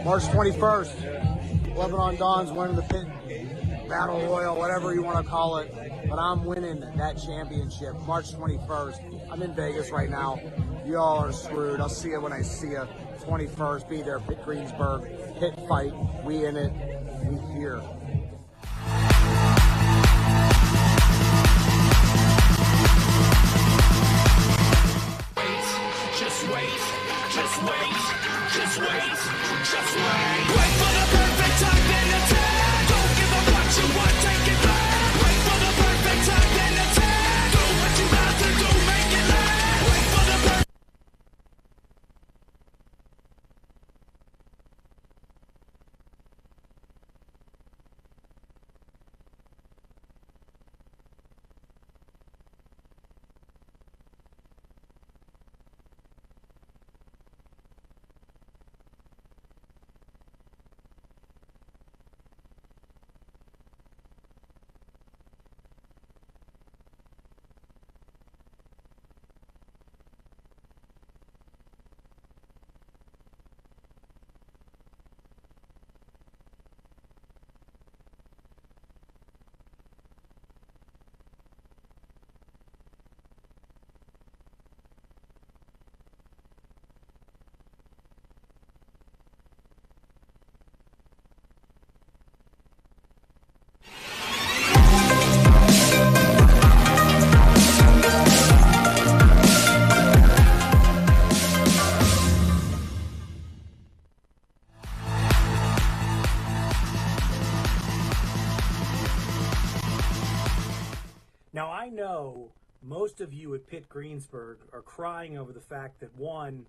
March 21st, Lebanon Dons winning the Pitt Battle Royal, whatever you want to call it. But I'm winning that championship March 21st. I'm in Vegas right now. Y'all are screwed. I'll see you when I see you. 21st, be there, Pitt Greensburg, Pitt Fight. We in it. We here. Wait for the perfect time, then attack. Don't give up what you want, take it back. Wait for the perfect time, then attack. Do what you got to do, make it last. Wait for the perfect. Now, I know most of you at Pitt Greensburg are crying over the fact that, one,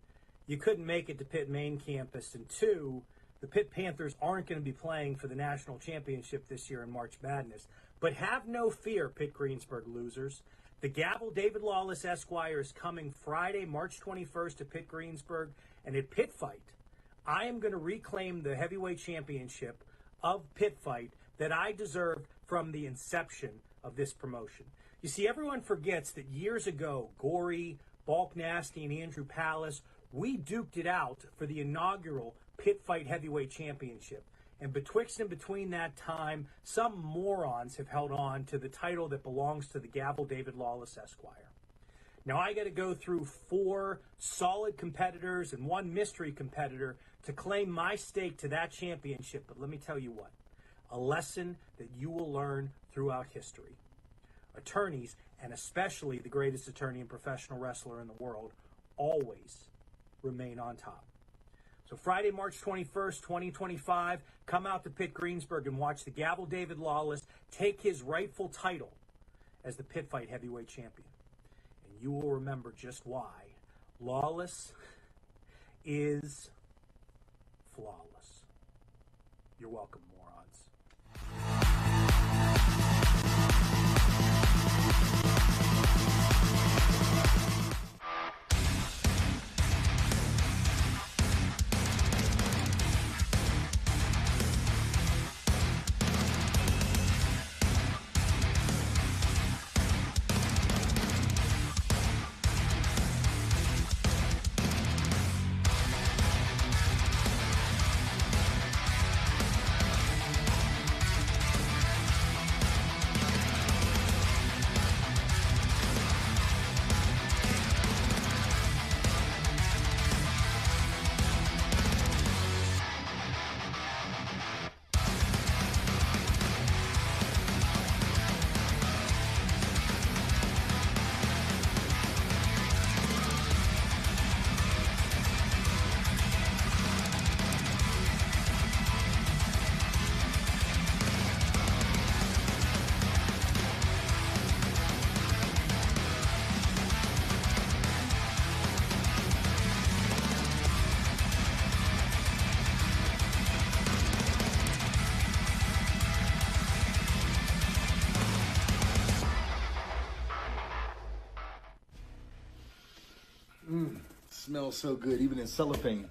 you couldn't make it to Pitt main campus, and two, the Pitt Panthers aren't going to be playing for the national championship this year in March Madness. But have no fear, Pitt Greensburg losers. The Gavel David Lawless Esquire is coming Friday, March 21st to Pitt Greensburg, and at Pitt Fight, I am going to reclaim the heavyweight championship of Pitt Fight that I deserved from the inception of this promotion. You see, everyone forgets that years ago, Gory, Balk Nasty, and Andrew Palace, we duked it out for the inaugural Pitt Fight Heavyweight Championship. And betwixt and between that time, some morons have held on to the title that belongs to the Gavel David Lawless Esquire. Now, I got to go through 4 solid competitors and 1 mystery competitor to claim my stake to that championship. But let me tell you what, a lesson that you will learn throughout history. Attorneys, and especially the greatest attorney and professional wrestler in the world, always remain on top. So Friday, March 21st, 2025, come out to Pitt Greensburg and watch the Gavel David Lawless take his rightful title as the Pitt Fight Heavyweight Champion. And you will remember just why Lawless is flawless. You're welcome, morons. Smells so good, even in cellophane.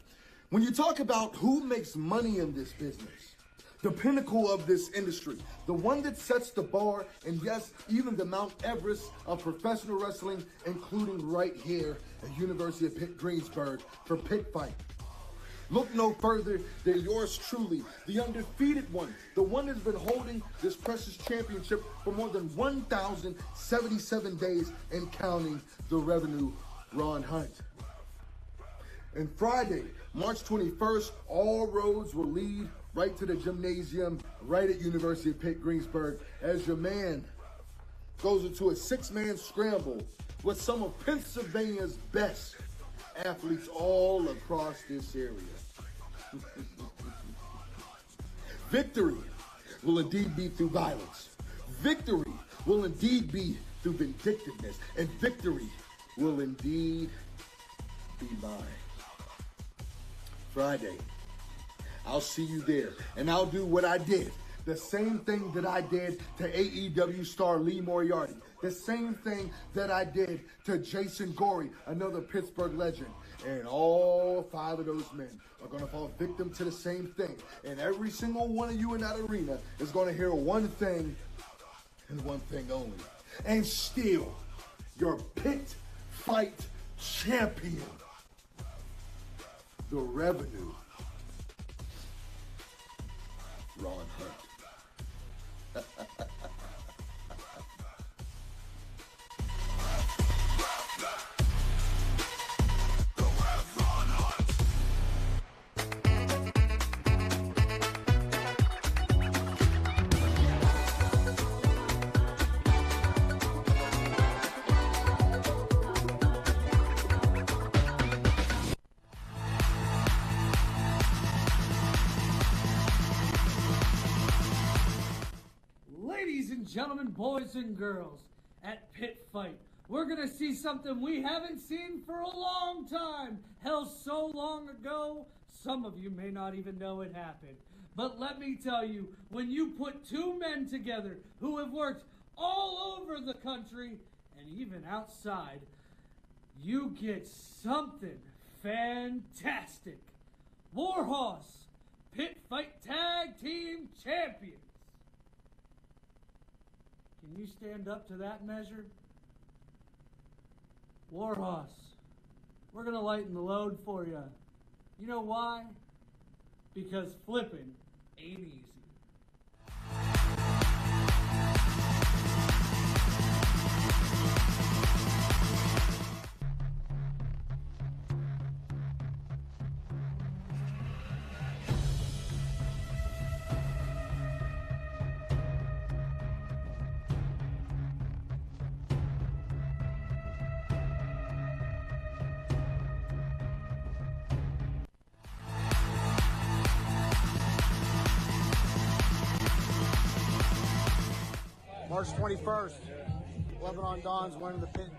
When you talk about who makes money in this business, the pinnacle of this industry, the one that sets the bar, and yes, even the Mount Everest of professional wrestling, including right here at University of Pitt Greensburg for Pitt Fight. Look no further than yours truly, the undefeated one, the one that's been holding this precious championship for more than 1,077 days and counting, the revenue, Ron Hunt. And Friday, March 21st, all roads will lead right to the gymnasium right at University of Pitt, Greensburg, as your man goes into a 6-man scramble with some of Pennsylvania's best athletes all across this area. Victory will indeed be through violence. Victory will indeed be through vindictiveness. And victory will indeed be mine. Friday, I'll see you there. And I'll do what I did. The same thing that I did to AEW star Lee Moriarty. The same thing that I did to Jason Gorey, another Pittsburgh legend. And all 5 of those men are going to fall victim to the same thing. And every single one of you in that arena is going to hear one thing and one thing only. And still, your Pitt Fight champion, the revenue, Ron Hunt. Ladies and gentlemen, boys and girls, at Pitt Fight, we're going to see something we haven't seen for a long time. Hell, so long ago, some of you may not even know it happened. But let me tell you, when you put 2 men together who have worked all over the country and even outside, you get something fantastic. Warhorse, Pitt Fight Tag Team Champions. Can you stand up to that measure? Warhorse, we're going to lighten the load for you. You know why? Because flipping ain't easy. March 21st, Lebanon Don's winning the Pitt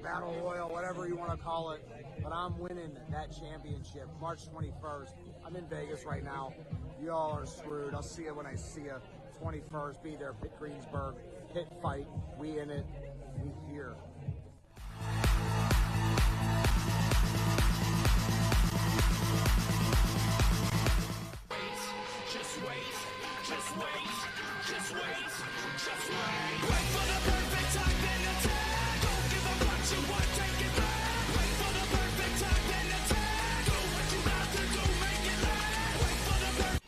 Battle Royal, whatever you want to call it. But I'm winning that championship. March 21st. I'm in Vegas right now. You all are screwed. I'll see you when I see you. 21st, be there, Pitt Greensburg, Pitt Fight. We in it. We here. Just wait, just wait, just wait, just wait. Wait for the perfect time, then attack. Don't give up what you want, take it back. Wait for the perfect time, then attack. Do what you have to do, make it last. Wait for the perfect.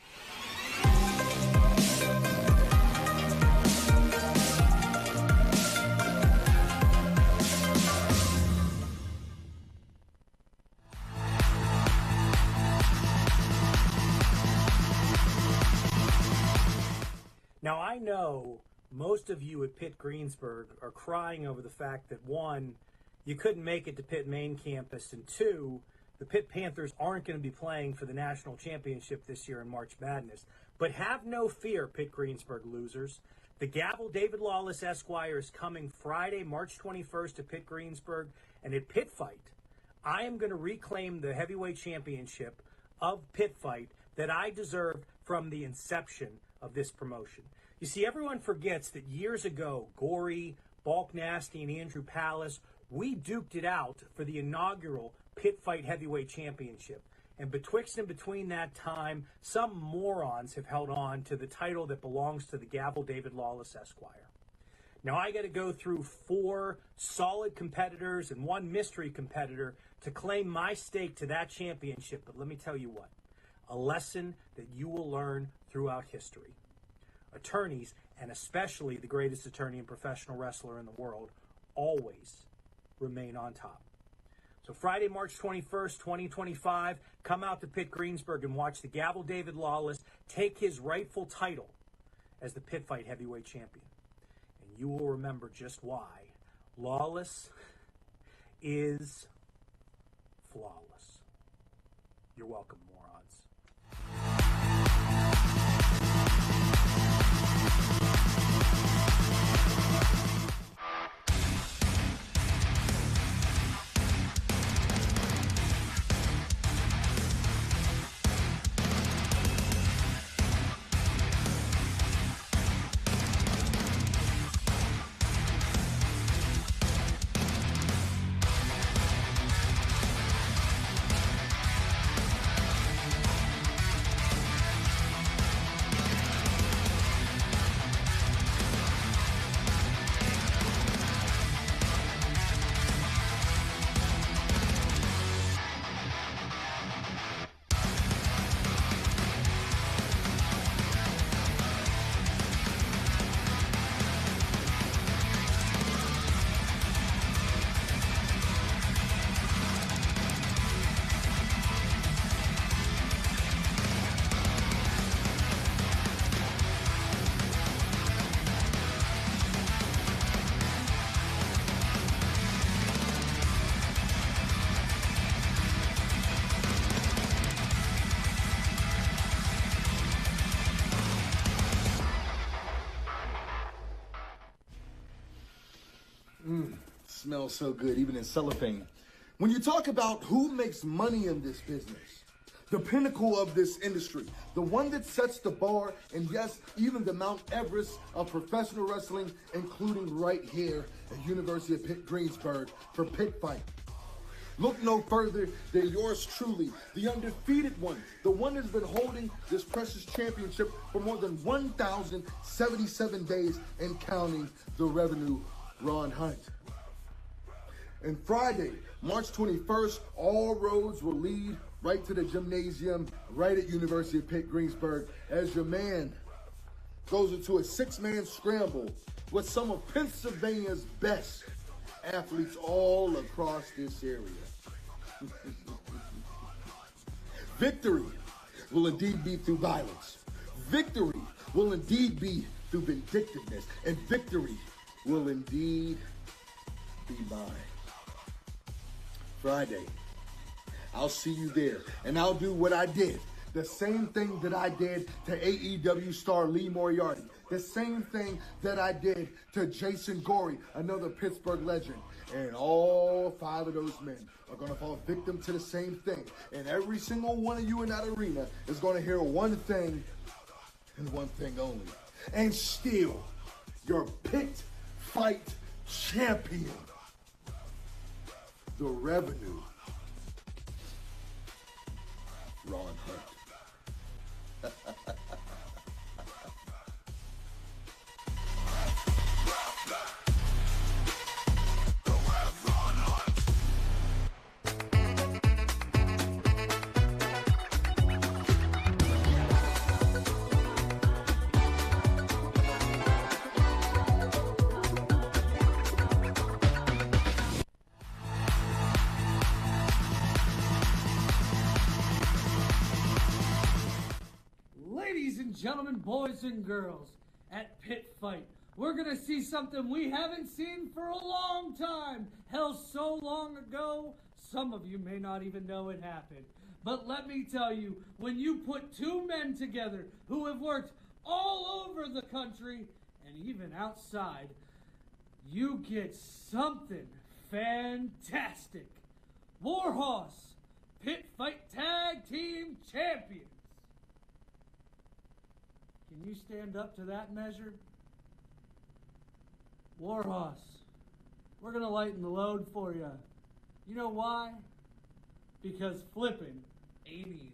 Now, I know most of you at Pitt Greensburg are crying over the fact that, 1, you couldn't make it to Pitt main campus, and 2, the Pitt Panthers aren't going to be playing for the national championship this year in March Madness. But have no fear, Pitt Greensburg losers. The Gavel David Lawless Esquire is coming Friday, March 21st to Pitt Greensburg, and at Pitt Fight, I am going to reclaim the heavyweight championship of Pitt Fight that I deserved from the inception of this promotion. You see, everyone forgets that years ago, Gorey, Balk Nasty, and Andrew Palace, we duked it out for the inaugural Pitt Fight Heavyweight Championship. And betwixt and between that time, some morons have held on to the title that belongs to the Gavel David Lawless Esquire. Now I got to go through 4 solid competitors and 1 mystery competitor to claim my stake to that championship. But let me tell you what, a lesson that you will learn throughout history. Attorneys, and especially the greatest attorney and professional wrestler in the world, always remain on top. So Friday, March 21st, 2025, come out to Pitt Greensburg and watch the Gavel David Lawless take his rightful title as the Pitt Fight heavyweight champion. And you will remember just why Lawless is flawless. You're welcome, morons. Smells so good, even in cellophane. When you talk about who makes money in this business, the pinnacle of this industry, the one that sets the bar, and yes, even the Mount Everest of professional wrestling, including right here at University of Greensburg for Pitt Fight. Look no further than yours truly, the undefeated one, the one that's been holding this precious championship for more than 1,077 days and counting, the revenue, Ron Hunt. And Friday, March 21st, all roads will lead right to the gymnasium right at University of Pitt Greensburg as your man goes into a 6-man scramble with some of Pennsylvania's best athletes all across this area. Victory will indeed be through violence. Victory will indeed be through vindictiveness. And victory will indeed be mine. Friday, I'll see you there, and I'll do what I did. The same thing that I did to AEW star Lee Moriarty. The same thing that I did to Jason Gorey, another Pittsburgh legend. And all 5 of those men are going to fall victim to the same thing. And every single one of you in that arena is going to hear one thing and one thing only. And still, your Pitt Fight champion. The revenue, Ron Hunt. Gentlemen, boys and girls, at Pitt Fight, we're going to see something we haven't seen for a long time. Hell, so long ago, some of you may not even know it happened. But let me tell you, when you put 2 men together who have worked all over the country and even outside, you get something fantastic. Warhorse, Pitt Fight Tag Team Champions. Can you stand up to that measure? Warhorse, we're going to lighten the load for you. You know why? Because flipping ain't easy.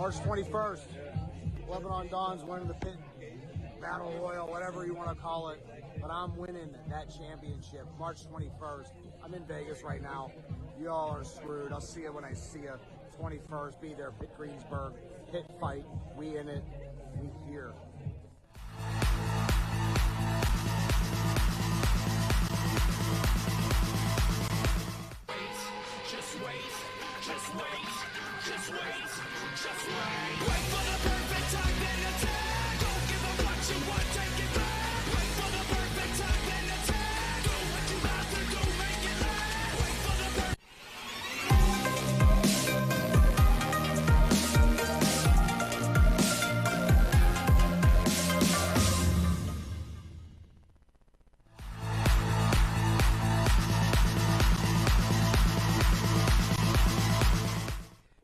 March 21st, Lebanon Don's winning the Pitt Battle Royal, whatever you want to call it. But I'm winning that championship March 21st. I'm in Vegas right now. Y'all are screwed. I'll see you when I see you. 21st, be there, Pitt Greensburg, Pitt Fight. We in it. We here. Just wait, just wait, just wait, just wait. Wait for the perfect time, then attack. Don't give up what you want, take it back. Wait for the perfect time, then attack. Do what you have to do, make it last. Wait for the perfect.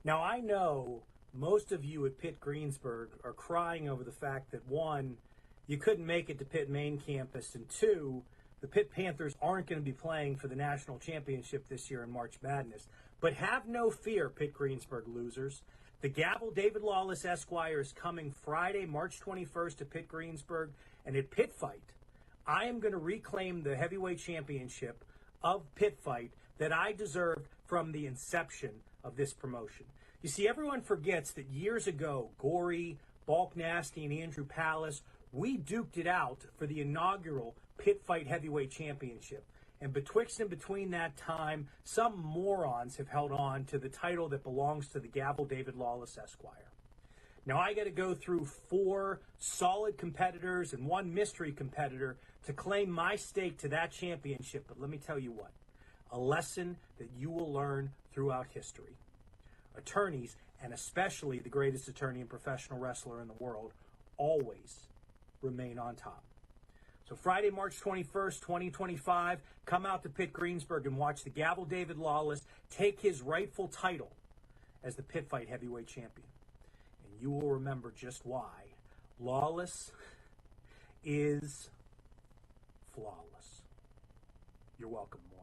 Now, I know most of you at Pitt Greensburg are crying over the fact that, one, you couldn't make it to Pitt main campus, and two, the Pitt Panthers aren't going to be playing for the national championship this year in March Madness. But have no fear, Pitt Greensburg losers. The Gavel David Lawless Esquire is coming Friday, March 21st to Pitt Greensburg, and at Pitt Fight, I am going to reclaim the heavyweight championship of Pitt Fight that I deserved from the inception of this promotion. You see, everyone forgets that years ago, Gory, Bulk Nasty, and Andrew Palace, we duked it out for the inaugural Pitt Fight Heavyweight Championship. And betwixt and between that time, some morons have held on to the title that belongs to the Gavel David Lawless Esquire. Now, I got to go through 4 solid competitors and 1 mystery competitor to claim my stake to that championship. But let me tell you what, a lesson that you will learn throughout history. Attorneys, and especially the greatest attorney and professional wrestler in the world, always remain on top. So Friday, March 21st, 2025, come out to Pitt Greensburg and watch the Gavel David Lawless take his rightful title as the Pitt Fight Heavyweight Champion. And you will remember just why Lawless is flawless. You're welcome, morons.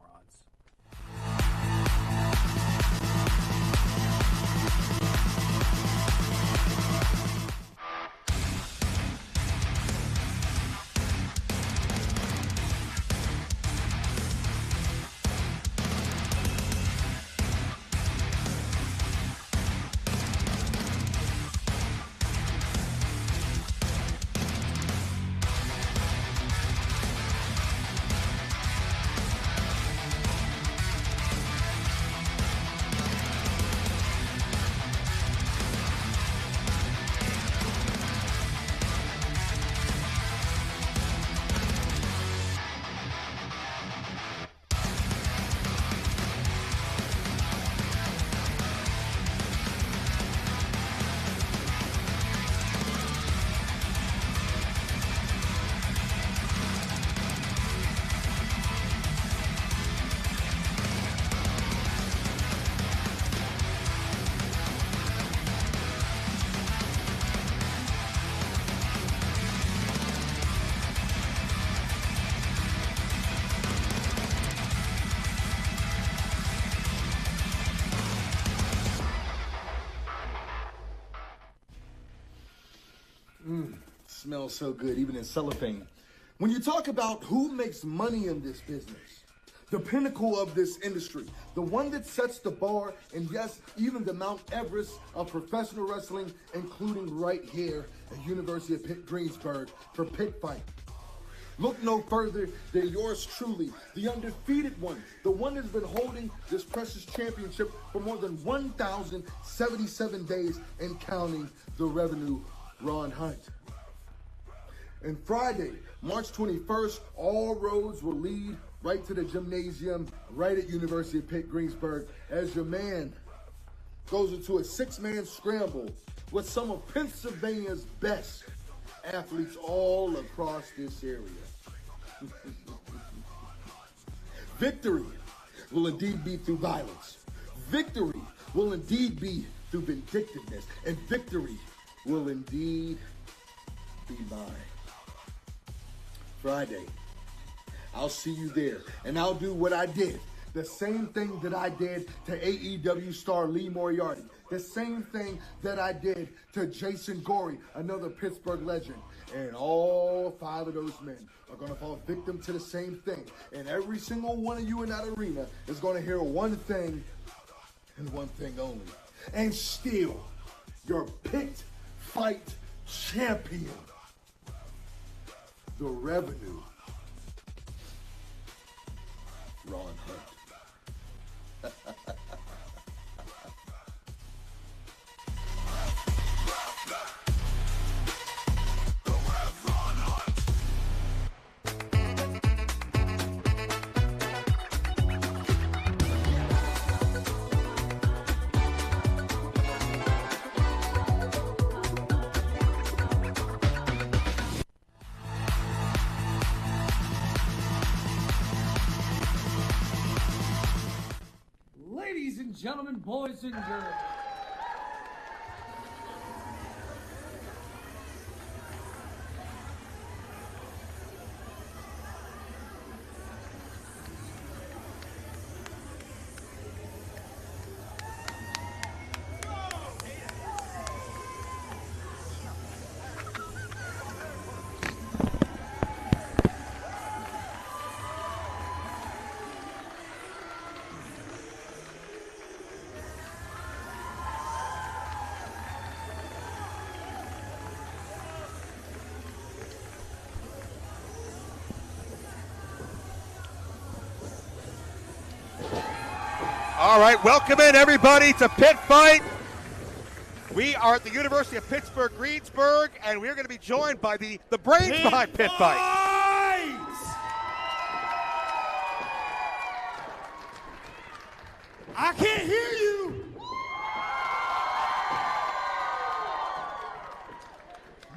Smells so good, even in cellophane. When you talk about who makes money in this business, the pinnacle of this industry, the one that sets the bar, and yes, even the Mount Everest of professional wrestling, including right here at University of Pitt Greensburg for Pitt Fight. Look no further than yours truly, the undefeated one, the one that's been holding this precious championship for more than 1,077 days and counting, the revenue, Ron Hunt. And Friday, March 21st, all roads will lead right to the gymnasium right at University of Pitt Greensburg as your man goes into a 6-man scramble with some of Pennsylvania's best athletes all across this area. Victory will indeed be through violence. Victory will indeed be through vindictiveness. And victory will indeed be mine. Friday, I'll see you there, and I'll do what I did The same thing that I did to AEW star Lee Moriarty. The same thing that I did to Jason Gorey, another Pittsburgh legend. And all 5 of those men are going to fall victim to the same thing. And every single one of you in that arena is going to hear one thing and one thing only. And still, your Pitt Fight champion. The revenue. Ron Hunt. Ladies and gentlemen, boys and girls. All right, welcome in everybody to Pitt Fight. We are at the University of Pittsburgh, Greensburg, and we're going to be joined by the brains behind Pitt Fight. I can't hear you.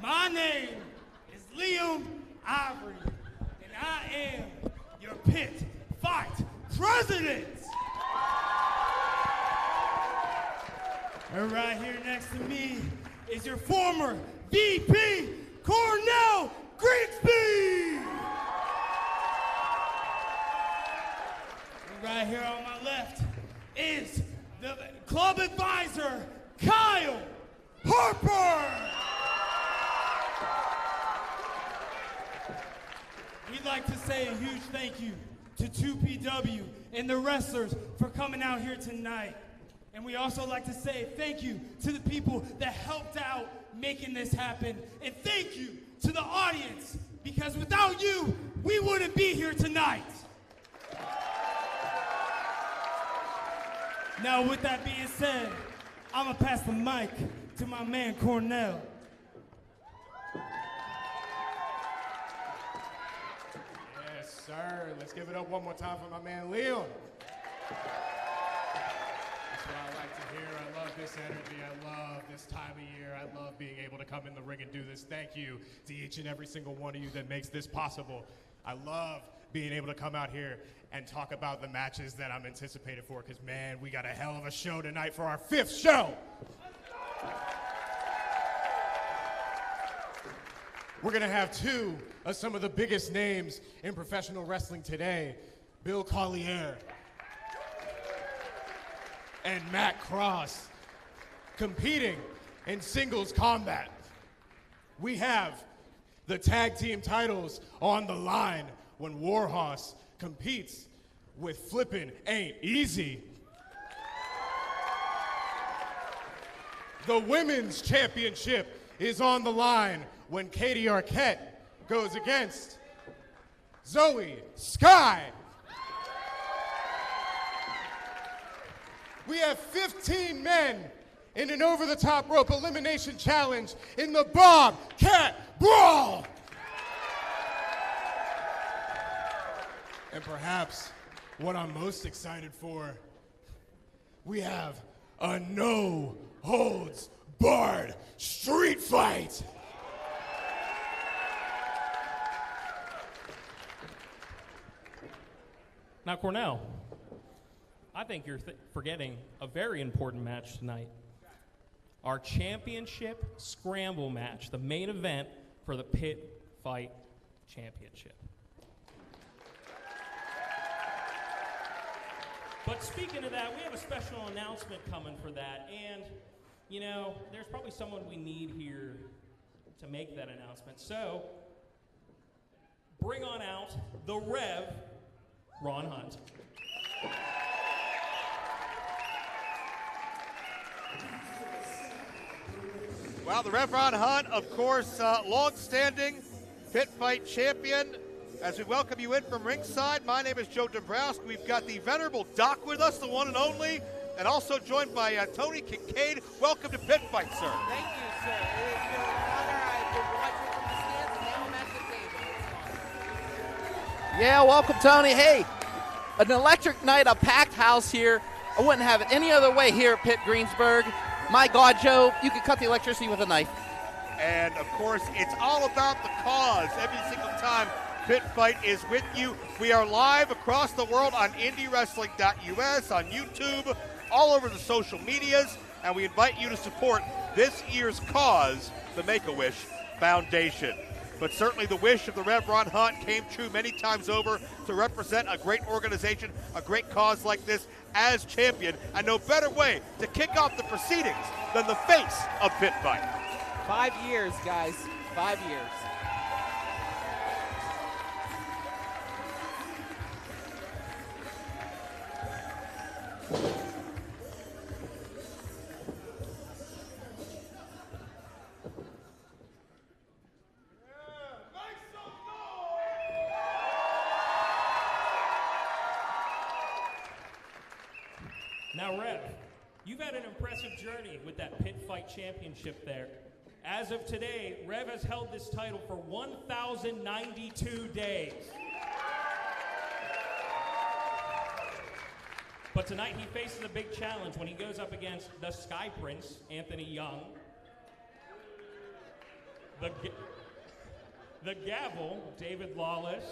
My name is Liam Ivory, and I am your Pitt Fight president. And right here next to me is your former VP, Cornell Grigsby. And right here on my left is the club advisor, Kyle Harper. We'd like to say a huge thank you to 2PW and the wrestlers for coming out here tonight. And we also like to say thank you to the people that helped out making this happen. And thank you to the audience, because without you, we wouldn't be here tonight. Now, with that being said, I'm gonna pass the mic to my man, Cornell. Yes, sir. Let's give it up one more time for my man, Leon. That's what I like to hear. I love this energy. I love this time of year. I love being able to come in the ring and do this. Thank you to each and every single one of you that makes this possible. I love being able to come out here and talk about the matches that I'm anticipated for, because, man, we got a hell of a show tonight for our 5th show. We're going to have 2 of some of the biggest names in professional wrestling today, Bill Collier and Matt Cross, competing in singles combat. We have the tag team titles on the line when Warhorse competes with Flippin' Ain't Easy. The women's championship is on the line when Katie Arquette goes against ZOEY SKYE. We have 15 men in an over-the-top rope elimination challenge in the BOBCAT BRAWL. And perhaps what I'm most excited for, we have a no-holds-barred street fight. Now, Cornell, I think you're forgetting a very important match tonight. Our championship scramble match, the main event for the Pitt Fight Championship. But speaking of that, we have a special announcement coming for that. And, you know, there's probably someone we need here to make that announcement. So, bring on out the Rev, Ron Hunt. Well, the Rev Ron Hunt, of course, long-standing Pitt Fight champion. As we welcome you in from ringside, my name is Joe Dombrowski. We've got the venerable Doc with us, the one and only, and also joined by Tony Kincaid. Welcome to Pitt Fight, sir. Thank you, sir. It is an honor. I've been watching from the stands, and now I'm at the table. Yeah, welcome, Tony. Hey, an electric night, a packed house here. I wouldn't have it any other way here at Pitt Greensburg. My God, Joe, you could cut the electricity with a knife. And, of course, it's all about the cause every single time Pitt Fight is with you. We are live across the world on IndyWrestling.us, on YouTube, all over the social medias, and we invite you to support this year's cause, the Make-A-Wish Foundation. But certainly the wish of the Rev Ron Hunt came true many times over to represent a great organization, a great cause like this as champion, and no better way to kick off the proceedings than the face of Pitt Fight. 5 years, guys. 5 years. Now, Rev, you've had an impressive journey with that Pitt Fight championship there. As of today, Rev has held this title for 1,092 days. But tonight he faces a big challenge when he goes up against the Sky Prince, Anthony Young, the Gavel, David Lawless,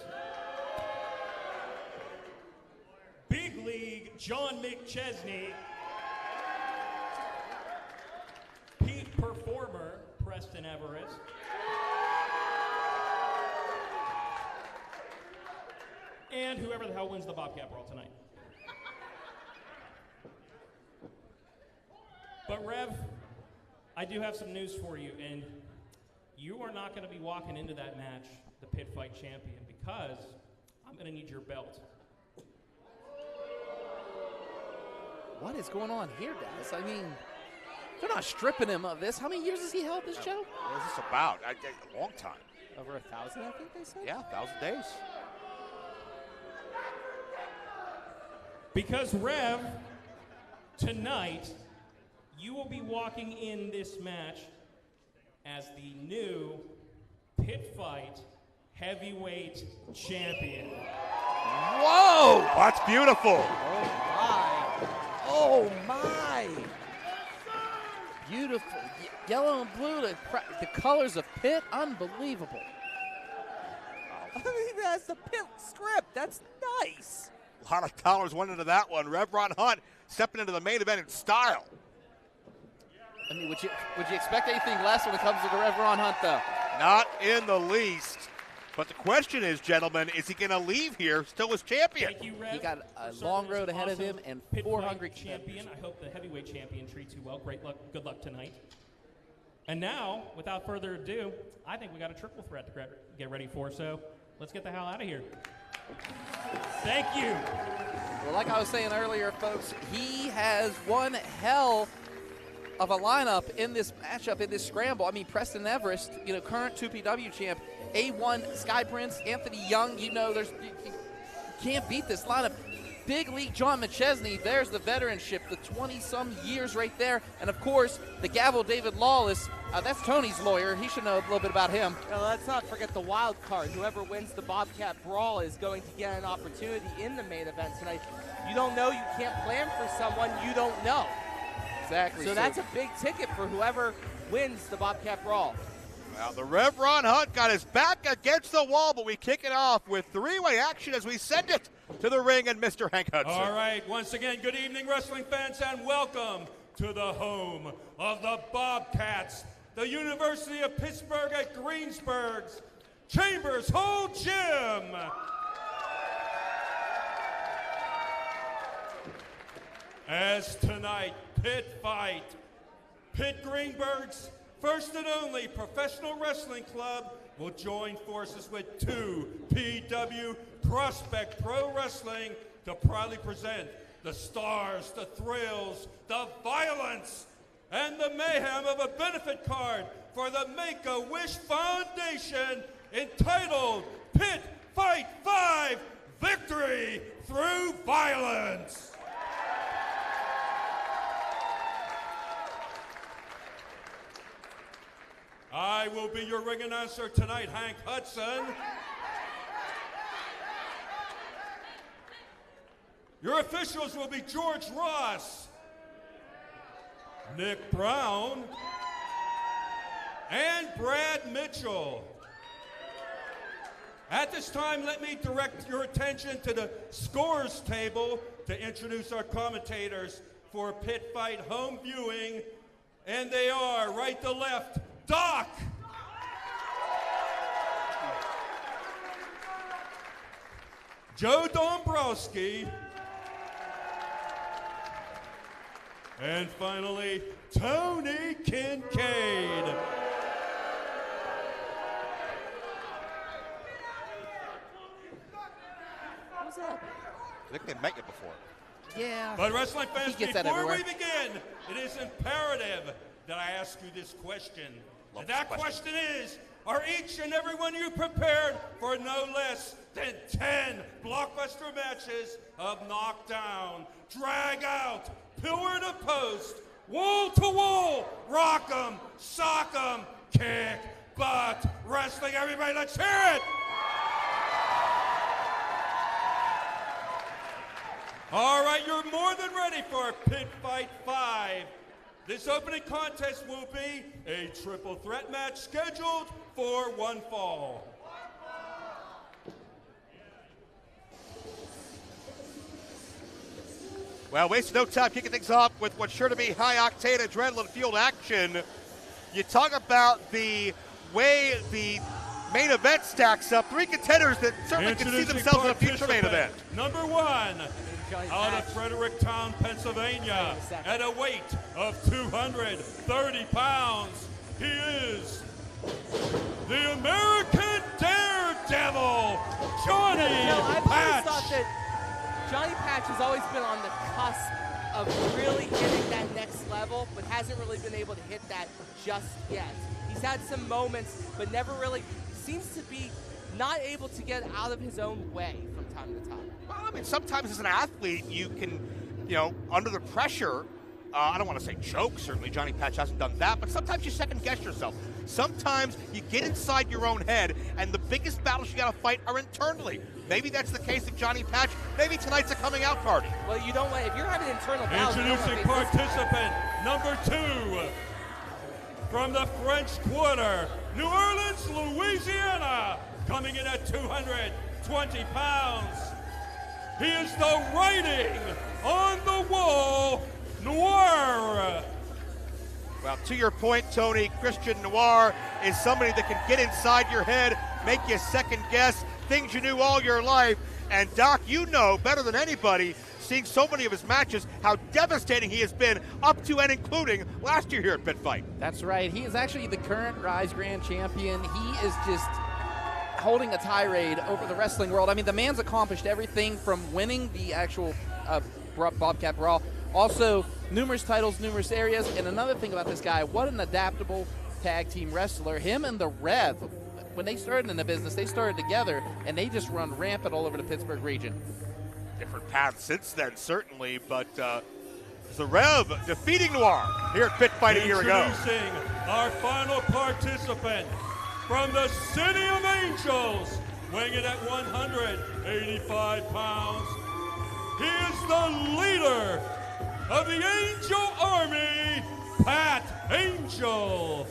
Big League, John McChesney, Peak Performer, Preston Everest, and whoever the hell wins the Bobcat Brawl tonight. But Rev, I do have some news for you, and you are not going to be walking into that match the Pitt Fight champion, because I'm going to need your belt. What is going on here, guys? I mean, they're not stripping him of this. How many years has he held this, Joe? What is this about? A long time. Over 1,000, I think they said? Yeah, 1,000 days. Because, Rev, tonight, you will be walking in this match as the new Pitt Fight heavyweight champion. Whoa! That's beautiful. Oh, my. Beautiful. Yellow and blue, the colors of Pitt, unbelievable. I mean, that's the Pitt script. That's nice. A lot of dollars went into that one. Rev Ron Hunt stepping into the main event in style. I mean, would you expect anything less when it comes to the Rev Ron Hunt, though? Not in the least. But the question is, gentlemen, is he going to leave here still as champion? Thank you, Rev. He got a long road ahead of him and Pitt 4 Fight hungry champion. I hope the heavyweight champion treats you well. Great luck. Good luck tonight. And now, without further ado, I think we got a triple threat to get ready for. So let's get the hell out of here. Thank you. Well, like I was saying earlier, folks, he has one hell of a lineup in this matchup, in this scramble. I mean, Preston Everest, you know, current 2PW champ, A1 Sky Prince, Anthony Young, you know, you can't beat this lineup. Big League John McChesney, there's the veteranship, the 20-some years right there. And, of course, the Gavel David Lawless, that's Tony's lawyer. He should know a little bit about him. Now, let's not forget the wild card. Whoever wins the Bobcat Brawl is going to get an opportunity in the main event tonight. You don't know, you can't plan for someone you don't know. Exactly. So that's a big ticket for whoever wins the Bobcat Brawl. Well, the Rev Ron Hunt got his back against the wall, but we kick it off with three-way action as we send it to the ring and Mr. Hank Hudson. All right, once again, good evening, wrestling fans, and welcome to the home of the Bobcats, the University of Pittsburgh at Greensburg's Chambers Hall Gym. as tonight, Pitt Fight, Pitt Greenberg's first and only professional wrestling club, will join forces with 2PW Prospect Pro Wrestling to proudly present the stars, the thrills, the violence, and the mayhem of a benefit card for the Make-A-Wish Foundation entitled Pitt Fight 5 Victory Through Violence. I will be your ring announcer tonight, Hank Hudson. Your officials will be George Ross, Nick Brown, and Brad Mitchell. At this time, let me direct your attention to the scores table to introduce our commentators for Pitt Fight home viewing. And they are, right to left, Doc. Joe Dombrowski. And finally, Tony Kincaid. What's up? I think they met you before. Yeah. But wrestling fans, He gets that before everywhere. we begin, it is imperative that I ask you this question. And that question is, are each and every one of you prepared for no less than 10 blockbuster matches of knockdown, drag out, pillar to post, wall to wall, rock 'em, sock 'em, kick, butt, wrestling? Everybody, let's hear it! All right, you're more than ready for Pitt Fight 5. This opening contest will be a triple threat match scheduled for one fall. Well, wasting no time kicking things off with what's sure to be high-octane, adrenaline-fueled action. You talk about the way the main event stacks up. Three contenders that certainly can see Introducing themselves in a future main event. Number one, out of Fredericktown, Pennsylvania, at a weight of 230 pounds, he is the American Daredevil, Johnny I've always thought Patch. that Johnny Patch has always been on the cusp of really hitting that next level, but hasn't really been able to hit that just yet. He's had some moments, but never really seems to be not able to get out of his own way from time to time. Well, I mean, sometimes as an athlete, you can, under the pressure, I don't want to say choke, certainly Johnny Patch hasn't done that, but sometimes you second guess yourself. Sometimes you get inside your own head, and the biggest battles you got to fight are internally. Maybe that's the case of Johnny Patch. Maybe tonight's a coming out party. Well, you don't want, if you're having internal battles, Introducing participant number 2 from the French Quarter, New Orleans, Louisiana, coming in at 220 pounds. He is the writing on the wall, Noir. Well, to your point, Tony, Christian Noir is somebody that can get inside your head, make you second guess things you knew all your life. And Doc, you know better than anybody, seeing so many of his matches, how devastating he has been up to and including last year here at Pitt Fight. That's right. He is actually the current Rise Grand Champion. He is just holding a tirade over the wrestling world. I mean, the man's accomplished everything from winning the actual BOBCAT Brawl, also numerous titles, numerous areas. And another thing about this guy, what an adaptable tag team wrestler. Him and the Rev, when they started in the business, they started together, and they just run rampant all over the Pittsburgh region. Different paths since then, certainly, but the Rev defeating Noir here at Pitt Fight a year ago. Introducing our final participant from the City of Angels, weighing in at 185 pounds. He is the leader of the Angel Army, Pat Angel.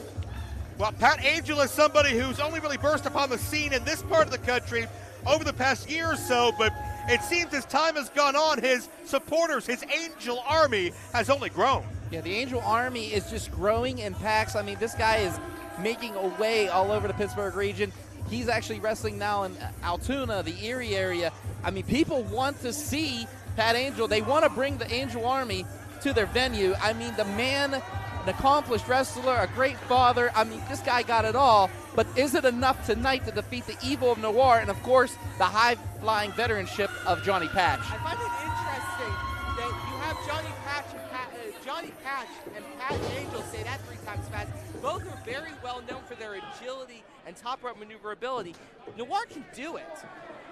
Well, Pat Angel is somebody who's only really burst upon the scene in this part of the country over the past year or so, but it seems as time has gone on, his supporters, his Angel Army, has only grown. Yeah, the Angel Army is just growing in packs. I mean, this guy is making a way all over the Pittsburgh region. He's actually wrestling now in Altoona, the Erie area. I mean, people want to see Pat Angel. They want to bring the Angel Army to their venue. I mean, the man, an accomplished wrestler, a great father. I mean, this guy got it all. But is it enough tonight to defeat the evil of Noir and, of course, the high-flying veteranship of Johnny Patch? I find it interesting that you have Johnny Patch and Pat Angel, say that 3 times fast. Both are very well known for their agility and top rope maneuverability. Noir can do it,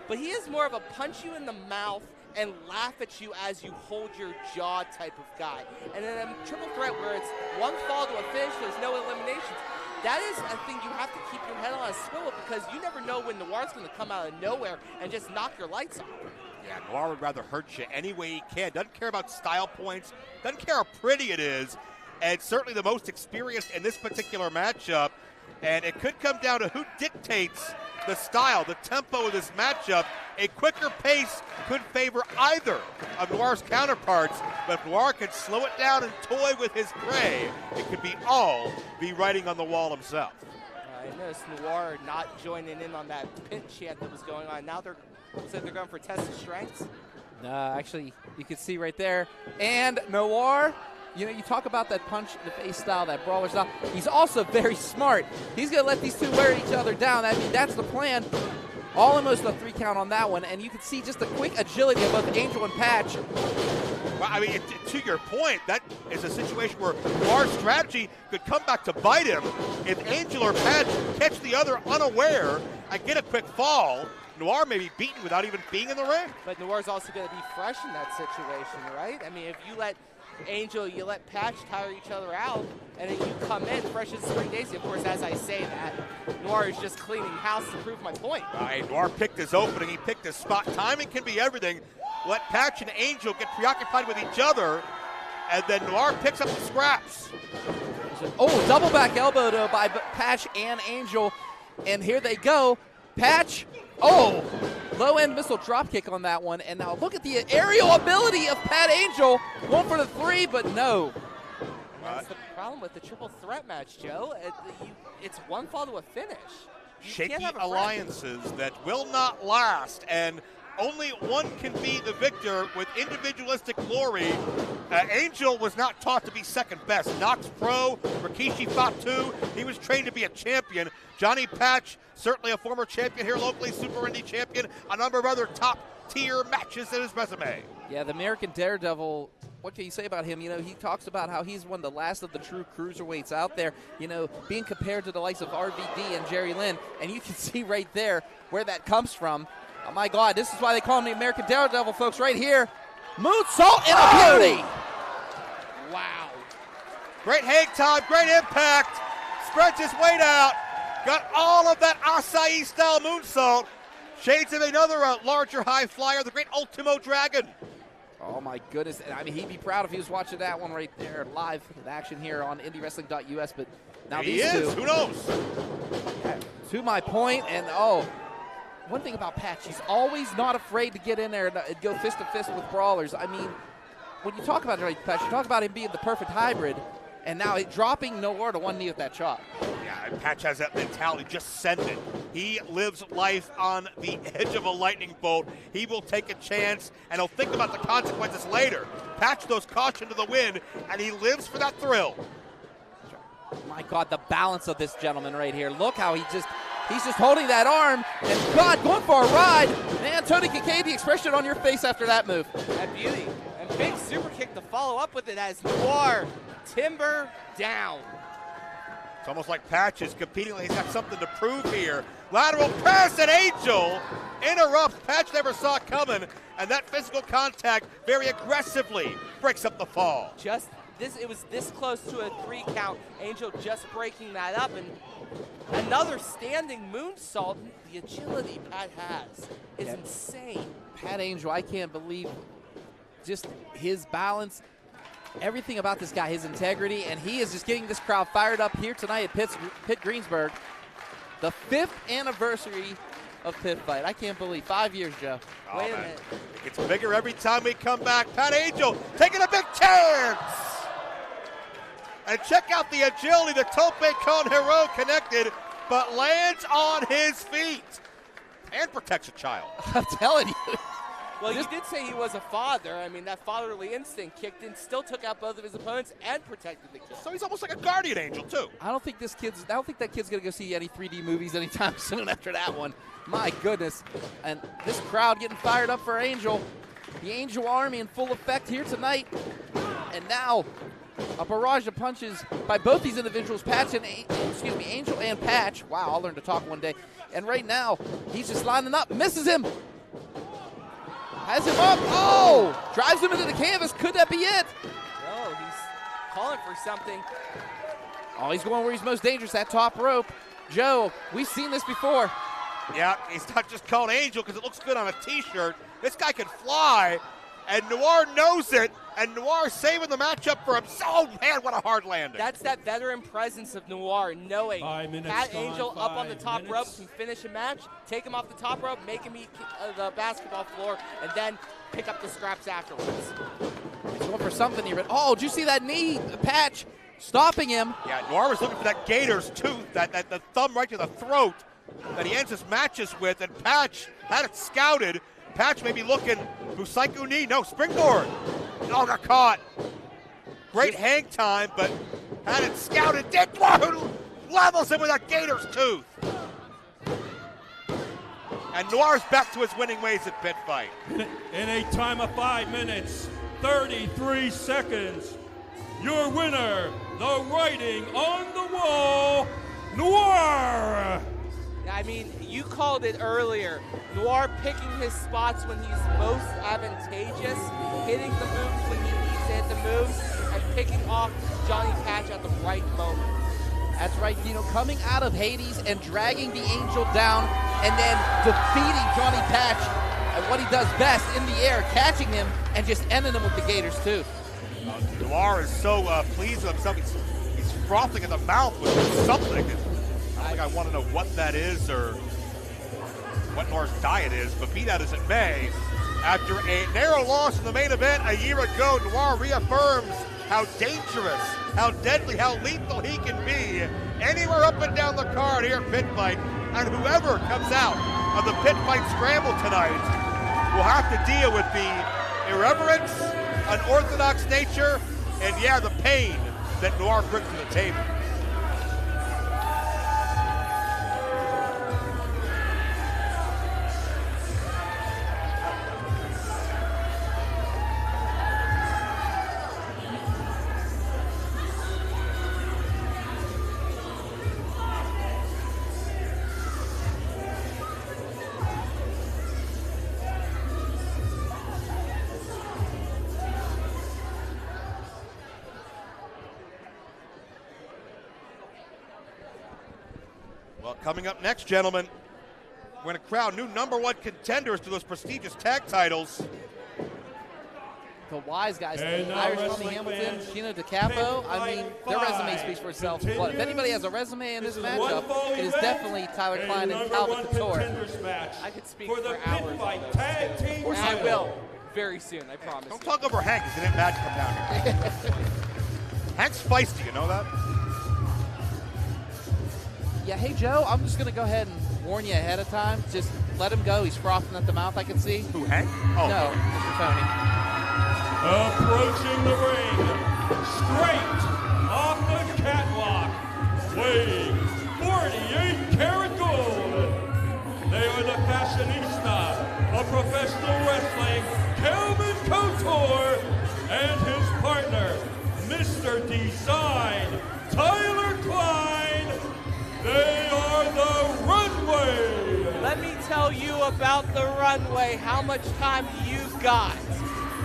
but he is more of a punch you in the mouth and laugh at you as you hold your jaw type of guy. And in a triple threat where it's one fall to a finish, there's no eliminations. That is a thing you have to keep your head on a swivel because you never know when Noir's going to come out of nowhere and just knock your lights off. Yeah, Noir would rather hurt you any way he can. Doesn't care about style points. Doesn't care how pretty it is. And certainly the most experienced in this particular matchup. And it could come down to who dictates the style, the tempo of this matchup. A quicker pace could favor either of Noir's counterparts, but if Noir can slow it down and toy with his prey, it could be writing on the wall himself. I noticed Noir not joining in on that pit chant that was going on. Now they're going for test of strengths. Actually, you can see right there. And Noir, you know, you talk about that punch in the face style, that brawler style. He's also very smart. He's going to let these two wear each other down. I mean, that's the plan. Almost a 3 count on that one. And you can see just the quick agility of both Angel and Patch. Well, I mean, to your point, that is a situation where Noir's strategy could come back to bite him. If Angel or Patch catch the other unaware and get a quick fall, Noir may be beaten without even being in the ring. But Noir's also going to be fresh in that situation, right? I mean, if you let Angel, you let Patch tire each other out, and then you come in fresh as spring daisy. Of course, as I say that, Noir is just cleaning house to prove my point. Right, Noir picked his opening. He picked his spot. Timing can be everything. Let Patch and Angel get preoccupied with each other, and then Noir picks up the scraps. Oh, double back elbow though by Patch and Angel, and here they go. Patch, oh, low end missile drop kick on that one, and now look at the aerial ability of Pat Angel, going for the 3, but no. That's the problem with the triple threat match, Joe. It's one fall to a finish. Shaky alliances that will not last, and only one can be the victor with individualistic glory. Angel was not taught to be second best. Knox Pro, Rikishi Fatu, he was trained to be a champion. Johnny Patch, certainly a former champion here locally, Super Indy champion, a number of other top-tier matches in his resume. Yeah, the American Daredevil, what can you say about him? You know, he talks about how he's one of the last of the true cruiserweights out there, you know, being compared to the likes of RVD and Jerry Lynn, and you can see right there where that comes from. Oh, my God, this is why they call him the American Daredevil, folks, right here. Moonsault and a beauty. Wow. Great hang time, great impact. Spreads his weight out. Got all of that acai-style moonsault. Shades of another larger high flyer, the great Ultimo Dragon. Oh, my goodness. I mean, he'd be proud if he was watching that one right there live in action here on IndyWrestling.us. But now Maybe these two. Who knows? To my point, and one thing about Patch, he's always not afraid to get in there and go fist to fist with brawlers. I mean, when you talk about Patch, you talk about him being the perfect hybrid, and now dropping Noir to one knee with that chop. Yeah, and Patch has that mentality, just send it. He lives life on the edge of a lightning bolt. He will take a chance, and he'll think about the consequences later. Patch throws caution to the wind, and he lives for that thrill. My God, the balance of this gentleman right here. Look how he's just holding that arm, and God, going for a ride. Man, Tony Kincaid, the expression on your face after that move. That beauty. And big super kick to follow up with it as Noir timber down. It's almost like Patch is competing. He's got something to prove here. Lateral press, and Angel interrupts. Patch never saw it coming, and that physical contact very aggressively breaks up the fall. It was this close to a 3 count. Angel just breaking that up, and another standing moonsault. The agility Pat has is insane. Pat Angel, I can't believe just his balance, everything about this guy, his integrity, and he is just getting this crowd fired up here tonight at Pitt Greensburg. The 5th anniversary of Pitt Fight. I can't believe 5 years, Joe. Oh, Wait a minute. It gets bigger every time we come back. Pat Angel taking a big chance. And check out the agility, the tope con hero connected, but lands on his feet and protects a child. I'm telling you, Well, you did say he was a father. I mean, that fatherly instinct kicked in, still took out both of his opponents, and protected the kid. So he's almost like a guardian angel, too. I don't think that kid's going to go see any 3D movies anytime soon after that one. My goodness. And this crowd getting fired up for Angel. The Angel Army in full effect here tonight. And now a barrage of punches by both these individuals, Angel and Patch. Wow, I'll learn to talk one day. And right now, he's just lining up, misses him. Has him up. Oh! Drives him into the canvas. Could that be it? No, he's calling for something. Oh, he's going where he's most dangerous, that top rope. Joe, we've seen this before. Yeah, he's not just called Angel because it looks good on a T-shirt. This guy can fly, and Noir knows it, and Noir saving the matchup for him. Oh, man, what a hard landing. That's that veteran presence of Noir, knowing 5 minutes that gone, Angel up on the 5 top rope minutes. can finish a match, take him off the top rope, make him eat the basketball floor, and then pick up the scraps afterwards. He's going for something here. Oh, did you see that knee, Patch, stopping him? Yeah, Noir was looking for that gator's tooth, the thumb right to the throat that he ends his matches with, and Patch had it scouted. Patch may be looking, Busaiku knee, no, springboard. Oh, got caught. Great hang time, but had it scouted. Noir levels him with that gator's tooth. And Noir's back to his winning ways at Pitt Fight. In a time of 5 minutes, 33 seconds, your winner, the writing on the wall, Noir! I mean, you called it earlier. Noir picking his spots when he's most advantageous, hitting the moves when he needs to hit the moves, and picking off Johnny Patch at the right moment. That's right, Dino, coming out of Hades and dragging the Angel down and then defeating Johnny Patch at what he does best, in the air, catching him and just ending him with the gator's tooth. Noir is so pleased with himself. He's frothing at the mouth with something. I don't think I want to know what that is or what Noir's diet is, but be that as it may, after a narrow loss in the main event a year ago, Noir reaffirms how dangerous, how deadly, how lethal he can be anywhere up and down the card here at Pitt Fight. And whoever comes out of the Pitt Fight Scramble tonight will have to deal with the irreverence, unorthodox nature, and yeah, the pain that Noir brings to the table. Well, coming up next, gentlemen, we're going to crown new #1 contenders to those prestigious tag titles. The wise guys, And now Irish Tony wrestling Hamilton, fans, Sheena DeCapo. I mean, their resume speaks for itself. But if anybody has a resume in this matchup, it is definitely Tyler Klein and Calvin Couture. I could speak for for the hours Pitt on Fight those. Tag Team And I title. will very soon, I promise. Don't talk over Hank, because it didn't match come down here. Hank's feisty, you know that? Yeah, hey, Joe, I'm just going to go ahead and warn you ahead of time. Just let him go. He's frothing at the mouth, I can see. Who, Hank? Oh. No, Mr. Tony. Approaching the ring, straight off the catwalk, weighing 48 karat gold. They are the fashionista of professional wrestling, Calvin Couture, and his partner, Mr. Design, Tyler Klein. They are the Runway. Let me tell you about the Runway, how much time you got.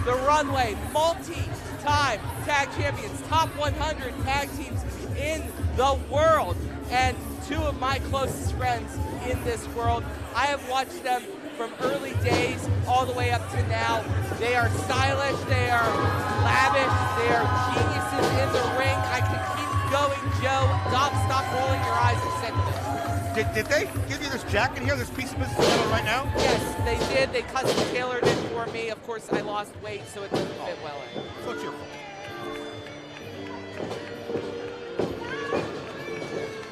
The Runway, multi-time tag champions, top 100 tag teams in the world, and two of my closest friends in this world. I have watched them from early days all the way up to now. They are stylish, they are lavish, they are geniuses in the ring. I could keep going, Joe. Stop rolling your eyes and send this. Did they give you this jacket here, this piece of business together right now? Yes, they did. They custom tailored it for me. Of course, I lost weight, so it didn't fit well in. So it's your fault.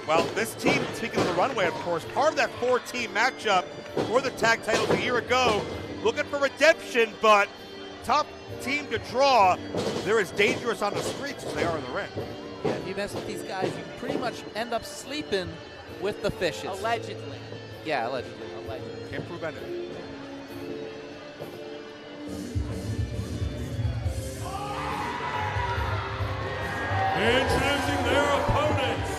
Well, this team, speaking of the Runway, of course, part of that 4-team matchup for the tag titles a year ago looking for redemption, but tough team to draw. They're as dangerous on the streets as they are in the ring. Yeah, if you mess with these guys, you pretty much end up sleeping with the fishes. Allegedly. Yeah, allegedly. Can't prove anything. Introducing their opponents,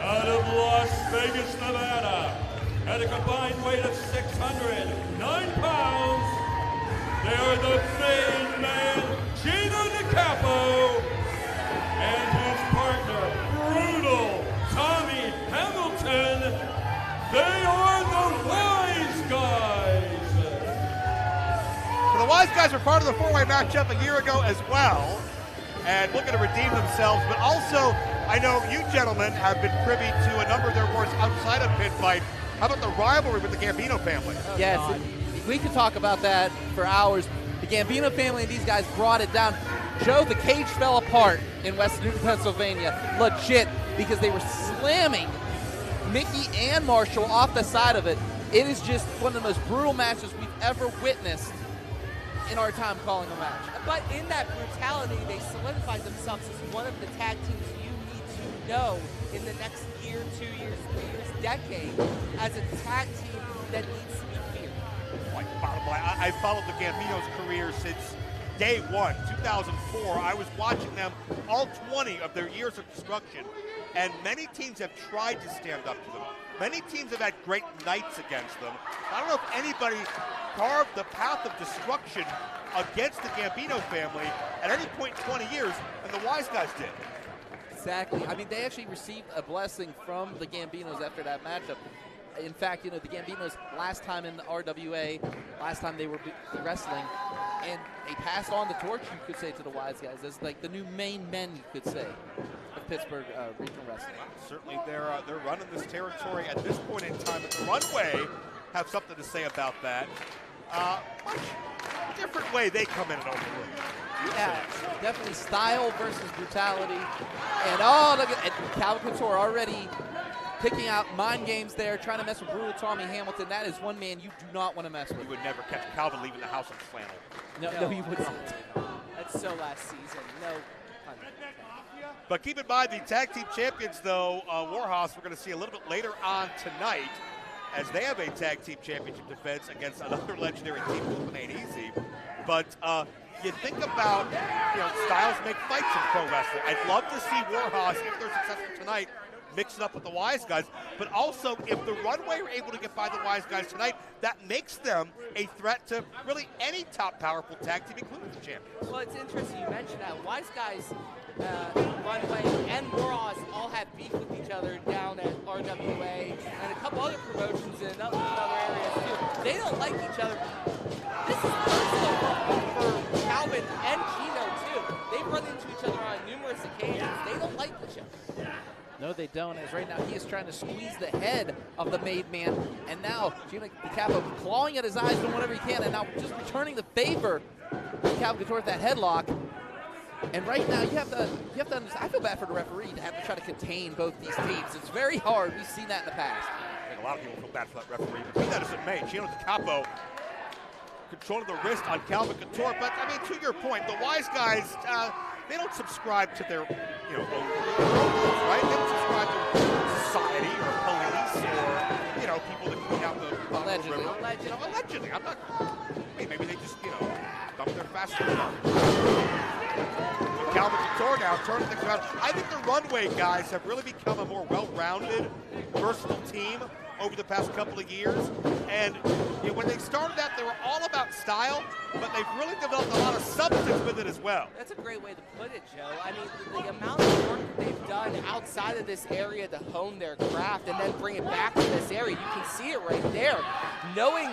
out of Las Vegas, Nevada, at a combined weight of 609 pounds, they are the main man, Gino DiCapo, and his partner, Brutal Tommy Hamilton. They are the Wise Guys. So the Wise Guys were part of the four-way matchup a year ago as well, and looking to redeem themselves. But also, I know you gentlemen have been privy to a number of their wars outside of Pitt Fight. How about the rivalry with the Gambino family? Yes, we could talk about that for hours. The Gambino family and these guys brought it down. Joe, the cage fell apart in West Newton, Pennsylvania, legit, because they were slamming Mickey and Marshall off the side of it. It is just one of the most brutal matches we've ever witnessed in our time calling a match. But in that brutality, they solidified themselves as one of the tag teams you need to know in the next year, 2 years, 3 years, decade, as a tag team that needs to be feared. Like, bottom line, I've followed the Gambino's career since day one, 2004. I was watching them all 20 of their years of destruction, and many teams have tried to stand up to them. Many teams have had great nights against them. I don't know if anybody carved the path of destruction against the Gambino family at any point in 20 years, and the Wise Guys did. Exactly. I mean, they actually received a blessing from the Gambinos after that matchup. In fact, you know, the Gambinos last time in the RWA, last time they were wrestling, and they passed on the torch, you could say, to the Wise Guys as like the new main men, you could say, of Pittsburgh regional wrestling. Certainly they're running this territory at this point in time. But the Runway have something to say about that. Much different way they come in and overrule. Yeah, definitely style versus brutality. And oh, look at Calvin Couture already picking out mind games there, trying to mess with Brutal Tommy Hamilton. That is one man you do not want to mess with. You would never catch Calvin leaving the house on flannel. No, you would not. That's so last season. No. But keep in mind, the tag team champions, though, Warhorse, we're going to see a little bit later on tonight, as they have a tag team championship defense against another legendary team. It ain't easy. But you think about, styles make fights in pro wrestling. I'd love to see Warhorse, if they're successful tonight, mix it up with the Wise Guys. But also, if the Runway are able to get by the Wise Guys tonight, that makes them a threat to really any top powerful tag team, including the champions. Well, it's interesting you mentioned that. Wise Guys, Runway, and Warhorse all have beef with each other down at RWA and a couple other promotions in other areas too. They don't like each other. This is personal for Calvin and Gino too. They've run into each other on numerous occasions. They don't like each other. No, they don't, as right now he is trying to squeeze the head of the made man, and now Gino DiCapo clawing at his eyes, doing whatever he can, and now just returning the favor to Calvin Couture with that headlock. And right now, you have to understand, I feel bad for the referee to have to try to contain both these teams. It's very hard. We've seen that in the past. I think a lot of people feel bad for that referee. But be that as it may, Gino DiCapo controlling the wrist on Calvin Couture. But, I mean, to your point, the Wise Guys, they don't subscribe to their, own rules, right? They don't subscribe to society or police or, people that clean out the bottom of the river. Allegedly. I'm not, maybe they just, dump their fast food. Calvin Couture now turning things around. I think the Runway guys have really become a more well-rounded, versatile team over the past couple of years. And when they started out, they were all about style, but they've really developed a lot of substance with it as well. That's a great way to put it, Joe. I mean, the amount of work that they've done outside of this area to hone their craft and then bring it back to this area, you can see it right there. Knowing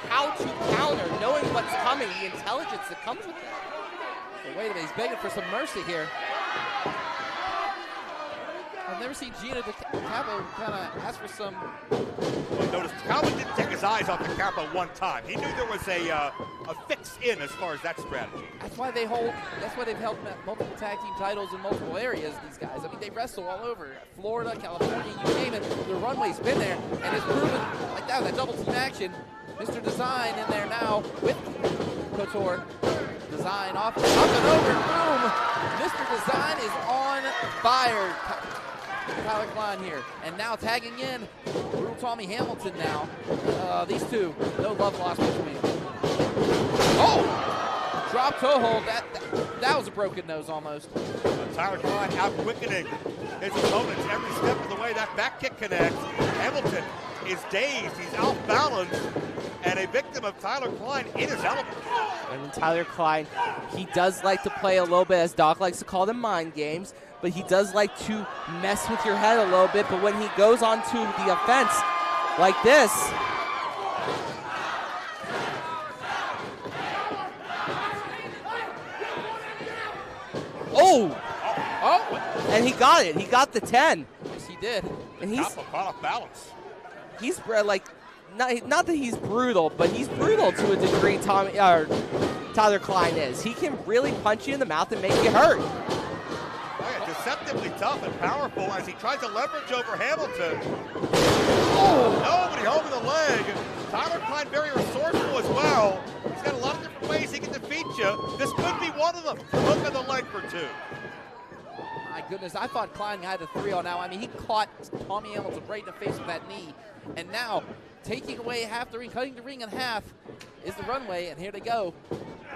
how to counter, knowing what's coming, the intelligence that comes with that. Wait a minute, he's begging for some mercy here. I've never seen Gino Capo kind of ask for some. Well, notice Calvin didn't take his eyes off the Capo one time. He knew there was a fix in as far as that strategy. That's why they've held multiple tag team titles in multiple areas, these guys. I mean, they wrestle all over. Florida, California, you name it. The runway's been there, and it's proven like that double team action. Mr. Design in there now with Couture. Design off and over, boom! Mr. Design is on fire. Tyler Klein here, and now tagging in Brutal Tommy Hamilton now. These two, no love lost between them. Oh! Drop toe hold, that was a broken nose almost. Tyler Klein out-quickening his opponents every step of the way. That back kick connects. Hamilton is dazed, he's out-balanced, and a victim of Tyler Klein in his element. And then Tyler Klein, he does like to play a little bit, as Doc likes to call them, mind games, but he does like to mess with your head a little bit, but when he goes onto the offense like this, and he got it. He got the 10. Yes, he did. And he's caught off balance. He's like, not that he's brutal, but he's brutal to a degree. Tyler Klein is. He can really punch you in the mouth and make you hurt. Oh, yeah, deceptively tough and powerful as he tries to leverage over Hamilton. Nobody holding the leg. Tyler Klein very resourceful as well. He's got a lot of different ways he can defeat you. This could be one of them. Look at the leg for two. My goodness, I thought Klein had a 3-0 now. I mean, he caught Tommy Hamilton right in the face with that knee. And now, taking away half the ring, cutting the ring in half, is the runway, and here they go.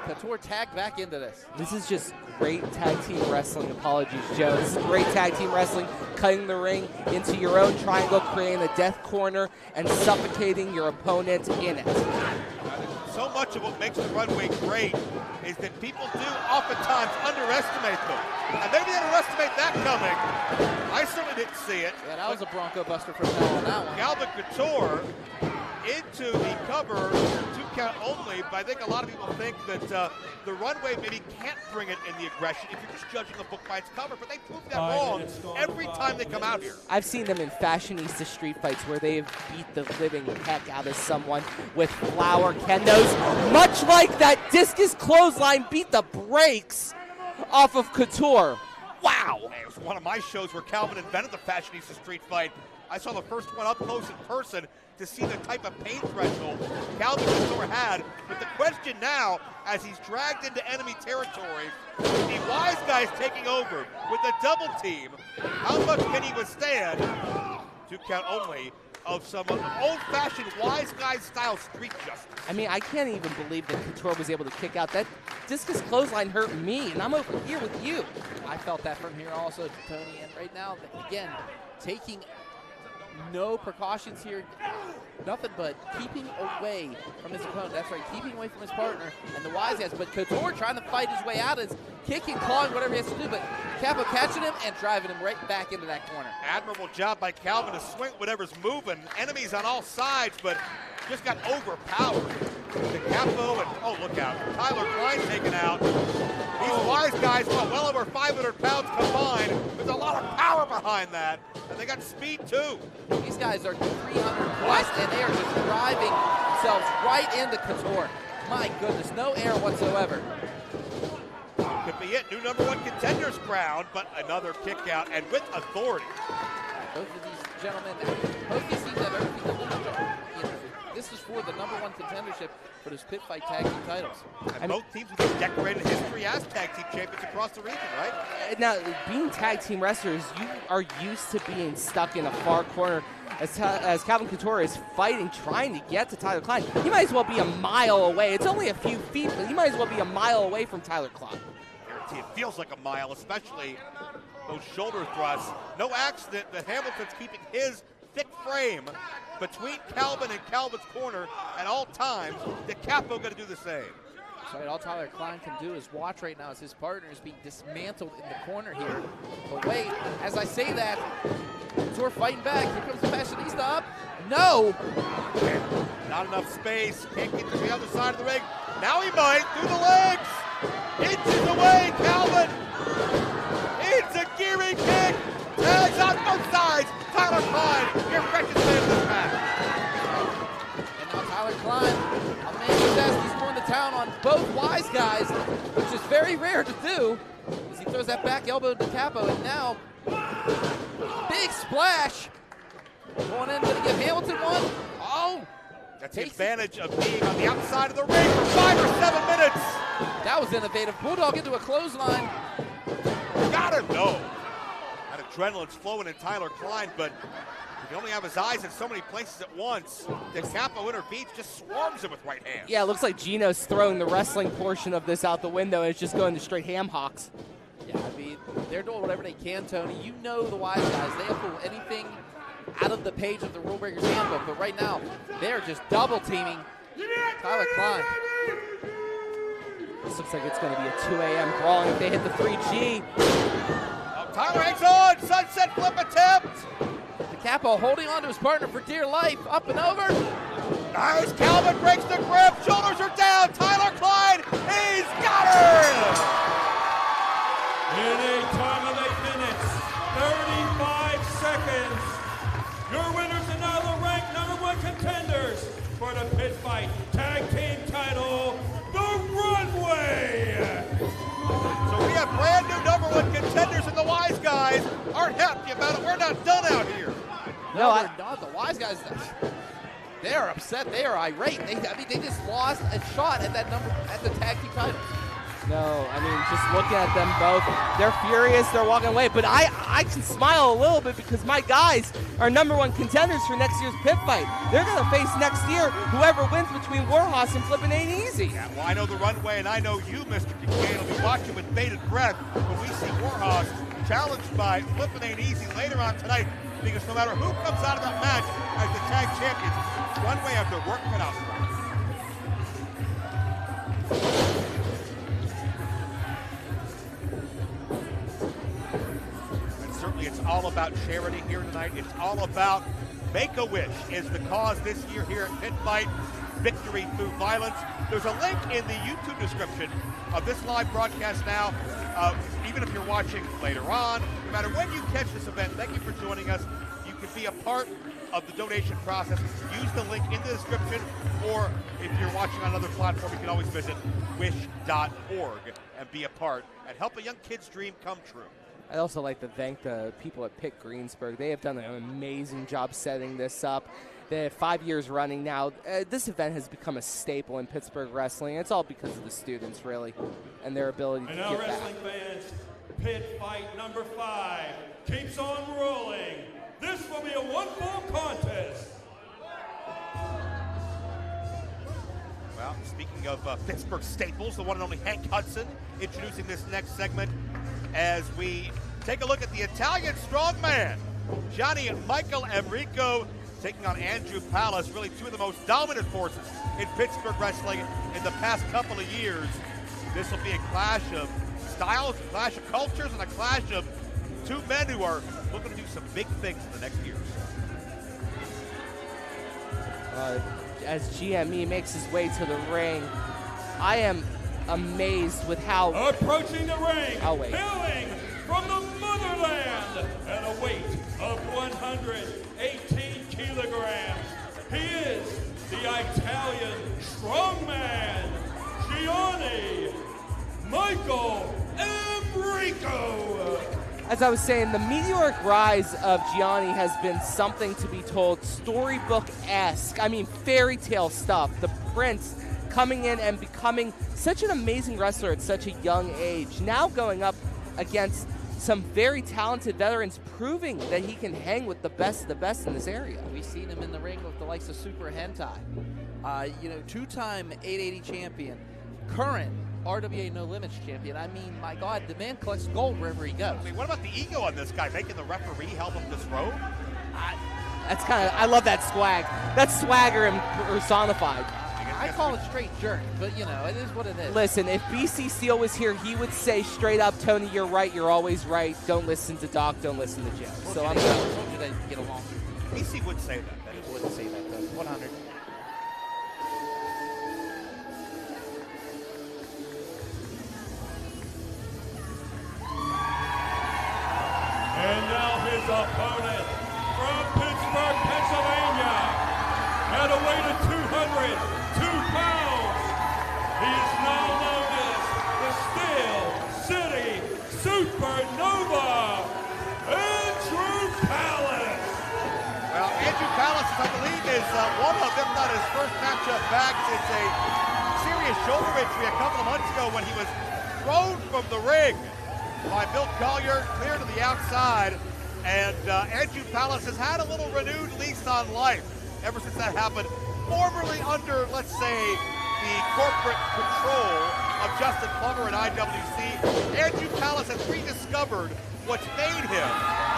Couture tagged back into this. This is just great tag team wrestling. Apologies, Joe. This is great tag team wrestling, cutting the ring into your own triangle, creating a death corner, and suffocating your opponent in it. So much of what makes the runway great is that people do oftentimes underestimate them. And maybe they underestimate that coming. I certainly didn't see it. Yeah, that was a Bronco Buster from hell on that one. Calvin Couture into the cover, 2 count only, but I think a lot of people think that the runway maybe can't bring it in the aggression if you're just judging the book by its cover, but they prove that wrong every time they come out here. I've seen them in fashionista street fights where they've beat the living heck out of someone with flower kendos, much like that discus clothesline beat the brakes off of Couture. Wow! It was one of my shows where Calvin invented the fashionista street fight. I saw the first one up close in person to see the type of pain threshold Calvin Couture had. But the question now, as he's dragged into enemy territory, the wise guy's taking over with a double team. How much can he withstand? 2 count only of some old-fashioned wise guy style street justice. I mean, I can't even believe that Couture was able to kick out. That discus clothesline hurt me, and I'm over here with you. I felt that from here also, Tony. And right now, again, taking no precautions here, nothing but keeping away from his opponent. That's right, keeping away from his partner and the wise guys. But Couture trying to fight his way out, is kicking, clawing, whatever he has to do. But Capo catching him and driving him right back into that corner. Admirable job by Calvin to swing whatever's moving. Enemies on all sides, but just got overpowered. The Capo and, oh, look out. Tyler Klein taken out. These wise guys, well over 500 pounds combined. There's a lot of power behind that. And they got speed, too. These guys are 300 plus, and they are just driving themselves right into Couture. My goodness, no air whatsoever. Could be it. New #1 contenders crowned, but another kick out, and with authority. Both of these gentlemen, both these teams have everything to lose. This is for the #1 contendership for those Pitt Fight tag team titles. And both teams with decorated history as tag team champions across the region, right? Now, being tag team wrestlers, you are used to being stuck in a far corner. As Calvin Couture is fighting, trying to get to Tyler Klein, he might as well be a mile away. It's only a few feet, but he might as well be a mile away from Tyler Klein. Guarantee it feels like a mile, especially those shoulder thrusts. No accident that Hamilton's keeping his thick frame between Calvin and Calvin's corner at all times. The Capo got to do the same. That's right, all Tyler Klein can do is watch right now as his partner is being dismantled in the corner here. But wait, as I say that, Couture fighting back. Here comes the fashionista up. No! Not enough space. Can't get to the other side of the ring. Now he might, through the legs. Inches away, Calvin. It's a gearing kick. Tags out. Oh, Tyler Klein, your freshest man in this match. And now Tyler Klein, a man possessed, he's going to town on both wise guys, which is very rare to do, as he throws that back elbow to Capo, and now, big splash. Going in, going to give Hamilton one. Oh! That's the advantage of being on the outside of the ring for 5 or 7 minutes. That was innovative. Bulldog into a clothesline. Got him, no. That adrenaline's flowing in Tyler Klein, but he can only have his eyes in so many places at once. The Capo intervenes, just swarms him with right hands. Yeah, it looks like Gino's throwing the wrestling portion of this out the window, and it's just going to straight ham hocks. Yeah, I mean, they're doing whatever they can, Tony. You know the wise guys. They'll pull anything out of the page of the Rule Breakers Handbook, but right now, they're just double teaming Tyler Klein. This looks like it's going to be a 2 a.m. brawling if they hit the 3G. Tyler hangs on, sunset flip attempt. The Capo holding on to his partner for dear life, up and over. Nice, Calvin breaks the grip, shoulders are down, Tyler Klein, he's got her! In a time of 8 minutes, 35 seconds, your winners and now the ranked #1 contenders for the Pitt Fight Tag Team title, The Runway. So we have brand new #1 contenders, and the wise guys aren't happy about it. We're not done out here. No, they're not. The wise guys, they are upset. They are irate. They just lost a shot at the tag team titles. No, I mean, just looking at them both, they're furious, they're walking away, but I can smile a little bit because my guys are #1 contenders for next year's Pitt Fight. They're going to face next year whoever wins between Warhorse and FLIPPIN Ain't Easy. Yeah, well, I know the runway, and I know you, Mr. Kincaid, will be watching with bated breath when we see Warhorse challenged by FLIPPIN Ain't Easy later on tonight, because no matter who comes out of that match as the tag champions, runway have their work cut out for them. Certainly it's all about charity here tonight. It's all about Make-A-Wish is the cause this year here at Pitt Fight. Victory through violence. There's a link in the YouTube description of this live broadcast now. Even if you're watching later on, no matter when you catch this event, thank you for joining us. You can be a part of the donation process. Use the link in the description, or if you're watching on another platform, you can always visit wish.org and be a part and help a young kid's dream come true. I'd also like to thank the people at Pitt Greensburg. They have done an amazing job setting this up. They have 5 years running now. This event has become a staple in Pittsburgh wrestling. It's all because of the students, really, and their ability to And give now, back. wrestling fans, Pitt Fight #5 keeps on rolling. This will be a one-fall contest. Well, speaking of Pittsburgh staples, the one and only Hank Hudson introducing this next segment as we take a look at the Italian strongman, Johnny and Michael Enrico, taking on Andrew Palace, really two of the most dominant forces in Pittsburgh wrestling in the past couple of years. This will be a clash of styles, a clash of cultures, and a clash of two men who are looking to do some big things in the next year or so. As GME makes his way to the ring, I am amazed with how... Approaching the ring, I'll wait. hailing from the motherland at a weight of 118 kilograms. He is the Italian strongman, Gianni Michael Enrico. As I was saying, the meteoric rise of Gianni has been something to be told, storybook-esque. I mean, fairy tale stuff. The prince coming in and becoming such an amazing wrestler at such a young age. Now going up against some very talented veterans, proving that he can hang with the best of the best in this area. We've seen him in the ring with the likes of Super Hentai. Two-time 880 champion, current RWA No Limits champion. I mean, my God, the man collects gold wherever he goes. I mean, what about the ego on this guy, making the referee help him disrobe? That's kind of, I love that swag. That's swagger and personified. I call it straight jerk, but you know, it is what it is. Listen, if BC Steele was here, he would say straight up, Tony, you're right, you're always right. Don't listen to Doc, don't listen to Jeff. So I'm told you they get along. BC would say that. He would say that, though. 100. And now his opponent from Pittsburgh, Pennsylvania, at a weight of 202 pounds, he is now known as the Steel City Supernova, Andrew Palace. Well, Andrew Palace, I believe, is one of, if not his first matchup back since a serious shoulder injury a couple of months ago when he was thrown from the ring by Bill Collier, clear to the outside. And Andrew Palace has had a little renewed lease on life ever since that happened, formerly under, let's say, the corporate control of Justin Plummer and IWC. Andrew Palace has rediscovered what's made him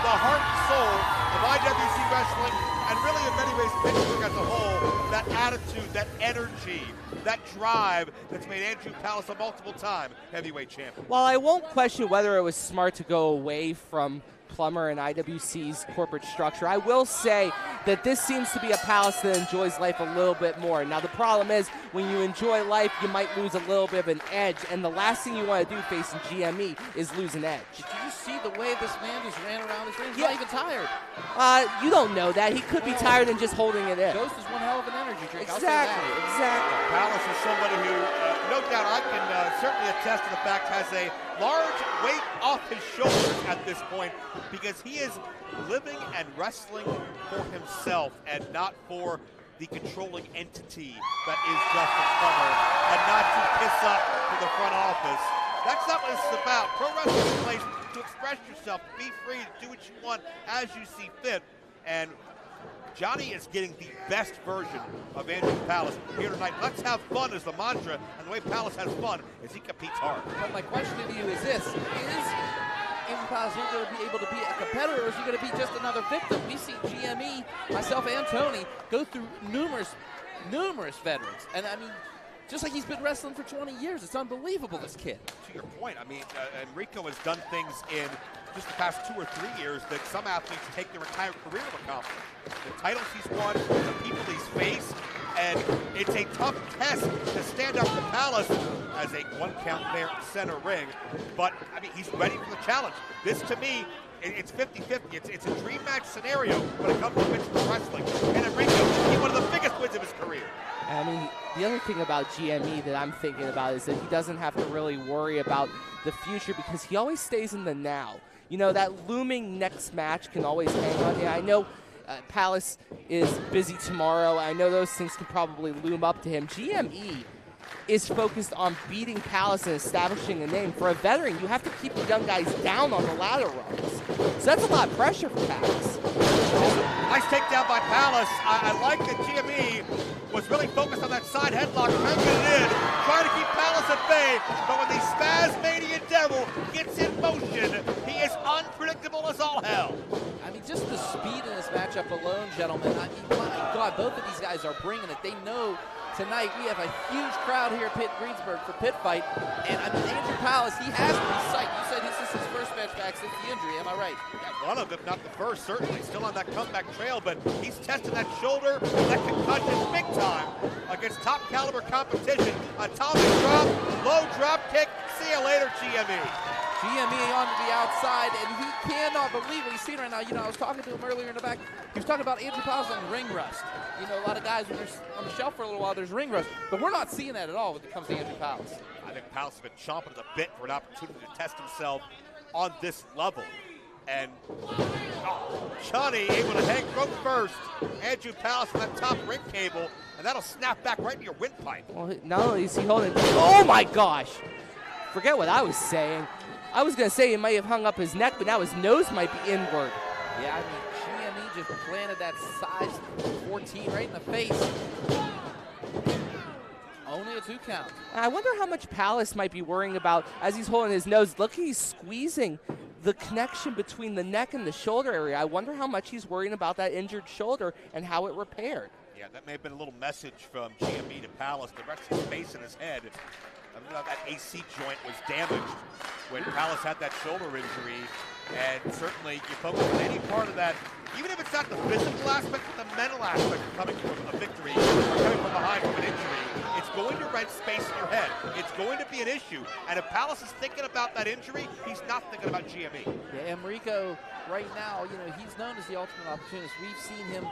the heart and soul of IWC Wrestling, and really in many ways Pittsburgh as a whole. That attitude, that energy, that drive that's made Andrew Palace a multiple-time heavyweight champion. While I won't question whether it was smart to go away from Plummer and IWC's corporate structure, I will say that this seems to be a Palace that enjoys life a little bit more. Now, the problem is, when you enjoy life, you might lose a little bit of an edge, and the last thing you want to do facing GME is lose an edge. Did you see the way this man just ran around this ring? He's not even tired. You don't know that. He could be tired and just holding it in. Ghost is one hell of an energy drink. Exactly, exactly. Palace is somebody who, no doubt, I can certainly attest to the fact, has a large weight off his shoulders at this point, because he is living and wrestling for himself and not for the controlling entity that is Justin Plummer, and not to piss up to the front office. That's not what this is about. Pro wrestling is a place to express yourself, be free, to do what you want as you see fit. And Johnny is getting the best version of Andrew Palace here tonight. Let's have fun is the mantra, and the way Palace has fun is he competes hard. But my question to you is this: is Andrew Palace going to be able to be a competitor, or is he going to be just another victim? We see GME, myself and Tony, go through numerous veterans, and I mean, just like he's been wrestling for 20 years. It's unbelievable, this kid. To your point, I mean, Enrico has done things in just the past 2 or 3 years that some athletes take their entire career to accomplish. The titles he's won, the people he's faced, and it's a tough test to stand up to Palace as a one-count there center ring. But, I mean, he's ready for the challenge. This, to me, it's 50-50. It's a dream match scenario when it comes to Pittsburgh wrestling. And Enrico, he's one of the biggest wins of his career. I mean, the other thing about GME that I'm thinking about is that he doesn't have to really worry about the future, because he always stays in the now. You know, that looming next match can always hang on. Yeah, I know Palace is busy tomorrow. I know those things can probably loom up to him. GME is focused on beating Palace and establishing a name. For a veteran, you have to keep the young guys down on the ladder runs. So that's a lot of pressure for Palace. Nice takedown by Palace. I like that GME was really focused on that side headlock, cranking it in, trying to keep Palace at bay. But when the Spasmadian Devil gets in motion, he is unpredictable as all hell. I mean, just the speed in this matchup alone, gentlemen. I mean, my God, both of these guys are bringing it. They know tonight we have a huge crowd here at Greensburg for Pitt Fight. And I mean, Andrew Palace, he has to be psyched. You said this is his first match back since the injury, am I right? Yeah, one of them, not the first, certainly. Still on that comeback trail, but he's testing that shoulder, that concussion big time against top caliber competition. Atomic drop, low drop kick. See you later, GME. GME onto the outside, and he cannot believe what he's seeing right now. You know, I was talking to him earlier in the back. He was talking about Andrew Palace and ring rust. You know, a lot of guys, when they're on the shelf for a little while, there's ring rust. But we're not seeing that at all when it comes to Andrew Palace. I think Palace has been chomping at the bit for an opportunity to test himself on this level. And Johnny able to hang from first. Andrew Palace on that top ring cable, and that'll snap back right in your windpipe. Well, not only is he holding, oh my gosh! Forget what I was saying. I was going to say he might have hung up his neck, but now his nose might be inward. Yeah, I mean, GME just planted that size 14 right in the face. Only a 2 count. I wonder how much Palace might be worrying about as he's holding his nose. Look, he's squeezing the connection between the neck and the shoulder area. I wonder how much he's worrying about that injured shoulder and how it repaired. Yeah, that may have been a little message from GME to Palace. The rest of his face and his head. I don't know, that AC joint was damaged when Palace had that shoulder injury. And certainly you focus on any part of that, even if it's not the physical aspect, but the mental aspect of coming from a victory or coming from behind from an injury, it's going to rent space in your head. It's going to be an issue. And if Palace is thinking about that injury, he's not thinking about GME. Yeah, Enrico, right now, you know, he's known as the ultimate opportunist. We've seen him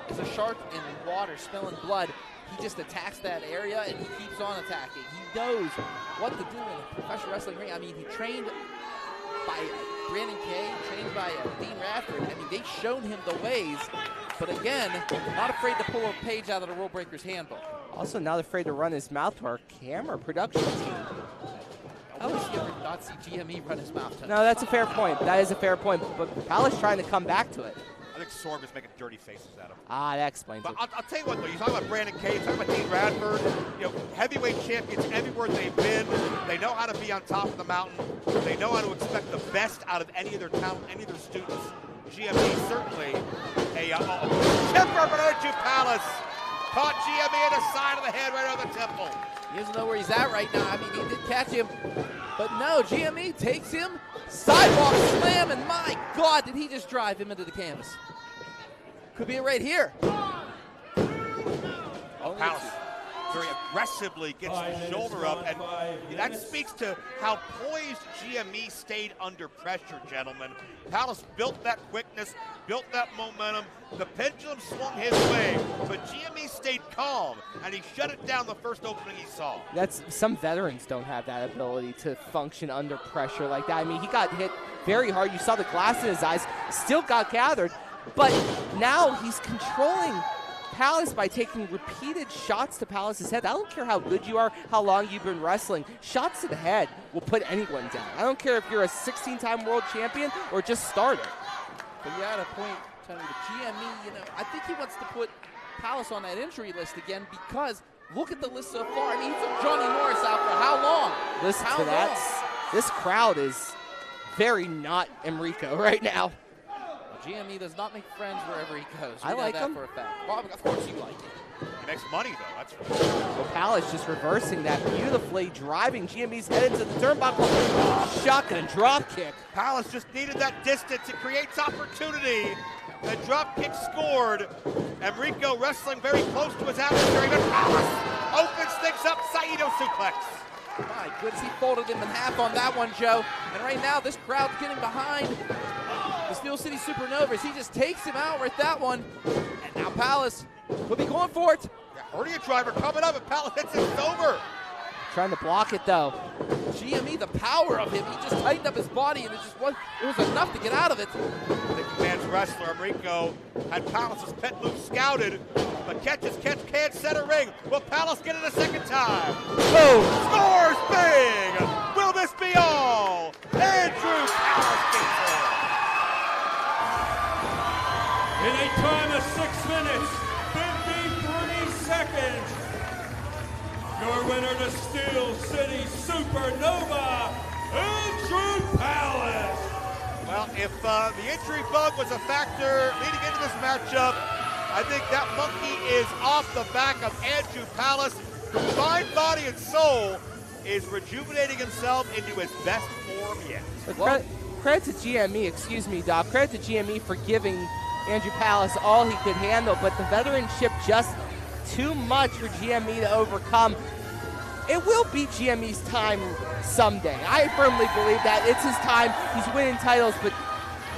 as a shark in water, spilling blood. He just attacks that area, and he keeps on attacking. He knows what to do in a professional wrestling ring. I mean, he trained by Brandon Kay, trained by Dean Radford. I mean, they've shown him the ways, but again, not afraid to pull a page out of the Rule Breakers handbook. Also not afraid to run his mouth to our camera production team. I wish you ever not see GME run his mouth to. No, that's a fair point. That is a fair point, but Palace trying to come back to it. I think Sorb is making dirty faces at him. Ah, that explains but it. I'll tell you what, though. You talk about Brandon Kay, you talk about Dean Radford. You know, heavyweight champions everywhere they've been. They know how to be on top of the mountain. They know how to expect the best out of any of their talent, any of their students. GME certainly a temper for Andrew Palace. Caught GME in the side of the head right on the temple. He doesn't know where he's at right now. I mean, he did catch him, but no, GME takes him. Sidewalk slam, and my God, did he just drive him into the canvas. Could be it right here. Palace very aggressively gets the shoulder up, and that speaks to how poised GME stayed under pressure, gentlemen. Palace built that quickness, built that momentum. The pendulum swung his way, but GME stayed calm, and he shut it down the first opening he saw. That's some veterans don't have that ability to function under pressure like that. I mean, he got hit very hard. You saw the glass in his eyes, still got gathered, but now he's controlling Palace by taking repeated shots to Palace's head. I don't care how good you are, how long you've been wrestling. Shots to the head will put anyone down. I don't care if you're a 16-time world champion or just started. But you're at a point, Tony, the GME, you know, I think he wants to put Palace on that injury list again because look at the list so far. I mean, he took Johnny Morris out for how long? Listen to that. This crowd is very not Enrico right now. GME does not make friends wherever he goes. I like him. For a fact. Well, of course you like it. He makes money, though. That's right. Well, Palace just reversing that beautifully, driving GME's head into the turnbuckle. Shotgun drop kick. Palace just needed that distance. It creates opportunity. The drop kick scored. Enrico wrestling very close to his adversary, but Palace opens things up. Saito suplex. My goodness, he folded him in half on that one, Joe. And right now, this crowd's getting behind the Steel City Supernovas. He just takes him out with that one. And now Palace will be going for it. Hernia driver coming up, and Palace hits it. It's over. Trying to block it, though. GME, the power of him. He just tightened up his body, and it was enough to get out of it. Nicky Man's wrestler, Enrico, had Palace's pet move scouted, but catch can't set a ring. Will Palace get it a second time? Boom! Scores big! Will this be all? Andrew Palace gets it. In a time of 6 minutes, 53 seconds, your winner, the Steel City Supernova, Andrew Palace. Well, if the injury bug was a factor leading into this matchup, I think that monkey is off the back of Andrew Palace, whose mind, body, and soul is rejuvenating himself into his best form yet. Credit to GME, excuse me, Doc. Credit to GME for giving Andrew Palace all he could handle, but the veteranship just too much for GME to overcome. It will be GME's time someday. I firmly believe that. It's his time. He's winning titles, but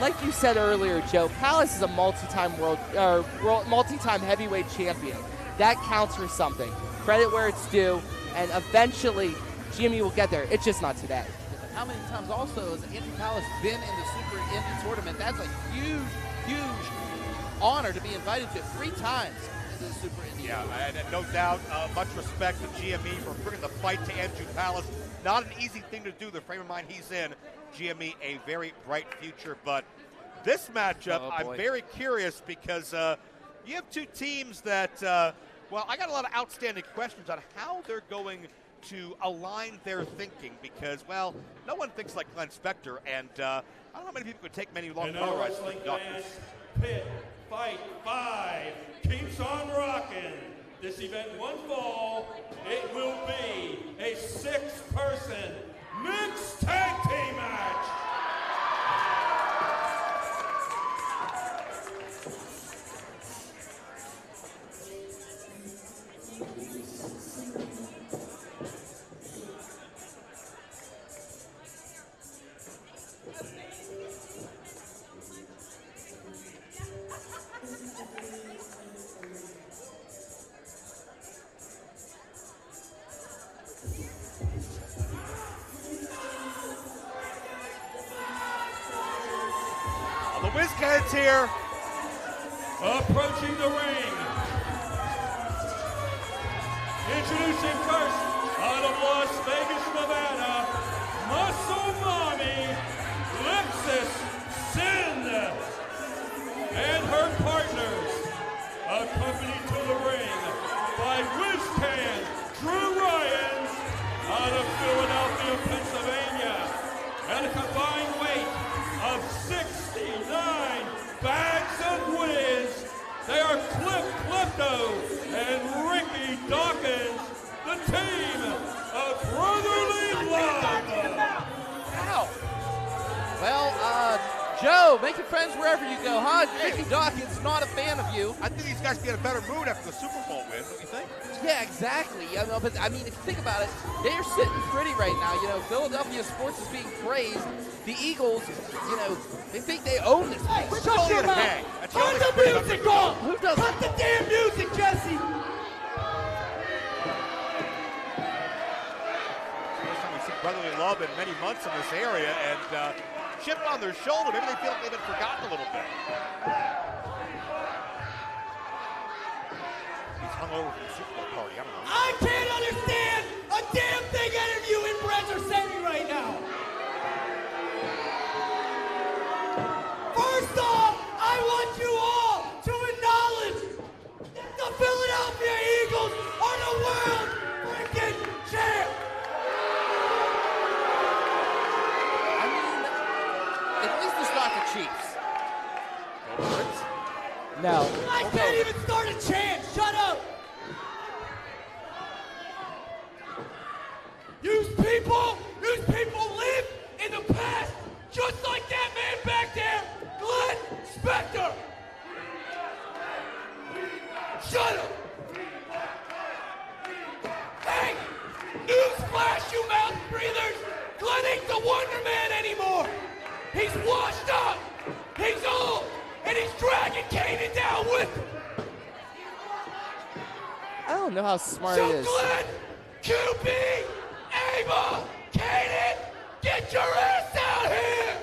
like you said earlier, Joe, Palace is a multi-time multi-time heavyweight champion. That counts for something. Credit where it's due, and eventually GME will get there. It's just not today. How many times also has Andrew Palace been in the Super Indy tournament? That's a huge, huge honor to be invited to 3 times into the Super Indy. Yeah, and no doubt, much respect to GME for bringing the fight to Andrew Palace. Not an easy thing to do, the frame of mind he's in. GME, a very bright future, but this matchup, I'm very curious because you have 2 teams that, well, I got a lot of outstanding questions on how they're going to align their thinking because, well, no one thinks like Glenn Spector, and I don't know how many people could take many long power rides like Doctors. Pitt Fight 5 keeps on rocking. This event one fall, it will be a 6-person mixed tag team match. The BOBCAT's here. Approaching the ring. Introducing first, out of Las Vegas, Nevada, Muscle Mommy, Lexus Sin, and her partners, accompanied to the ring by Whizcan Drew Ryans, out of Philadelphia, Pennsylvania, at a combined weight of 69 bags of whiz. They are Cliff Klepto and Ricky Dawkins, the team of Brotherly Love. Ow. Well, Joe, making friends wherever you go, huh? Ricky Dawkins, not a fan of you. I think these guys get a better mood after the Super Bowl win, don't you think? Yeah, exactly. But I mean, if you think about it, they are sitting pretty right now. You know, Philadelphia sports is being praised. The Eagles, you know, they think they own this place. Hey, shut your mouth! Turn the music off! Who does? Cut the damn music, Jesse! First time we've seen Brotherly Love in many months in this area, and chip on their shoulder. Maybe they feel like they've been forgotten a little bit. He's hungover from the Super Bowl party. I don't know. I can't understand a damn thing any of you inbreds are saying right now. First off, I want you all to acknowledge that the Philadelphia Eagles are the world freaking champ. At least it's not the Chiefs. No. I can't even start a chant. Shut up. These people live in the past, just like that man back there, Glenn Spector. Shut up. Hey, newsflash, you mouth breathers. Glenn ain't the Wonder Man anymore. He's washed up. He's old. And he's dragging Kanan down with him. I don't know how smart So it is. Glenn, QB, Ava, Kanan, get your ass out here!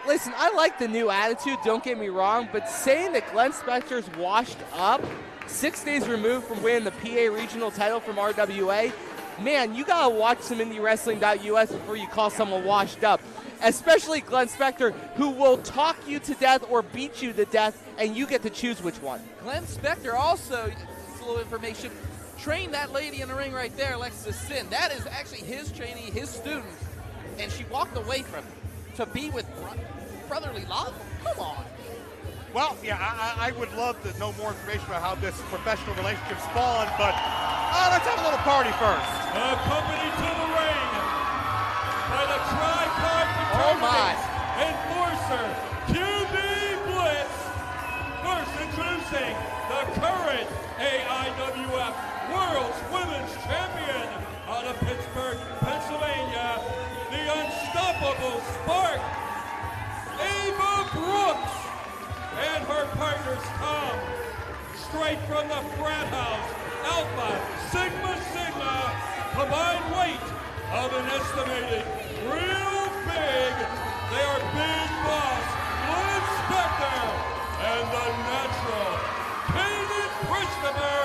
Listen, I like the new attitude, don't get me wrong, but saying that Glenn Spector's washed up, 6 days removed from winning the PA regional title from RWA, man, you gotta watch some IndyWrestling.us before you call someone washed up. Especially Glenn Spector, who will talk you to death or beat you to death, and you get to choose which one. Glenn Spector also, just a little information, trained that lady in the ring right there, Alexis Sin. That is actually his trainee, his student, and she walked away from him to be with Brotherly Love? Come on. Well, yeah, I would love to know more information about how this professional relationship spawned, but let's have a little party first. Accompanied to the ring by the Tripod Enforcer, QB Blitz. First introducing the current AIWF World's Women's Champion out of Pittsburgh, Pennsylvania, the Unstoppable Spark, Ava Brooks, and her partners come straight from the frat house, Alpha Sigma Sigma, combined weight of an estimated real big. They are Big Boss Glenn Spector and the Natural Kanan Christopher.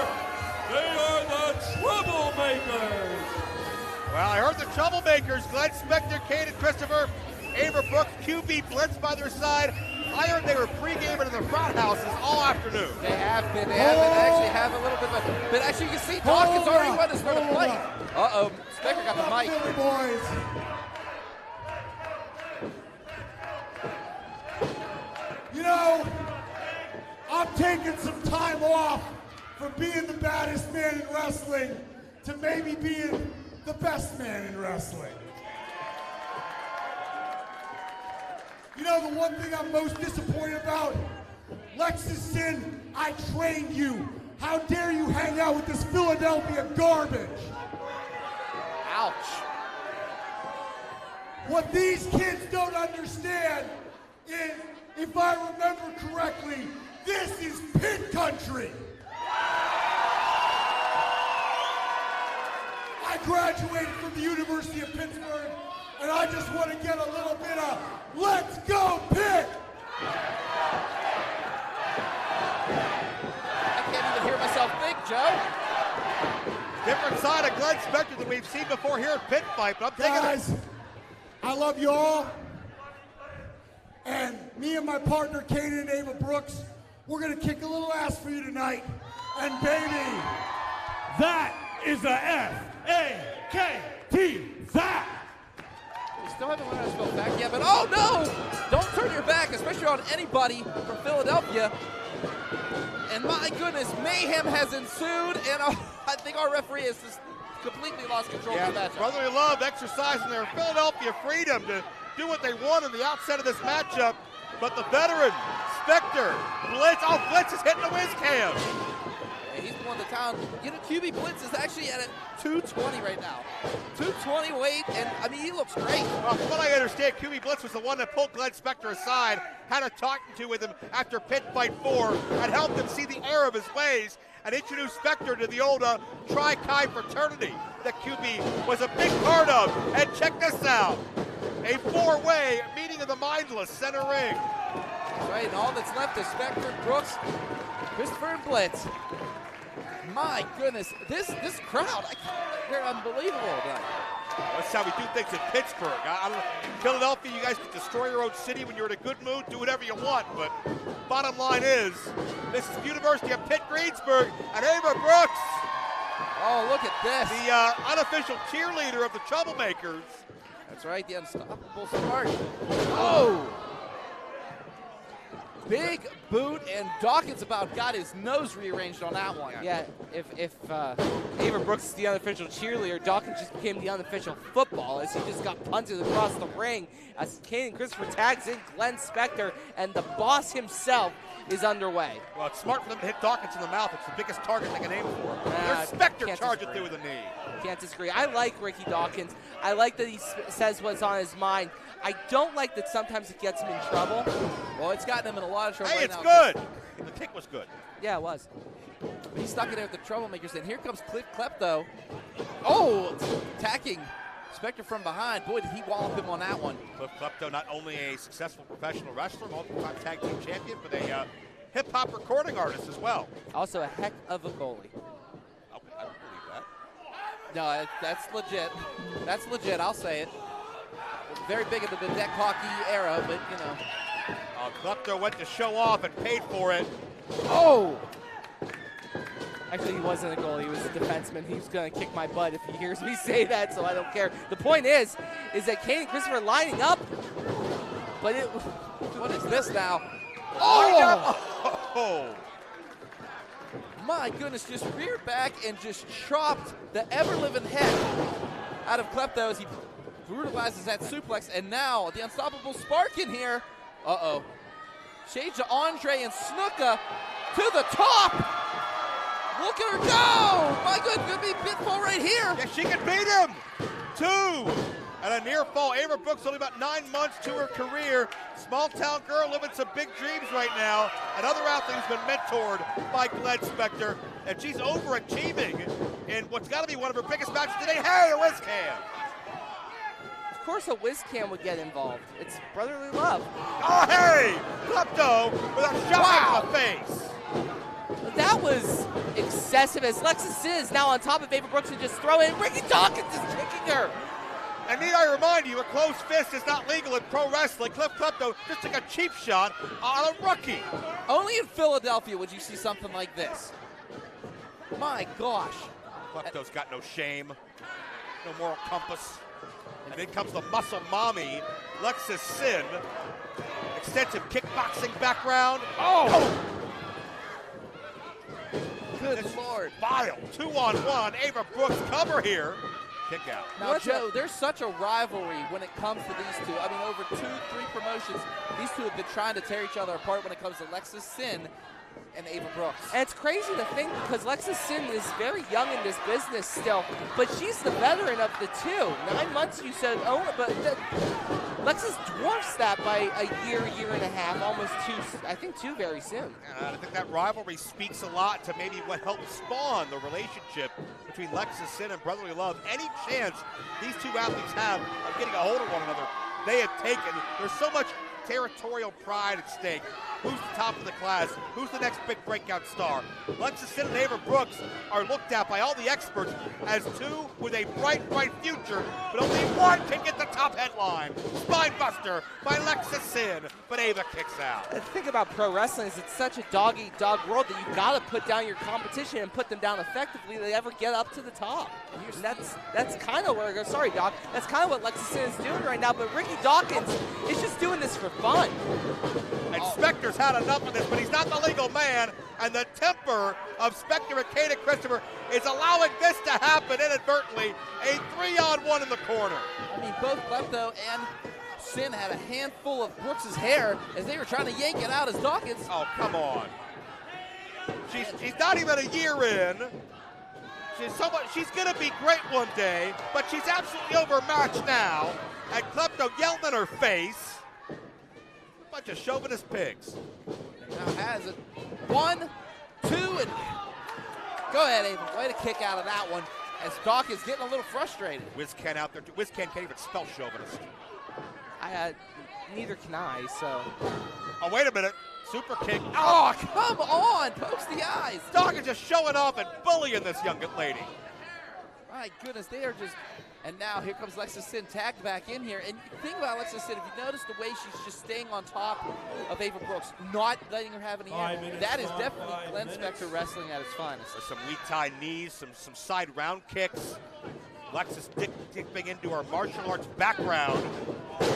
They are the Troublemakers. Well, I heard the Troublemakers, Glenn Spector, Kanan Christopher, Ava Brooks, QB Blitz by their side. I heard they were pre-gaming in the frat houses all afternoon. They have been. They have been. Actually have a little bit of a. But actually, you can see Dawkins already went as for the play. Uh-oh. Spector got the mic. Philly boys. You know, I'm taking some time off from being the baddest man in wrestling to maybe being the best man in wrestling. You know, the one thing I'm most disappointed about, Lexus Sin, I trained you. How dare you hang out with this Philadelphia garbage? Ouch. What these kids don't understand is, if I remember correctly, this is Pitt country. I graduated from the University of Pittsburgh, and I just want to get a little bit of "Let's go Pitt" I can't even hear myself think, Joe. Different side of Glenn Spector than we've seen before here at Pitt Fight, but I'm thinking Guys, I love you all. And me and my partner, Kaden and Ava Brooks, we're going to kick a little ass for you tonight. And baby, That is a F-A-K-T. That. We still haven't learned how to spell back yet, but oh no! Don't turn your back, especially on anybody from Philadelphia. And my goodness, mayhem has ensued, and I think our referee has just completely lost control of the match. Brotherly Love exercising their Philadelphia freedom to do what they want in the outset of this matchup, but the veteran, Spector, Blitz, Blitz is hitting the whiz cam. And he's won the town. You know, QB Blitz is actually at a 220 right now. 220 weight, and I mean, he looks great. Well, from what I understand, QB Blitz was the one that pulled Glenn Spector aside, had a talking to with him after Pitt Fight 4, and helped him see the error of his ways, and introduced Spector to the old Tri-Chi fraternity that QB was a big part of. And check this out, a four-way meeting of the mindless center ring. That's right, and all that's left is Spector, Brooks, Christopher, and Blitz. My goodness, this crowd, they're unbelievable tonight. That's how we do things in Pittsburgh. I don't know, Philadelphia, you guys can destroy your own city when you're in a good mood, do whatever you want, but bottom line is, this is University of Pitt, Greensburg, and Ava Brooks. Oh, look at this. The unofficial cheerleader of the Troublemakers. That's right, the unstoppable Spark. Oh! Big boot, and Dawkins about got his nose rearranged on that one. Yeah, if Ava Brooks is the unofficial cheerleader, Dawkins just became the unofficial football as he just got punted across the ring as Kane and Christopher tags in Glenn Spector, and the boss himself is underway. Well, it's smart for them to hit Dawkins in the mouth. It's the biggest target they can aim for. There's Spector charging through with a knee. Can't disagree. I like Ricky Dawkins. I like that he says what's on his mind. I don't like that sometimes it gets him in trouble. Well, it's gotten him in a lot of trouble Hey, right it's now. good. The kick was good. Yeah, it was. But he's stuck in there with the Troublemakers, and here comes Cliff Klepto. Oh, attacking Spector from behind. Boy, did he wallop him on that one. Cliff Klepto, not only a successful professional wrestler, multiple-time tag team champion, but a hip-hop recording artist as well. Also a heck of a goalie. I don't believe that. No, that's legit. That's legit, I'll say it. Very big in the deck hockey era, but, you know. Klepto went to show off and paid for it. Oh! Actually, he wasn't a goalie. He was a defenseman. He was going to kick my butt if he hears me say that, so I don't care. The point is that Kane and Christopher lining up, but it... What is this now? Oh! My goodness, just reared back and just chopped the ever-living head out of Klepto as he brutalizes that suplex, and now the unstoppable Spark in here. Uh-oh. Shades of Andre and Snuka to the top. Look at her go. My goodness, could be pitfall right here. Yeah, she can beat him. 2. And a near fall. Ava Brooks only about 9 months to her career. Small town girl living some big dreams right now. Another athlete who's been mentored by Glenn Spector. And she's overachieving in what's got to be one of her biggest matches today. Hey, a whiz cam. Of course a whiz cam would get involved. It's brotherly love. Oh, hey! Klepto with a shot in the face. That was excessive as Lexus Sin is now on top of Ava Brooks and just throw in. Ricky Dawkins is kicking her. And need I remind you, a closed fist is not legal in pro wrestling. Cliff Klepto just took a cheap shot on a rookie. Only in Philadelphia would you see something like this. My gosh. Klepto's got no shame, no moral compass. And then comes the muscle mommy, Lexus Sin. Extensive kickboxing background. Oh! Good Lord. Vile. 2-on-1. Ava Brooks cover here. Kick out. Now, Joe, there's such a rivalry when it comes to these two. I mean, over 2-3 promotions, these two have been trying to tear each other apart when it comes to Lexus Sin and Ava Brooks. And it's crazy to think because Lexus Sin is very young in this business still, but she's the veteran of the two. 9 months you said, oh, but Lexus dwarfs that by a year and a half, almost 2, I think 2 very soon. And I think that rivalry speaks a lot to maybe what helped spawn the relationship between Lexus Sin and Brotherly Love. Any chance these two athletes have of getting a hold of one another, they have taken. There's so much territorial pride at stake. Who's the top of the class? Who's the next big breakout star? Lexus Sin and Ava Brooks are looked at by all the experts as two with a bright, bright future, but only one can get the top headline. Spinebuster by Lexus Sin, but Ava kicks out. The thing about pro wrestling is it's such a dog-eat-dog world that you got to put down your competition and put them down effectively to ever get up to the top. And that's kind of where I go. Sorry, Doc. That's kind of what Lexus Sin is doing right now. But Ricky Dawkins is just doing this for fun. And Specter's had enough of this, but he's not the legal man. And the temper of Specter and Kata Christopher is allowing this to happen inadvertently. A 3-on-1 in the corner. I mean, both Klepto and Sin had a handful of Brooks' hair as they were trying to yank it out as Dawkins. Oh, come on. She's not even a year in. She's going to be great one day, but she's absolutely overmatched now. And Klepto yelled in her face. Bunch of chauvinist pigs. Now has it. 1, 2, and go ahead, Ava. Way to kick out of that one as Dawkins getting a little frustrated. WizCan out there. WizCan can't even spell chauvinist. Neither can I, so. Oh, wait a minute. Super kick. Oh, come on. Pokes the eyes. Dawkins just showing off and bullying this young lady. My goodness, they are just, and now here comes Lexus Sin tagged back in here. And the thing about Lexus Sin, if you notice the way she's just staying on top of Ava Brooks, not letting her have any air, that is definitely Glenn Specter wrestling at its finest. There's some weak tie knees, some side round kicks. Lexus dipping into her martial arts background.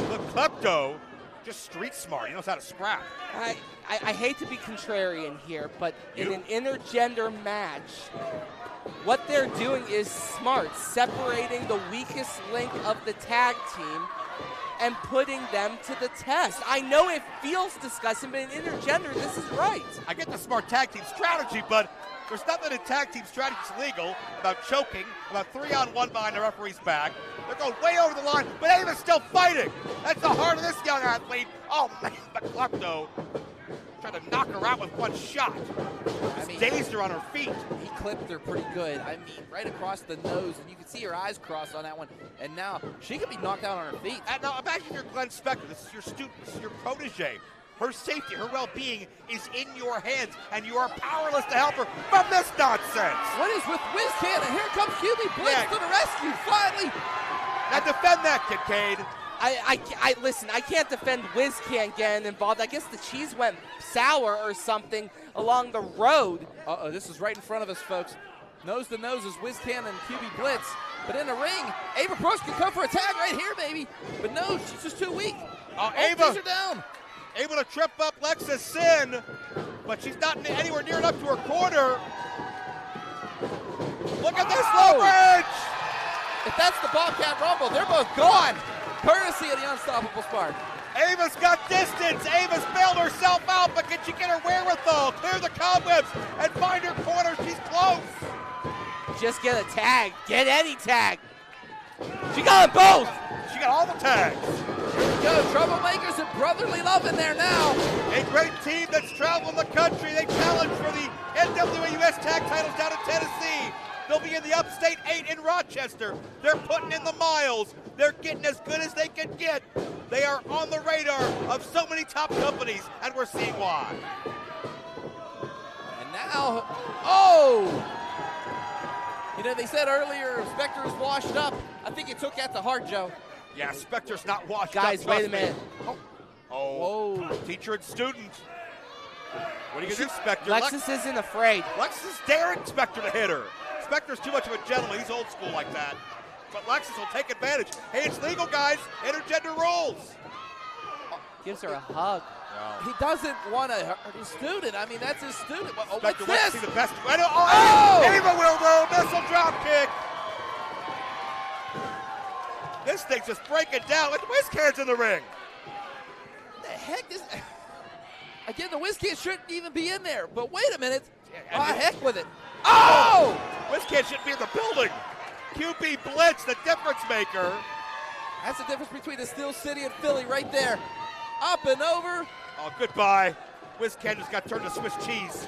Look, Klepto, just street smart. He knows how to scrap. I hate to be contrarian here, but in an intergender match, what they're doing is smart, separating the weakest link of the tag team and putting them to the test. I know it feels disgusting, but in intergender, this is right. I get the smart tag team strategy, but there's nothing in tag team strategy that's illegal about choking, about 3-on-1 behind the referee's back. They're going way over the line, but Ava's still fighting. That's the heart of this young athlete. Oh, man, but Klepto trying to knock her out with one shot. Dazed her on her feet. He clipped her pretty good. I mean, right across the nose, and you can see her eyes crossed on that one. And now she could be knocked out on her feet. And now imagine you're Glenn Specter. This is your student. This is your protege. Her safety, her well-being is in your hands, and you are powerless to help her from this nonsense. What is with WizCan? And here comes QB Blitz to the rescue, finally. Now defend that, Kincaid. Listen, I can't defend WizCan getting involved. I guess the cheese went sour or something along the road. Uh-oh, this is right in front of us, folks. Nose to nose is WizCan and QB Blitz. But in the ring, Ava Brooks can come for a tag right here, baby. But no, she's just too weak. Ava She's her down. Able to trip up Lexus Sin, but she's not anywhere near enough to her corner. Look at this leverage! If that's the BOBCAT Rumble, they're both gone. Courtesy of the Unstoppable Spark. Ava's got distance. Ava's bailed herself out, but can she get her wherewithal, clear the cobwebs, and find her corner? She's close. Just get a tag. Get any tag. She got them both. She got all the tags. Here we go. Troublemakers and brotherly love in there now. A great team that's traveling the country. They challenge for the NWA-US tag titles down in Tennessee. They'll be in the Upstate 8 in Rochester. They're putting in the miles. They're getting as good as they can get. They are on the radar of so many top companies, and we're seeing why. And now, oh! You know, they said earlier Specter is washed up. I think it took that to heart, Joe. Yeah, Specter's not washed up. Guys, wait a minute. Oh, teacher and student. What are you going to do, Specter? Lexus isn't afraid. Lexus is daring Specter to hit her. Specter's too much of a gentleman. He's old school like that. But Lexus will take advantage. Hey, it's legal, guys. Intergender rules. Gives her a hug. He doesn't want to hurt his student. I mean, that's his student. Oh, Specter what's wants this? to see the best. Ava will though. Missile drop kick. This thing's just breaking down. Look, WizCan's in the ring. What the heck is... Again, the WizCan shouldn't even be in there. But wait a minute. Heck with it. Oh! WizCan shouldn't be in the building. QB Blitz, the difference maker. That's the difference between the Steel City and Philly right there. Up and over. Oh, goodbye. WizCan just got turned to Swiss cheese.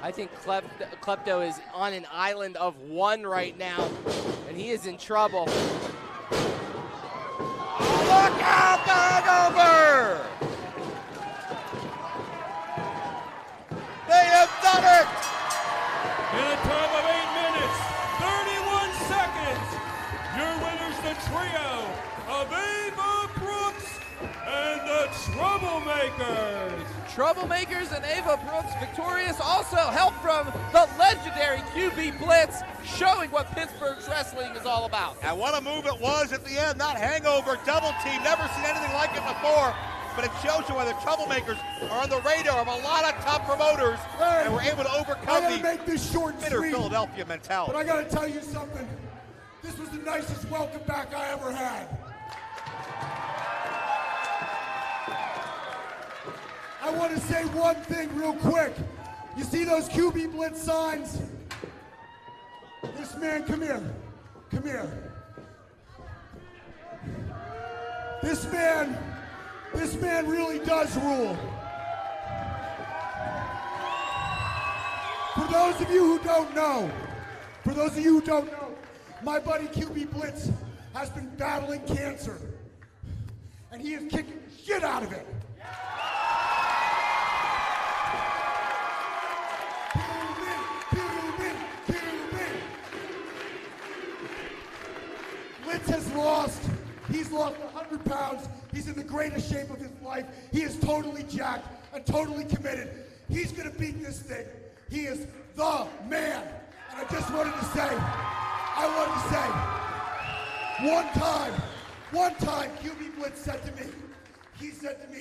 I think Klepto is on an island of one right now, and he is in trouble. Oh, look out! The Troublemakers. Troublemakers and Ava Brooks victorious. Also help from the legendary QB Blitz, showing what Pittsburgh's wrestling is all about. And what a move it was at the end. That hangover double team. Never seen anything like it before. But it shows you why the Troublemakers are on the radar of a lot of top promoters, and were able to overcome I gotta the make this short and bitter sweet, Philadelphia mentality. but I gotta tell you something. This was the nicest welcome back I ever had. I want to say one thing real quick. You see those QB Blitz signs? This man, come here. Come here. This man really does rule. For those of you who don't know, my buddy QB Blitz has been battling cancer, and he is kicking the shit out of it. Blitz has lost. He's lost 100 pounds. He's in the greatest shape of his life. He is totally jacked and totally committed. He's going to beat this thing. He is the man. And I just wanted to say, one time, QB Blitz said to me,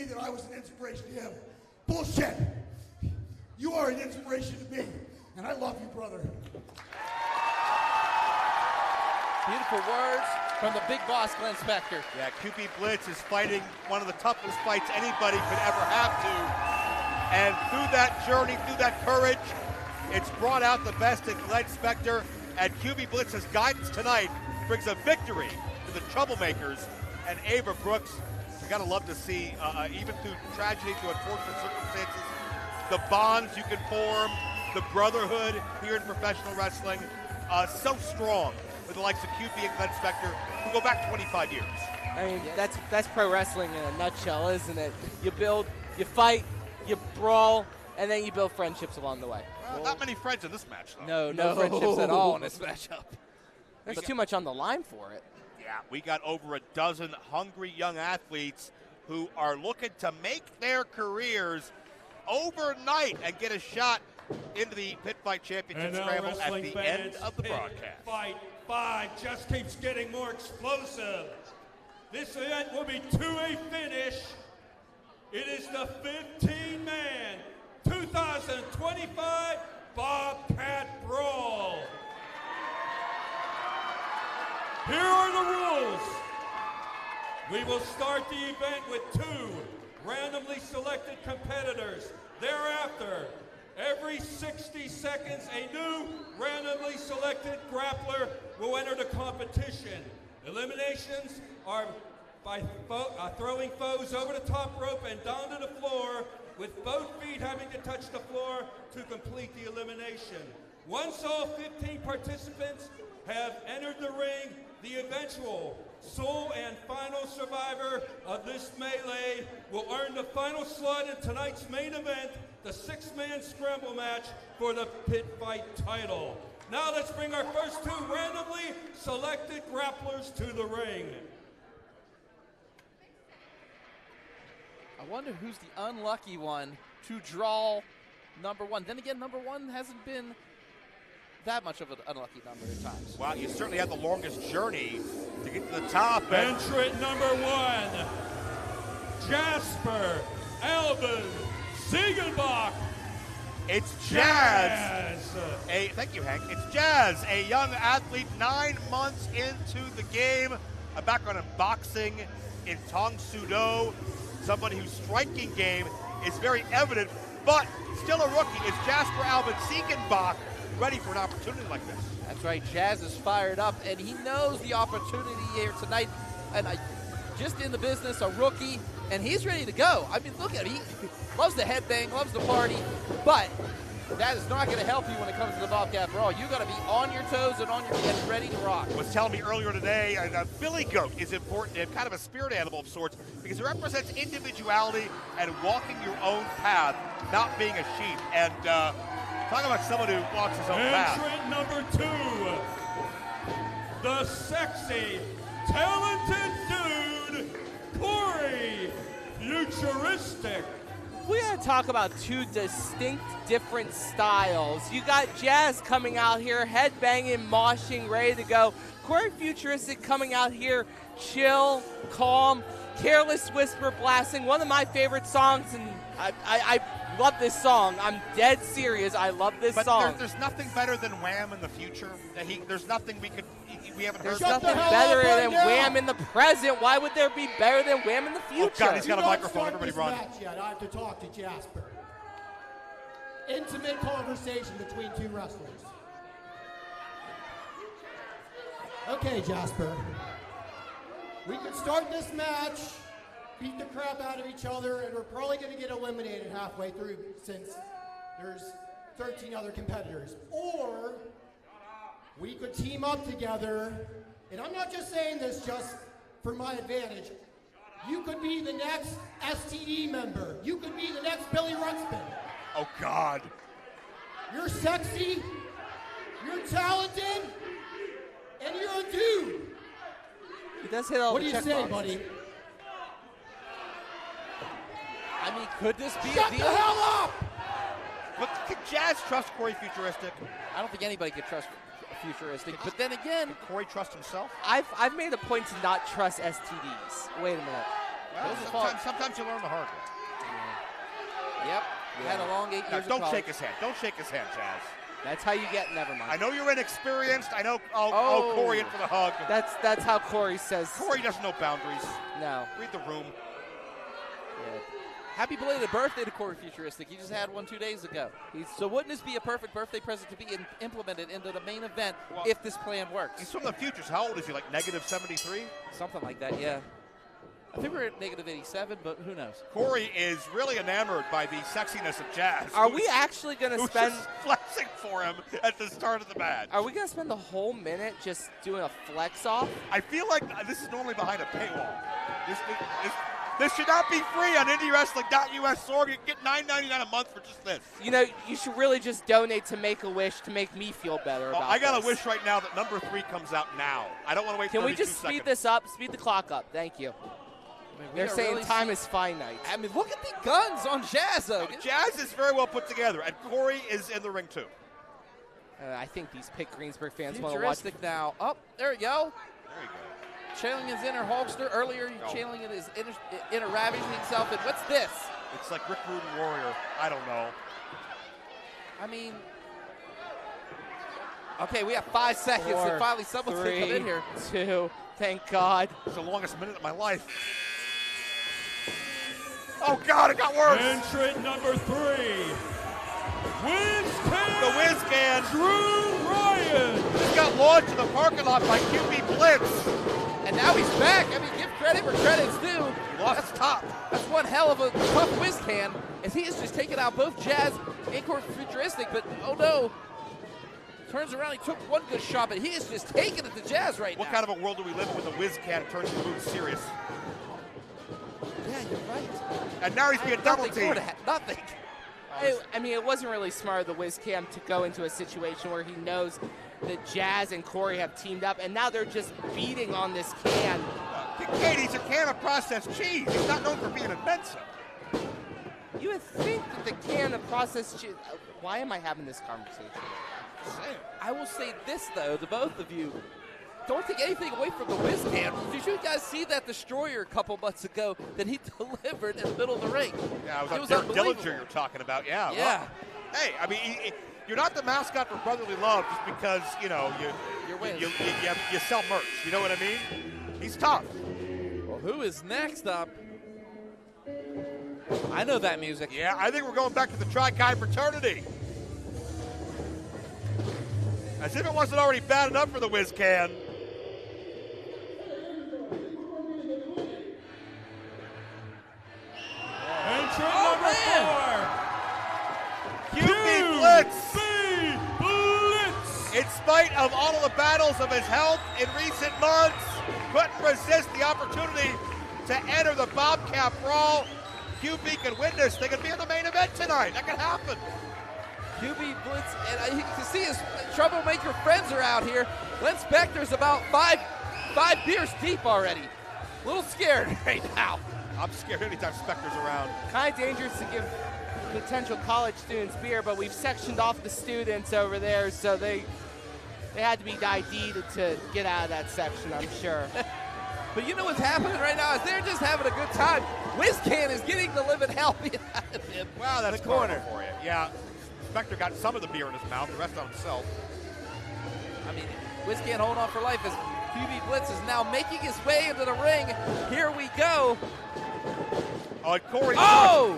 that I was an inspiration to him. Bullshit. You are an inspiration to me. And I love you, brother. Beautiful words from the big boss, Glenn Spector. Yeah, QB Blitz is fighting one of the toughest fights anybody could ever have to. And through that journey, through that courage, it's brought out the best in Glenn Spector. And QB Blitz's guidance tonight brings a victory to the Troublemakers and Ava Brooks. You gotta love to see, even through tragedy, through unfortunate circumstances, the bonds you can form, the brotherhood here in professional wrestling, so strong with the likes of QB and Glenn Spector, who go back 25 years. I mean, that's pro wrestling in a nutshell, isn't it? You build, you fight, you brawl, and then you build friendships along the way. Well, not many friends in this match, though. No friendships at all in this matchup. There's too much on the line for it. Yeah, we got over a dozen hungry young athletes who are looking to make their careers overnight and get a shot into the Pitt Fight Championship And now, Scramble at wrestling the end fans, of the Pitt broadcast. Fight 5 just keeps getting more explosive. This event will be to a finish. It is the 15-man 2025 BOBCAT Brawl. Here are the rules. We will start the event with 2 randomly selected competitors. Thereafter, every 60 seconds, a new randomly selected grappler will enter the competition. Eliminations are by throwing foes over the top rope and down to the floor, with both feet having to touch the floor to complete the elimination. Once all 15 participants have entered the ring, the eventual sole and final survivor of this melee will earn the final slot in tonight's main event, the 6-man scramble match for the Pitt Fight title. Now let's bring our first 2 randomly selected grapplers to the ring. I wonder who's the unlucky one to draw number 1. Then again, number 1 hasn't been that much of an unlucky number at times. Wow, you certainly had the longest journey to get to the top. Entrant number 1, Jasper Alvin Ziegenbach. It's Jazz. Thank you, Hank. It's Jazz, a young athlete 9 months into the game, a background in boxing, in Tong Soo Do, somebody whose striking game is very evident, but still a rookie. It's Jasper Alvin Ziegenbach ready for an opportunity like this. That's right, Jazz is fired up, and he knows the opportunity here tonight. And just in the business, a rookie, and he's ready to go. I mean, look at him. He loves the headbang, loves the party, but that is not going to help you when it comes to the BOBCAT Brawl. You got to be on your toes and on your feet and ready to rock. Was telling me earlier today, a billy goat is important, and kind of a spirit animal of sorts, because it represents individuality and walking your own path, not being a sheep. And talking about someone who walks his own path. Entrant number 2, the sexy, talented dude, Corey Futuristic want to talk about two distinct different styles. You got Jazz coming out here, headbanging, moshing, ready to go. Corey Futuristic coming out here, chill, calm, Careless Whisper blasting. One of my favorite songs, and I love this song. I'm dead serious. I love this song. But there's nothing better than Wham in the future. There's nothing we haven't heard. There's nothing better than Wham in the present. Why would there be better than Wham in the future? Oh, God, he's got a microphone. Everybody run. Yet. I have to talk to Jasper. Intimate conversation between two wrestlers. Okay, Jasper. We could start this match, beat the crap out of each other, and we're probably going to get eliminated halfway through since there's 13 other competitors. Or we could team up together, and I'm not just saying this just for my advantage. You could be the next STD member. You could be the next Billy Ruxpin. Oh, God. You're sexy, you're talented, and you're a dude. He does hit all what the do you say, checkboxes. buddy? I mean, could this be Shut a the deal? hell up! But can Jazz trust Corey Futuristic? I don't think anybody could trust Futuristic, but then again, can Corey trust himself? I've made a point to not trust STDs. Wait a minute. Well, sometimes you learn the hard way. Yep. Had a long 8 years of Don't college. shake his hand. Don't shake his hand, Jazz. That's how you get. Never mind. I know you're inexperienced. I know. Oh. Corey in for the hug. That's how Corey says. Corey doesn't know boundaries. No. Read the room. Yeah. Happy belated birthday to Corey Futuristic. He just had one 2 days ago. So wouldn't this be a perfect birthday present to be implemented into the main event if this plan works? He's from the futures. How old is he? Like -73? Something like that, yeah. I think we're at -87, but who knows? Corey is really enamored by the sexiness of Jazz. Are we actually going to spend just flexing for him at the start of the match? Are we going to spend the whole minute just doing a flex off? I feel like this is normally behind a paywall. This should not be free on IndyWrestling.us. Or you get $9.99 a month for just this. You know, you should really just donate to Make-A-Wish to make me feel better about I got this. a wish right now that number 3 comes out now. I don't want to wait. Can we 32 just seconds. speed this up? Speed the clock up. Thank you. They're saying time is finite. I mean, look at the guns on Jazz, though. Jazz is very well put together, and Corey is in the ring, too. I think these Pitt Greensburg fans want to watch. Futuristic now. Oh, there we go. There you go. Channeling his inner Hulkster. Earlier, channeling his inner ravaging himself. And what's this? It's like Rick Rude and Warrior. I don't know. I mean, okay, we have 5 seconds, and finally someone's going to come in here. 2, thank God. It's the longest minute of my life. Oh, God, it got worse. Entrant number 3. The Whiz Can. Drew Ryan. Just got launched in the parking lot by QB Blitz. And now he's back. I mean, give credit where credit's due. He lost his top. That's one hell of a tough whiz can, as he has just taken out both Jazz and Corey Futuristic, but oh no. Turns around, he took one good shot, but he is just taking it to Jazz right now. What kind of a world do we live in when the Whiz Can turns the move serious? Yeah, you're right. And now he's being double teamed. Nothing. I mean, it wasn't really smart of the Whiz Cam to go into a situation where he knows that Jazz and Corey have teamed up, and now they're just beating on this can. Katie's a can of processed cheese. He's not known for being a Mensa. You would think that the can of processed cheese. Why am I having this conversation? I will say this, though, to both of you. Don't take anything away from the Whiz Can. Did you guys see that Destroyer a couple months ago that he delivered in the middle of the ring? Yeah, it was unbelievable. Dillinger you're talking about. Yeah. Yeah. Well, hey, I mean, you're not the mascot for brotherly love just because, you know, you sell merch. You know what I mean? He's tough. Well, who is next up? I know that music. Yeah, I think we're going back to the Tri-Chi fraternity. As if it wasn't already bad enough for the Whiz Can. Entrant number 4. QB Blitz. Blitz. In spite of all of the battles of his health in recent months, couldn't resist the opportunity to enter the BOBCAT Brawl. QB can win this. They could be in the main event tonight. That could happen. QB Blitz, and you can see his troublemaker friends are out here. Glenn Spector's about five beers deep already. A little scared right now. I'm scared anytime Spector's around. Kind of dangerous to give potential college students' beer, but we've sectioned off the students over there, so they had to be ID'd to get out of that section, I'm sure. But you know what's happening right now is they're just having a good time. WizCan is getting the living hell out of him. Wow, that's in the corner for you. Yeah, Spectre got some of the beer in his mouth, the rest on himself. I mean, WizCan holding on for life as QB Blitz is now making his way into the ring. Here we go. Oh, and Corey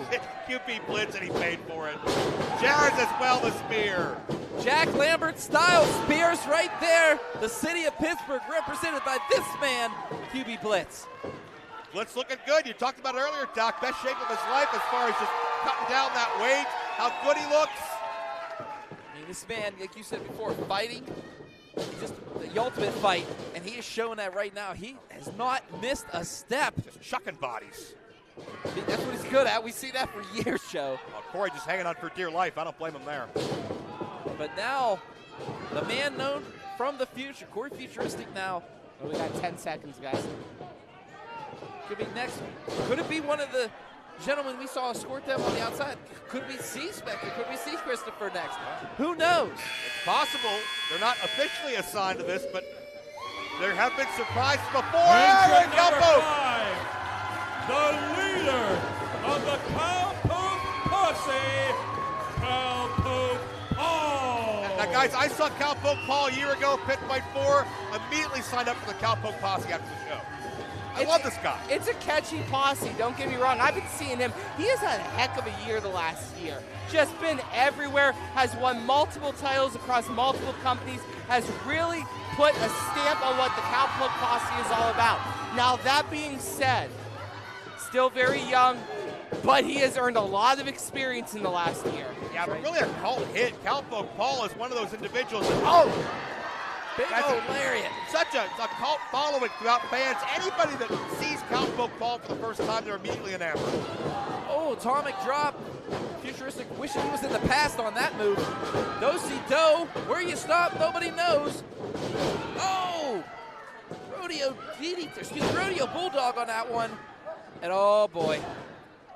hit QB Blitz, and he paid for it. Jared as well, the spear. Jack Lambert style spears right there. The city of Pittsburgh represented by this man, QB Blitz. Blitz looking good. You talked about it earlier, Doc. Best shape of his life as far as just cutting down that weight. How good he looks. I mean, this man, like you said before, fighting, just the ultimate fight, and he is showing that right now. He has not missed a step. Just chucking bodies. I mean, that's what he's good at. We see that for years, Joe. Oh, Corey just hanging on for dear life. I don't blame him there. But now, the man known from the future, Corey Futuristic now. Oh, we got 10 seconds, guys. Could be next. Could it be one of the gentlemen we saw escort them on the outside? Could we see Spectre? Could we see Christopher next? Who knows? It's possible. They're not officially assigned to this, but there have been surprises before. Entrant number 5, the leader of the Cowpoke Posse, Cowpoke Paul. Now, guys, I saw Cowpoke Paul a year ago, Pitt Fight 4. Immediately signed up for the Cowpoke Posse after the show. I love this guy. It's a catchy posse, don't get me wrong. I've been seeing him. He has had a heck of a year the last year. Just been everywhere, has won multiple titles across multiple companies, has really put a stamp on what the Cowpoke Posse is all about. Now, that being said, still very young, but he has earned a lot of experience in the last year. Yeah, but really a cult hit. Cowpoke Paul is one of those individuals that, big old lariat. Such a cult following throughout fans. Anybody that sees Cowpoke Paul for the first time, they're immediately enamored. Oh, atomic drop. Futuristic wishing he was in the past on that move. Do-si-do. Where you stop, nobody knows. Oh! Rodeo Bulldog on that one. And oh boy.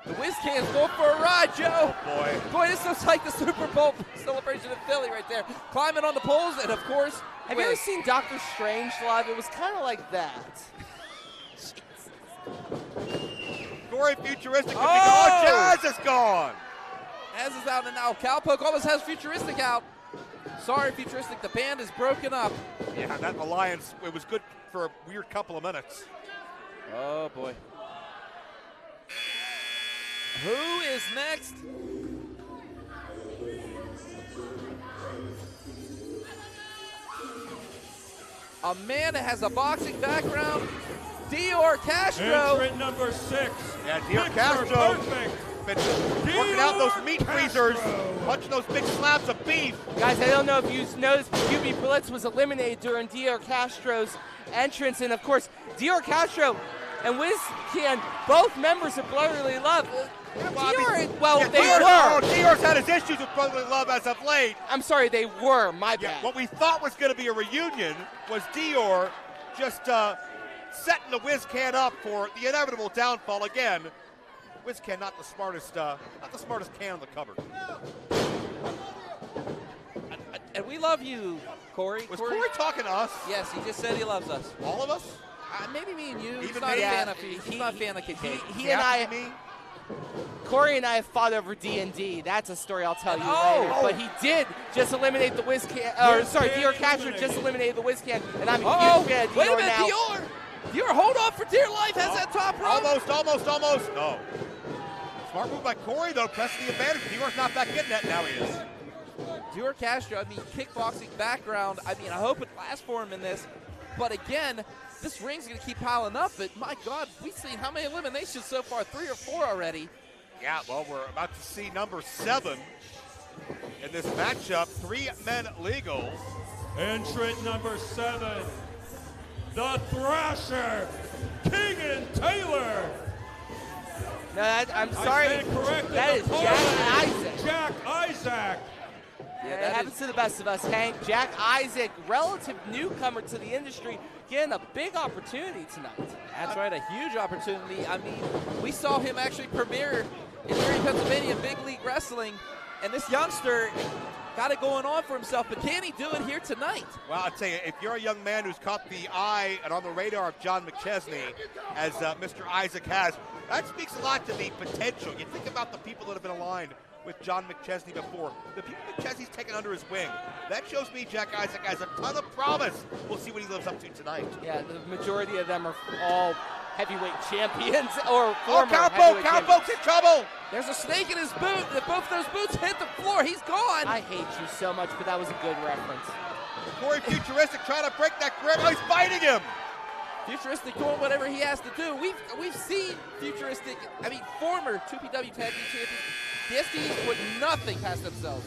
The WizCan's going for a ride, Joe. Oh boy. Boy, this looks like the Super Bowl celebration in Philly right there. Climbing on the poles, and of course, have you ever seen Doctor Strange live? It was kind of like that. Corey Futuristic. Oh, Jazz is gone. Jazz is out, and now Cowpoke almost has Futuristic out. Sorry, Futuristic, the band is broken up. Yeah, that alliance, it was good for a weird couple of minutes. Oh boy. Who is next? A man that has a boxing background, Dior Castro. Entrant number 6. Yeah, Dior Castro. Been working out those meat freezers, punching those big slabs of beef. Guys, I don't know if you noticed, but QB Blitz was eliminated during Dior Castro's entrance, and of course, Dior Castro and WizCan, both members of Brotherly Love. Dior's had his issues with Brotherly Love as of late. I'm sorry, they were, my bad. What we thought was going to be a reunion was Dior just setting the WizCan up for the inevitable downfall again. WizCan not the smartest can in the cupboard. And we love you, Corey. Was Corey talking to us? Yes, he just said he loves us. All of us? Maybe me and you. Even he's not me? a fan of he's not a fan of KK. He and I, Corey and I have fought over D&D. That's a story I'll tell you later. But he did just eliminate the WizCan. Dior Castro just eliminated the WizCan, and I'm a huge fan of Dior now. Wait a minute, Dior, hold on for dear life. Has that top rope? Almost. No. Smart move by Corey, though, pressing the advantage. Dior's not that good at that. Now he is. Dior Castro, I mean, kickboxing background. I mean, I hope it lasts for him in this. But again, this ring's going to keep piling up. But my God, we've seen how many eliminations so far? 3 or 4 already. Yeah, well, we're about to see number 7 in this matchup. 3 men legal. Entrant number 7, the Thrasher, Keegan Taylor. No, I'm sorry. I stand corrected. That is Jack Isaac. Jack Isaac. Yeah, it happens to the best of us, Hank. Jack Isaac, relative newcomer to the industry, getting a big opportunity tonight. That's right, a huge opportunity. I mean, we saw him actually premiere in Erie, Pennsylvania, Big League Wrestling, and this youngster got it going on for himself, but can he do it here tonight? Well, I'll tell you, if you're a young man who's caught the eye and on the radar of John McChesney, as Mr. Isaac has, that speaks a lot to the potential. You think about the people that have been aligned with John McChesney before, the people McChesney's taken under his wing. That shows me Jack Isaac has a ton of promise. We'll see what he lives up to tonight. Yeah, the majority of them are all heavyweight champions or former Cowpoke's in trouble. There's a snake in his boot. If both those boots hit the floor, he's gone. I hate you so much, but that was a good reference. Corey Futuristic trying to break that grip. Oh, he's fighting him. Futuristic doing whatever he has to do. We've seen Futuristic, I mean, former 2PW Tag Team Champions. The SDs put nothing past themselves.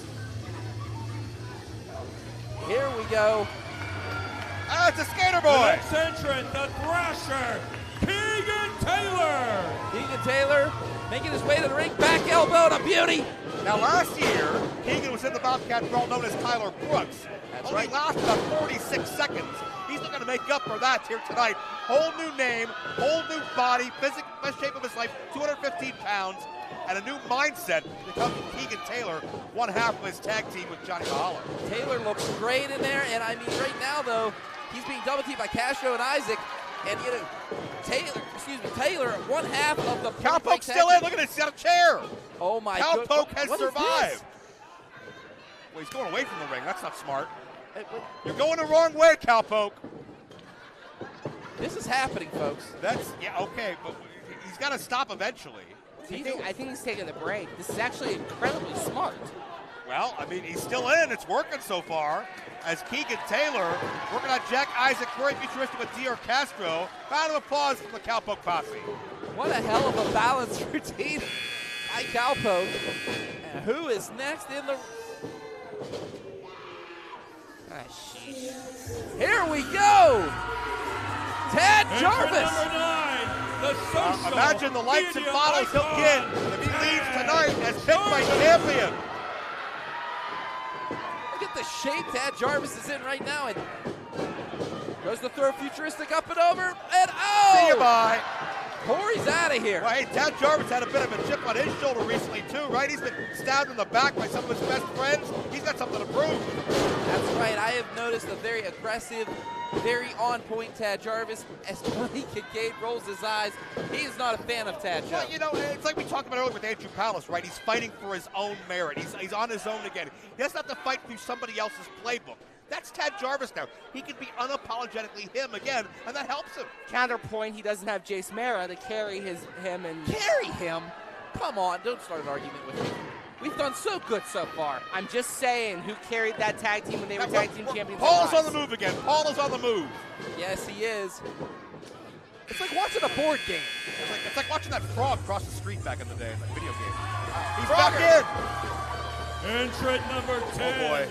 Here we go. Ah, it's a skater boy. The next entrant, the Thrasher, Keegan Taylor. Keegan Taylor making his way to the ring, back elbow to beauty. Now last year, Keegan was in the BOBCAT Brawl known as Tyler Brooks. That's Only right. lasted about 46 seconds. He's looking to make up for that here tonight. Whole new name, whole new body, best shape of his life, 215 pounds, and a new mindset that comes from Keegan Taylor, one half of his tag team with Johnny Mahalo. Taylor looks great in there, and I mean, right now, though, he's being double teamed by Castro and Isaac, and you know, Taylor, one half of the Cowpoke's still in. Look at this. He's got a chair. Oh my God. Cowpoke has What is survived. this? Well, he's going away from the ring. That's not smart. You're going the wrong way, Cowpoke. This is happening, folks. Yeah, okay, but he's got to stop eventually. I think he's taking a break. This is actually incredibly smart. Well, I mean, he's still in. It's working so far. As Keegan Taylor working on Jack Isaac, Corey Futuristic with Dior Castro. Round of applause from the Cowpoke posse. What a hell of a balance routine by Cowpoke. And who is next in the... Here we go! Tad Jarvis! Number 9, the social Imagine the lights and media bottles he'll icon, get if he leaves tonight as Pitt Fight champion. Look at the shape Tad Jarvis is in right now. And goes to throw Futuristic up and over. And oh! See you, bye. Corey's out of here. Well, hey, Tad Jarvis had a bit of a chip on his shoulder recently, too, right? He's been stabbed in the back by some of his best friends. He's got something to prove. That's right. I have noticed a very aggressive, very on-point Tad Jarvis. As Tony Kincaid rolls his eyes, he is not a fan of Tad Jarvis. Well, you know, it's like we talked about earlier with Andrew Palace, right? He's fighting for his own merit. He's on his own again. He doesn't have to fight through somebody else's playbook. That's Tad Jarvis now. He can be unapologetically him again, and that helps him. Counterpoint, he doesn't have Jace Mara to carry him and... Carry him? Come on, don't start an argument with me. We've done so good so far. I'm just saying, who carried that tag team when they were tag team champions? Paul's on the move again. Paul is on the move. Yes, he is. It's like watching a board game. It's like watching that frog cross the street back in the day in that video game. He's Frogger. back in. Entrant number 10. Oh, boy.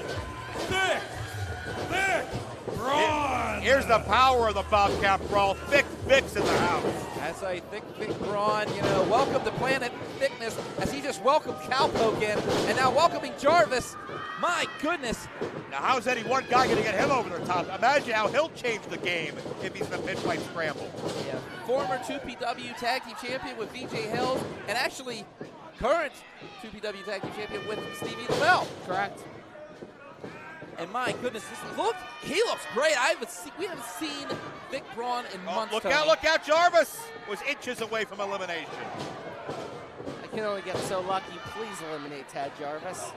Thick Braun. Here's the power of the BOBCAT Brawl. Thick Vic's in the house. That's a Thick Braun, you know, welcome to Planet Thickness as he just welcomed Cowpoke in, and now welcoming Jarvis. My goodness. Now, how's any one guy going to get him over the top? Imagine how he'll change the game if he's in the Pitt Fight Scramble. Yeah, former 2PW Tag Team Champion with VJ Hills, and actually current 2PW Tag Team Champion with Stevie LaBelle. Correct. And my goodness, he looks great. We haven't seen Thick Braun in months. Look out, Jarvis was inches away from elimination. I can only get so lucky. Please eliminate Tad Jarvis.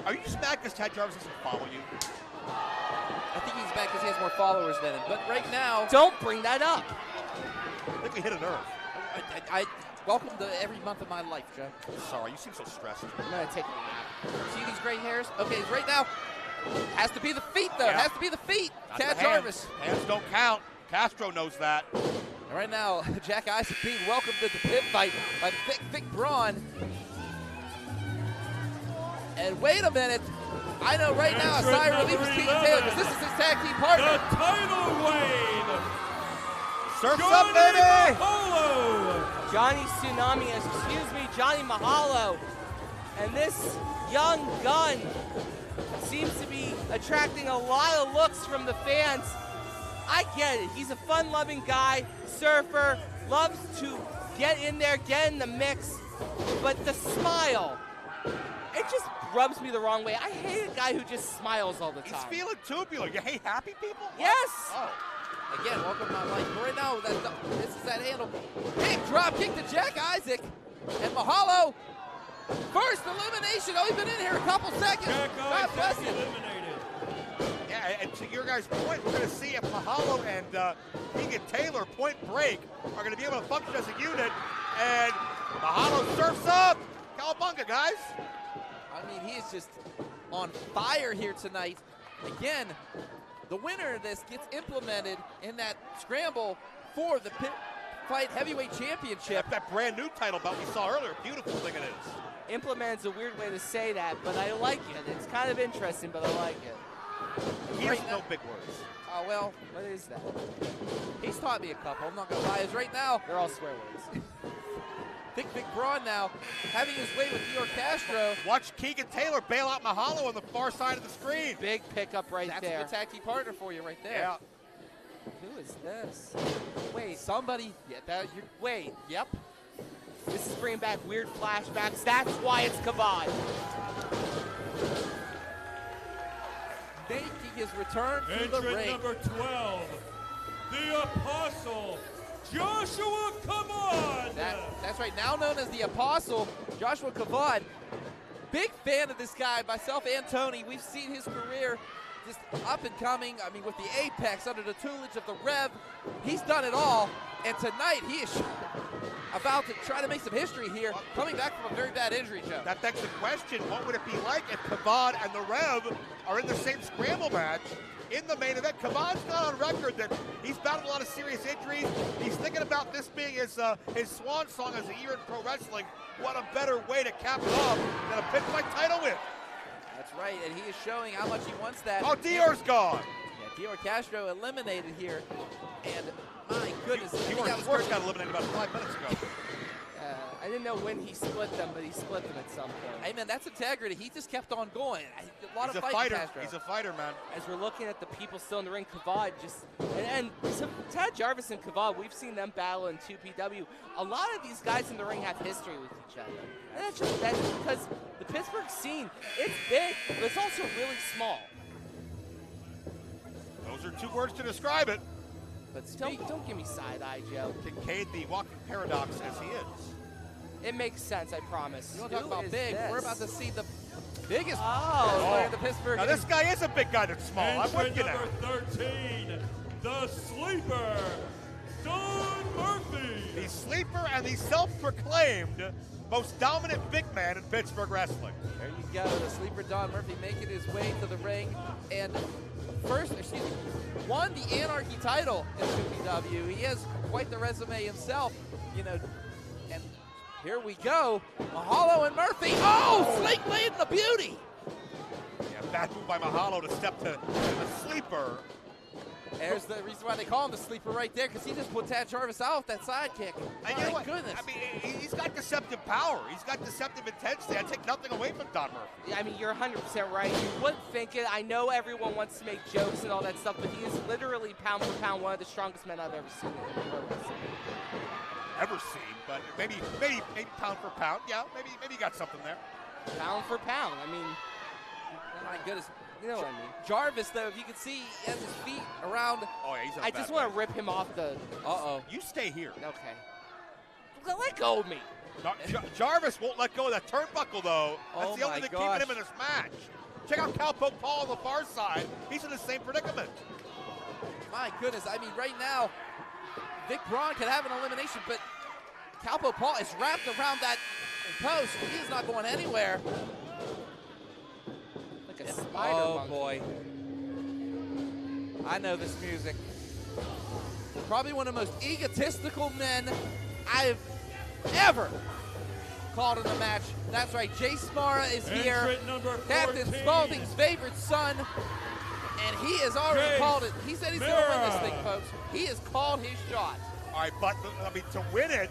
Are you just mad because Tad Jarvis doesn't follow you? I think he's mad because he has more followers than him. But right now... Don't bring that up. I think we hit a nerve. I welcome to every month of my life, Joe. Sorry, you seem so stressed. I'm going to take a nap. See these gray hairs? Okay, right now... Has to be the feet, though. Yeah. Has to be the feet. Not Tad the Jarvis. Hands don't count. Castro knows that. And right now, Jack Isaac being welcomed to the Pit Fight by Thick Braun. And wait a minute. I know right now, a sigh of relief is Keegan Taylor because this is his tag team partner. The title reign. Surf's up, baby. Mahalo. Johnny Tsunami, excuse me, Johnny Mahalo. And this young gun seems to be attracting a lot of looks from the fans. I get it. He's a fun-loving guy, surfer, loves to get in there, get in the mix. But the smile, it just rubs me the wrong way. I hate a guy who just smiles all the time. He's feeling tubular. You hate happy people? Yes. Oh. Again, welcome to my life. But right now, this is that handle. Big drop kick to Jack Isaac. And Mahalo, first elimination. Oh, he's been in here a couple seconds. God bless him. Yeah, and to your guys' point, we're going to see if Mahalo and Keegan Taylor, Point Break, are going to be able to function as a unit. And Mahalo surfs up. Cowabunga, guys. I mean, he is just on fire here tonight. Again, the winner of this gets implemented in that scramble for the Pitt Fight Heavyweight Championship. That brand new title belt we saw earlier. Beautiful thing it is. Implement's a weird way to say that, but I like it. It's kind of interesting, but I like it. He has no big words. Oh, well, what is that? He's taught me a couple. I'm not going to lie. Is right now, they're all swear words. Big Braun now having his way with Dior Castro. Watch Keegan Taylor bail out Mahalo on the far side of the screen. Big pickup right there. That's a good tag team partner for you right there. Yeah. Who is this? Wait, somebody. Yeah, wait. Yep. This is bringing back weird flashbacks. That's why it's Kavad. Making his return to the Entrant ring. number 12, the Apostle, Joshua Kavad. That's right, now known as the Apostle, Joshua Kavad. Big fan of this guy, myself and Tony. We've seen his career just up and coming. I mean, with the Apex, under the tutelage of the Rev, he's done it all. And tonight, he is about to try to make some history here, coming back from a very bad injury, Joe. That begs the question, what would it be like if Kavad and the Rev are in the same scramble match in the main event? Kavad's not on record that he's battled a lot of serious injuries. He's thinking about this being his swan song as a year in pro wrestling. What a better way to cap it off than a Pitt Fight title win. That's right, and he is showing how much he wants that. Oh, Dior's gone. Yeah, Dior Castro eliminated here, and my goodness. Dior's first got eliminated about 5 minutes ago. I didn't know when he split them, but he split them at some point. Hey, man, that's integrity. He just kept on going. A lot He's of a fighting, fighter. Castro. He's a fighter, man. As we're looking at the people still in the ring, Kavad just, and so Tad Jarvis and Kavad, we've seen them battle in 2PW. A lot of these guys in the ring have history with each other. And that's because the Pittsburgh scene, it's big, but it's also really small. Those are 2 words to describe it. But don't give me side-eye, Joe. Kincaid, the walking paradox as he is. It makes sense, I promise. You want to talk about big? This? We're about to see the biggest player in the Pittsburgh. Now this guy is a big guy that's small. I'm with you now. Number 13, the Sleeper, Don Murphy. The Sleeper and the self-proclaimed most dominant big man in Pittsburgh wrestling. There you go, the Sleeper Don Murphy making his way to the ring, and won the Anarchy title in 2PW. He has quite the resume himself, you know. And here we go, Mahalo and Murphy. Oh, Slate Blade and the beauty. Yeah, bad move by Mahalo to step to the Sleeper. There's the reason why they call him the Sleeper right there, because he just put Tad Jarvis out with that side kick. And you know My what? goodness. I mean, he's got deceptive power. He's got deceptive intensity. I take nothing away from Don Murphy. I mean, you're 100% right. You wouldn't think it. I know everyone wants to make jokes and all that stuff, but he is literally pound for pound one of the strongest men I've ever seen in pro wrestling. Ever seen, but maybe pound for pound. Yeah, maybe you got something there. Pound for pound. I mean, my goodness. You know what I mean. Jarvis, though, if you can see, he has his feet around. Oh, yeah, he's I just want to rip him off the. Uh-oh. You stay here. Okay. Let go of me. No, Jarvis won't let go of that turnbuckle, though. That's Oh the only my thing keeping gosh. him in this match. Check out Cowpoke Paul on the far side. He's in the same predicament. My goodness. I mean, right now, Vic Braun could have an elimination, but Cowpoke Paul is wrapped around that post. He is not going anywhere. Like a spider monkey. Boy. I know this music. Probably one of the most egotistical men I've ever called in a match. That's right, Jay Smara is here. Entrant number Captain 14. Spaulding's favorite son. And he has already Jay called it. He said he's going to win this Smara. thing, folks. He has called his shot. All right, but I mean, to win it,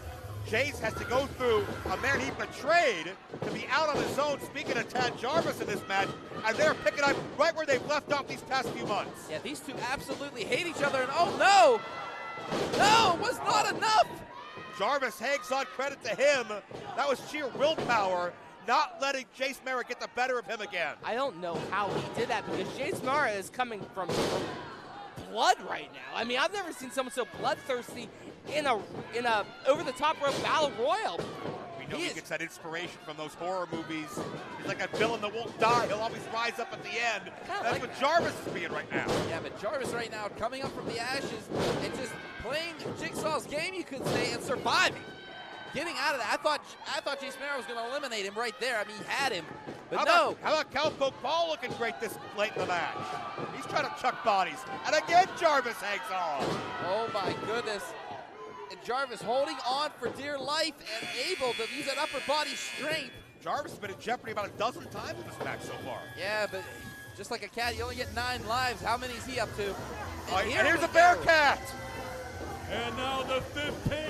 Jace has to go through a man he betrayed to be out on his own. Speaking of Tad Jarvis in this match, and they're picking up right where they've left off these past few months. Yeah, these two absolutely hate each other, and oh no! No, it was not enough! Jarvis hangs on, credit to him. That was sheer willpower, not letting Jace Mara get the better of him again. I don't know how he did that because Jace Mara is coming from blood right now. I mean, I've never seen someone so bloodthirsty in a over-the-top rope battle royal. We know he gets that inspiration from those horror movies. He's like a villain that won't die. He'll always rise up at the end. That's what Jarvis is being right now. Yeah, but Jarvis right now coming up from the ashes and just playing Jigsaw's game, you could say, and surviving. Getting out of that. I thought Jace Mara was going to eliminate him right there. I mean, he had him, but how about Cowpoke Paul looking great this late in the match? He's trying to chuck bodies, and again Jarvis hangs on. Oh my goodness. And Jarvis holding on for dear life and able to use that upper body strength. Jarvis has been in jeopardy about a dozen times in this match so far. Yeah, but just like a cat, you only get 9 lives. How many is he up to? And here's a BOBCAT. And now the 15th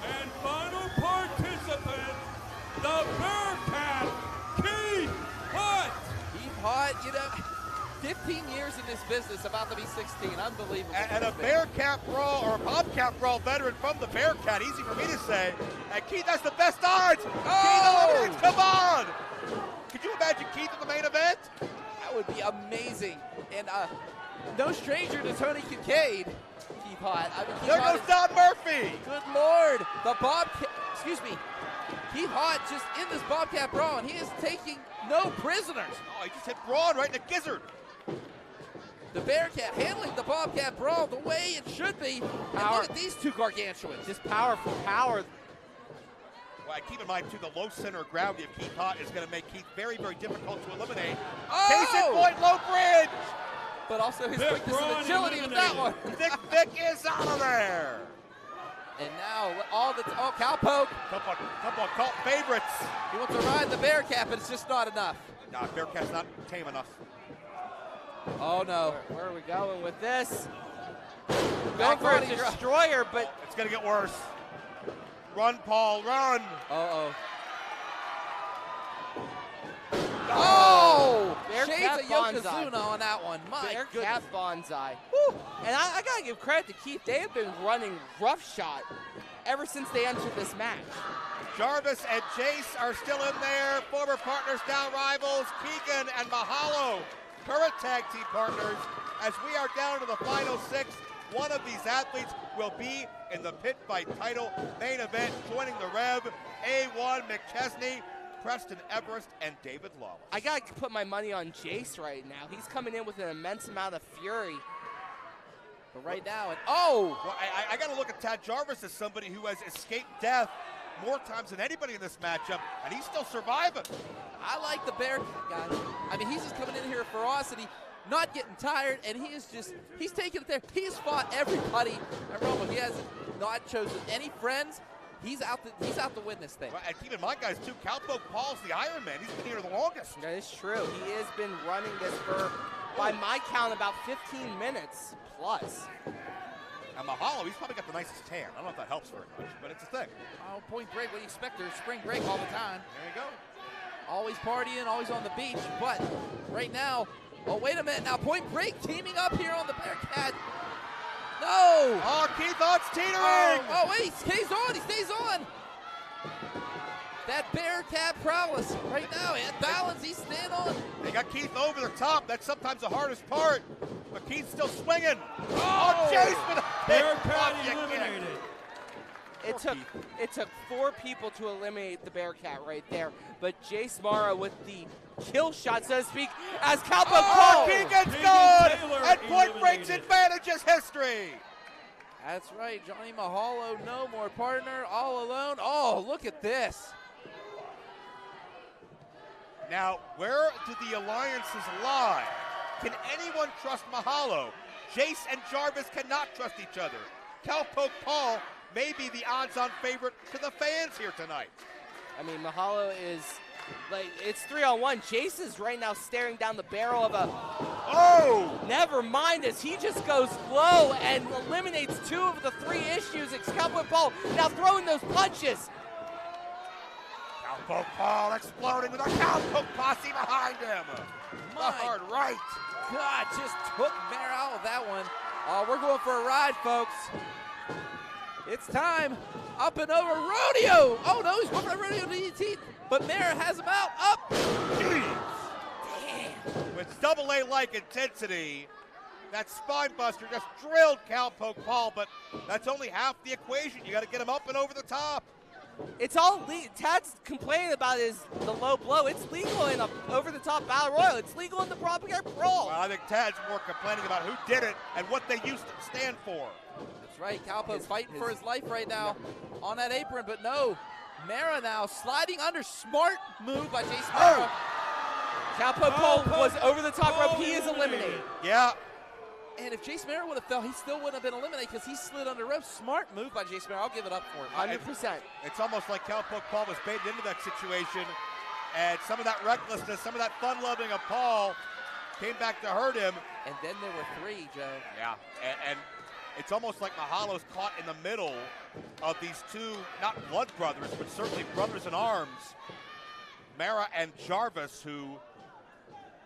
and final participant, the BOBCAT, Keith Hart. Keith Hart, you know, 15 years in this business, about to be 16. Unbelievable. And a BOBCAT Brawl or a BOBCAT Brawl veteran from the BOBCAT. Easy for me to say. And Keith has the best odds. Oh! Keith eliminates. Come on. Could you imagine Keith in the main event? That would be amazing. And no stranger to Tony Kincaid. Keith Hart. I mean, there goes Don Murphy. Good Lord. The Keith Hart just in this BOBCAT Brawl, and he is taking no prisoners. Oh, he just hit Braun right in the gizzard. The BOBCAT handling the BOBCAT Brawl the way it should be. And look at these two gargantuans. Just powerful power. Well, keep in mind, too, the low center of gravity of Keith Hart is going to make Keith very, very difficult to eliminate. Oh! Case in point, low bridge. But also his quickness and agility with that one. Vic is out of there. And now Cowpoke. Couple of cult favorites. He wants to ride the BOBCAT, but it's just not enough. Nah, BOBCAT's not tame enough. Oh no. Where are we going with this? Going for a destroyer, but it's gonna get worse. Run, Paul, run. Uh-oh. Oh! Shades of Yokozuna on that one. My goodness. Cat bonsai. Woo. And I gotta give credit to Keith. They have been running roughshod ever since they entered this match. Jarvis and Jace are still in there. Former partners, now rivals. Keegan and Mahalo, current tag team partners. As we are down to the final 6, one of these athletes will be in the Pitt Fight title main event, joining the Rev, A1 McChesney, Preston Everest, and David Lawless. I gotta put my money on Jace right now. He's coming in with an immense amount of fury. But right now, well, I gotta look at Tad Jarvis as somebody who has escaped death more times than anybody in this matchup, and he's still surviving. I like the BOBCAT guy. I mean, he's just coming in here with ferocity, not getting tired, and he's taking it there. He has fought everybody at Rumble. He has not chosen any friends. He's out to win this thing. Well, and keep in mind, guys, too, Cowpoke Paul's the Iron Man. He's been here the longest. That is true. He has been running this for, by my count, about 15 minutes plus. And Mahalo, he's probably got the nicest tan. I don't know if that helps very much, but it's a thing. Oh, Point Break, what do you expect? There's spring break all the time. There you go. Always partying, always on the beach, but right now, oh, wait a minute now, Point Break teaming up here on the BOBCAT. No! Oh, Keith Hart's teetering! Oh, wait, he stays on! That BOBCAT prowess right now, at balance, he's staying on. They got Keith over the top. That's sometimes the hardest part. But Keith's still swinging. Oh, Jace with a BOBCAT eliminated. It took 4 people to eliminate the BOBCAT right there, but Jace Mara with the kill shot, so to speak, as Cowpoke Keegan's gone, and Point Break's advantage is history. That's right, Johnny Mahalo, no more partner, all alone. Oh, look at this. Now, where do the alliances lie? Can anyone trust Mahalo? Jace and Jarvis cannot trust each other. Cowpoke Paul may be the odds-on favorite to the fans here tonight. I mean, Mahalo is Like, it's 3-on-1. Jason's right now staring down the barrel of a... Oh! Never mind, as he just goes low and eliminates 2 of the 3 issues. It's Cowboy Paul now throwing those punches. Cowpoke Paul exploding with a Cowpoke posse behind him. The hard right. God, just took Mara out of that one. We're going for a ride, folks. It's time. Up and over. Rodeo. Oh, no, he's going for a rodeo DDT. But Mara has him out. Up. Jeez. With AA-like intensity, that spine buster just drilled Cowpoke Paul, but that's only half the equation. You got to get him up and over the top. It's all Tad's complaining about is the low blow. It's legal in a over-the-top battle royal. It's legal in the BOBCAT brawl. Well, I think Tad's more complaining about who did it and what they used to stand for. That's right. Cowpoke's fighting for his life right now on that apron, but no. Mara now sliding under. Smart move by Jason Mara. Cowpoke Paul was over the top rope. He is eliminated. Yeah. And if Jason Mara would have fell, he still wouldn't have been eliminated because he slid under rope. Smart move by Jason Mara. I'll give it up for him. 100%. It's almost like Cowpoke Paul was baited into that situation, and some of that recklessness, some of that fun-loving of Paul came back to hurt him. And then there were 3, Joe. Yeah, and it's almost like Mahalo's caught in the middle of these 2, not blood brothers, but certainly brothers in arms, Mara and Jarvis, who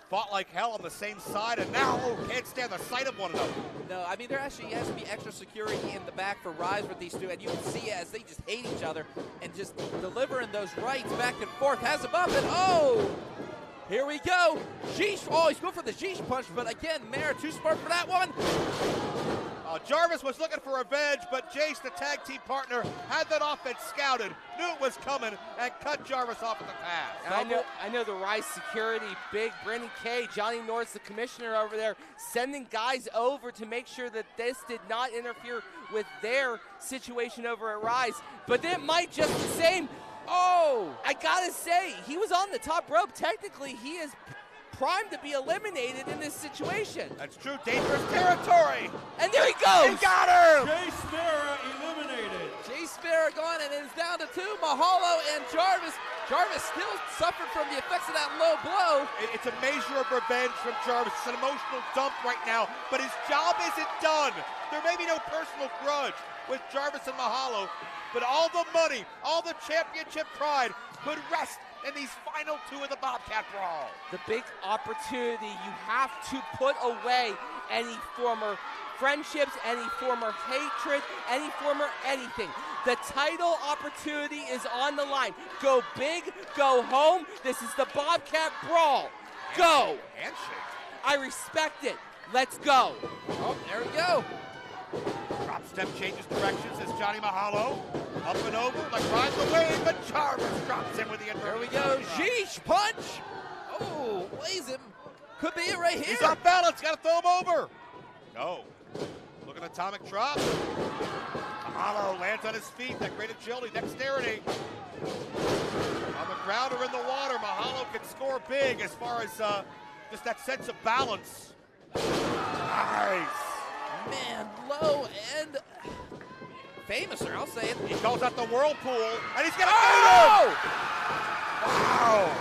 fought like hell on the same side, and now can't stand the sight of one another. No, I mean, there actually has to be extra security in the back for Rise with these 2, and you can see as they just hate each other and just delivering those rights back and forth. Has him up, and oh! Here we go. Sheesh. Oh, he's going for the sheesh punch, but again, Mara too smart for that one. Jarvis was looking for revenge, but Jace, the tag team partner, had that offense scouted, knew it was coming, and cut Jarvis off at the pass. I know the Rise security, big Brendan Kay, Johnny Norris, the commissioner over there, sending guys over to make sure that this did not interfere with their situation over at Rise. But it might just the same. Oh, I gotta say, he was on the top rope. Technically, he is primed to be eliminated in this situation. That's true, dangerous territory. And there he goes. He got him. Jace Mara eliminated. Jace Mara gone, and it is down to 2, Mahalo and Jarvis. Jarvis still suffered from the effects of that low blow. It's a measure of revenge from Jarvis. It's an emotional dump right now, but his job isn't done. There may be no personal grudge with Jarvis and Mahalo, but all the money, all the championship pride could rest in these final 2 of the BOBCAT brawl. The big opportunity, you have to put away any former friendships, any former hatred, any former anything. The title opportunity is on the line. Go big, go home. This is the BOBCAT brawl. Go. Handshake. I respect it. Let's go. Oh, there we go. Drop step changes directions as Johnny Mahalo up and over, like rides the wave, but Jarvis drops him with the inverted. There we go. Sheesh punch. Oh, lays him. Could be it right here. He's off balance. Got to throw him over. No. Look at atomic drop. Mahalo lands on his feet. That great agility, dexterity. On the ground or in the water, Mahalo can score big as far as just that sense of balance. Nice. Man, low and famouser, I'll say it. He calls out the whirlpool, and he's gonna beat him! Wow!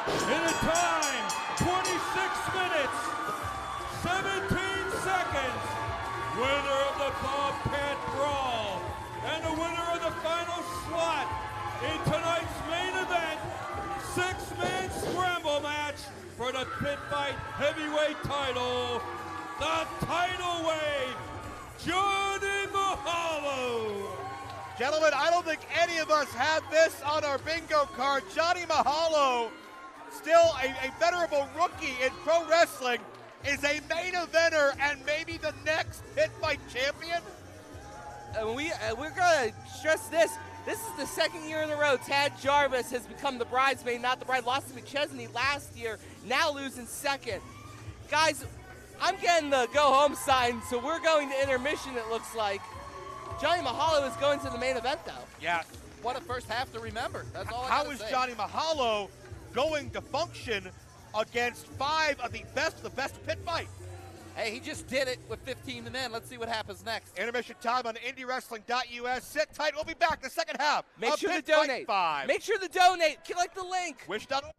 In a time, 26 minutes, 17 seconds, winner of the BOBCAT brawl, and the winner of the final slot in tonight's main event, 6-man scramble match for the Pitt Fight heavyweight title. The title wave, Johnny Mahalo. Gentlemen, I don't think any of us have this on our bingo card. Johnny Mahalo, still a venerable rookie in pro wrestling, is a main eventer and maybe the next Pitt Fight champion. We're going to stress this. This is the 2nd year in a row Tad Jarvis has become the bridesmaid, not the bride. Lost to McChesney last year, now losing 2nd. Guys, I'm getting the go-home sign, so we're going to intermission, it looks like. Johnny Mahalo is going to the main event, though. Yeah. What a first half to remember. That's all I How gotta is say. Johnny Mahalo going to function against 5 of the best Pitt Fight? Hey, he just did it with 15 men. Let's see what happens next. Intermission time on IndyWrestling.us. Sit tight. We'll be back the second half. Make of sure to Pitt Fight donate. 5. Make sure to donate. Click the link. Wish.org.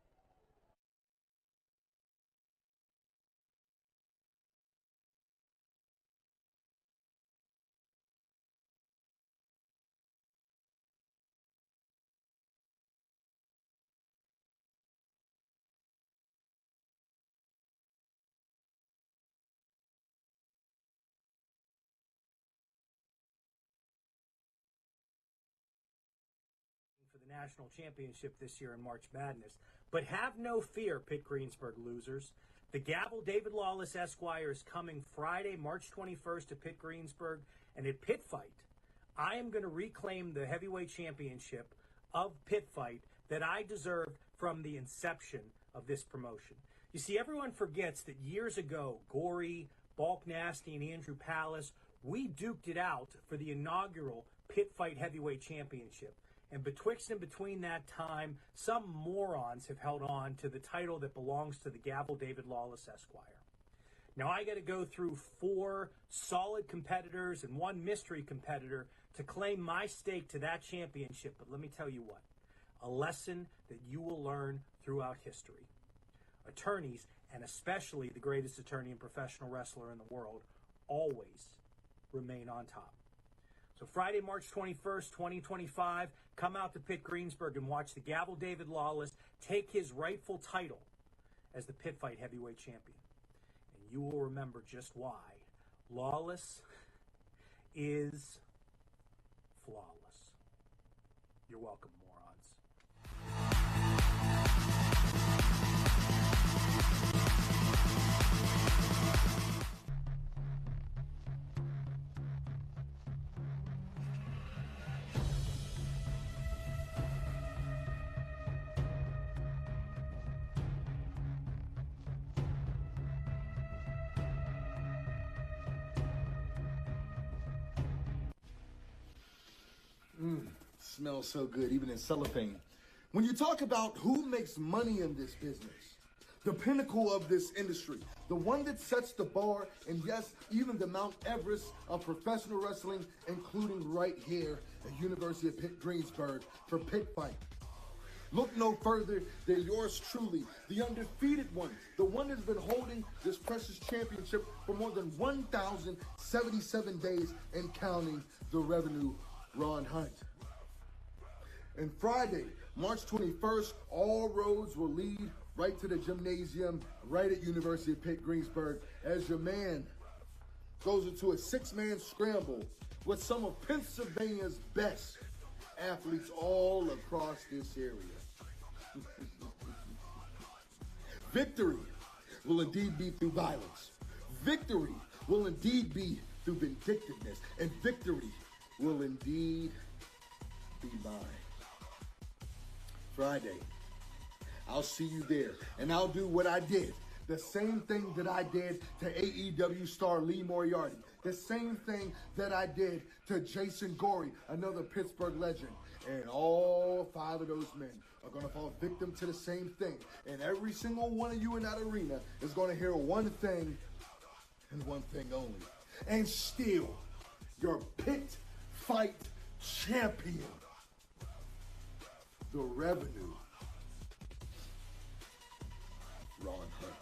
For the national championship this year in March Madness. But have no fear, Pitt Greensburg losers. The Gavel David Lawless Esquire is coming Friday, March 21st to Pitt Greensburg. And at Pitt Fight, I am going to reclaim the heavyweight championship of Pitt Fight that I deserved from the inception of this promotion. You see, everyone forgets that years ago, Gory, Balk Nasty, and Andrew Palace, we duked it out for the inaugural Pitt Fight heavyweight championship. And betwixt and between that time, some morons have held on to the title that belongs to the Gavel David Lawless Esquire. Now I got to go through 4 solid competitors and 1 mystery competitor to claim my stake to that championship. But let me tell you what, a lesson that you will learn throughout history. Attorneys, and especially the greatest attorney and professional wrestler in the world, always remain on top. So Friday, March 21st, 2025, come out to Pitt Greensburg and watch the Gavel David Lawless take his rightful title as the Pitt Fight heavyweight champion. And you will remember just why Lawless is flawless. You're welcome, morons. Smells so good, even in cellophane. When you talk about who makes money in this business, the pinnacle of this industry, the one that sets the bar, and yes, even the Mount Everest of professional wrestling, including right here at University of Pitt Greensburg for Pitt Fight. Look no further than yours truly, the undefeated one, the one that's been holding this precious championship for more than 1,077 days and counting, the revenue, Ron Hunt. And Friday, March 21st, all roads will lead right to the gymnasium, right at University of Pitt Greensburg, as your man goes into a 6-man scramble with some of Pennsylvania's best athletes all across this area. Victory will indeed be through violence. Victory will indeed be through vindictiveness. And victory will indeed be mine. Friday, I'll see you there, and I'll do what I did. The same thing that I did to AEW star Lee Moriarty. The same thing that I did to Jason Gory, another Pittsburgh legend. And all 5 of those men are going to fall victim to the same thing. And every single one of you in that arena is going to hear one thing and one thing only. And still, your Pitt Fight champion, the revenue, Ron Hunt.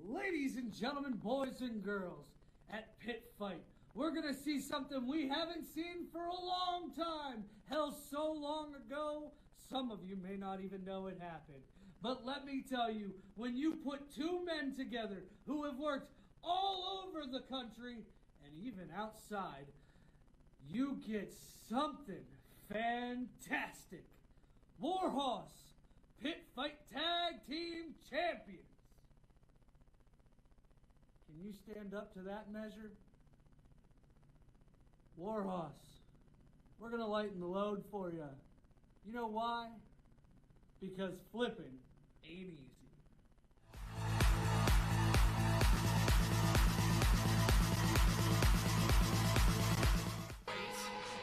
Ladies and gentlemen, boys and girls, at Pitt Fight, we're going to see something we haven't seen for a long time. Hell, so long ago, some of you may not even know it happened. But let me tell you, when you put 2 men together who have worked all over the country and even outside, you get something fantastic. Warhorse, Pitt Fight Tag Team Champions. Can you stand up to that measure? Warhorse, we're going to lighten the load for you. You know why? Because flipping ain't easy.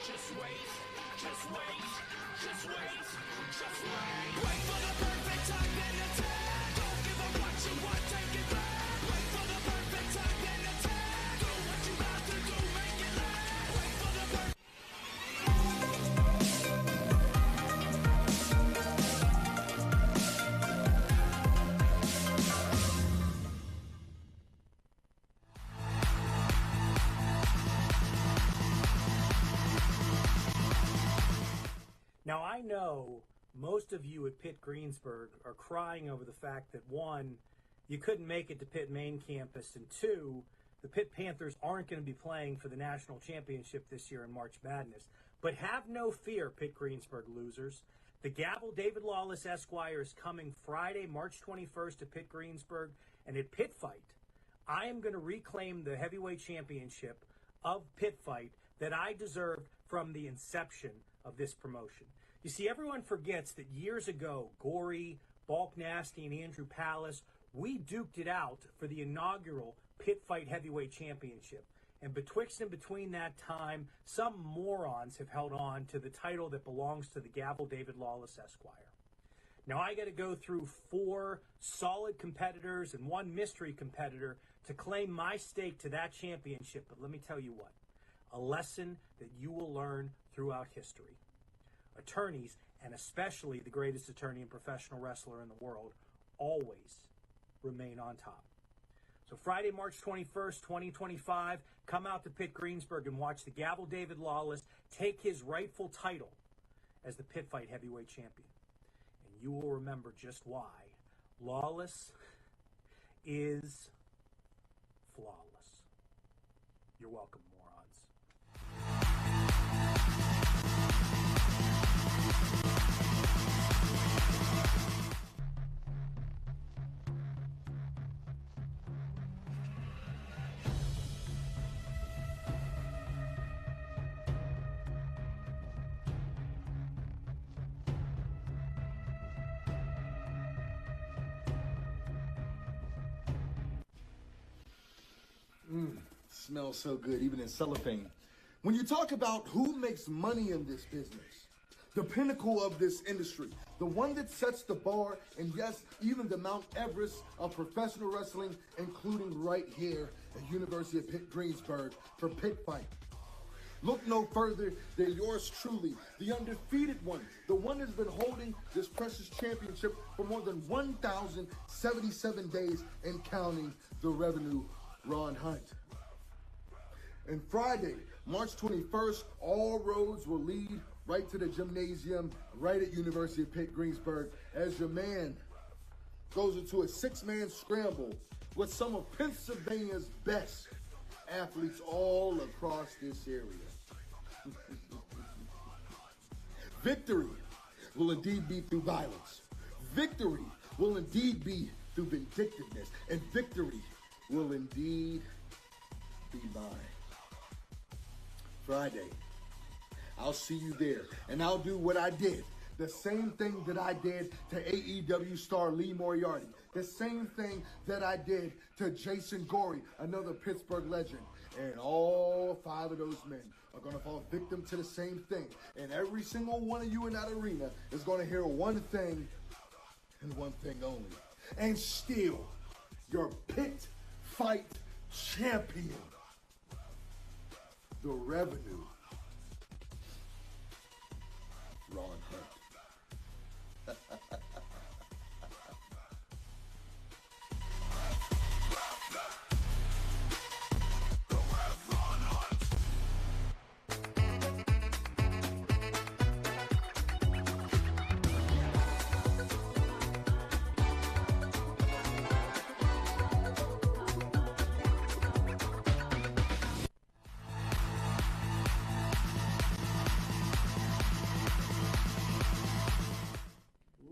Just wait, just wait, just wait, just wait. Wait for the perfect time then attack. Don't give up what you want, take it back. Wait for the perfect time then attack. Do what you got to do, make it last. Wait for the perfect. Now, I know most of you at Pitt Greensburg are crying over the fact that, one, you couldn't make it to Pitt main campus, and two, the Pitt Panthers aren't going to be playing for the national championship this year in March Madness. But have no fear, Pitt Greensburg losers. The Gavel David Lawless Esquire is coming Friday, March 21st to Pitt Greensburg, and at Pitt Fight, I am going to reclaim the heavyweight championship of Pitt Fight that I deserved from the inception of this promotion. You see, everyone forgets that years ago, Gory, Balk Nasty, and Andrew Palace, we duked it out for the inaugural Pitt Fight Heavyweight Championship. And betwixt and between that time, some morons have held on to the title that belongs to the Gavel David Lawless Esquire. Now, I got to go through 4 solid competitors and 1 mystery competitor to claim my stake to that championship. But let me tell you what, a lesson that you will learn throughout history. Attorneys, and especially the greatest attorney and professional wrestler in the world, always remain on top. So Friday, March 21st, 2025, come out to Pitt Greensburg and watch the Gavel David Lawless take his rightful title as the Pitt Fight Heavyweight Champion. And you will remember just why Lawless is flawless. You're welcome, morons. Smells so good, even in cellophane. When you talk about who makes money in this business, the pinnacle of this industry, the one that sets the bar, and yes, even the Mount Everest of professional wrestling, including right here at University of Pitt Greensburg for Pitt Fight. Look no further than yours truly, the undefeated one, the one that's been holding this precious championship for more than 1,077 days and counting, the revenue, Ron Hunt. And Friday, March 21st, all roads will lead right to the gymnasium, right at University of Pitt Greensburg, as your man goes into a 6-man scramble with some of Pennsylvania's best athletes all across this area. Victory will indeed be through violence. Victory will indeed be through vindictiveness. And victory will indeed be mine. Friday, I'll see you there, and I'll do what I did. The same thing that I did to AEW star Lee Moriarty. The same thing that I did to Jason Gory, another Pittsburgh legend. And all 5 of those men are going to fall victim to the same thing. And every single one of you in that arena is going to hear one thing and one thing only. And still, your Pitt Fight champion. The revenue, Ron Hunt.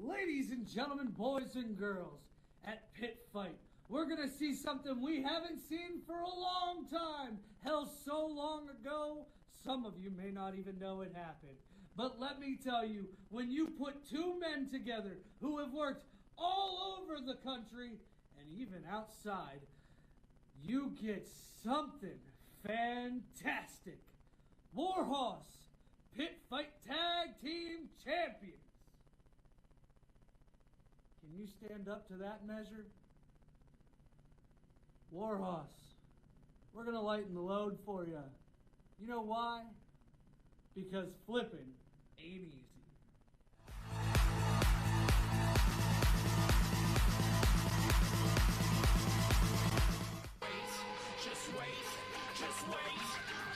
Ladies and gentlemen, boys and girls, at Pitt Fight, we're going to see something we haven't seen for a long time. Hell, so long ago, some of you may not even know it happened. But let me tell you, when you put two men together who have worked all over the country and even outside, you get something fantastic. Warhorse, Pitt Fight Tag Team Champions. Can you stand up to that measure? Warhorse, we're going to lighten the load for you. You know why? Because flipping ain't easy. Just wait, just wait,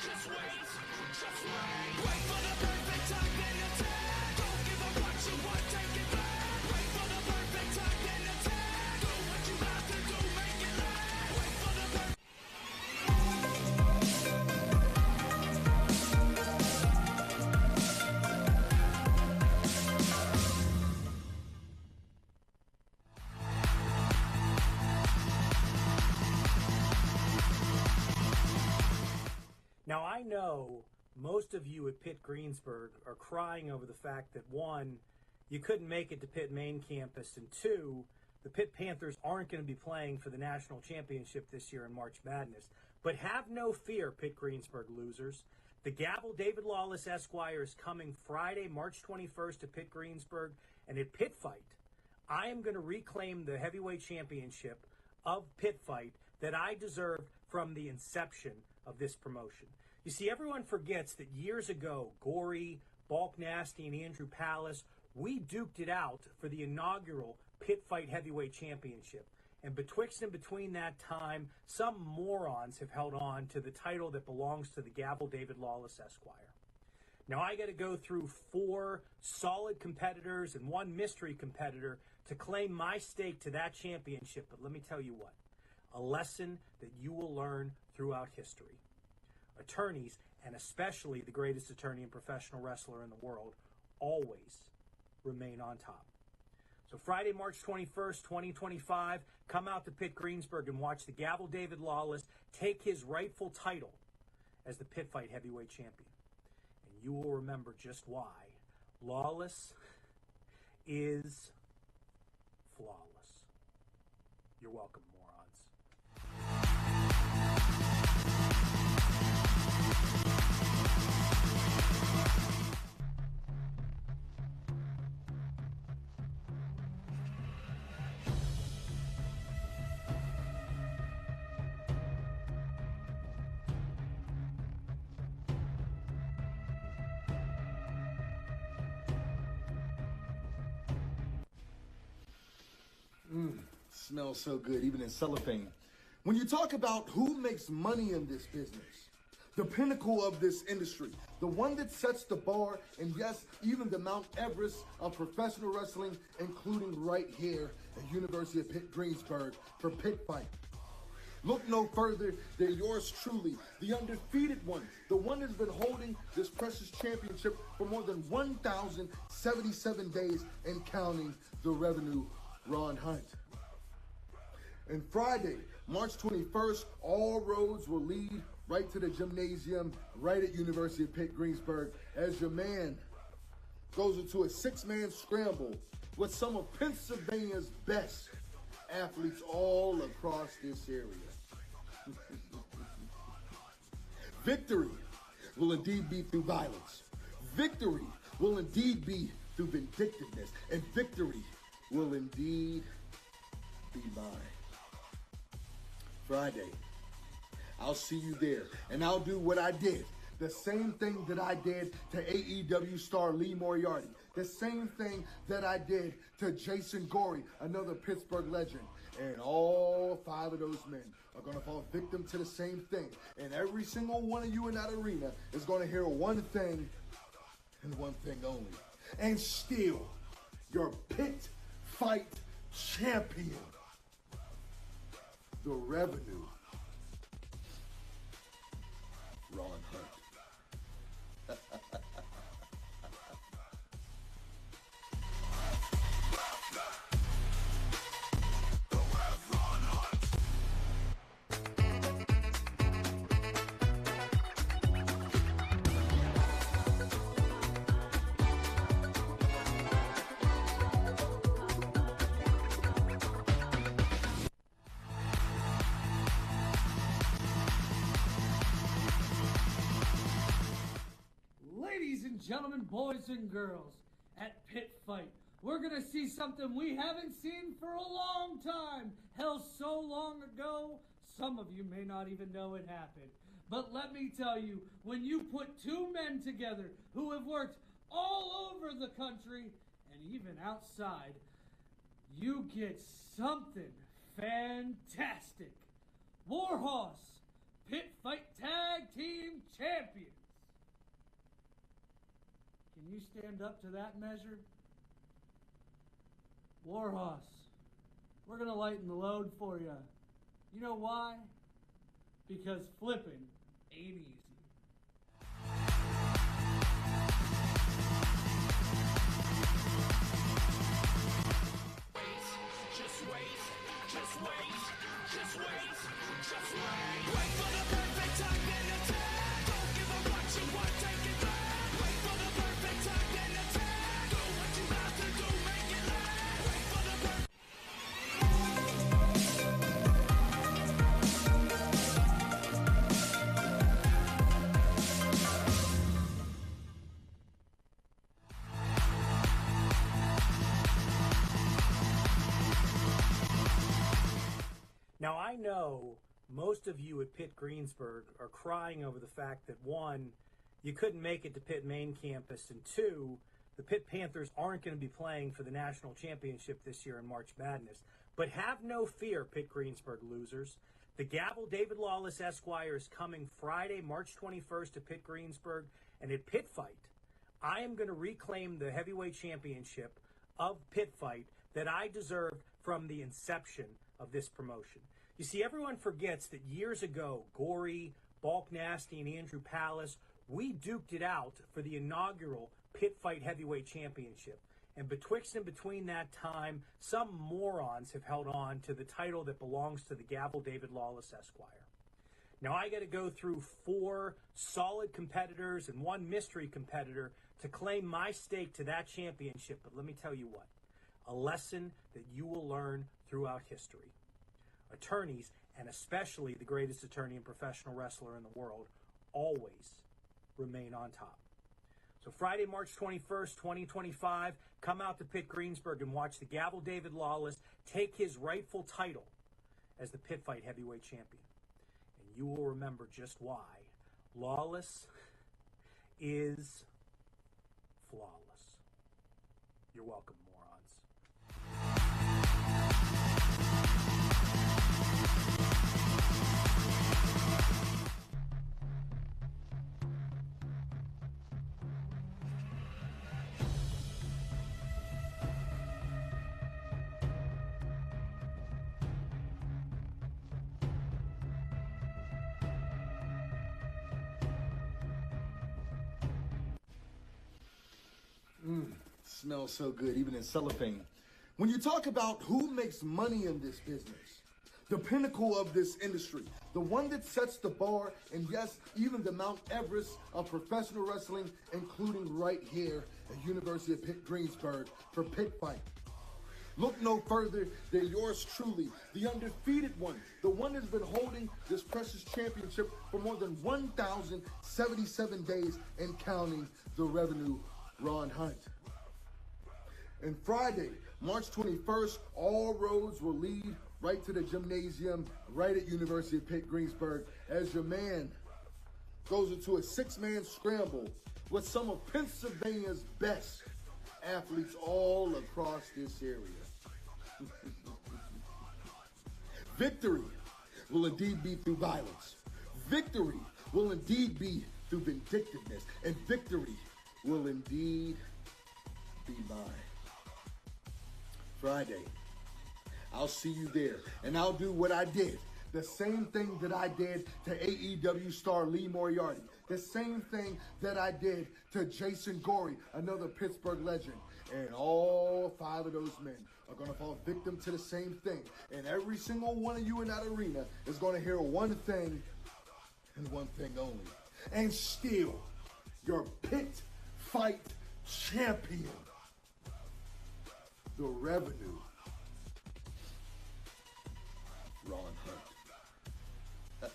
just wait, just wait. Wait for the perfect time, then attack. Don't give up what you want, take it back. Wait for the perfect time, then attack. Do what you have to do, make it last. Wait for the perfect. Now, I know most of you at Pitt Greensburg are crying over the fact that, one, you couldn't make it to Pitt main campus, and two, the Pitt Panthers aren't going to be playing for the national championship this year in March Madness. But have no fear, Pitt Greensburg losers. The Gavel David Lawless Esquire is coming Friday, March 21st to Pitt Greensburg, and at Pitt Fight, I am going to reclaim the heavyweight championship of Pitt Fight that I deserved from the inception of this promotion. You see, everyone forgets that years ago, Gory, Bulk Nasty, and Andrew Palace, we duked it out for the inaugural Pitt Fight Heavyweight Championship. And betwixt and between that time, some morons have held on to the title that belongs to the Gavel David Lawless Esquire. Now, I got to go through 4 solid competitors and 1 mystery competitor to claim my stake to that championship. But let me tell you what, a lesson that you will learn throughout history. Attorneys, and especially the greatest attorney and professional wrestler in the world, always remain on top. So Friday, March 21st, 2025, come out to Pitt Greensburg and watch the Gavel David Lawless take his rightful title as the Pitt Fight Heavyweight Champion. And you will remember just why Lawless is flawless. You're welcome, morons. Smells so good, even in cellophane. When you talk about who makes money in this business, the pinnacle of this industry, the one that sets the bar, and yes, even the Mount Everest of professional wrestling, including right here at University of Pitt Greensburg for Pitt Fight. Look no further than yours truly, the undefeated one, the one that's been holding this precious championship for more than 1,077 days and counting, the revenue, Ron Hunt. And Friday, March 21st, all roads will lead right to the gymnasium right at University of Pitt Greensburg as your man goes into a 6-man scramble with some of Pennsylvania's best athletes all across this area. Victory will indeed be through violence. Victory will indeed be through vindictiveness. And victory will indeed be mine. Friday, I'll see you there, and I'll do what I did. The same thing that I did to AEW star Lee Moriarty. The same thing that I did to Jason Gory, another Pittsburgh legend. And all 5 of those men are going to fall victim to the same thing. And every single one of you in that arena is going to hear one thing and one thing only. And still, your Pitt Fight champion. The revenue, Ron Hunt. gentlemen, boys and girls, at Pitt Fight, we're going to see something we haven't seen for a long time. Hell, so long ago, some of you may not even know it happened. But let me tell you, when you put two men together who have worked all over the country and even outside, you get something fantastic. Warhorse, Pitt Fight Tag Team Champions. Can you stand up to that measure? Warhorse, we're going to lighten the load for you. You know why? Because flipping ain't easy. Just wait, just wait, just wait, just wait. Wait for the perfect time and attack. Don't give up what you want, take it back. Wait for the perfect time and attack. Do what you have to do, make it last. Wait for the perfect. Now, I know most of you at Pitt Greensburg are crying over the fact that, one, you couldn't make it to Pitt main campus, and two, the Pitt Panthers aren't going to be playing for the national championship this year in March Madness. But have no fear, Pitt Greensburg losers. The Gavel David Lawless Esquire is coming Friday, March 21st to Pitt Greensburg, and at Pitt Fight, I am going to reclaim the heavyweight championship of Pitt Fight that I deserved from the inception of this promotion. You see, everyone forgets that years ago, Gory, Balk Nasty, and Andrew Palace, we duked it out for the inaugural Pitt Fight Heavyweight Championship. And betwixt and between that time, some morons have held on to the title that belongs to the Gavel David Lawless Esquire. Now, I got to go through 4 solid competitors and 1 mystery competitor to claim my stake to that championship. But let me tell you what, a lesson that you will learn throughout history. Attorneys, and especially the greatest attorney and professional wrestler in the world, always remain on top. So Friday, March 21st, 2025, come out to Pitt Greensburg and watch the Gavel David Lawless take his rightful title as the Pitt Fight Heavyweight Champion. And you will remember just why Lawless is flawless. You're welcome, morons. Smells so good, even in cellophane. When you talk about who makes money in this business, the pinnacle of this industry, the one that sets the bar, and yes, even the Mount Everest of professional wrestling, including right here at University of Pitt Greensburg for Pitt Fight. Look no further than yours truly, the undefeated one, the one that's been holding this precious championship for more than 1,077 days and counting, the revenue, Ron Hunt. And Friday, March 21st, all roads will lead right to the gymnasium right at University of Pitt Greensburg as your man goes into a 6-man scramble with some of Pennsylvania's best athletes all across this area. Victory will indeed be through violence. Victory will indeed be through vindictiveness. And victory will indeed be mine. Friday, I'll see you there, and I'll do what I did. The same thing that I did to AEW star Lee Moriarty. The same thing that I did to Jason Gory, another Pittsburgh legend. And all 5 of those men are going to fall victim to the same thing. And every single one of you in that arena is going to hear one thing and one thing only. And still, your Pitt Fight champion. The revenue, Ron Hunt.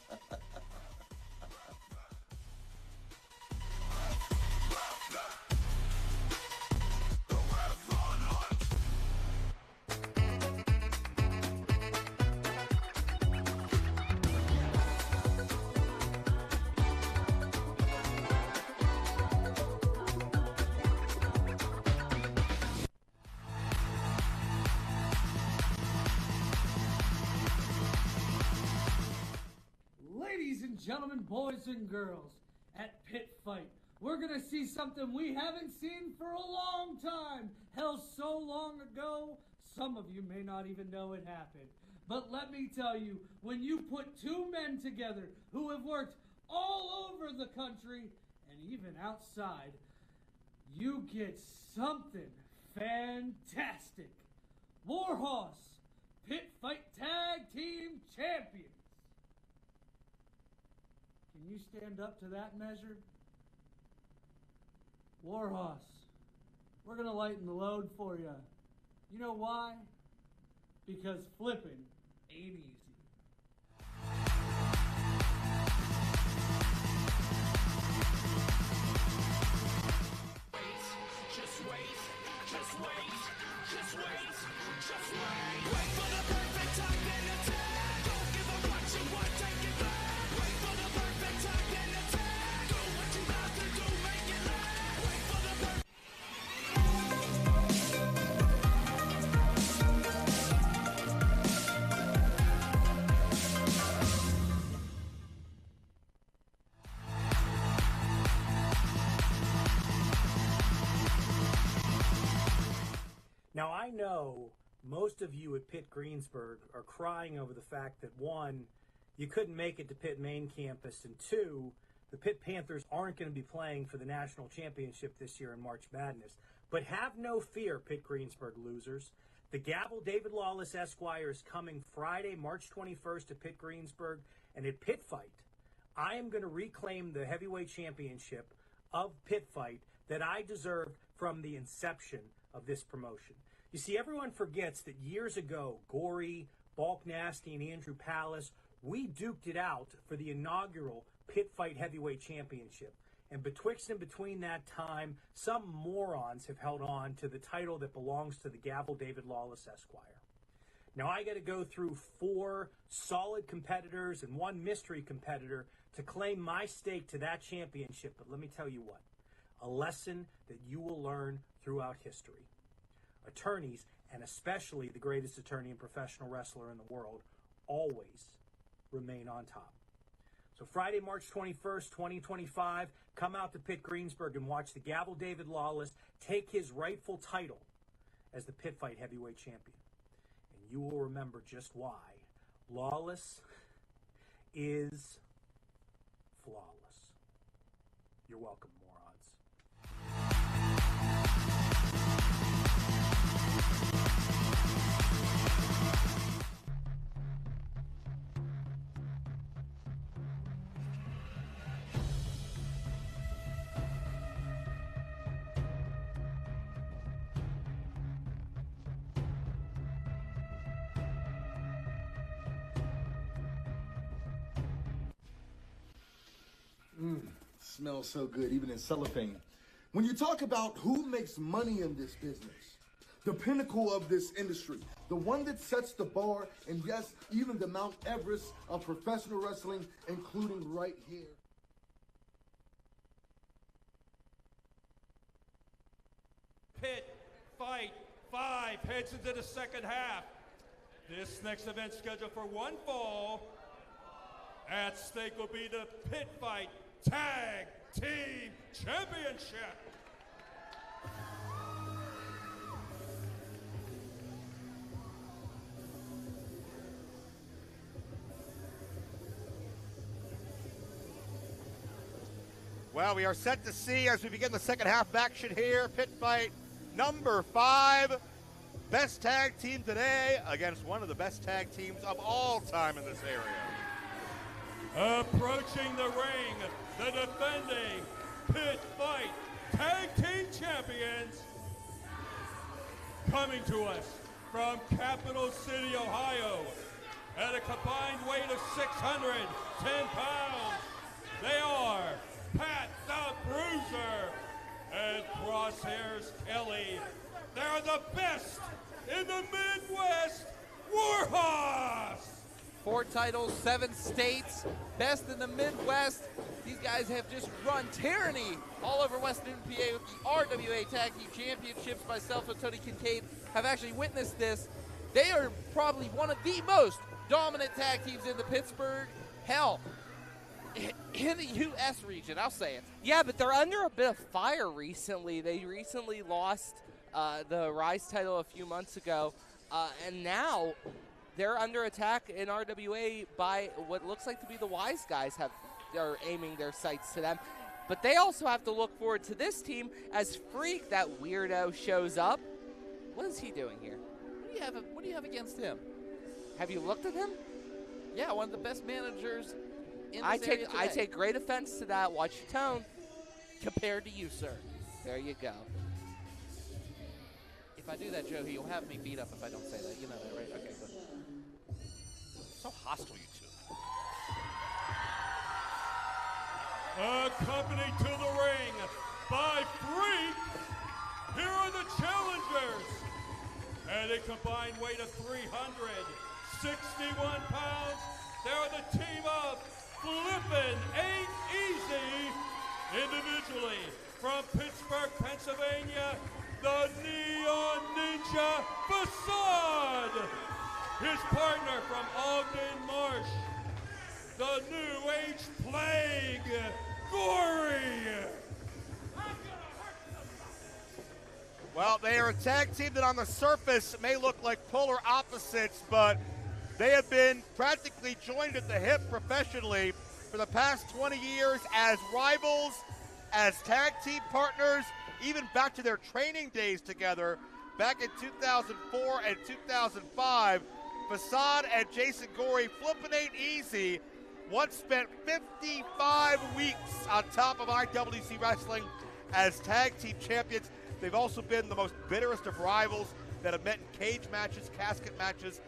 gentlemen, boys and girls, at Pitt Fight, we're going to see something we haven't seen for a long time. Hell, so long ago, some of you may not even know it happened. But let me tell you, when you put two men together who have worked all over the country and even outside, you get something fantastic. Warhorse, Pitt Fight Tag Team Champions. Can you stand up to that measure? Warhorse, we're going to lighten the load for you. You know why? Because flipping ain't easy. Just wait, just wait, just wait, just wait. Wait for the perfect time then attack. Don't give up what you want, take it back. Wait for the perfect time then attack. Do what you got to do, make it last. Wait for the perfect. Now, I know most of you at Pitt Greensburg are crying over the fact that, one, you couldn't make it to Pitt main campus, and two, the Pitt Panthers aren't going to be playing for the national championship this year in March Madness. But have no fear, Pitt Greensburg losers. The Gavel David Lawless Esquire is coming Friday, March 21st to Pitt Greensburg, and at Pitt Fight, I am going to reclaim the heavyweight championship of Pitt Fight that I deserved from the inception of this promotion. You see, everyone forgets that years ago, Gory, Balk Nasty, and Andrew Palace, we duked it out for the inaugural Pitt Fight Heavyweight Championship. And betwixt and between that time, some morons have held on to the title that belongs to the Gavel David Lawless Esquire. Now, I got to go through 4 solid competitors and 1 mystery competitor to claim my stake to that championship. But let me tell you what, a lesson that you will learn throughout history. Attorneys, and especially the greatest attorney and professional wrestler in the world, always remain on top. So Friday, March 21st, 2025, come out to Pitt Greensburg and watch the Gavel David Lawless take his rightful title as the Pitt Fight Heavyweight Champion. And you will remember just why Lawless is flawless. You're welcome, morons. Smells so good, even in cellophane. When you talk about who makes money in this business, the pinnacle of this industry, the one that sets the bar, and yes, even the Mount Everest of professional wrestling, including right here. Pitt Fight 5 heads into the second half. This next event scheduled for one fall. At stake will be the Pitt Fight Tag Team Championship. Well, we are set to see as we begin the second half of action here. Pitt Fight number 5. Best tag team today against one of the best tag teams of all time in this area. Approaching the ring, the defending Pitt Fight Tag Team Champions. Coming to us from Capital City, Ohio, at a combined weight of 610 pounds. They are Pat the Bruiser and Crosshairs Kelly. They're the best in the Midwest Warhorse. 4 titles, 7 states, best in the Midwest. These guys have just run tyranny all over Western PA with the RWA Tag Team Championships. Myself and Tony Kincaid have actually witnessed this. They are probably one of the most dominant tag teams in the Pittsburgh. Hell, in the U.S. region. I'll say it. Yeah, but they're under a bit of fire recently. They recently lost the Rise title a few months ago, and now they're under attack in RWA by what looks like to be the Wise guys are aiming their sights to them. But they also have to look forward to this team as Freak, that weirdo, shows up. What is he doing here? What do you have against him? Have you looked at him? Yeah, one of the best managers in this I area today. take great offense to that. Watch your tone. Compared to you, sir. There you go. If I do that, Joe, you'll have me beat up if I don't say that. You know that, right? Okay, good. So hostile, you two. Accompanied to the ring by Freak, here are the challengers. At a combined weight of 361 pounds, they're the team of FLIPPIN Ain't Easy. Individually, from Pittsburgh, Pennsylvania, the Neon Ninja Facade. His partner from Ogden Marsh, the New Age Plague, Gory. Well, they are a tag team that on the surface may look like polar opposites, but they have been practically joined at the hip professionally for the past 20 years as rivals, as tag team partners, even back to their training days together back in 2004 and 2005. Facade and Jason Gory, FLIPPIN Ain't Easy, once spent 55 weeks on top of IWC Wrestling as tag team champions. They've also been the most bitterest of rivals that have met in cage matches, casket matches.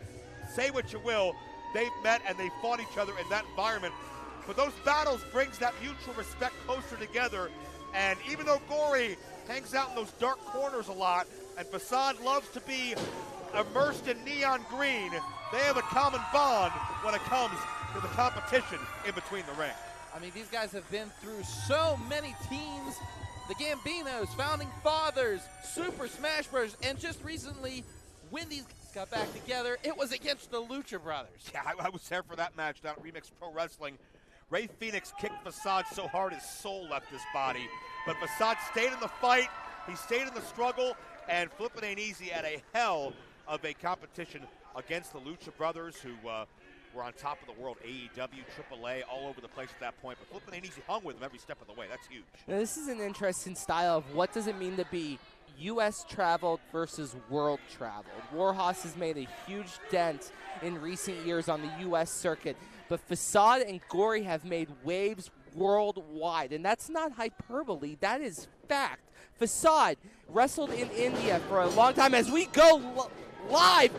Say what you will, they've met and they fought each other in that environment. But those battles brings that mutual respect closer together. And even though Gory hangs out in those dark corners a lot, and Facade loves to be immersed in neon green, they have a common bond when it comes to the competition in between the ring. I mean, these guys have been through so many teams. The Gambinos, Founding Fathers, Super Smash Bros., and just recently, when these got back together, it was against the Lucha Brothers. Yeah, I was there for that match down at Remix Pro Wrestling. Ray Phoenix kicked Facade so hard his soul left his body. But Facade stayed in the fight, he stayed in the struggle, and FLIPPIN Ain't Easy had a hell of a competition against the Lucha Brothers, who were on top of the world, AEW, AAA, all over the place at that point. But FLIPPIN Ain't Easy hung with them every step of the way. That's huge. Now, this is an interesting style of what does it mean to be U.S. traveled versus world traveled. Warhorse has made a huge dent in recent years on the U.S. circuit, but Facade and Gory have made waves worldwide, and that's not hyperbole. That is fact. Facade wrestled in India for a long time. As we go live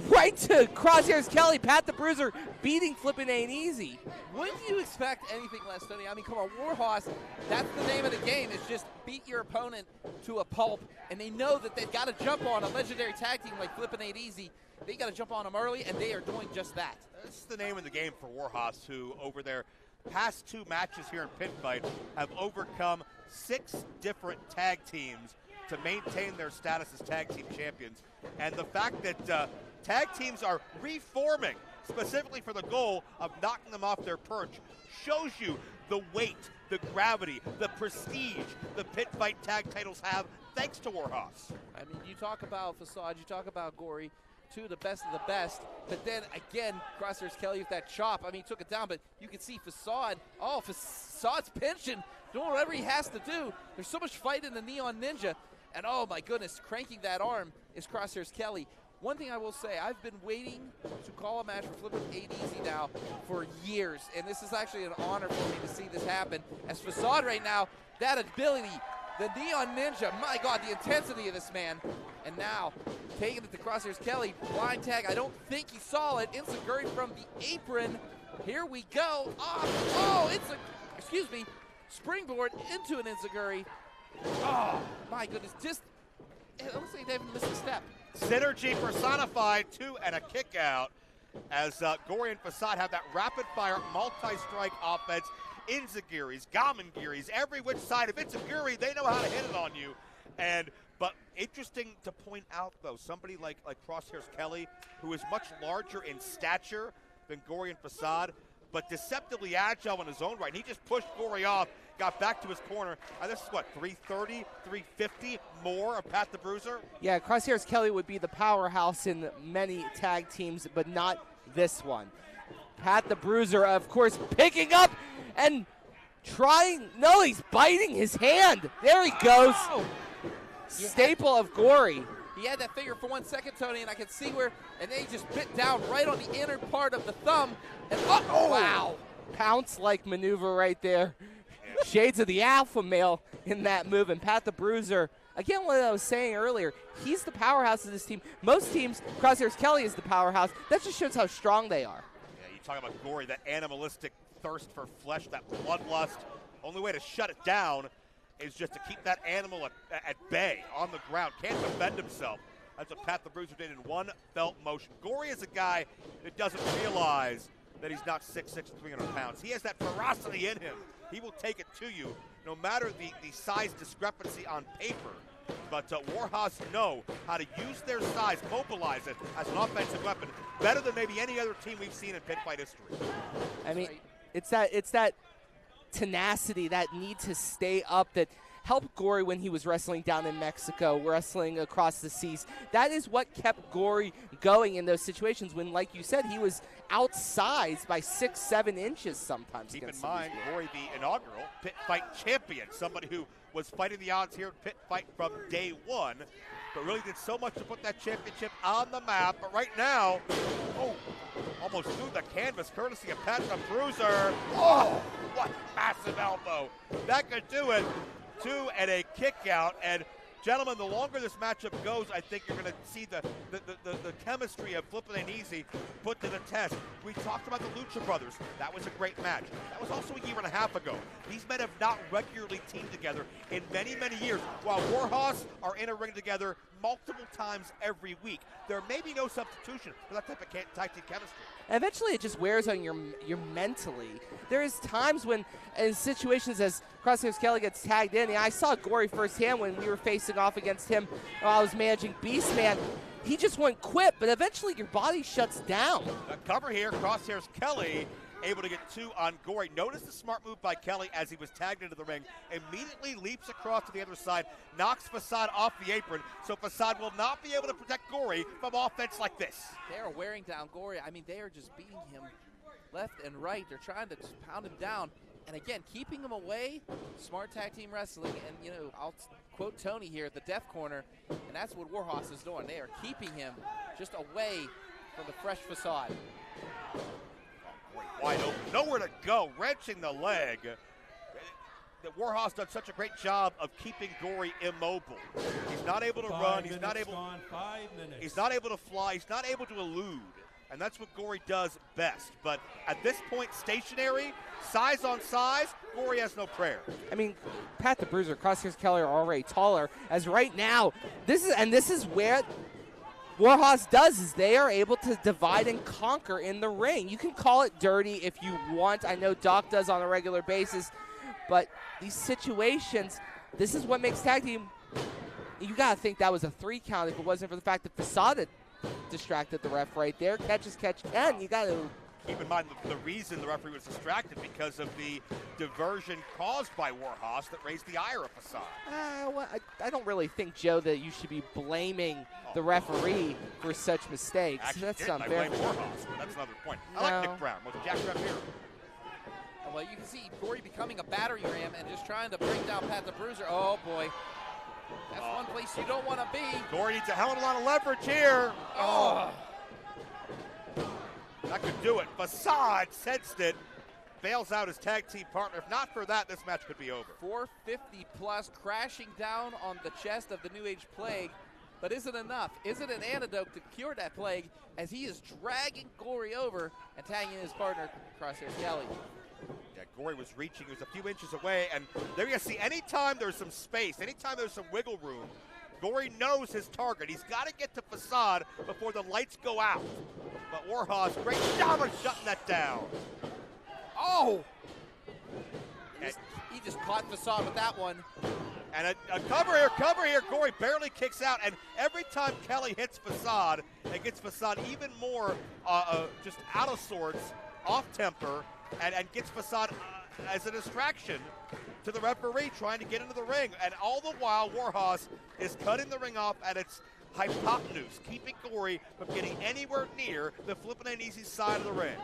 right to Crosshairs Kelly, Pat the Bruiser beating FLIPPIN Ain't Easy. Wouldn't you expect anything less, Tony? I mean, come on, Warhorse, that's the name of the game, is just beat your opponent to a pulp, and they know that they've got to jump on a legendary tag team like FLIPPIN Ain't Easy. They got to jump on them early, and they are doing just that. This is the name of the game for Warhorse, who over their past 2 matches here in Pitt Fight have overcome 6 different tag teams to maintain their status as tag team champions. And the fact that tag teams are reforming specifically for the goal of knocking them off their perch shows you the weight, the gravity, the prestige the Pitt Fight tag titles have thanks to Warhorse. I mean, you talk about Facade, you talk about Gory, 2 of the best of the best, but then again, Crosshairs Kelly with that chop, I mean, he took it down, but you can see Facade, Facade's pinching, doing whatever he has to do. There's so much fight in the Neon Ninja, and oh my goodness, cranking that arm is Crosshairs Kelly. One thing I will say, I've been waiting to call a match for FLIPPIN Ain't Easy now for years, and this is actually an honor for me to see this happen. As Facade right now, that ability, the Neon Ninja, my God, the intensity of this man. And now, taking it to Crosshairs Kelly, blind tag, I don't think he saw it. Enziguri from the apron. Here we go. Springboard into an Enziguri. Oh, my goodness, it looks like they haven't missed a step. Synergy personified, 2 and a kick out as Gory and Facade have that rapid-fire multi-strike offense. Enziguris, Gamangiris, every which side. If it's a Guri, they know how to hit it on you. But interesting to point out, though, somebody like Crosshairs Kelly, who is much larger in stature than Gory and Facade, but deceptively agile in his own right. And he just pushed Gory off, got back to his corner. And this is what, 330, 350 more of Pat the Bruiser? Yeah, Crosshairs Kelly would be the powerhouse in many tag teams, but not this one. Pat the Bruiser, of course, picking up and trying. No, he's biting his hand. There he goes. Oh. Staple of Gory. He had that figure for 1 second, Tony, and I could see where, and then he just bit down right on the inner part of the thumb. And wow. Pounce-like maneuver right there. Shades of the alpha male in that move. And Pat the Bruiser, again, what I was saying earlier, he's the powerhouse of this team. Most teams, Crosshairs Kelly is the powerhouse. That just shows how strong they are. Yeah, you talk about Gory, that animalistic thirst for flesh, that bloodlust. Only way to shut it down is just to keep that animal at bay, on the ground. Can't defend himself. That's what Pat the Bruiser did in one felt motion. Gory is a guy that doesn't realize that he's not 6'6", 300 pounds. He has that ferocity in him. He will take it to you, no matter the size discrepancy on paper. But Warhorse know how to use their size, mobilize it as an offensive weapon, better than maybe any other team we've seen in Pit Fight history. I mean, it's that tenacity, that need to stay up that helped Gory when he was wrestling down in Mexico, wrestling across the seas. That is what kept Gory going in those situations when, like you said, he was outsized by 6-7 inches sometimes. Keep in mind, Gory, the inaugural Pit Fight champion, somebody who was fighting the odds here at Pit Fight from day one, but really did so much to put that championship on the map. But right now, almost through the canvas, courtesy of Pat the Bruiser. Oh, what massive elbow. That could do it. 2 and a kick out. And gentlemen, the longer this matchup goes, I think you're going to see the chemistry of Flippin' and Easy put to the test. We talked about the Lucha Brothers. That was a great match. That was also a year and a half ago. These men have not regularly teamed together in many, many years, while Warhorse are in a ring together multiple times every week. There may be no substitution for that type of tag team chemistry. Eventually, it just wears on your mentally. There is times when, in situations as Crosshairs Kelly gets tagged in, I saw Gory firsthand when we were facing off against him while I was managing Beastman. He just went quit, but eventually your body shuts down. A cover here, Crosshairs Kelly able to get 2 on Gory. Notice the smart move by Kelly as he was tagged into the ring. Immediately leaps across to the other side, knocks Facade off the apron, so Facade will not be able to protect Gory from offense like this. They are wearing down Gory. I mean, they are just beating him left and right. They're trying to just pound him down. And again, keeping him away, smart tag team wrestling. And, you know, I'll quote Tony here at the Death Corner, and that's what Warhorse is doing. They are keeping him just away from the fresh Facade. Wide open, nowhere to go, wrenching the leg. The Warhorse done such a great job of keeping Gory immobile. He's not able to run. He's not able. 5 minutes. He's not able to fly. He's not able to elude, and that's what Gory does best. But at this point, stationary, size on size, Gory has no prayer. I mean, Pat the Bruiser, Crosshairs Kelly are already taller. As right now, this is where Warhorse does is they are able to divide and conquer in the ring. You can call it dirty if you want. I know Doc does on a regular basis. But these situations, this is what makes tag team. You got to think that was a 3 count if it wasn't for the fact that Facade had distracted the ref right there. Catch as catch can. You got to keep in mind the reason the referee was distracted because of the diversion caused by Warhorse that raised the ire of Facade. Well, I don't really think, Joe, that you should be blaming the referee for such mistakes. Actually, that's I unfair. blame Warhorse, but that's another point. I like Nick Brown with the Jack Ref here. Well, you can see Gory becoming a battering ram and just trying to bring down Pat the Bruiser. Oh, boy. That's one place you don't want to be. Gory needs a hell of a lot of leverage here. Oh. That could do it. Facade sensed it. Bails out his tag team partner. If not for that, this match could be over. 450 plus, crashing down on the chest of the New Age Plague. But is it enough? Is it an antidote to cure that plague as he is dragging Gory over and tagging his partner, Crosshairs Kelly? Yeah, Gory was reaching. He was a few inches away. And there you see, anytime there's some space, anytime there's some wiggle room, Gory knows his target. He's got to get to Facade before the lights go out. But Warhorse, great job of shutting that down. Oh! He just caught Facade with that one. And a cover here. Gory barely kicks out. And every time Kelly hits Facade, it gets Facade even more just out of sorts, off temper. and gets Facade as a distraction to the referee trying to get into the ring. And all the while, Warhorse is cutting the ring off at its hypotenuse, keeping Gory from getting anywhere near the Flippin' Ain't Easy side of the ring.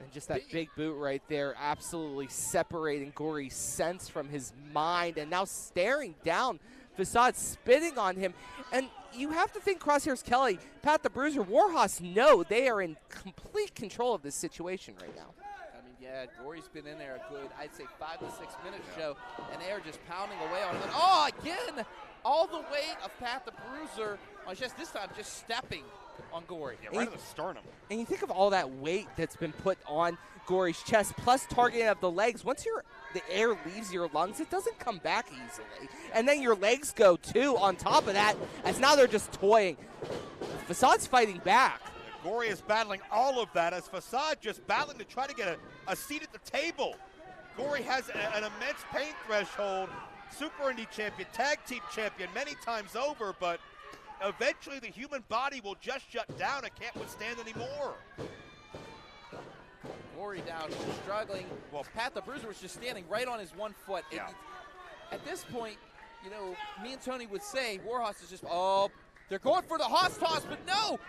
And just that big boot right there, absolutely separating Gory's sense from his mind, and now staring down Facade, spitting on him. And you have to think Crosshairs Kelly, Pat the Bruiser, Warhorse know they are in complete control of this situation right now. I mean, yeah, Gory's been in there a good, I'd say 5 to 6 minute show, and they are just pounding away on him. And oh, again, all the weight of Pat the Bruiser on just this time just stepping on Gory. Yeah, right in the sternum. And you think of all that weight that's been put on Gory's chest, plus targeting of the legs. Once the air leaves your lungs, it doesn't come back easily. And then your legs go too on top of that, as now they're just toying. Facade's fighting back. Gory is battling all of that as Facade just battling to try to get a seat at the table. Gory has an immense pain threshold. Super Indie champion, tag team champion many times over, but eventually the human body will just shut down and can't withstand anymore. Gory down, struggling. Well, Pat the Bruiser was just standing right on his 1 foot. Yeah. At this point, you know, me and Tony would say Warhorse is just, oh, they're going for the Hoss toss, but no!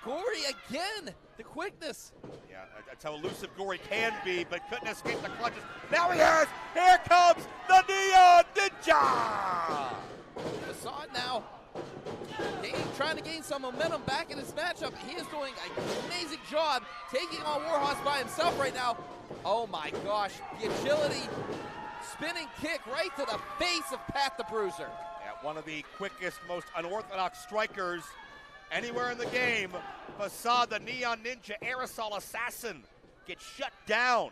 Gory again, the quickness. Yeah, that's how elusive Gory can be, but couldn't escape the clutches. Now he has, here comes the Neon Ninja! Facade now trying to gain some momentum back in this matchup. He is doing an amazing job taking on Warhorse by himself right now. Oh my gosh, the agility, spinning kick right to the face of Pat the Bruiser. Yeah, one of the quickest, most unorthodox strikers anywhere in the game. Facade, the Neon Ninja Aerosol Assassin, gets shut down.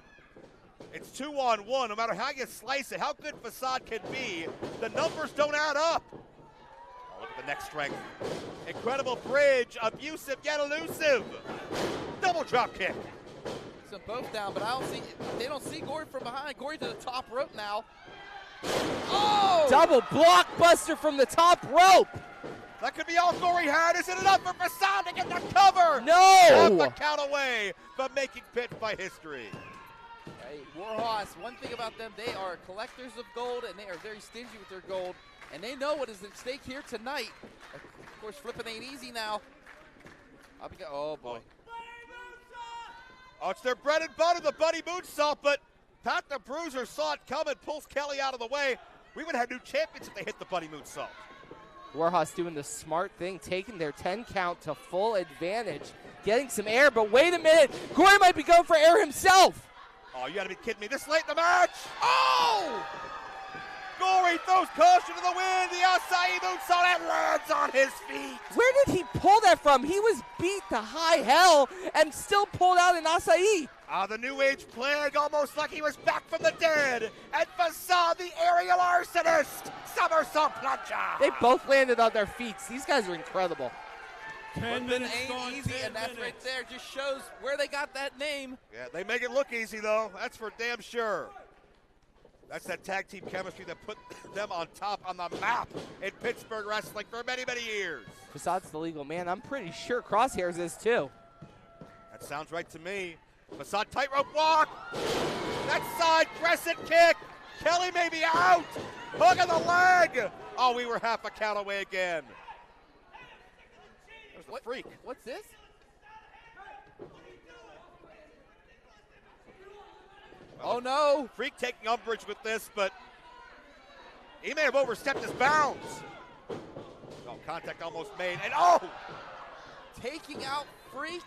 It's 2-on-1, no matter how you slice it, how good Facade can be, the numbers don't add up. Oh, look at the neck strength. Incredible bridge, abusive yet elusive. Double drop kick. So both down, but they don't see Gory from behind. Gory to the top rope now. Oh! Double blockbuster from the top rope. That could be all Gory had. Is it enough for Facade to get the cover? No! Half a count away from making Pitt Fight history. Hey, Warhorse, one thing about them, they are collectors of gold, and they are very stingy with their gold, and they know what is at stake here tonight. Of course, Flippin' ain't easy now. Oh, boy. Oh, it's their bread and butter, the Buddy Moonsault, but Pat the Bruiser saw it coming, pulls Kelly out of the way. We would have new champions if they hit the Buddy Moonsault. Warhorse doing the smart thing, taking their 10 count to full advantage, getting some air, but wait a minute, Gory might be going for air himself. Oh, you gotta be kidding me, this late in the match? Oh! Gory throws caution to the wind, the acai moonsault, and lands on his feet. Where did he pull that from? He was beat to high hell and still pulled out an acai. The New Age plague, almost like he was back from the dead. And Facade, the aerial arsonist, somersault plunger. They both landed on their feet. These guys are incredible. 10 minutes gone, easy, and that's right there. Just shows where they got that name. Yeah, they make it look easy, though. That's for damn sure. That's that tag team chemistry that put them on top on the map in Pittsburgh wrestling for many, many years. Facade's the legal man. I'm pretty sure Crosshairs is, too. That sounds right to me. Facade tightrope walk. That side crescent kick. Kelly may be out. Hook of the leg. Oh, we were half a count away again. There's the freak. What's this? Oh no. Freak taking umbrage with this, but he may have overstepped his bounds. Oh, contact almost made, and oh! Taking out Freak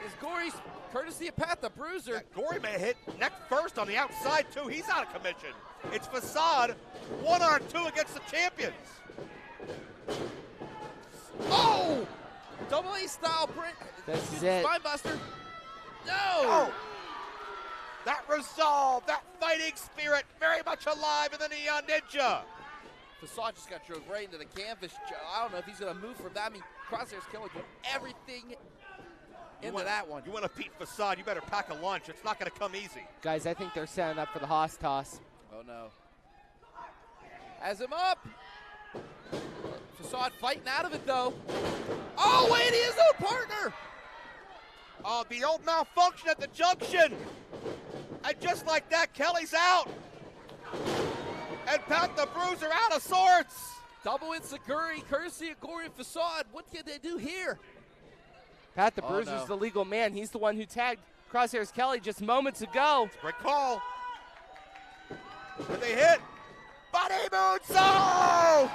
is Gory's courtesy of Pat the Bruiser. Yeah, Gory may hit neck first on the outside too. He's out of commission. It's Facade, 1-on-2 against the champions. Oh! Double A style print. This is it. Spinebuster. No! Oh. That resolve, that fighting spirit, very much alive in the Neon Ninja. Facade just got drove right into the canvas. I don't know if he's going to move from that. I mean, Crosshairs Kelly put everything into that one. You want to beat Facade, you better pack a lunch. It's not going to come easy. Guys, I think they're setting up for the Hoss toss. Oh, no. Has him up. Facade fighting out of it, though. Oh, wait, he is no partner. Oh, the old malfunction at the junction. And just like that, Kelly's out. And Pat the Bruiser out of sorts. Double Enziguri, courtesy of Gory and Facade. What can they do here? Pat the Bruiser's the legal man. He's the one who tagged Crosshairs Kelly just moments ago. Great call. Did they hit? Body moonsault!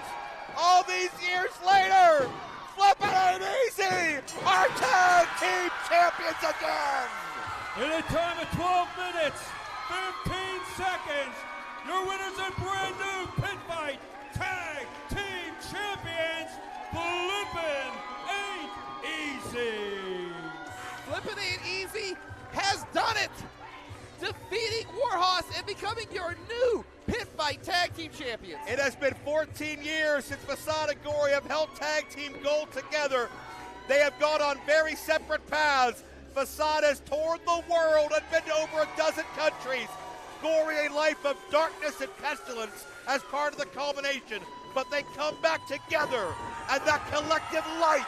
All these years later, Flippin' Ain't Easy, our tag team champions again! In a time of 12 minutes, 15 seconds, your winners and brand new Pit Fight Tag Team Champions, Flippin' Ain't Easy. Flippin' Ain't Easy has done it, defeating Warhorse and becoming your new Pit Fight Tag Team Champions. It has been 14 years since Facade and Gory have held tag team gold together. They have gone on very separate paths. Facade has toured the world and been to over a dozen countries. Gory, a life of darkness and pestilence as part of the culmination. But they come back together, and that collective light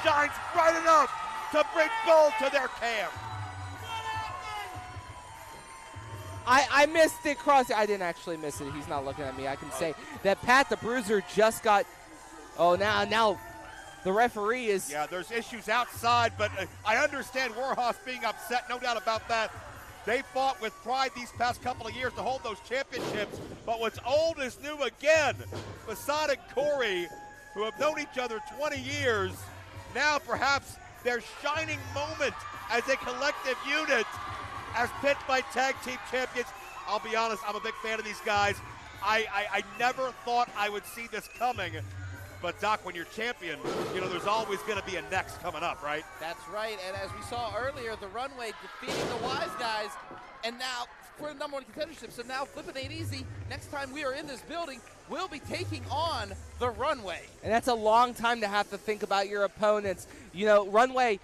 shines bright enough to bring gold to their camp. I missed it, Cross. I didn't actually miss it. He's not looking at me. I can say that Pat the Bruiser just got. Oh, now the referee is. Yeah, there's issues outside, but I understand Warhorse being upset. No doubt about that. They fought with pride these past couple of years to hold those championships, but what's old is new again. Facade and Gory, who have known each other 20 years, now perhaps their shining moment as a collective unit. As Pit Fight Tag Team Champions, I'll be honest, I'm a big fan of these guys. I never thought I would see this coming. But, Doc, when you're champion, you know, there's always going to be a next coming up, right? That's right, and as we saw earlier, the Runway defeating the Wise Guys, and now for the #1 contendership. So now Flippin' Ain't Easy, next time we are in this building, we'll be taking on the Runway. And that's a long time to have to think about your opponents. You know, Runway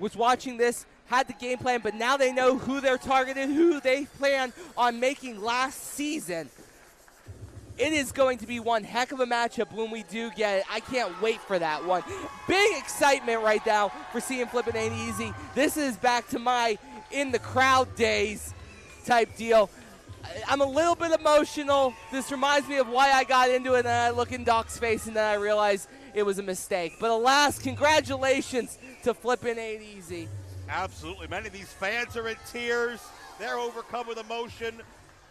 was watching this, had the game plan, but now they know who they're targeting, who they plan on making last season. It is going to be one heck of a matchup when we do get it. I can't wait for that one. Big excitement right now for seeing Flippin' Ain't Easy. This is back to my in the crowd days type deal. I'm a little bit emotional. This reminds me of why I got into it, and I look in Doc's face and then I realize it was a mistake. But alas, congratulations to Flippin' Ain't Easy. Absolutely. Many of these fans are in tears. They're overcome with emotion.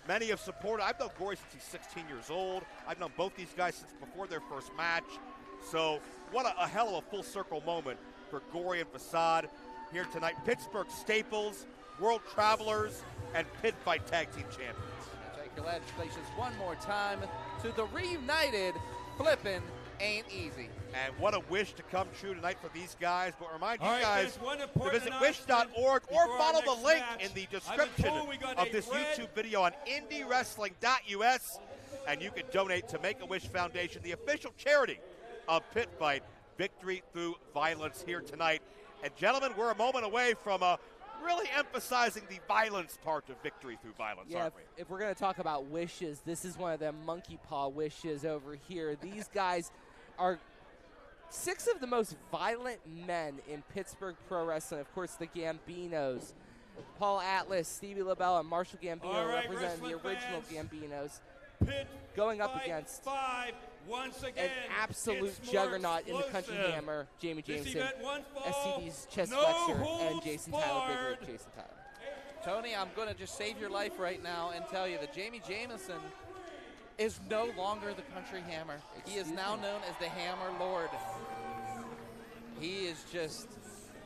Many have supported. I've known Gory since he's 16 years old. I've known both these guys since before their first match. So what a hell of a full circle moment for Gory and Facade here tonight. Pittsburgh staples, world travelers, and Pit Fight Tag Team champions. Congratulations one more time to the reunited Flippin' Ain't Easy. And what a wish to come true tonight for these guys. But remind you All right, guys there's one to important visit wish.org or before our follow the next link match. in the I've been description told we got of a this red- YouTube video on IndyWrestling.us. And you can donate to Make-A-Wish Foundation, the official charity of Pit Fight. Victory through violence here tonight. And gentlemen, we're a moment away from really emphasizing the violence part of victory through violence, Yeah, aren't we? if we're going to talk about wishes, this is one of them monkey paw wishes over here. These guys are 6 of the most violent men in Pittsburgh pro wrestling. Of course, the Gambinos. Paul Atlas, Stevie LaBelle, and Marshall Gambino All right, representing the wrestling original fans. Gambinos. Pit Going up Fight against 5 once again. an absolute It's more juggernaut in the Country explosive. Hammer, Jamie This Jameson, event, one fall, SCD's chest no flexor, and holds Jason Tyler, barred. bigger Jason Tyler. Tony, I'm going to just save your life right now and tell you that Jamie Jameson is no longer the Country Hammer. He is now known as the Hammer Lord. He is just,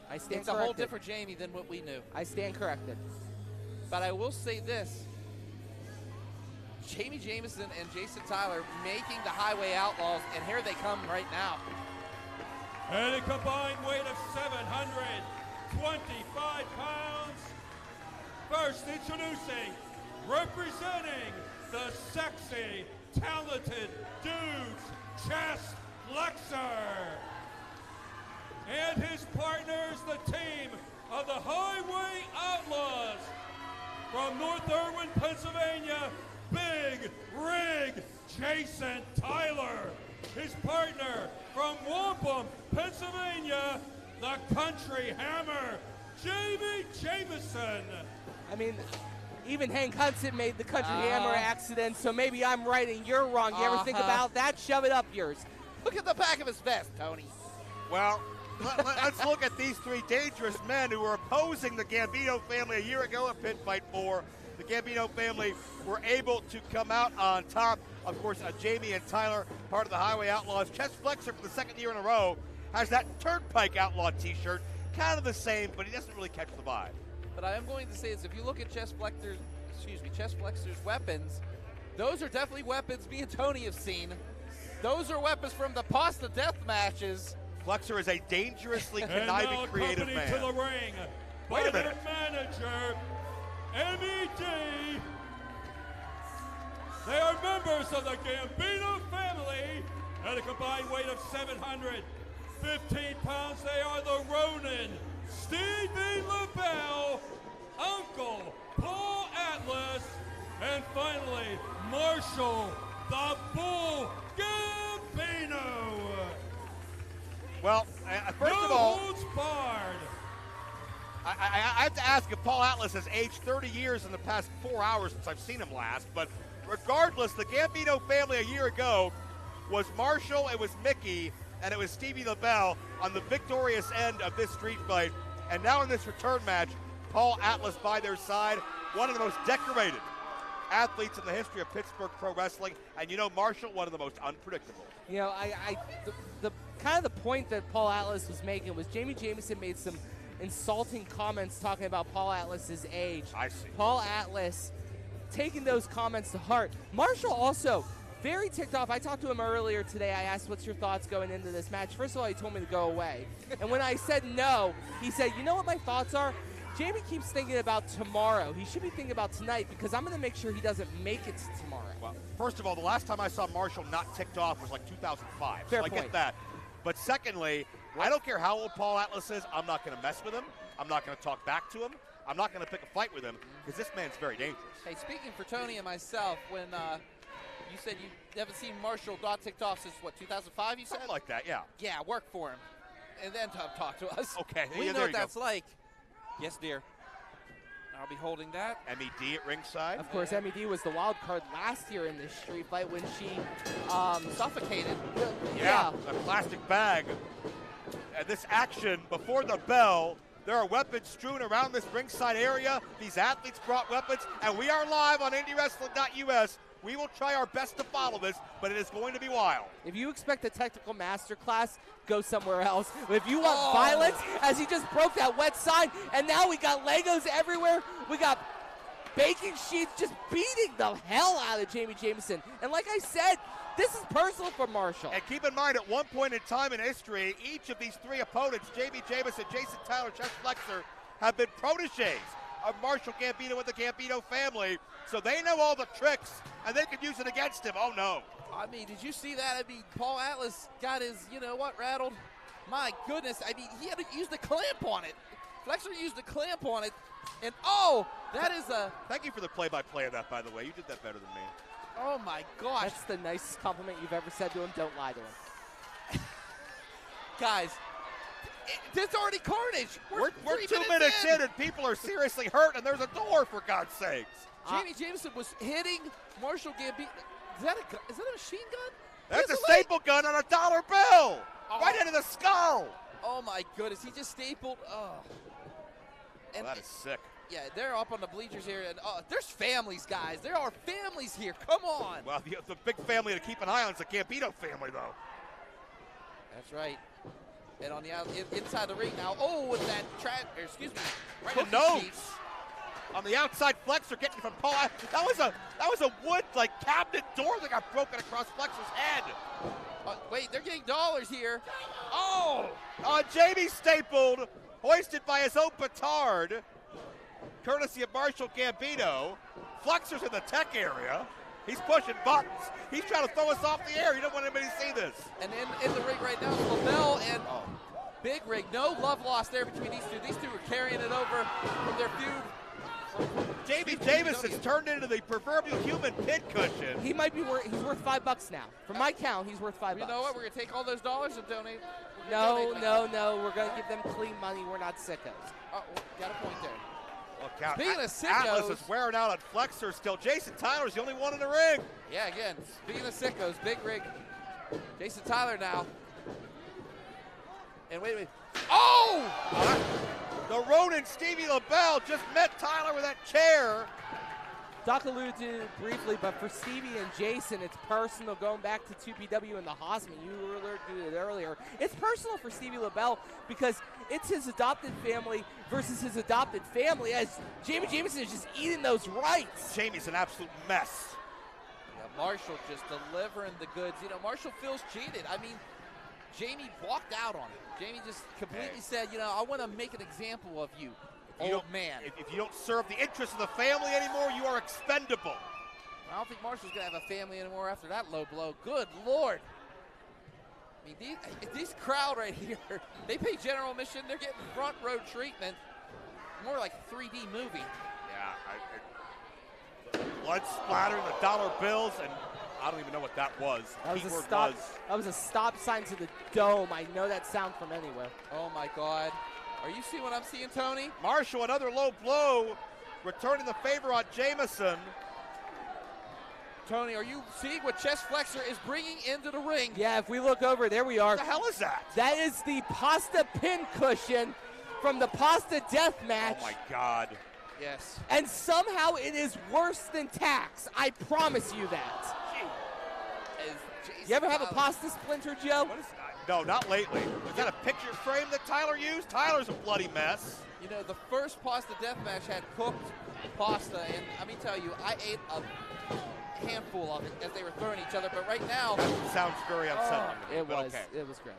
I stand it's a whole corrected. different Jamie than what we knew. I stand corrected. But I will say this. Jamie Jameson and Jason Tyler making the Highway Outlaws, and here they come right now. And a combined weight of 725 pounds. First introducing, representing the sexy, talented dudes, chest flexor. And his partners, the team of the Highway Outlaws. From North Irwin, Pennsylvania, Big Rig Jason Tyler. His partner from Wampum, Pennsylvania, the Country Hammer, Jamie Jamison. I mean, even Hank Hudson made the country hammer accident, so maybe I'm right and you're wrong. You ever think about that? Shove it up yours. Look at the back of his vest, Tony. Well, let's look at these three dangerous men who were opposing the Gambino family a year ago at Pitt Fight 4. The Gambino family were able to come out on top. Of course, Jamie and Tyler, part of the Highway Outlaws. Chest Flexor, for the second year in a row, has that Turnpike Outlaw t-shirt. Kind of the same, but he doesn't really catch the vibe. But I am going to say is if you look at Chest Flexor's weapons, those are definitely weapons me and Tony have seen. Those are weapons from the pasta death matches. Flexor is a dangerously conniving, creative man. To the ring. Wait a minute. Manager, MED. They are members of the Gambino family at a combined weight of 715 pounds. They are the Ronin, Stevie LaBelle, Uncle Paul Atlas, and finally Marshall the Bull Gambino. Well, first of all, holds barred. I have to ask if Paul Atlas has aged 30 years in the past 4 hours since I've seen him last. But regardless, the Gambino family a year ago was Marshall, it was Mickey, and it was Stevie LaBelle on the victorious end of this street fight. And now in this return match, Paul Atlas by their side, one of the most decorated athletes in the history of Pittsburgh pro wrestling. And you know, Marshall, one of the most unpredictable. You know, the kind of the point that Paul Atlas was making was Jamie Jamison made some insulting comments talking about Paul Atlas's age. I see. Paul Atlas taking those comments to heart. Marshall also very ticked off. I talked to him earlier today. I asked, what's your thoughts going into this match? First of all, he told me to go away. And when I said no, he said, you know what my thoughts are? Jamie keeps thinking about tomorrow. He should be thinking about tonight because I'm going to make sure he doesn't make it to tomorrow. Well, first of all, the last time I saw Marshall not ticked off was like 2005. Fair so I point. get that. But secondly, I don't care how old Paul Atlas is. I'm not going to mess with him. I'm not going to talk back to him. I'm not going to pick a fight with him because this man's very dangerous. Hey, speaking for Tony and myself, when you said you haven't seen Marshall not ticked off since, what, 2005, you said? Something like that, yeah. Yeah, work for him. And then talk to us. Okay. We yeah, know there what you that's go. like. Yes, dear. I'll be holding that. MED at ringside. Of course, MED was the wild card last year in this street fight when she suffocated. Yeah, a plastic bag. And this action before the bell, there are weapons strewn around this ringside area. These athletes brought weapons, and we are live on IndyWrestling.us. We will try our best to follow this, but it is going to be wild. If you expect a technical masterclass, go somewhere else. If you want violence, as he just broke that wet sign, and now we got Legos everywhere. We got baking sheets just beating the hell out of Jamie Jamison. And like I said, this is personal for Marshall. And keep in mind, at one point in time in history, each of these three opponents, Jamie Jamison, Jason Tyler, Chest Flexor, have been proteges of Marshall Gambino with the Gambino family. So they know all the tricks, and they can use it against him. Oh, no. I mean, did you see that? I mean, Paul Atlas got his, you know what, rattled? My goodness. I mean, he had to use the clamp on it. Flexor used the clamp on it. And, that is a... Thank you for the play-by-play of that, by the way. You did that better than me. Oh, my gosh. That's the nicest compliment you've ever said to him. Don't lie to him. Guys, there's already carnage. We're 2 minutes in, and people are seriously hurt, and there's a door, for God's sakes. Jamie Jamison was hitting Marshall Gambino. Is that a machine gun? That's a staple gun on a dollar bill. Right into the skull. Oh, my goodness. He just stapled. And that is sick. Yeah, they're up on the bleachers here. And there's families, guys. There are families here. Come on. Well, the big family to keep an eye on is the Gambino family, though. That's right. And on the inside the ring now. With that Right in the nose. On the outside, Flexor getting from Paul. That was a wood cabinet door that got broken across Flexor's head. Wait, they're getting dollars here. Jamie stapled, hoisted by his own petard, courtesy of Marshall Gambino. Flexor's in the tech area. He's pushing buttons. He's trying to throw us off the air. You don't want anybody to see this. And in the ring right now is LaBelle and Big Rig. No love lost there between these two. These two are carrying it over from their feud Jamie Jameson's turned into the proverbial human pin cushion. He might be worth. He's worth $5 now. From my count, he's worth $5. You know what? We're gonna take all those dollars and donate. No. We're gonna give them clean money. We're not sickos. Oh, got a point there. Well, count. Speaking of Atlas sickos, is wearing out on flexor still. Jason Tyler's the only one in the ring. yeah, again, speaking of sickos, big rig. Jason Tyler now. And wait. Oh! The Ronin Stevie LaBelle just met Tyler with that chair. Doc alluded to it briefly, but for Stevie and Jason, it's personal. Going back to 2PW and the Hosman, you alluded to it earlier. It's personal for Stevie LaBelle because it's his adopted family versus his adopted family, as Jamie Jameson is just eating those rights. Jamie's an absolute mess. Yeah, Marshall just delivering the goods. You know, Marshall feels cheated. I mean, Jamie walked out on it. Jamie just completely said, you know, I want to make an example of you, old man. If you don't serve the interests of the family anymore, you are expendable. I don't think Marshall's going to have a family anymore after that low blow. Good Lord. I mean, these crowd right here, they pay general admission. They're getting front row treatment. More like a 3D movie. Yeah. Blood splattering, the dollar bills, and I don't even know what that was. That was a stop sign to the dome. I know that sound from anywhere. Oh, my God. Are you seeing what I'm seeing, Tony? Marshall, another low blow, returning the favor on Jameson. Tony, are you seeing what chest flexor is bringing into the ring? Yeah, if we look over, there we are. What the hell is that? That is the pasta pin cushion from the pasta death match. Oh, my God. Yes. And somehow it is worse than tax. I promise you that. You ever have a pasta splinter, Joe? What is that? No, not lately. Was that a picture frame that Tyler used? Tyler's a bloody mess. You know, the first pasta death match had cooked pasta, and let me tell you, I ate a handful of it as they were throwing each other. But right now, that sounds very upsetting. It was gross.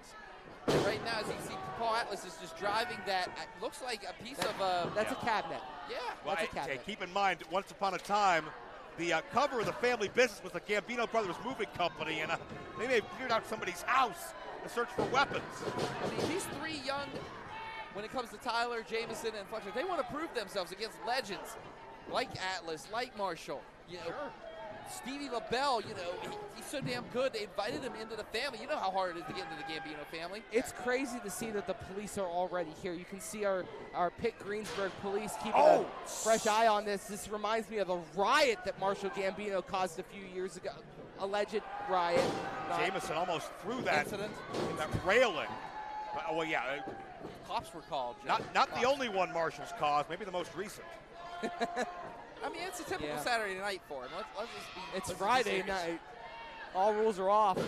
And right now, as you see, Paul Atlas is just driving that. Looks like a piece of That's a cabinet. Yeah, well, that's a cabinet. Keep in mind, once upon a time, the cover of the family business was the Gambino Brothers Moving Company, and they may have cleared out somebody's house to search for weapons. I mean, these three young, when it comes to Tyler, Jameson, and Fletcher, they want to prove themselves against legends like Atlas, like Marshall. You know, Stevie LaBelle, you know, he's so damn good. They invited him into the family. You know how hard it is to get into the Gambino family. It's crazy to see that the police are already here. You can see our Pitt Greensburg police keeping a fresh eye on this. This reminds me of a riot that Marshall Gambino caused a few years ago. Alleged riot. Jameson almost threw that incident. That railing. Oh, well, yeah. Cops were called. Not the only one Marshall's caused, maybe the most recent. I mean, it's a typical Saturday night for him. Let's just be, it's Friday night. All rules are off.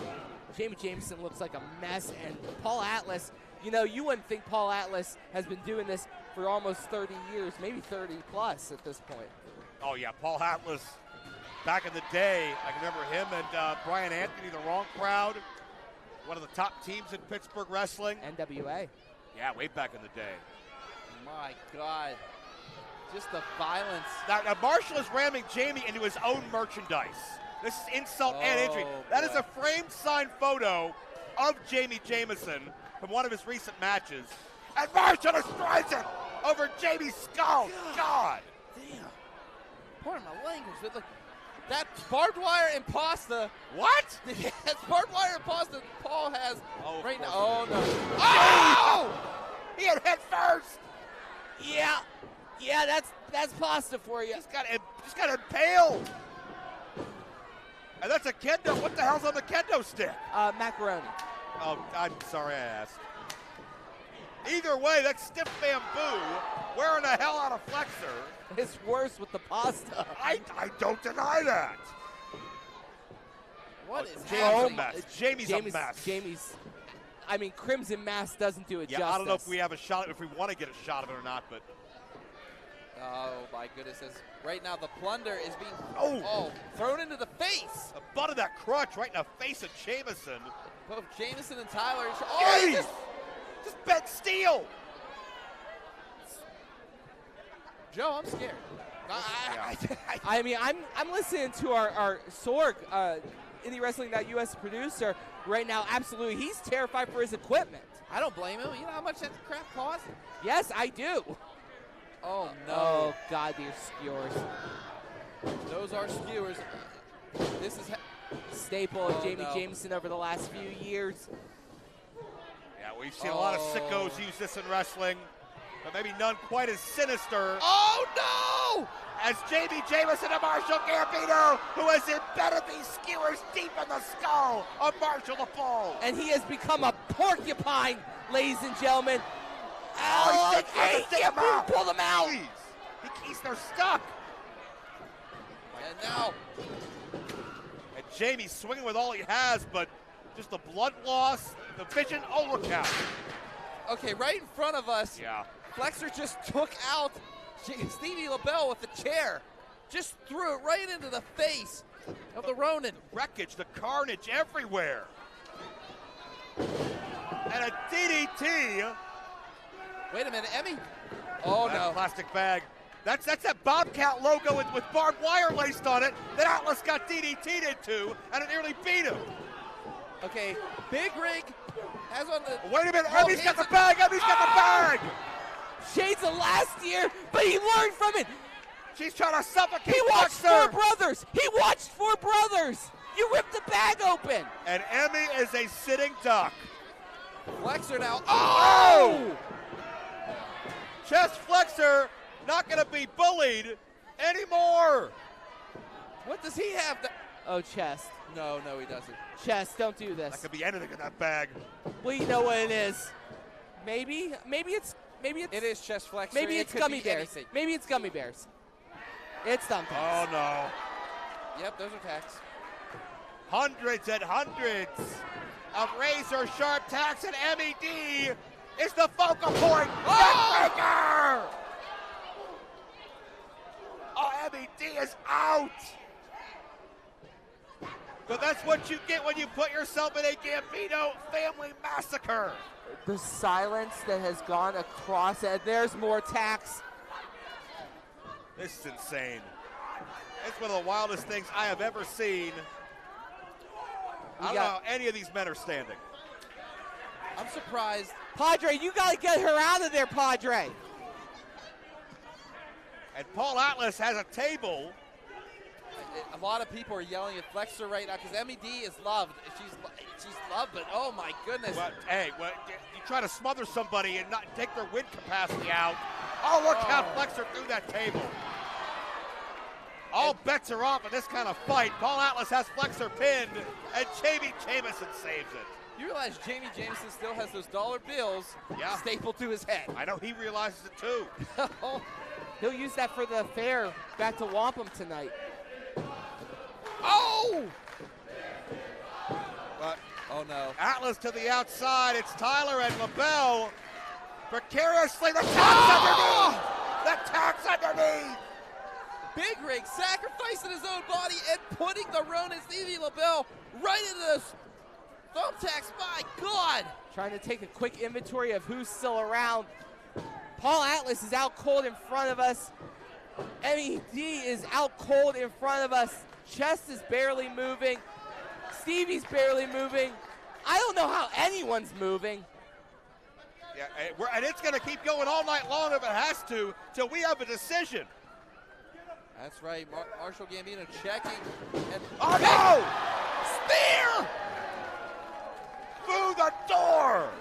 Jamie Jameson looks like a mess. And Paul Atlas, you know, you wouldn't think Paul Atlas has been doing this for almost 30 years, maybe 30 plus at this point. Oh, yeah, Paul Atlas, back in the day, I can remember him and Brian Anthony, the Wrong Crowd, one of the top teams in Pittsburgh wrestling. NWA. Yeah, way back in the day. My God. Just the violence. Now Marshall is ramming Jamie into his own merchandise. This is insult and injury. That is a framed signed photo of Jamie Jameson from one of his recent matches. And Marshall destroys it over Jamie's skull. God. Damn. Pardon my language, but look, that's barbed wire and pasta. What? That's barbed wire and pasta Paul has right now. Oh, no. Oh! He had head first. Yeah. Yeah, that's pasta for you. Just got impaled. And that's a kendo. What the hell's on the kendo stick? Macaroni. Oh, I'm sorry I asked. Either way, that's stiff bamboo. Wearing the hell out of flexor. It's worse with the pasta. I don't deny that. What is Jamie's a mess. Jamie's a mess. I mean, Crimson Mask doesn't do it justice. I don't know if we have a shot, if we want to get a shot of it or not, but. Oh, my goodness. Right now, the plunder is being thrown into the face. The butt of that crutch right in the face of Jameson. Both Jameson and Tyler. Just bent steel. Joe, I'm scared. I mean, I'm listening to our Sorg, IndyWrestling.us producer right now. Absolutely. He's terrified for his equipment. I don't blame him. You know how much that crap costs? Yes, I do. Oh, no. Oh, God, these skewers. Those are skewers. This is staple of Jamie Jameson over the last few years. Yeah, we've seen a lot of sickos use this in wrestling, but maybe none quite as sinister. Oh, no! As Jamie Jameson and Marshall Gambino, who has embedded these skewers deep in the skull of Marshall the Bull. And he has become a porcupine, ladies and gentlemen. Oh, he can't pull them out. They're stuck. And now. And Jamie swinging with all he has, but just the blood loss, the vision. Oh, look out. Okay, right in front of us. Yeah. Flexor just took out Stevie LaBelle with the chair. Just threw it right into the face of the Ronin. The wreckage, the carnage everywhere. And a DDT. Wait a minute, Emmy. Oh, that no. Plastic bag. That's that BOBCAT logo with barbed wire laced on it that Atlas got DDT'd into, and it nearly beat him. Okay, Big Rig has on the... Wait a minute, Emmy's got the bag, Emmy's got the bag! Shades of last year, but he learned from it. She's trying to suffocate He watched Flexor. 4 Brothers. He watched 4 Brothers. You ripped the bag open. And Emmy is a sitting duck. Flexor now. Oh! Chest Flexor not going to be bullied anymore. What does he have? Oh, Chest. No, he doesn't. Chest, don't do this. That could be anything in that bag. Well, you know what it is. Maybe it's. It is Chest Flexor. Maybe it's gummy bears. Anything. Maybe it's gummy bears. It's something. Oh no. Yep, those are tacks. Hundreds and hundreds of razor sharp tacks, and MED is the focal point. Neckbreaker! Oh, MED is out. But that's what you get when you put yourself in a Gambino family massacre. The silence that has gone across it. There's more tacks. This is insane. It's one of the wildest things I have ever seen. I don't know how any of these men are standing. I'm surprised. Padre, you got to get her out of there, Padre. And Paul Atlas has a table. A lot of people are yelling at Flexor right now because MED is loved. She's loved, but oh my goodness. Well, hey, you try to smother somebody and not take their wind capacity out. Oh, look how Flexor threw that table. All bets are off in this kind of fight. Paul Atlas has Flexor pinned, and Jamie Jameson saves it. You realize Jamie Jameson still has those dollar bills stapled to his head. I know he realizes it too. He'll use that for the fair back to Wampum tonight. Oh! But, oh no. Atlas to the outside. It's Tyler and LaBelle. Precariously, the tax underneath! The tax underneath! Big Rig sacrificing his own body and putting the Ronin Stevie LaBelle right into those thumbtacks. My God! Trying to take a quick inventory of who's still around. Paul Atlas is out cold in front of us. MED is out cold in front of us. Chest is barely moving. Stevie's barely moving. I don't know how anyone's moving. Yeah, and it's going to keep going all night long if it has to, till we have a decision. That's right. Marshall Gambino checking. And oh, no! Spear! Through the door!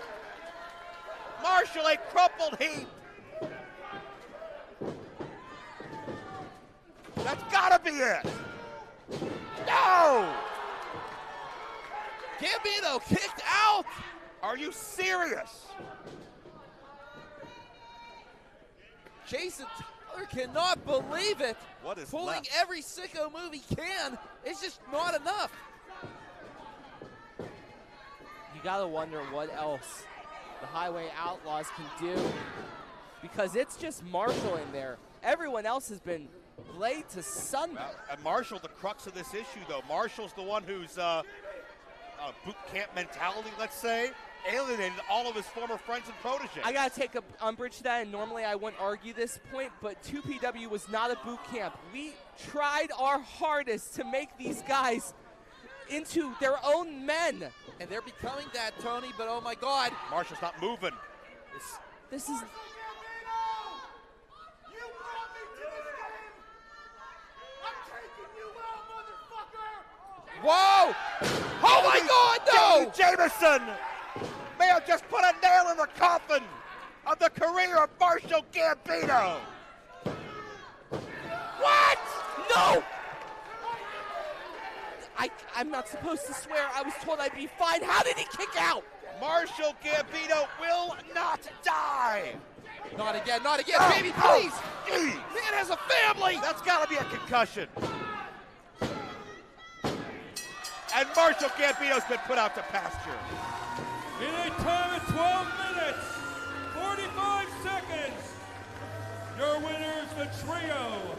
Marshall, a crumpled heap. That's got to be it. No! Gambino kicked out! Are you serious? Jason Tyler cannot believe it. What is pulling left? every sicko move he can? It's just not enough. You gotta wonder what else the Highway Outlaws can do, because it's just Marshall in there. Everyone else has been laid to Sunday. And Marshall, the crux of this issue, though. Marshall's the one who's boot camp mentality, let's say, alienated all of his former friends and protege. I gotta take umbrage to that, and normally I wouldn't argue this point, but 2PW was not a boot camp. We tried our hardest to make these guys into their own men. And they're becoming that, Tony, but oh my God. Marshall's not moving. This is... Whoa! Oh my God, no! Jameson may have just put a nail in the coffin of the career of Marshall Gambino. What? No! I'm not supposed to swear. I was told I'd be fine. How did he kick out? Marshall Gambino will not die. Not again, not again, baby, please. Man has a family. That's got to be a concussion. And Marshall Gambino's been put out to pasture. In a time of 12 minutes, 45 seconds, your winners, the trio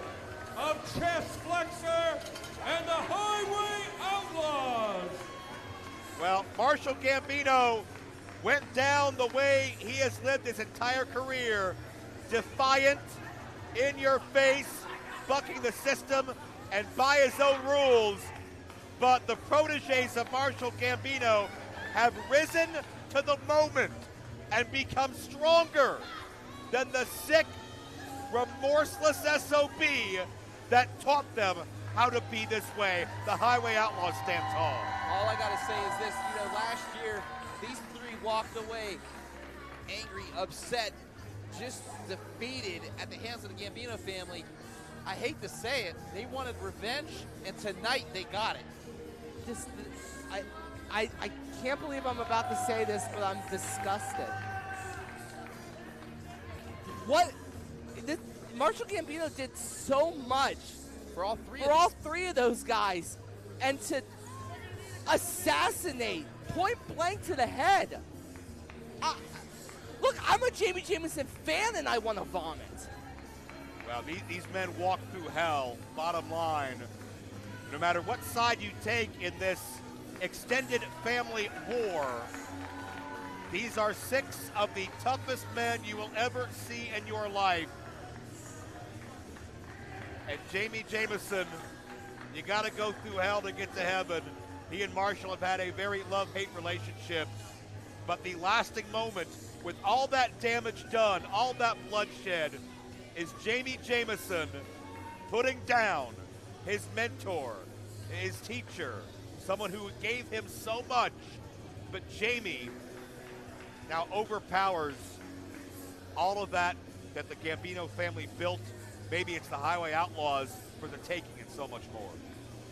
of Chest Flexor and the Highway Outlaws. Well, Marshall Gambino went down the way he has lived his entire career, defiant, in your face, bucking the system, and by his own rules. But the proteges of Marshall Gambino have risen to the moment and become stronger than the sick, remorseless SOB that taught them how to be this way. The Highway Outlaws stand tall. All I gotta say is this, last year, these three walked away angry, upset, just defeated at the hands of the Gambino family. I hate to say it, they wanted revenge, and tonight they got it. I can't believe I'm about to say this, but I'm disgusted. Marshall Gambino did so much for all three of those guys, and to assassinate point blank to the head. Look, I'm a Jamie Jameson fan, and I want to vomit. Well, these men walk through hell, bottom line. No matter what side you take in this extended family war, these are 6 of the toughest men you will ever see in your life. And Jamie Jameson, you got to go through hell to get to heaven. He and Marshall have had a very love-hate relationship. But the lasting moment, with all that damage done, all that bloodshed, is Jamie Jameson putting down his mentor, his teacher, someone who gave him so much. But Jamie now overpowers all of that the Gambino family built. Maybe it's the Highway Outlaws for the taking and so much more.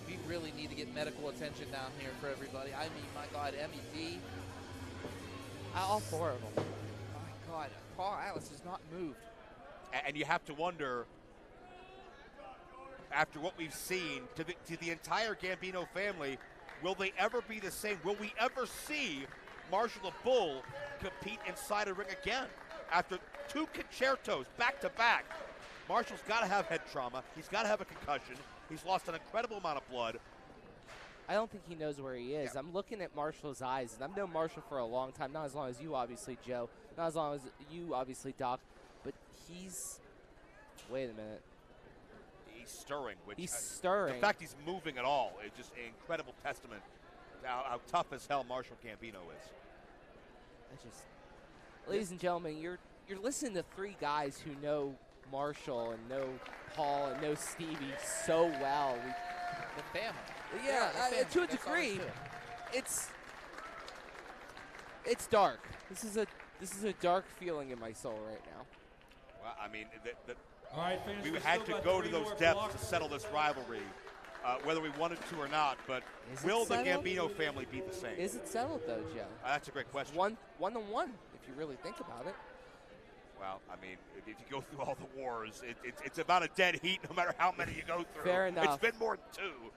We really need to get medical attention down here for everybody. I mean, my God, MED. All 4 of them. My God, Paul Atlas has not moved. And you have to wonder, after what we've seen, to the entire Gambino family, will they ever be the same? Will we ever see Marshall the Bull compete inside a ring again? After 2 concertos back-to-back, Marshall's got to have head trauma. He's got to have a concussion. He's lost an incredible amount of blood. I don't think he knows where he is. Yeah. I'm looking at Marshall's eyes, and I've known Marshall for a long time. Not as long as you, obviously, Joe. Not as long as you, obviously, Doc. But he's... Wait a minute. He's stirring. He's stirring. The fact he's moving at all is just an incredible testament to how tough as hell Marshall Gambino is. Ladies and gentlemen, you're listening to 3 guys who know Marshall and know Paul and know Stevie so well. The family. Yeah, to a degree, it's dark. This is a dark feeling in my soul right now. Well, I mean, all right, fans, we had to go to those depths to settle this rivalry, whether we wanted to or not. But will the Gambino family be the same? Is it settled though, Joe? That's a great question. One to one, if you really think about it. Well, I mean, if you go through all the wars, it's about a dead heat no matter how many you go through. Fair enough. It's been more than 2.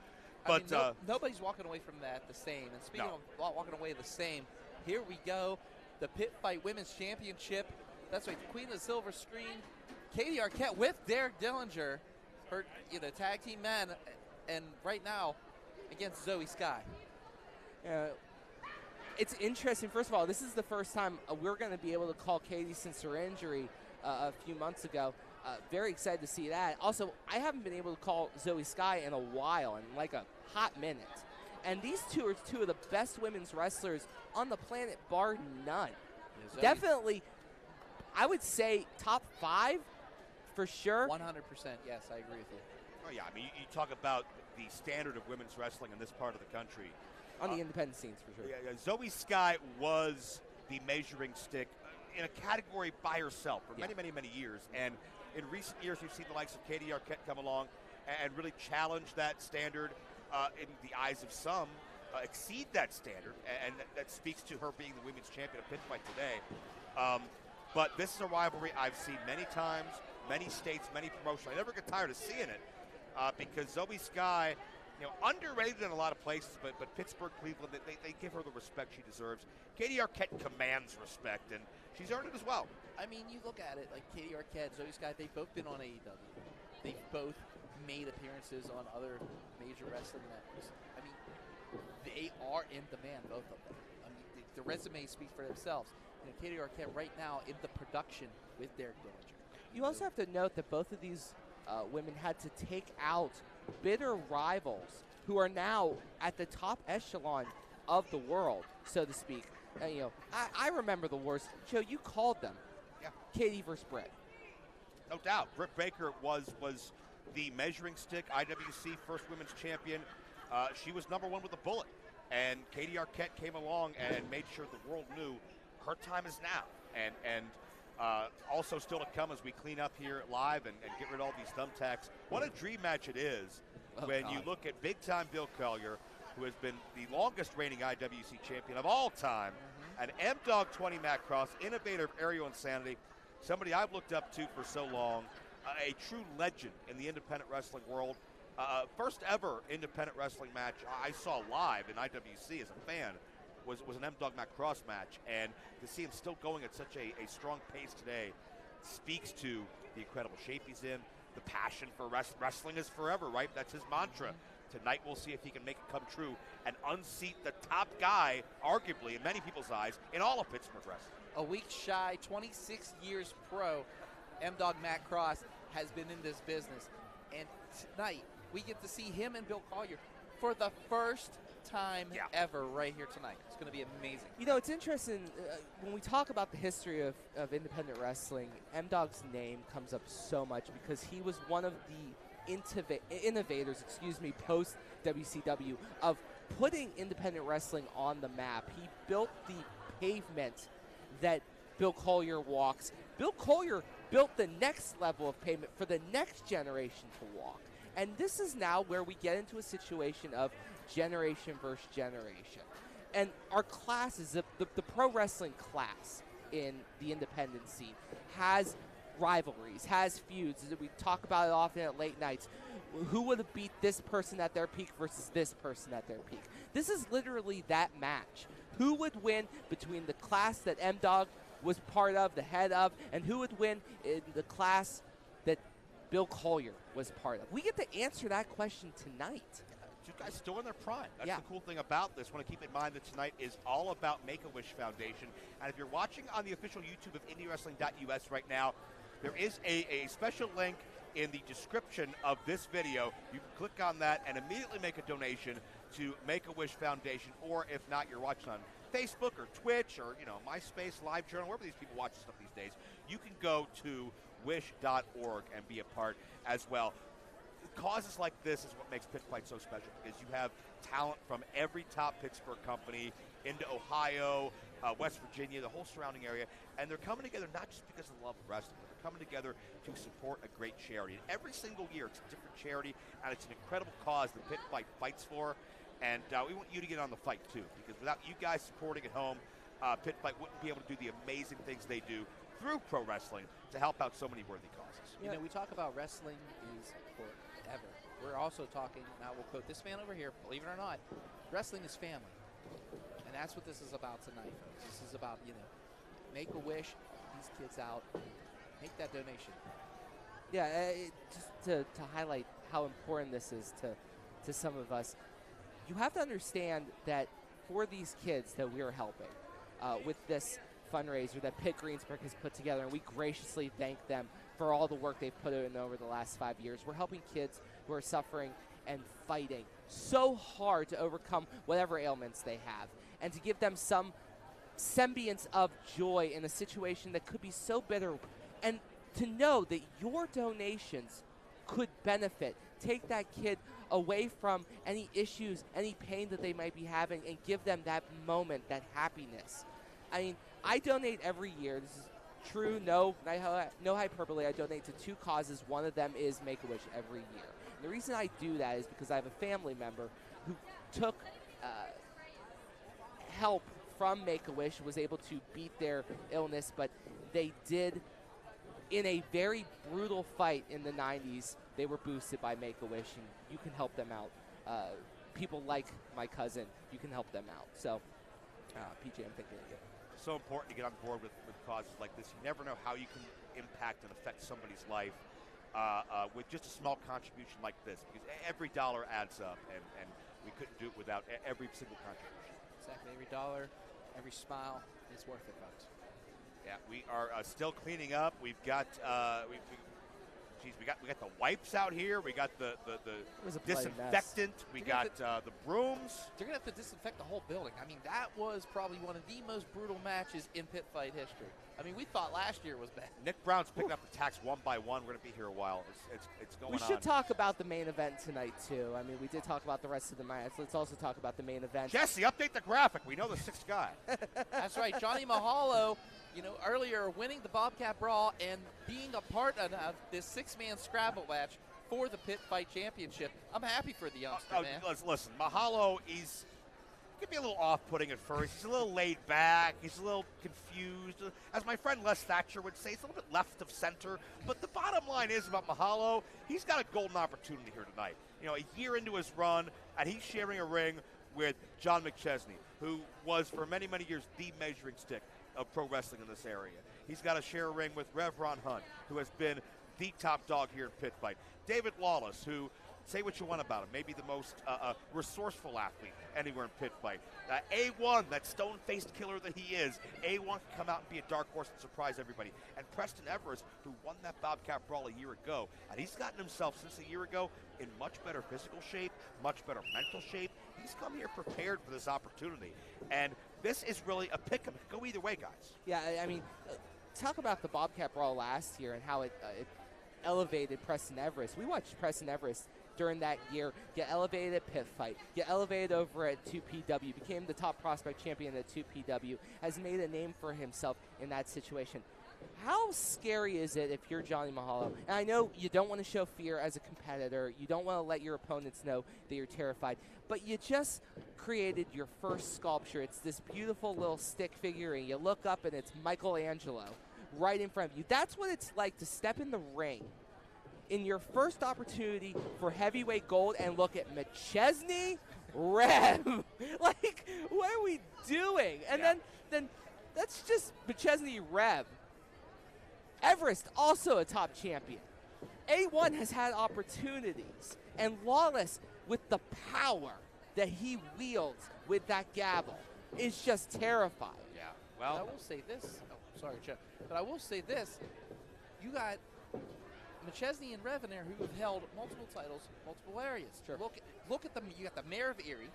But I mean, nobody's walking away from that the same. And speaking of walking away the same, here we go. The Pitt Fight Women's Championship. That's right, the Queen of the Silver Screen, Katie Arquette with Derek Dillinger, her tag team men, and right now against ZOEY SKYE. It's interesting. First of all, this is the first time we're going to be able to call Katie since her injury a few months ago. Very excited to see that. Also, I haven't been able to call ZOEY SKYE in a while, in like a hot minute. And these 2 are 2 of the best women's wrestlers on the planet, bar none. Yeah, definitely, I would say top 5 for sure. 100%, yes, I agree with you. Oh, yeah, I mean, you talk about the standard of women's wrestling in this part of the country. On the independent scenes, for sure. Yeah, ZOEY SKYE was the measuring stick in a category by herself for many, many, many years. And in recent years, we've seen the likes of Katie Arquette come along and really challenge that standard in the eyes of some, exceed that standard. And that speaks to her being the women's champion of Pitt Fight today. But this is a rivalry I've seen many times, many states, many promotions. I never get tired of seeing it because ZOEY SKYE, underrated in a lot of places, but Pittsburgh, Cleveland, they give her the respect she deserves. Katie Arquette commands respect, and she's earned it as well. I mean, you look at it like Katie Arquette, ZOEY SKYE, they've both been on AEW. They've both made appearances on other major wrestling networks. I mean, they are in demand, both of them. I mean, the resumes speak for themselves. Katie Arquette right now in the production with Derek Dillinger. You also have to note that both of these women had to take out bitter rivals who are now at the top echelon of the world, so to speak. I remember the wars. Joe, you called them. Yeah. Katie versus Britt. No doubt. Britt Baker was the measuring stick, IWC first women's champion. She was #1 with a bullet. And Katie Arquette came along and made sure the world knew her time is now. And also still to come as we clean up here live and get rid of all these thumbtacks. What a dream match it is when you look at big-time Bill Collier, who has been the longest reigning IWC champion of all time, and M-Dog 20 Matt Cross, innovator of aerial insanity, somebody I've looked up to for so long, a true legend in the independent wrestling world. First ever independent wrestling match I saw live in IWC as a fan was an M-Dog Matt Cross match, and to see him still going at such a strong pace today speaks to the incredible shape he's in, the passion for wrestling is forever, right? That's his mantra. Tonight we'll see if he can make it come true and unseat the top guy, arguably in many people's eyes, in all of Pittsburgh wrestling. A week shy, 26 years pro, M-Dog Matt Cross has been in this business. And tonight, we get to see him and Bill Collier for the first time ever right here tonight. It's going to be amazing. It's interesting when we talk about the history of independent wrestling, M-Dog's name comes up so much because he was one of the innovators, post WCW of putting independent wrestling on the map. He built the pavement that Bill Collier walks. Bill Collier built the next level of pavement for the next generation to walk. And this is now where we get into a situation of generation versus generation. And our classes, the pro wrestling class in the independent scene has rivalries, has feuds. We talk about it often at late nights. Who would have beat this person at their peak versus this person at their peak? This is literally that match. Who would win between the class that M-Dog was part of, the head of, and who would win in the class that Bill Collier was part of? We get to answer that question tonight. Two guys still in their prime. That's the cool thing about this. I want to keep in mind that tonight is all about Make-A-Wish Foundation. And if you're watching on the official YouTube of IndyWrestling.us right now, there is a special link in the description of this video. You can click on that and immediately make a donation to Make-A-Wish Foundation. Or if not, you're watching on Facebook or Twitch or MySpace, LiveJournal, wherever these people watch stuff these days, you can go to wish.org and be a part as well. Causes like this is what makes Pitt Fight so special, because you have talent from every top Pittsburgh company into Ohio, West Virginia, the whole surrounding area, and they're coming together not just because of the love of wrestling, but they're coming together to support a great charity. And every single year it's a different charity, and it's an incredible cause that Pitt Fight fights for, and we want you to get on the fight too, because without you guys supporting at home, Pitt Fight wouldn't be able to do the amazing things they do through pro wrestling to help out so many worthy causes. We talk about wrestling is forever. We're also talking, now we'll quote this man over here, believe it or not, wrestling is family. And that's what this is about tonight, folks. This is about, make a wish, these kids out, make that donation. Yeah, just to highlight how important this is to some of us, you have to understand that for these kids that we are helping with this fundraiser that Pitt Greensburg has put together, and we graciously thank them for all the work they've put in over the last 5 years. We're helping kids who are suffering and fighting so hard to overcome whatever ailments they have, and to give them some semblance of joy in a situation that could be so bitter. And to know that your donations could benefit. Take that kid away from any issues, any pain that they might be having, and give them that moment, that happiness. I mean, I donate every year. This is true, no hyperbole. I donate to 2 causes. One of them is Make-A-Wish every year. And the reason I do that is because I have a family member who took help from Make-A-Wish, was able to beat their illness, but they did, in a very brutal fight in the 90s, they were boosted by Make-A-Wish, and you can help them out. People like my cousin, you can help them out. So, PJ, I'm thinking of you. So important to get on board with causes like this. You never know how you can impact and affect somebody's life with just a small contribution like this, because every dollar adds up, and we couldn't do it without every single contribution. Exactly. Every dollar, every smile is worth it, folks. Yeah, we are still cleaning up. We've got we got the wipes out here. We got the disinfectant. We got the brooms. They're gonna have to disinfect the whole building. I mean, that was probably one of the most brutal matches in Pit Fight history. I mean, we thought last year was bad. Nick Brown's picking up the tax one by one. We're gonna be here a while. It's going on. We should talk about the main event tonight too. I mean, we did talk about the rest of the match. Let's also talk about the main event. Jesse, update the graphic. We know the 6th guy. That's right, Johnny Mahalo. You know, earlier winning the BOBCAT Brawl and being a part of this 6-man scramble match for the Pit Fight Championship. I'm happy for the youngster, man. Listen, Mahalo, he could be a little off-putting at first. He's a little laid back. He's a little confused. As my friend Les Thatcher would say, he's a little bit left of center. But the bottom line is about Mahalo, he's got a golden opportunity here tonight. You know, a year into his run, and he's sharing a ring with John McChesney, who was for many, many years the measuring stick of pro wrestling in this area. He's got to share a ring with Rev Ron Hunt, who has been the top dog here in Pit Fight. David Lawless, who, say what you want about him, maybe the most resourceful athlete anywhere in Pit Fight. A1, that stone-faced killer that he is, A1 can come out and be a dark horse and surprise everybody. And Preston Everest, who won that BOBCAT Brawl a year ago, and he's gotten himself since a year ago in much better physical shape, much better mental shape. He's come here prepared for this opportunity. And this is really a pick 'em. Go either way, guys. Yeah, I mean, talk about the BOBCAT Brawl last year and how it elevated Preston Everest. We watched Preston Everest during that year get elevated at Pit Fight, get elevated over at 2PW, became the top prospect champion at 2PW, has made a name for himself in that situation. How scary is it if you're Johnny Mahalo? And I know you don't want to show fear as a competitor. You don't want to let your opponents know that you're terrified. But you just created your first sculpture. It's this beautiful little stick figure, and you look up, and it's Michelangelo right in front of you. That's what it's like to step in the ring in your first opportunity for heavyweight gold and look at McChesney Rev. Like, what are we doing? And then that's just McChesney Rev. Everest, also a top champion. A1 has had opportunities, and Lawless, with the power that he wields with that gavel, is just terrifying. Yeah, well, I will say this. Oh, sorry, Jeff. But I will say this. You got McChesney and Rev in there who have held multiple titles, multiple areas. Sure. Look at them. You got the mayor of Erie.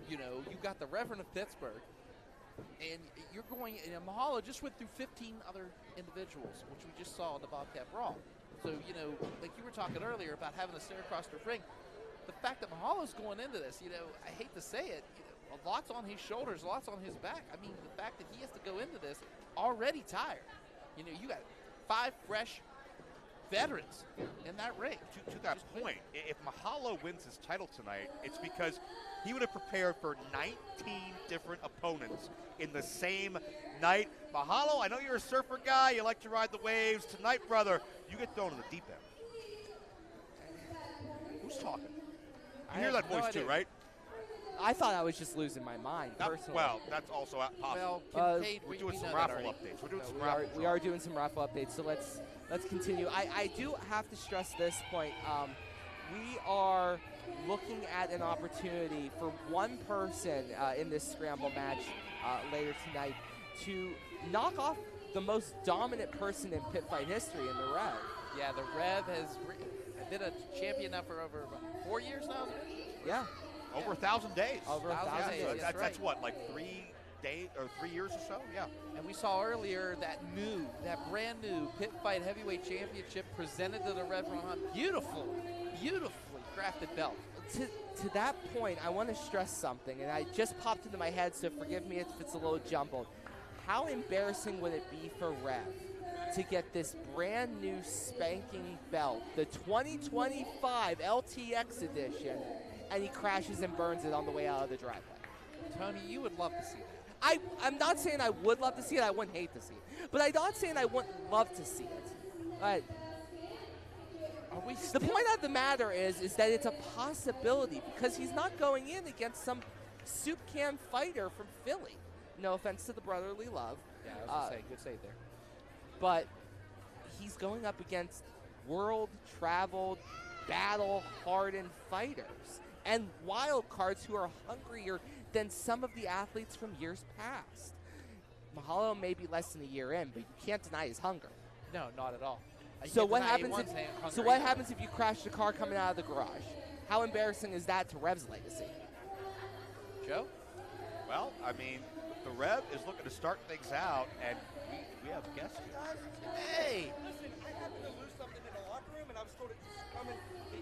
You know, you got the Reverend of Pittsburgh. And you're going, and Mahalo just went through 15 other individuals, which we just saw in the BOBCAT Brawl. So, you know, like you were talking earlier about having to stare across the ring, the fact that Mahalo's going into this, you know, I hate to say it, you know, a lot's on his shoulders, lots on his back. I mean, the fact that he has to go into this already tired. You know, you got 5 fresh veterans in that ring. To that point, if Mahalo wins his title tonight, it's because he would have prepared for 19 different opponents in the same night. Mahalo, I know you're a surfer guy. You like to ride the waves. Tonight, brother, you get thrown in the deep end. Who's talking? You hear that voice too, right? I thought I was just losing my mind, personally. Well, that's also possible. We're doing some raffle updates. We're doing some raffle we are doing some raffle updates, so let's continue. I do have to stress this point. We are looking at an opportunity for one person in this scramble match later tonight to knock off the most dominant person in Pit Fight history in the Rev. Yeah, the Rev has been a champion now for over 4 years now, isn't it? Yeah. Over 1,000 days. Over 1,000 days. So that's what, like 3 day or 3 years or so. Yeah. And we saw earlier that brand new Pitt Fight Heavyweight Championship presented to the Red Ron. Beautifully crafted belt. To that point, I want to stress something, and I just popped into my head, so forgive me if it's a little jumbled. How embarrassing would it be for Rev to get this brand new spanking belt, the 2025 LTX edition, and he crashes and burns it on the way out of the driveway? Tony, you would love to see that. I'm not saying I would love to see it. I wouldn't hate to see it. But I'm not saying I wouldn't love to see it. But the point of the matter is that it's a possibility because he's not going in against some soup can fighter from Philly. No offense to the brotherly love. Yeah, I was going to say, good save there. But he's going up against world-traveled, battle-hardened fighters and wild cards who are hungrier than some of the athletes from years past. Mahalo may be less than a year in, but you can't deny his hunger. No, not at all. So what happens if you crash the car coming out of the garage? How embarrassing is that to Rev's legacy? Joe? Well, I mean, the Rev is looking to start things out, and we have guests here. Hey! Listen, I happened to lose something in the locker room, and I was told it's coming.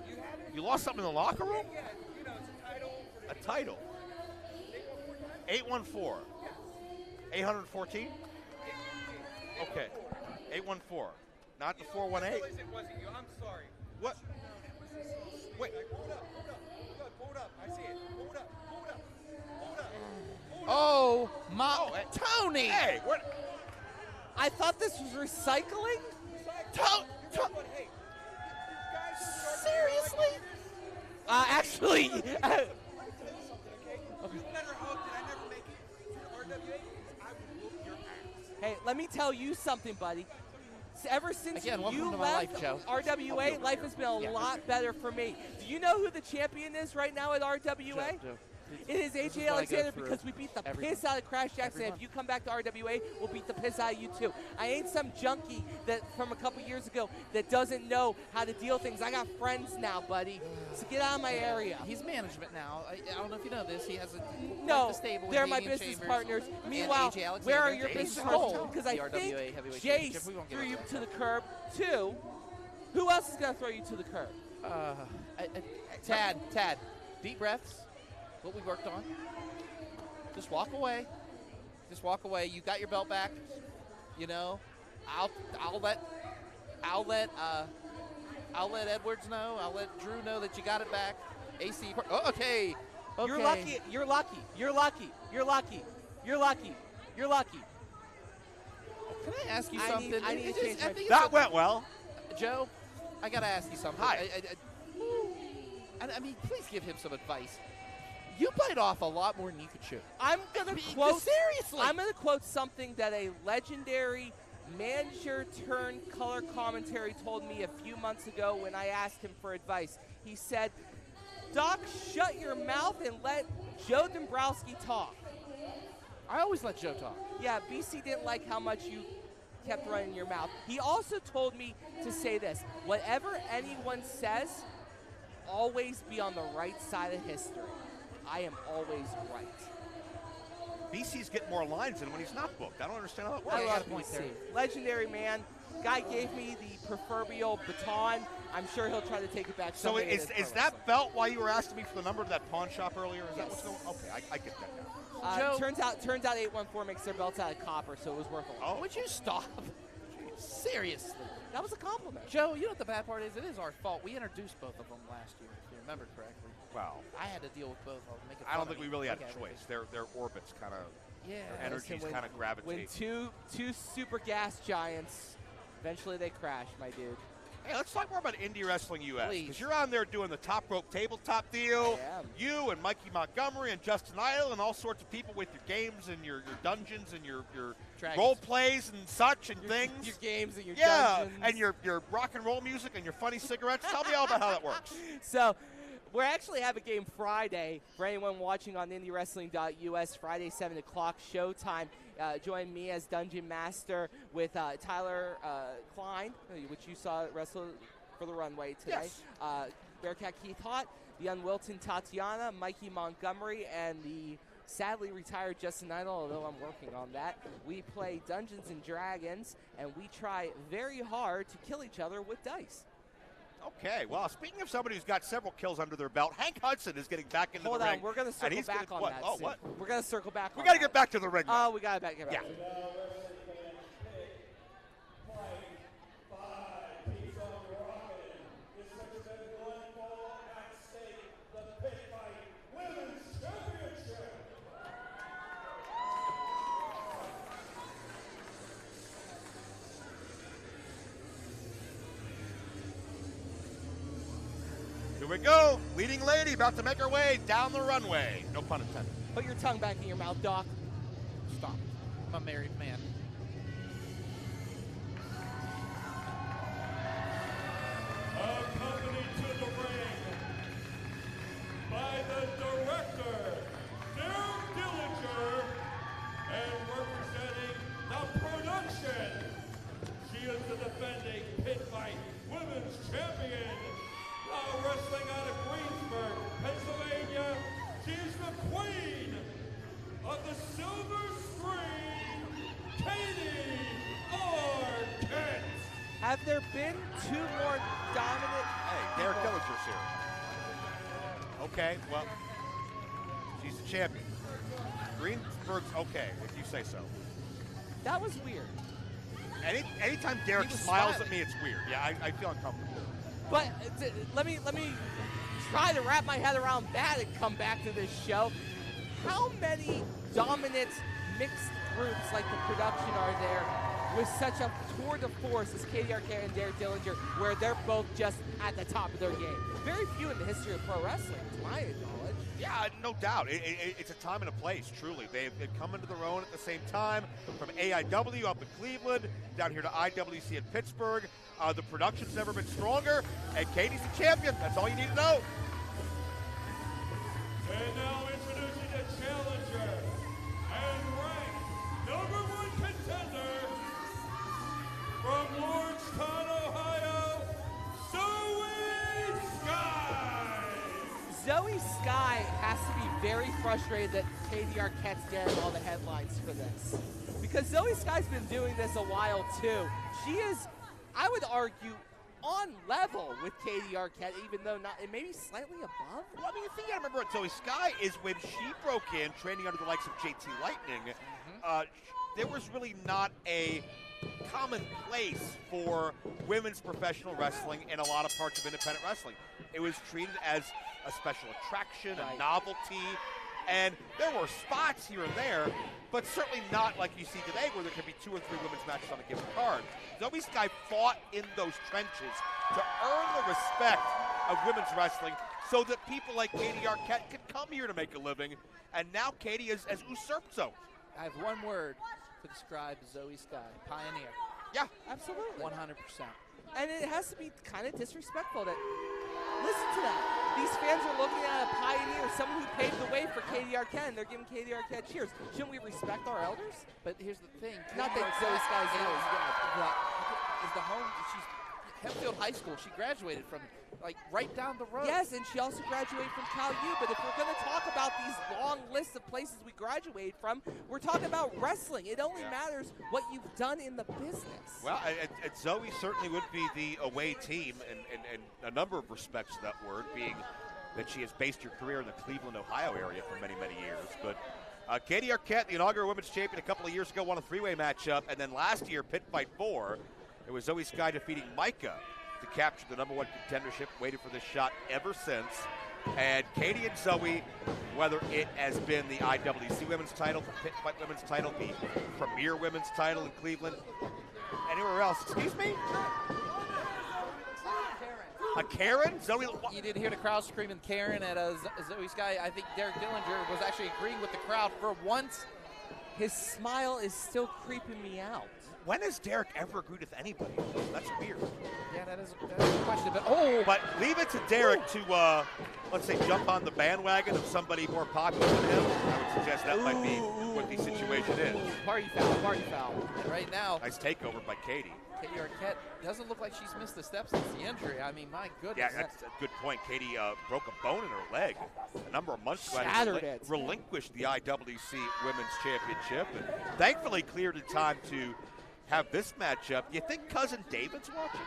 You had it? You lost something in the locker room? Yeah, you know, it's a title. A title? 814. 814? Okay. 814. Not the 418. It wasn't you. I'm sorry. What? Wait. Hold up. I see it. Hold up. Oh, my. Tony! Hey, what? I thought this was recycling? Seriously? Actually. You better hope that I never make it to the RWA because I will whoop your ass. Hey, let me tell you something, buddy. Ever since Again, welcome you to my left life, Joe. RWA, life has been a lot better for me. Do you know who the champion is right now at RWA? Joe. It is This is AJ what I go Alexander through because we beat the every piss out of Crash Jackson. If you come back to RWA, we'll beat the piss out of you too. I ain't some junkie that from a couple years ago that doesn't know how to deal things. I got friends now, buddy. So get out of my area. He's management now. I don't know if you know this. He has a No, stable. they're my Damian business Chambers partners. and Meanwhile, AJ Alexander. where are your Jace business Cole, partners? Because I the think RWA heavyweight Jace championship. We won't get threw you into to that. the curb too. Who else is going to throw you to the curb? Tad, deep breaths. What we worked on. Just walk away. You got your belt back. You know, I'll let Edwards know. I'll let Drew know that you got it back. AC. Oh, okay. You're lucky. You're lucky. You're lucky. You're lucky. You're lucky. You're lucky. Can I ask you something? I need to change my. That went well. Joe, I got to ask you something. Hi. I mean, please give him some advice. You bite off a lot more than you could chew. I'm gonna quote seriously. I'm gonna quote something that a legendary manager turned color commentary told me a few months ago when I asked him for advice. He said, "Doc, shut your mouth and let Joe Dombrowski talk." I always let Joe talk. Yeah, BC didn't like how much you kept running your mouth. He also told me to say this: whatever anyone says, always be on the right side of history. I am always right. BC's getting more lines than when he's not booked. I don't understand how that works. I love BC. Legendary man. Guy gave me the proverbial baton. I'm sure he'll try to take it back. So someday in is his pro that belt why you were asking me for the number of that pawn shop earlier? Is that what's going on? Okay, I get that now. Joe, turns out 814 makes their belts out of copper, so it was worth a lot. Oh, would you stop? Seriously. That was a compliment. Joe, you know what the bad part is? It is our fault. We introduced both of them last year, if you remember correctly. Wow. I had to deal with both of them. I don't think we really had a choice. Their orbits kind of, their energies kind of gravitate. When two super gas giants, eventually they crash, my dude. Hey, let's talk more about IndyWrestling.us. Please. Because you're on there doing the top rope tabletop deal. You and Mikey Montgomery and Justin Idle and all sorts of people with your games and your dungeons and your role plays and such and things. Your games and your dungeons. dungeons. And your rock and roll music and your funny cigarettes. Tell me all about how that works. So, we actually have a game Friday for anyone watching on IndyWrestling.us, Friday, 7 o'clock, showtime. Join me as Dungeon Master with Tyler Klein, which you saw wrestle for the runway today. Yes. Bearcat Keith Hott, the Unwilton Tatiana, Mikey Montgomery, and the sadly retired Justin Idol, although I'm working on that. We play Dungeons and Dragons, and we try very hard to kill each other with dice. Okay, well, speaking of somebody who's got several kills under their belt, Hank Hudson is getting back into Hold the on, ring. we're going to circle back on that soon. What? We're going to circle back on We got to that. get back to the ring. Oh, we got to get back. Yeah. Here we go. Leading lady about to make her way down the runway. No pun intended. Put your tongue back in your mouth, Doc. Stop. I'm a married man. Accompanied to the ring by the director, Derek Dillinger, and representing the production, she is the defending Pitt Fight Women's Champion, wrestling out of Greensburg, Pennsylvania. She's the queen of the silver screen, Katie Arquette. Have there been two more dominant? Hey, Derek Dillinger's here. Okay, well, she's the champion. Greensburg's okay, if you say so. That was weird. Anytime Derek smiles at me, it's weird. Yeah, I feel uncomfortable. But let me try to wrap my head around that and come back to this show. How many dominant mixed groups like the production are there with such a tour de force as Katie Arquette and Derek Dillinger, where they're both just at the top of their game? Very few in the history of pro wrestling, to my knowledge. Yeah, no doubt. It's a time and a place, truly. They've come into their own at the same time, from AIW up in Cleveland, down here to IWC in Pittsburgh. The production's never been stronger, and Katie's the champion. That's all you need to know. And now introducing the challenger and ranked #1 contender from Lordstown, Ohio, ZOEY SKYE. ZOEY SKYE has to be very frustrated that Katie Arquette's getting all the headlines for this. Because ZOEY SKYE's been doing this a while too. She is, I would argue, on level with Katie Arquette, even though not, maybe slightly above. Well, I mean, the thing I remember at ZOEY SKYE is when she broke in, training under the likes of JT Lightning, there was really not a common place for women's professional wrestling in a lot of parts of independent wrestling. It was treated as a special attraction, a novelty, and there were spots here and there, but certainly not like you see today where there could be 2 or 3 women's matches on a given card. ZOEY SKYE fought in those trenches to earn the respect of women's wrestling so that people like Katie Arquette could come here to make a living, and now Katie has usurped so. I have one word to describe ZOEY SKYE: pioneer. Yeah, absolutely. 100%. And it has to be kind of disrespectful that, listen to that. These fans are looking at a pioneer, someone who paved the way for Katie Arquette, and they're giving Katie Arquette cheers. Shouldn't we respect our elders? But here's the thing. Not that ZOEY SKYE's is the home. She's Hempfield High School. She graduated from like right down the road. Yes, and she also graduated from Cal U. But if we're going to talk about these long lists of places we graduated from, we're talking about wrestling. It only matters what you've done in the business. Well, at ZOEY certainly would be the away team in a number of respects to that word, being that she has based her career in the Cleveland, Ohio area for many, many years. But Katie Arquette, the inaugural women's champion a couple of years ago, won a 3-way matchup. And then last year, Pitt Fight 4, it was ZOEY SKYE defeating Micah to capture the #1 contendership. Waited for this shot ever since. And Katie and ZOEY, whether it has been the IWC women's title, the Pitt Fight women's title, the premier women's title in Cleveland, anywhere else. Excuse me? A Karen? ZOEY? You didn't hear the crowd screaming Karen at ZOEY SKYE. I think Derek Dillinger was actually agreeing with the crowd for once. His smile is still creeping me out. When has Derek ever agreed with anybody? That's weird. Yeah, that is a question. But leave it to Derek to, let's say, jump on the bandwagon of somebody more popular than him. I would suggest that might be what the situation is. Party foul. And right now, nice takeover by Katie. Katie Arquette doesn't look like she's missed a step since the injury. I mean, my goodness. Yeah, that's a good point. Katie broke a bone in her leg a number of months ago. Shattered it. Relinquished the IWC Women's Championship, and thankfully cleared in time to have this matchup. You think Cousin David's watching?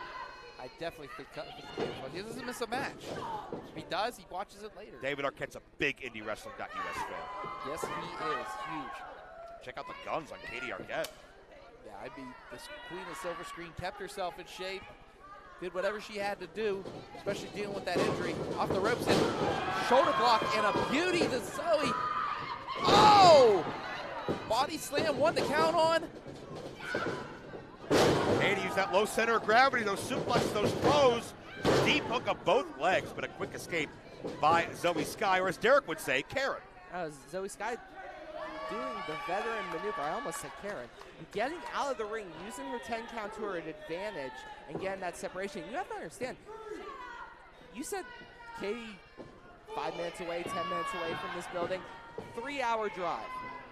I definitely think Cousin David's watching. He doesn't miss a match. If he does, he watches it later. David Arquette's a big IndyWrestling.us fan. Yes, he is. Huge. Check out the guns on Katie Arquette. Yeah, this Queen of Silver Screen kept herself in shape, did whatever she had to do, especially dealing with that injury. Off the ropes and shoulder block and a beauty to Zoe. Oh! Body slam, 1 to count on. Katie used that low center of gravity, those suplexes, those throws. Deep hook of both legs, but a quick escape by Zoe Skye, or as Derek would say, Karen. Zoe Skye doing the veteran maneuver. I almost said Karen. Getting out of the ring, using her 10 count to her advantage, and getting that separation. You have to understand, you said Katie 5 minutes away, 10 minutes away from this building. 3-hour drive.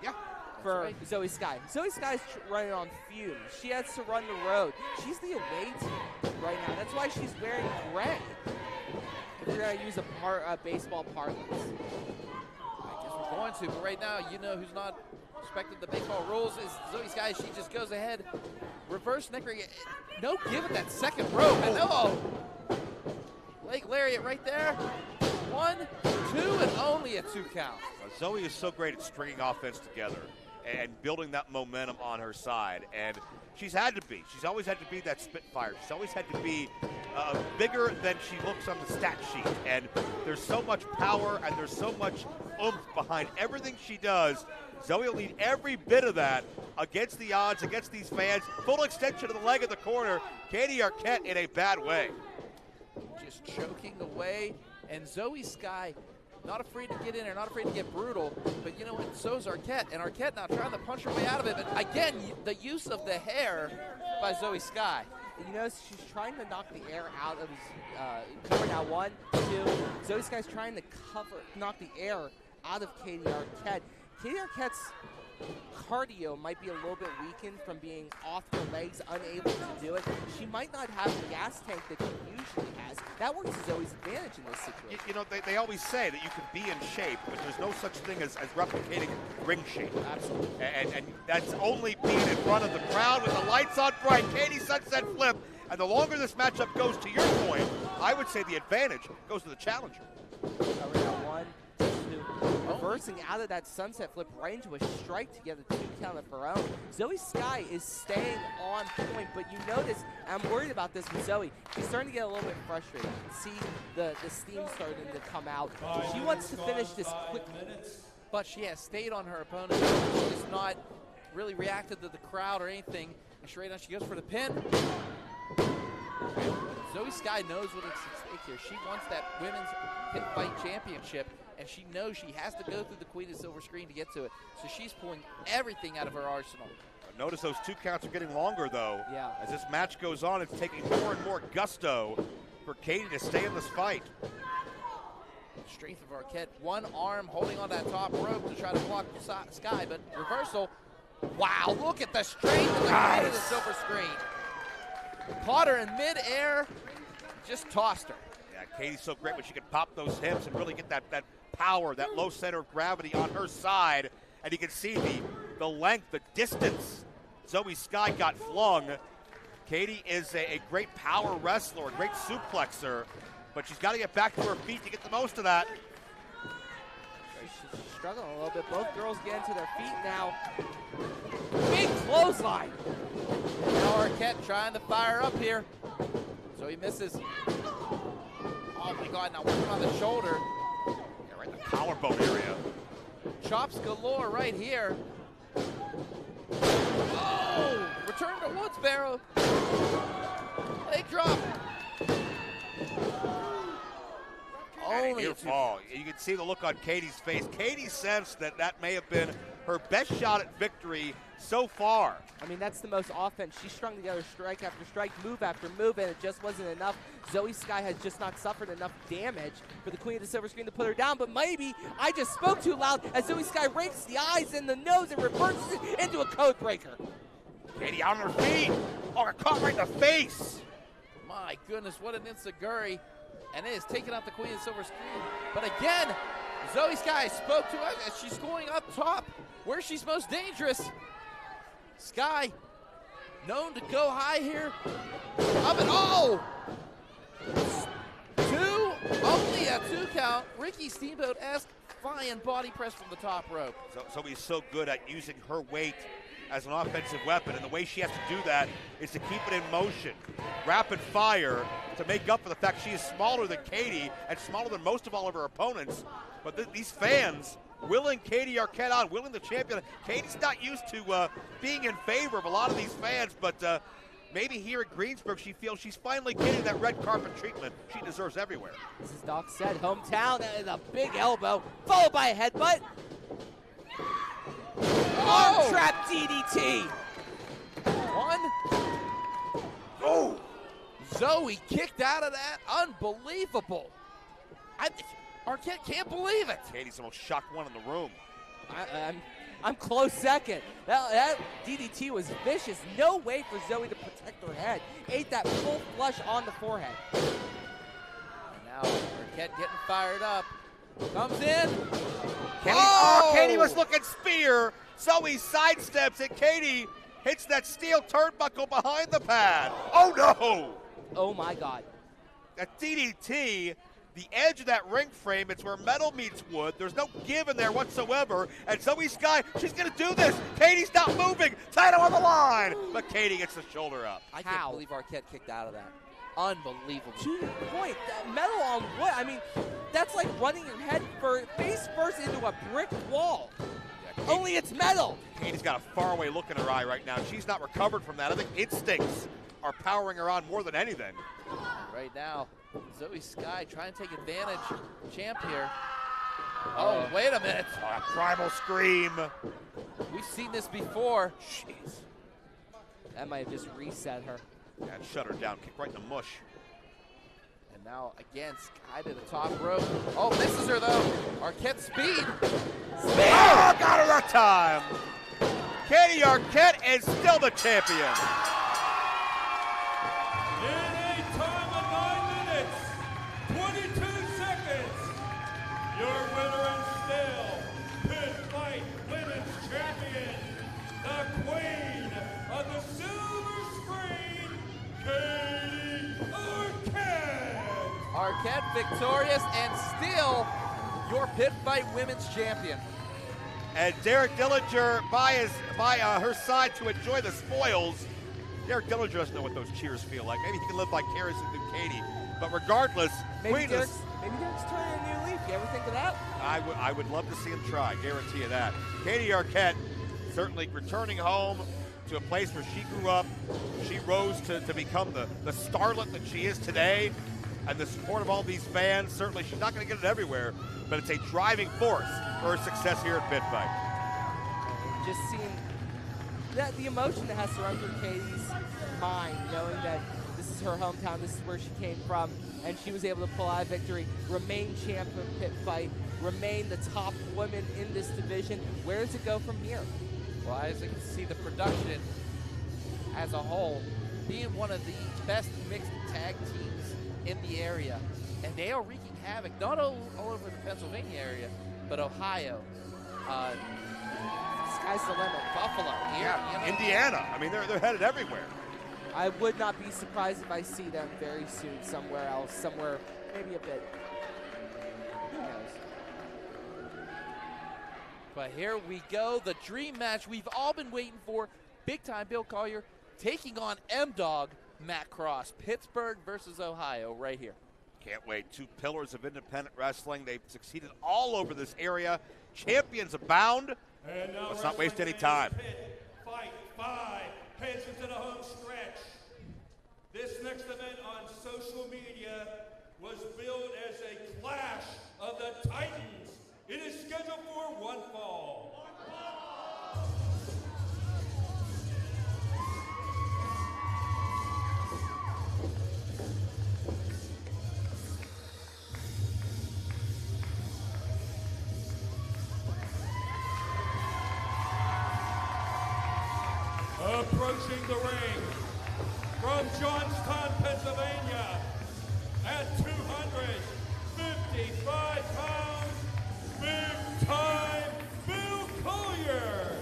Yeah. For right. Zoe Skye. Zoe Skye's running on fumes. She has to run the road. She's the away team right now. That's why she's wearing gray. If you're going to use a baseball parlance. I guess we're going to, but right now, you know who's not respecting the baseball rules is Zoe Skye. She just goes ahead. Reverse neck ring. No give at that second rope. And leg lariat right there. 1, 2, and only a 2 count. Zoe is so great at stringing offense together and building that momentum on her side. And she's had to be. She's always had to be that Spitfire. She's always had to be bigger than she looks on the stat sheet. And there's so much power and there's so much oomph behind everything she does. Zoe will need every bit of that against the odds, against these fans. Full extension of the leg of the corner. Katie Arquette in a bad way. Just choking away. And Zoe Skye, not afraid to get in there, not afraid to get brutal. But you know what? So is Arquette. And Arquette now trying to punch her way out of it. But again, the use of the hair by Zoe Skye. You notice she's trying to knock the air out of his cover now. 1, 2. Zoe Skye's trying to knock the air out of Katie Arquette. Katie Arquette's cardio might be a little bit weakened from being off her legs, unable to do it. She might not have the gas tank that she usually has. That works to Zoe's advantage in this situation. You know, they always say that you can be in shape, but there's no such thing as replicating ring shape. Absolutely. And that's only being in front of the crowd with the lights on bright. Katie sunset flip. And the longer this matchup goes, to your point, I would say the advantage goes to the challenger. Cover now 1, 2. Reversing out of that sunset flip right into a strike to get a 2 count of her own. Zoe Skye is staying on point, but you notice, I'm worried about this with Zoe. She's starting to get a little bit frustrated. You can see the steam starting to come out. She wants to finish this quickly. But she has stayed on her opponent. She has not really reacted to the crowd or anything. And straight on, she goes for the pin. Zoe Skye knows what is at stake here. She wants that women's Pitt Fight championship, and she knows she has to go through the Queen of Silver Screen to get to it. So she's pulling everything out of her arsenal. Notice those 2 counts are getting longer, though. Yeah. As this match goes on, it's taking more and more gusto for Katie to stay in this fight. Strength of Arquette. 1 arm holding on that top rope to try to block Skye, but reversal. Wow, look at the strength of the Queen of the Silver Screen. Caught her in mid-air, just tossed her. Yeah, Katie's so great when she can pop those hips and really get that power, that low center of gravity on her side. And you can see the length, the distance Zoe Skye got flung. Katie is a great power wrestler, a great suplexer, but she's got to get back to her feet to get the most of that. She's struggling a little bit. Both girls getting to their feet now. Big clothesline. Now Arquette trying to fire up here. So he misses. Oh my God, now working on the shoulder. Yeah, right in the collarbone area. Chops galore right here. Oh, return to Woods Barrow. Leg drop. And a near fall. You can see the look on Katie's face. Katie sensed that may have been her best shot at victory so far. I mean, that's the most offense. She strung together strike after strike, move after move, and it just wasn't enough. Zoe Sky has just not suffered enough damage for the Queen of the Silver Screen to put her down, but maybe I just spoke too loud as Zoe Sky rakes the eyes and the nose and reverses it into a code breaker. Katie on her feet. Oh, her caught right in the face. My goodness, what an enziguri. And it is taking out the Queen of the Silver Screen. But again, Zoe Sky spoke to us as she's going up top where she's most dangerous. Sky, known to go high here. Up and oh! Only a 2 count. Ricky Steamboat-esque flying body press from the top rope. So he's so good at using her weight as an offensive weapon, and the way she has to do that is to keep it in motion, rapid fire, to make up for the fact she is smaller than Katie and smaller than most of all of her opponents. But these fans willing Katie Arquette on, willing the champion. Katie's not used to being in favor of a lot of these fans, but maybe here at Greensburg she feels she's finally getting that red carpet treatment she deserves everywhere. This is Doc said, hometown, and a big elbow, followed by a headbutt. Arm trap DDT. One. Oh! Zoe kicked out of that. Unbelievable. Arquette can't believe it. Katie's the most shocked one in the room. I'm close second. That DDT was vicious. No way for Zoe to protect her head. Ate that full flush on the forehead. And now Arquette getting fired up. Comes in. Katie was looking spear. Zoe sidesteps and Katie hits that steel turnbuckle behind the pad. Oh no! Oh my God. That DDT, the edge of that ring frame, it's where metal meets wood. There's no give in there whatsoever. And Zoe Sky, she's gonna do this. Katie's not moving. Title on the line. But Katie gets the shoulder up. I can't believe Arquette kicked out of that. Unbelievable. To your point, that metal on wood, I mean, that's like running your head face first into a brick wall. Yeah, only it's metal. Katie's got a faraway look in her eye right now. She's not recovered from that. I think instincts are powering her on more than anything. Right now, Zoe Sky trying to take advantage. Champ here. Oh, wait a minute. A primal scream. We've seen this before. Jeez. That might have just reset her. And shut her down, kick right in the mush. And now again, Sky to the top rope. Oh, misses her though. Arquette speed. Oh, got her that time. Katie Arquette is still the champion. In a time of 9 minutes, 22 seconds, your winner and still Pitt Fight Women's Champion, the Queen of the Silver Screen, Katie Arquette. Arquette victorious and still your Pitt Fight Women's Champion. And Derek Dillinger by her side to enjoy the spoils. Derek Dillinger doesn't know what those cheers feel like. Maybe he can live vicariously through Katie. But regardless, maybe Derek's turning a new leaf. You ever think of that? I would love to see him try. Guarantee you that. Katie Arquette certainly returning home to a place where she grew up. She rose to become the starlet that she is today. And the support of all these fans, certainly she's not going to get it everywhere, but it's a driving force for her success here at Pitt Fight. Just seeing that the emotion that has to run through Katie's mind, knowing that this is her hometown, this is where she came from, and she was able to pull out a victory, remain champ of Pitt Fight, remain the top woman in this division. Where does it go from here? Well, as you can see, the production as a whole being one of the best mixed tag teams in the area, and they are wreaking havoc not all over the Pennsylvania area, but Ohio, sky's the limit. Buffalo, here, Indiana. I mean, they're headed everywhere. I would not be surprised if I see them very soon somewhere else, somewhere maybe a bit. Who knows? But here we go, the dream match we've all been waiting for. Big time Bill Collier taking on M-Dog Matt Cross. Pittsburgh versus Ohio right here. Can't wait. Two pillars of independent wrestling. They've succeeded all over this area. Champions abound. Let's not waste any time. Pitt Fight 5 heads into the home stretch. This next event on social media was billed as a Clash of the Titans. It is scheduled for one fall. Approaching the ring from Johnstown, Pennsylvania, at 255 pounds, big time Bill Collier.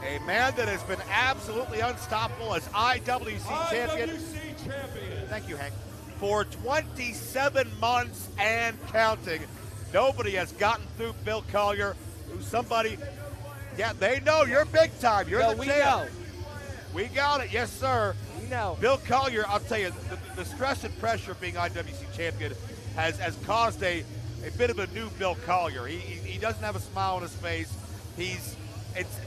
A man that has been absolutely unstoppable as IWC champion. IWC champion. Thank you, Hank. For 27 months and counting. Nobody has gotten through Bill Collier, who's somebody, yeah, they know you're big time. You're the champ. We got it, yes, sir. We know. Bill Collier, I'll tell you, the stress and pressure of being IWC champion has caused a bit of a new Bill Collier. He doesn't have a smile on his face. It's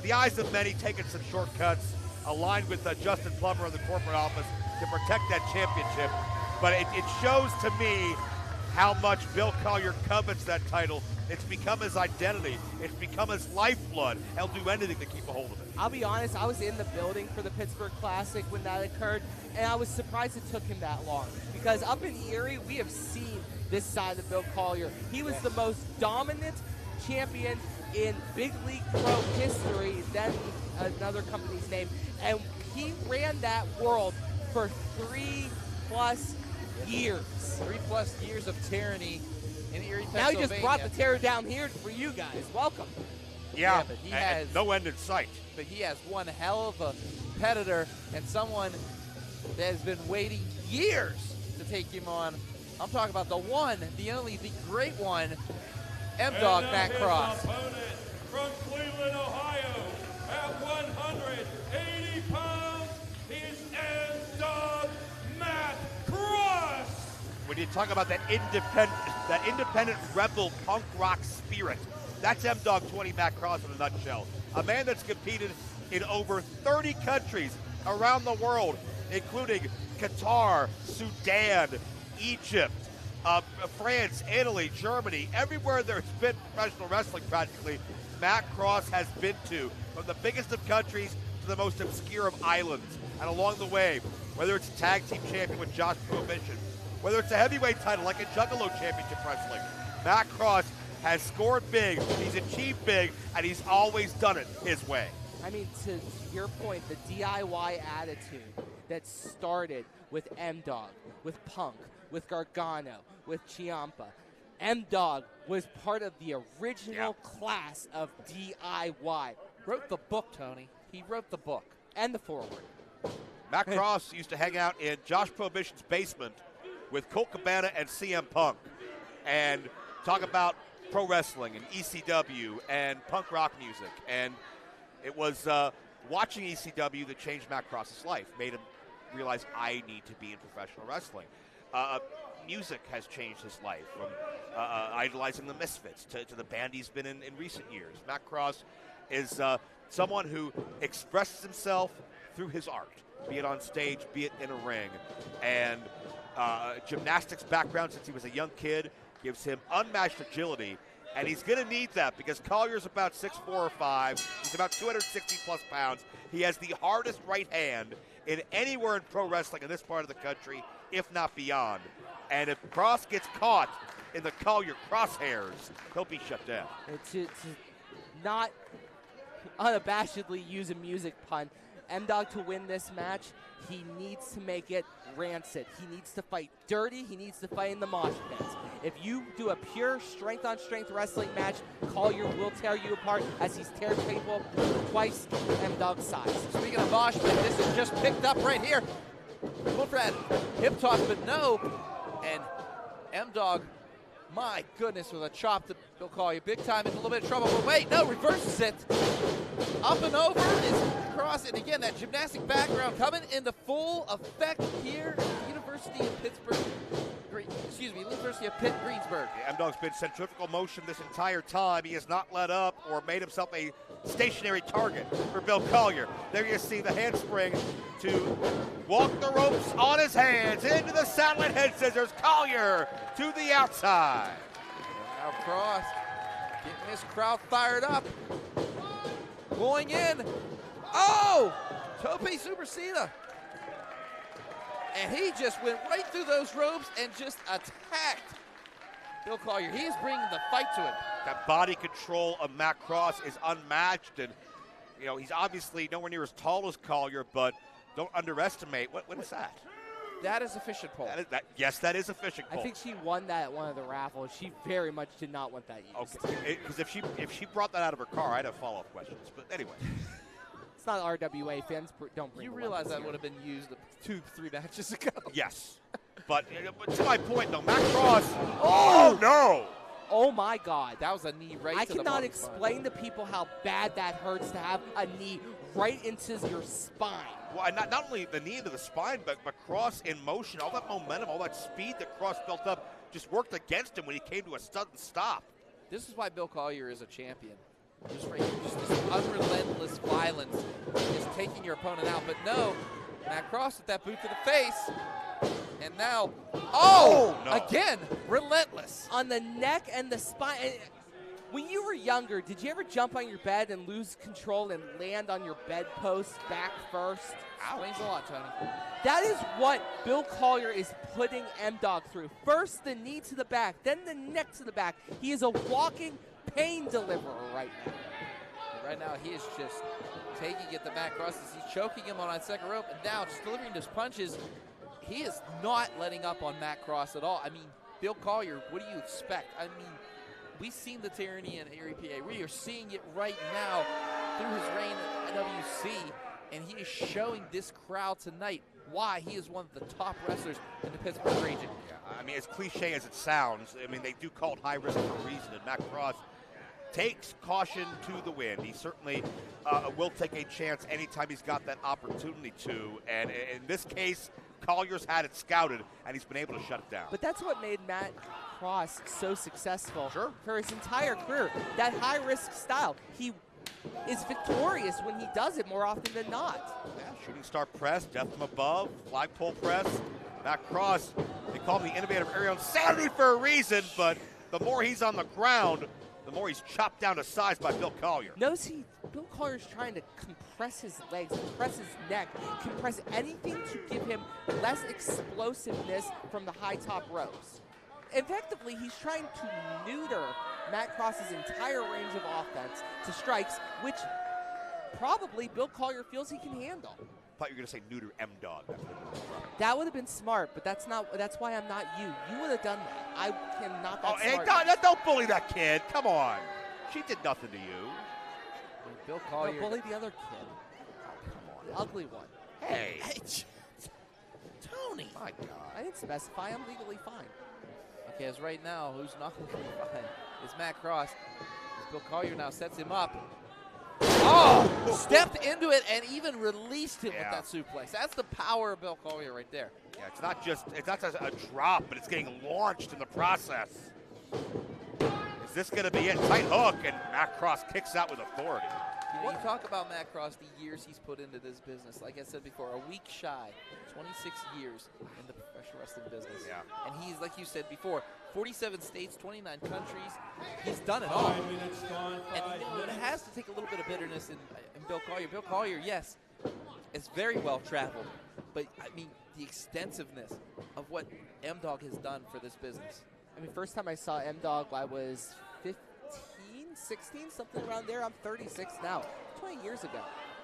the eyes of many taking some shortcuts, aligned with Justin Plummer in the corporate office to protect that championship. But it shows to me how much Bill Collier covets that title. It's become his identity. It's become his lifeblood. He'll do anything to keep a hold of it. I'll be honest, I was in the building for the Pittsburgh Classic when that occurred, and I was surprised it took him that long. Because up in Erie, we have seen this side of Bill Collier. He was the most dominant champion in Big League Pro history, then another company's name, and he ran that world for 3+ years. 3+ years of tyranny in Erie, Pennsylvania. Now he just brought the terror down here for you guys. Welcome. Yeah, but he and has no end in sight. But he has one hell of a competitor and someone that has been waiting years to take him on. I'm talking about the one, the only, the great one, M-Dog Matt Cross. Opponent from Cleveland, Ohio, at 180 pounds, he is M-Dog Matt Cross. When you talk about that independent rebel punk rock spirit, that's M-Dog 20 Matt Cross in a nutshell. A man that's competed in over 30 countries around the world, including Qatar, Sudan, Egypt, France, Italy, Germany, everywhere there's been professional wrestling practically, Matt Cross has been to, from the biggest of countries to the most obscure of islands. And along the way, whether it's tag team champion with Josh Prohibition, whether it's a heavyweight title like in Juggalo Championship Wrestling, Matt Cross has scored big, he's achieved big, and he's always done it his way. I mean, to your point, the DIY attitude that started with M-Dog, with Punk, with Gargano, with Ciampa. M-Dog was part of the original class of DIY. Wrote the book, Tony. He wrote the book. And the foreword. Matt Cross used to hang out in Josh Prohibition's basement with Colt Cabana and CM Punk and talk about pro wrestling and ECW and punk rock music. And it was watching ECW that changed Matt Cross's life, made him realize I need to be in professional wrestling. Music has changed his life, from idolizing the Misfits to the band he's been in recent years. Matt Cross is someone who expresses himself through his art, be it on stage, be it in a ring. And gymnastics background since he was a young kid gives him unmatched agility, and he's going to need that because Collier's about 6'4" or 5. He's about 260+ pounds. He has the hardest right hand in anywhere in pro wrestling in this part of the country, if not beyond. And if Cross gets caught in the Collier crosshairs, he'll be shut down. To not unabashedly use a music pun, M-Dog to win this match, he needs to make it rancid. He needs to fight dirty. He needs to fight in the mosh pits. If you do a pure strength-on-strength wrestling match, Collier will tear you apart as he's teared people twice M-Dog's size. Speaking of mosh pit, this is just picked up right here. Wolfred hip toss, but no. And M-Dog, my goodness, with a chop to Bill Collier. Big time, in a little bit of trouble, but wait, no, reverses it. Up and over is Cross, and again, that gymnastic background coming into full effect here at University of Pittsburgh. University of Pitt, Greensburg. Yeah, M-Dog's been centrifugal motion this entire time. He has not let up or made himself a stationary target for Bill Collier. There you see the handspring to walk the ropes on his hands into the satellite head scissors. Collier to the outside. Now Cross getting this crowd fired up. Going in. Oh! Tope Superceda. And he just went right through those ropes and just attacked Bill Collier. He is bringing the fight to him. That body control of Matt Cross is unmatched, and you know he's obviously nowhere near as tall as Collier, but don't underestimate. What is that? That is a fishing pole. Yes, that is a fishing pole. I think she won that at one of the raffles. She very much did not want that used. Okay, because if she brought that out of her car, I'd have follow-up questions. But anyway. It's not RWA. Fans don't bring. You realize that would have been used 2-3 matches ago. Yes. But to my point, though, Matt Cross. Oh, no. Oh, my God. That was a knee right I to the cannot body explain spine. to people how bad that hurts to have a knee right into your spine. Well, not only the knee into the spine, but Cross in motion, all that momentum, all that speed that Cross built up just worked against him when he came to a sudden stop. This is why Bill Collier is a champion. Just right here, just this unrelentless violence, just taking your opponent out. But no, Matt Cross with that boot to the face. And now, no. Again, relentless. On the neck and the spine. When you were younger, did you ever jump on your bed and lose control and land on your bedpost back first? Explains a lot, Tony. That is what Bill Collier is putting M-Dog through. First the knee to the back, then the neck to the back. He is a walking pain deliverer right now. And right now, he is just taking it to Matt Cross as he's choking him on that second rope. And now, just delivering those punches, he is not letting up on Matt Cross at all. I mean, Bill Collier, what do you expect? I mean, we've seen the tyranny in ARQUETTE. We are seeing it right now through his reign at WC, and he is showing this crowd tonight why he is one of the top wrestlers in the Pittsburgh region. Yeah, I mean, as cliche as it sounds, I mean, they do call it high risk for a reason, and Matt Cross takes caution to the wind. He certainly will take a chance anytime he's got that opportunity to, and in this case, Collier's had it scouted, and he's been able to shut it down. But that's what made Matt Cross so successful for his entire career. That high-risk style. He is victorious when he does it more often than not. Yeah, shooting star press, death from above, flagpole press. Matt Cross, they call him the innovative aerial insanity for a reason, but the more he's on the ground, the more he's chopped down to size by Bill Collier. Notice Bill Collier's trying to compress his legs, compress his neck, compress anything to give him less explosiveness from the high top ropes. Effectively, he's trying to neuter Matt Cross's entire range of offense to strikes, which probably Bill Collier feels he can handle. I thought you were going to say neuter M-Dog. That would have been smart, but that's why I'm not you. You would have done that. I am not that smart. Hey, don't bully that kid. Come on. She did nothing to you. Bill Collier. No, bully the other kid. Oh, come on. The ugly one. Hey. Tony. My God. I didn't specify. I'm legally fine. Okay, as right now, who's not legally fine is Matt Cross. As Bill Collier now sets him up. Oh! Stepped into it and even released him with that suplex. That's the power of Bill Collier right there. Yeah, it's not just a drop, but it's getting launched in the process. Is this going to be it? Tight hook, and Matt Cross kicks out with authority. You talk about Matt Cross, the years he's put into this business. Like I said before, a week shy, 26 years in the professional wrestling business. Yeah. And he's, like you said before, 47 states, 29 countries. He's done it all. 5 minutes gone, And it has to take a little bit of bitterness in Bill Collier. Bill Collier, yes, is very well traveled. But, I mean, the extensiveness of what M-Dog has done for this business. I mean, first time I saw M-Dog, I was 15, 16, something around there. I'm 36 now, 20 years ago.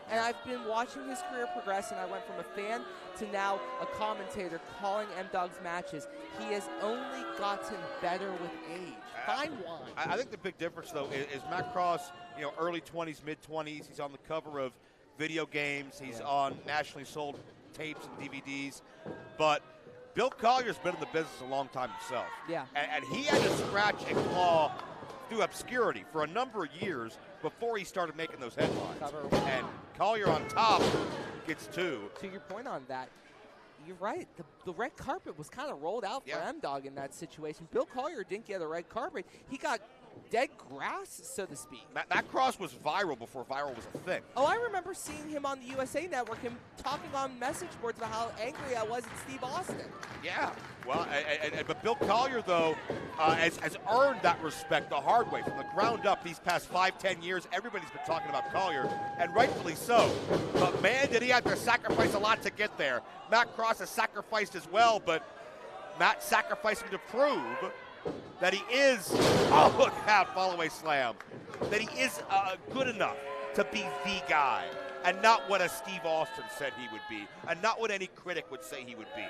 And I've been watching his career progress, and I went from a fan to now a commentator calling M-Dog's matches. He has only gotten better with age. Fine wine. I think the big difference, though, is Matt Cross, early 20s, mid-20s. He's on the cover of video games. He's on nationally sold tapes and DVDs. But Bill Collier's been in the business a long time himself. Yeah. And he had to scratch and claw through obscurity for a number of years before he started making those headlines. And Collier on top gets two. To your point on that, you're right. The red carpet was kind of rolled out for M-Dog in that situation. Bill Collier didn't get a red carpet. He got dead grass, so to speak. Matt Cross was viral before viral was a thing. Oh, I remember seeing him on the USA Network, him talking on message boards about how angry I was at Steve Austin. Yeah, well, but Bill Collier, though, has earned that respect the hard way. From the ground up these past 5-10 years, everybody's been talking about Collier, and rightfully so. But man, did he have to sacrifice a lot to get there. Matt Cross has sacrificed as well, but Matt sacrificing to prove that he is, oh, look out, follow-away slam, that he is good enough to be the guy, and not what a Steve Austin said he would be, and not what any critic would say he would be.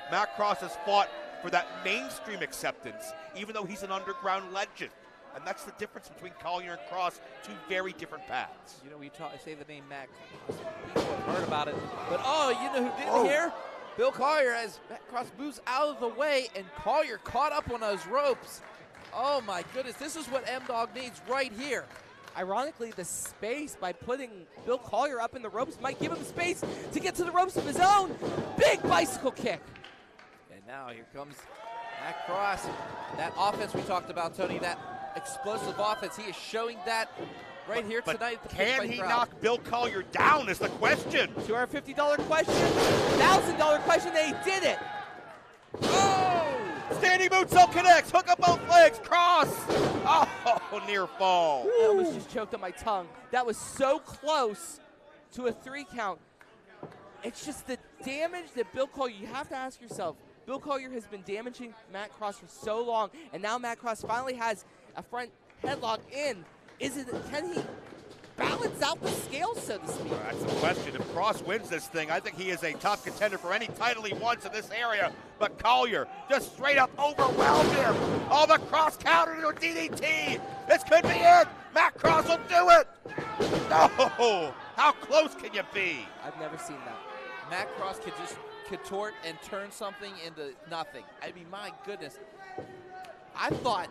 Matt Cross has fought for that mainstream acceptance, even though he's an underground legend. And that's the difference between Collier and Cross, two very different paths. You know, we say the name Matt Cross, people have heard about it, but oh, you know who didn't hear? Bill Collier, as Matt Cross moves out of the way, and Collier caught up on those ropes. Oh my goodness, this is what M-Dog needs right here. Ironically, the space by putting Bill Collier up in the ropes might give him space to get to the ropes of his own. Big bicycle kick. And now here comes Matt Cross. That offense we talked about, Tony, that explosive offense, he is showing that right here tonight. At the can he knock Bill Collier down is the question. $250 question, $1,000 question, they did it. Oh! Standing moonsault connects, hook up both legs, Cross. Oh, near fall. I almost just choked on my tongue. That was so close to a 3 count. It's just the damage that Bill Collier, you have to ask yourself, Bill Collier has been damaging Matt Cross for so long, and now Matt Cross finally has a front headlock in. Can he balance out the scale, so to speak? That's the question. If Cross wins this thing, I think he is a top contender for any title he wants in this area. But Collier just straight up overwhelmed him. Oh, the Cross counter to a DDT. This could be it. Matt Cross will do it. No. How close can you be? I've never seen that. Matt Cross could just contort and turn something into nothing. I mean, my goodness. I thought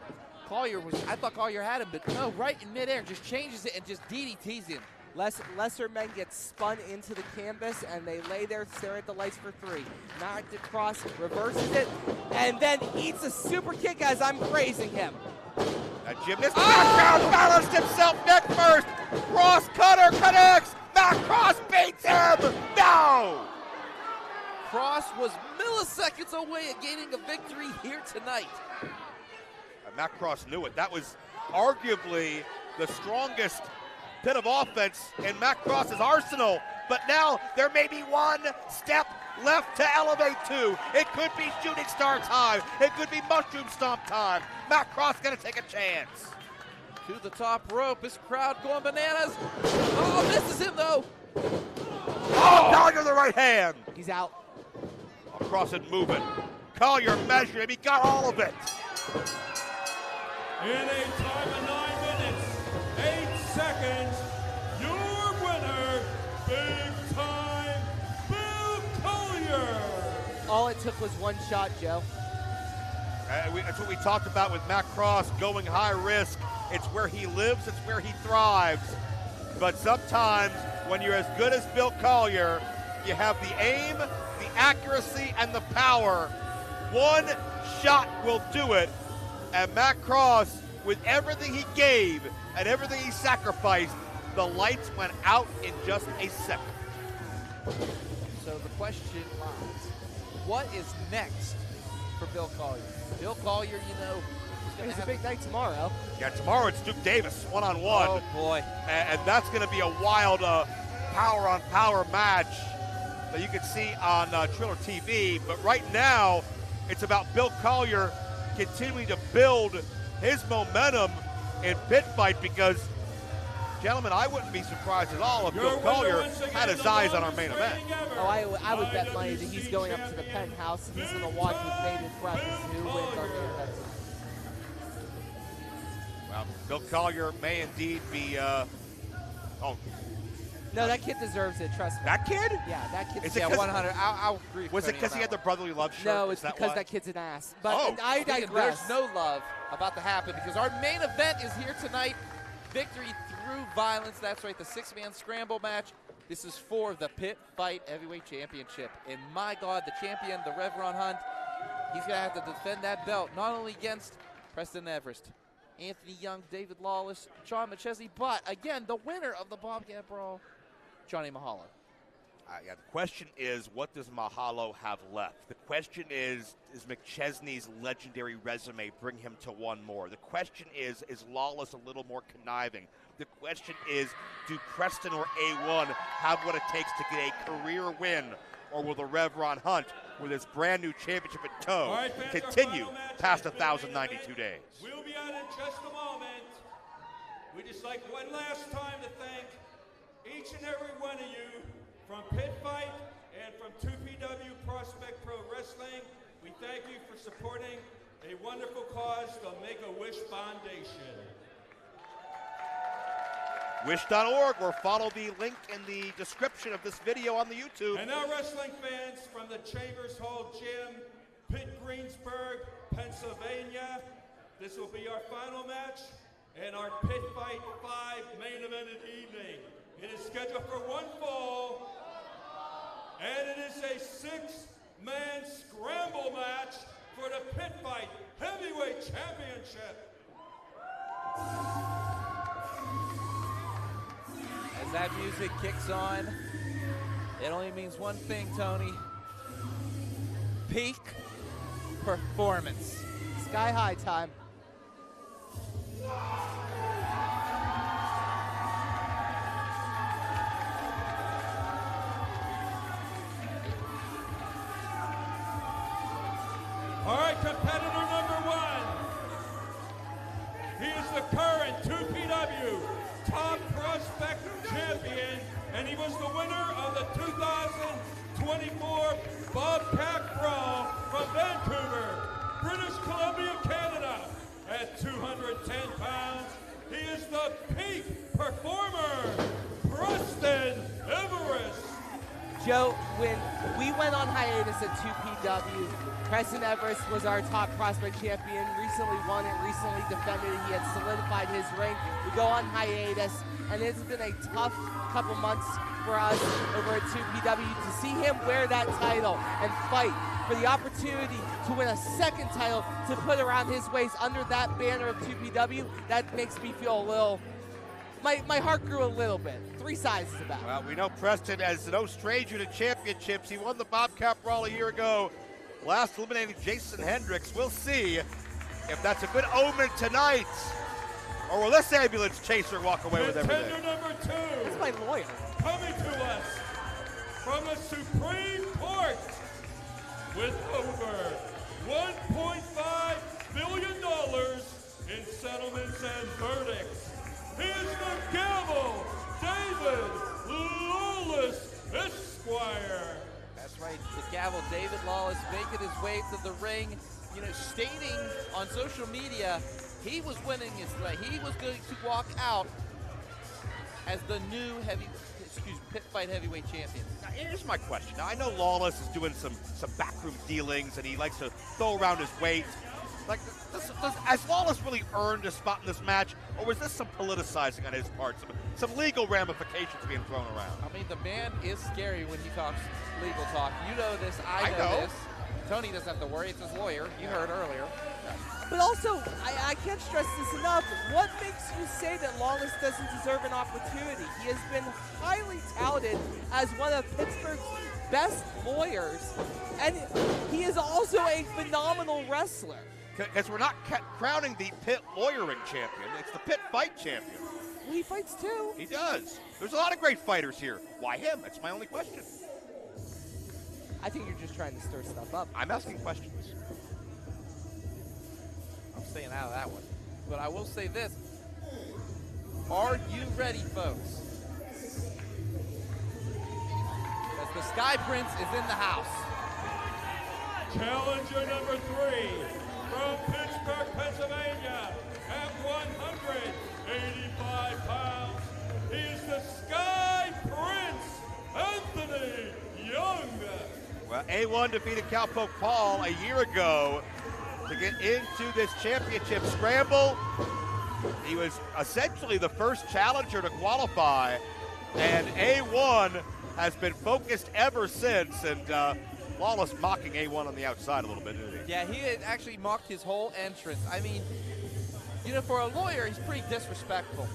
Collier had him, but no, right in midair, just changes it and just DDTs him. Lesser men get spun into the canvas, and they lay there staring at the lights for 3. Matt Cross reverses it, and then eats a super kick as I'm praising him. That gymnast balanced himself neck first. Cross cutter connects. Matt Cross beats him. No! Cross was milliseconds away at gaining a victory here tonight. Matt Cross knew it. That was arguably the strongest bit of offense in Matt Cross's arsenal. But now there may be one step left to elevate to. It could be shooting star time. It could be mushroom stomp time. Matt Cross gonna take a chance. To the top rope. This crowd going bananas. Oh, misses him though. Oh, Collier the right hand. He's out. Cross and moving. Collier measured him. He got all of it. In a time of 9 minutes, 8 seconds, your winner, big time, Bill Collier. All it took was one shot, Joe. That's what we talked about with Matt Cross, going high risk. It's where he lives, it's where he thrives. But sometimes when you're as good as Bill Collier, you have the aim, the accuracy, and the power. One shot will do it. And Matt Cross, with everything he gave and everything he sacrificed, the lights went out in just a second. So the question lies, what is next for Bill Collier? Bill Collier, you know, it's a big night tomorrow. Yeah, tomorrow it's Duke Davis, one-on-one. Oh, boy. And that's going to be a wild power-on-power match that you can see on Triller TV. But right now, it's about Bill Collier continuing to build his momentum in Pitt Fight because, gentlemen, I wouldn't be surprised at all if Bill Collier had his eyes on our main event. Oh, I would bet money that he's going up to the penthouse and he's going to watch with bated breath as who wins our main event. Well, Bill Collier may indeed be, No, that kid deserves it, trust me. That kid? Yeah, that kid. Yeah, 100. I'll agree with Was it Tony because on he had that the brotherly love shirt? No, it's Is that because why? that kid's an ass. But I There's digress. no love about to happen because our main event is here tonight. Victory through violence. That's right, the 6-man scramble match. This is for the Pitt Fight Heavyweight Championship. And my God, the champion, the Reverend Hunt, he's going to have to defend that belt, not only against Preston Everest, Anthony Young, David Lawless, John McChesney. But again, the winner of the BOBCAT Brawl, Johnny Mahalo. Yeah, the question is, what does Mahalo have left? The question is McChesney's legendary resume bring him to one more? The question is Lawless a little more conniving? The question is, do Preston or A1 have what it takes to get a career win? Or will the Rev Ron Hunt, with his brand new championship in tow, continue past 1,092 days? We'll be on in just a moment. We just like one last time to thank each and every one of you from Pitt Fight and from 2PW Prospect Pro Wrestling. We thank you for supporting a wonderful cause, the Make-A-Wish Foundation. Wish.org, or follow the link in the description of this video on the YouTube. And now, wrestling fans from the Chambers Hall Gym, Pitt, Greensburg, Pennsylvania, this will be our final match and our Pitt Fight 5 main evented evening. It is scheduled for one fall, and it is a 6-man scramble match for the Pitt Fight Heavyweight Championship. As that music kicks on, it only means one thing, Tony. Peak performance. Sky high time. All right, competitor number 1. He is the current 2PW top prospect champion, and he was the winner of the 2024 BOBCAT Brawl from Vancouver, British Columbia, Canada. At 210 pounds, he is the peak performer, Preston Everest. Joe, when we went on hiatus at 2PW, Preston Everest was our top prospect champion, recently won it, recently defended it. He had solidified his ring. We go on hiatus, and it's been a tough couple months for us over at 2PW to see him wear that title and fight for the opportunity to win a second title to put around his waist under that banner of 2PW. That makes me feel a little, my heart grew a little bit. 3 sizes about it. Well, we know Preston as no stranger to championships. He won the BOBCAT Brawl a year ago, last eliminating Jason Hendricks. We'll see if that's a good omen tonight, or will this ambulance chaser walk away with everything? Contender number 2. That's my lawyer. Coming to us from the Supreme Court with over $1.5 billion in settlements and verdicts. He is the gavel, David Lawless, Esquire. That's right, the gavel, David Lawless, making his way to the ring, stating on social media he was winning his way. He was going to walk out as the new Pitt Fight heavyweight champion. Now, here's my question. Now, I know Lawless is doing some backroom dealings, and he likes to throw around his weight. Like, has Lawless really earned a spot in this match, or was this some politicizing on his part, some legal ramifications being thrown around? I mean, the man is scary when he talks legal talk. You know this, I know this. Tony doesn't have to worry, it's his lawyer. You heard earlier. But also, I can't stress this enough, what makes you say that Lawless doesn't deserve an opportunity? He has been highly touted as one of Pittsburgh's best lawyers, and he is also a phenomenal wrestler. Because we're not crowning the Pitt lawyering champion, it's the Pitt Fight champion. Well, he fights too. He does. There's a lot of great fighters here. Why him? That's my only question. I think you're just trying to stir stuff up. I'm asking questions. I'm staying out of that one. But I will say this. Are you ready, folks? As the Sky Prince is in the house. Challenger number 3 from Pittsburgh, Pennsylvania, at 185 pounds. He is the Sky Prince, Anthony Young. Well, A1 defeated Cowpoke Paul a year ago to get into this championship scramble. He was essentially the first challenger to qualify, and A1 has been focused ever since, and Lawless mocking A1 on the outside a little bit, didn't he? Yeah, he had actually mocked his whole entrance. I mean, You know, for a lawyer, he's pretty disrespectful.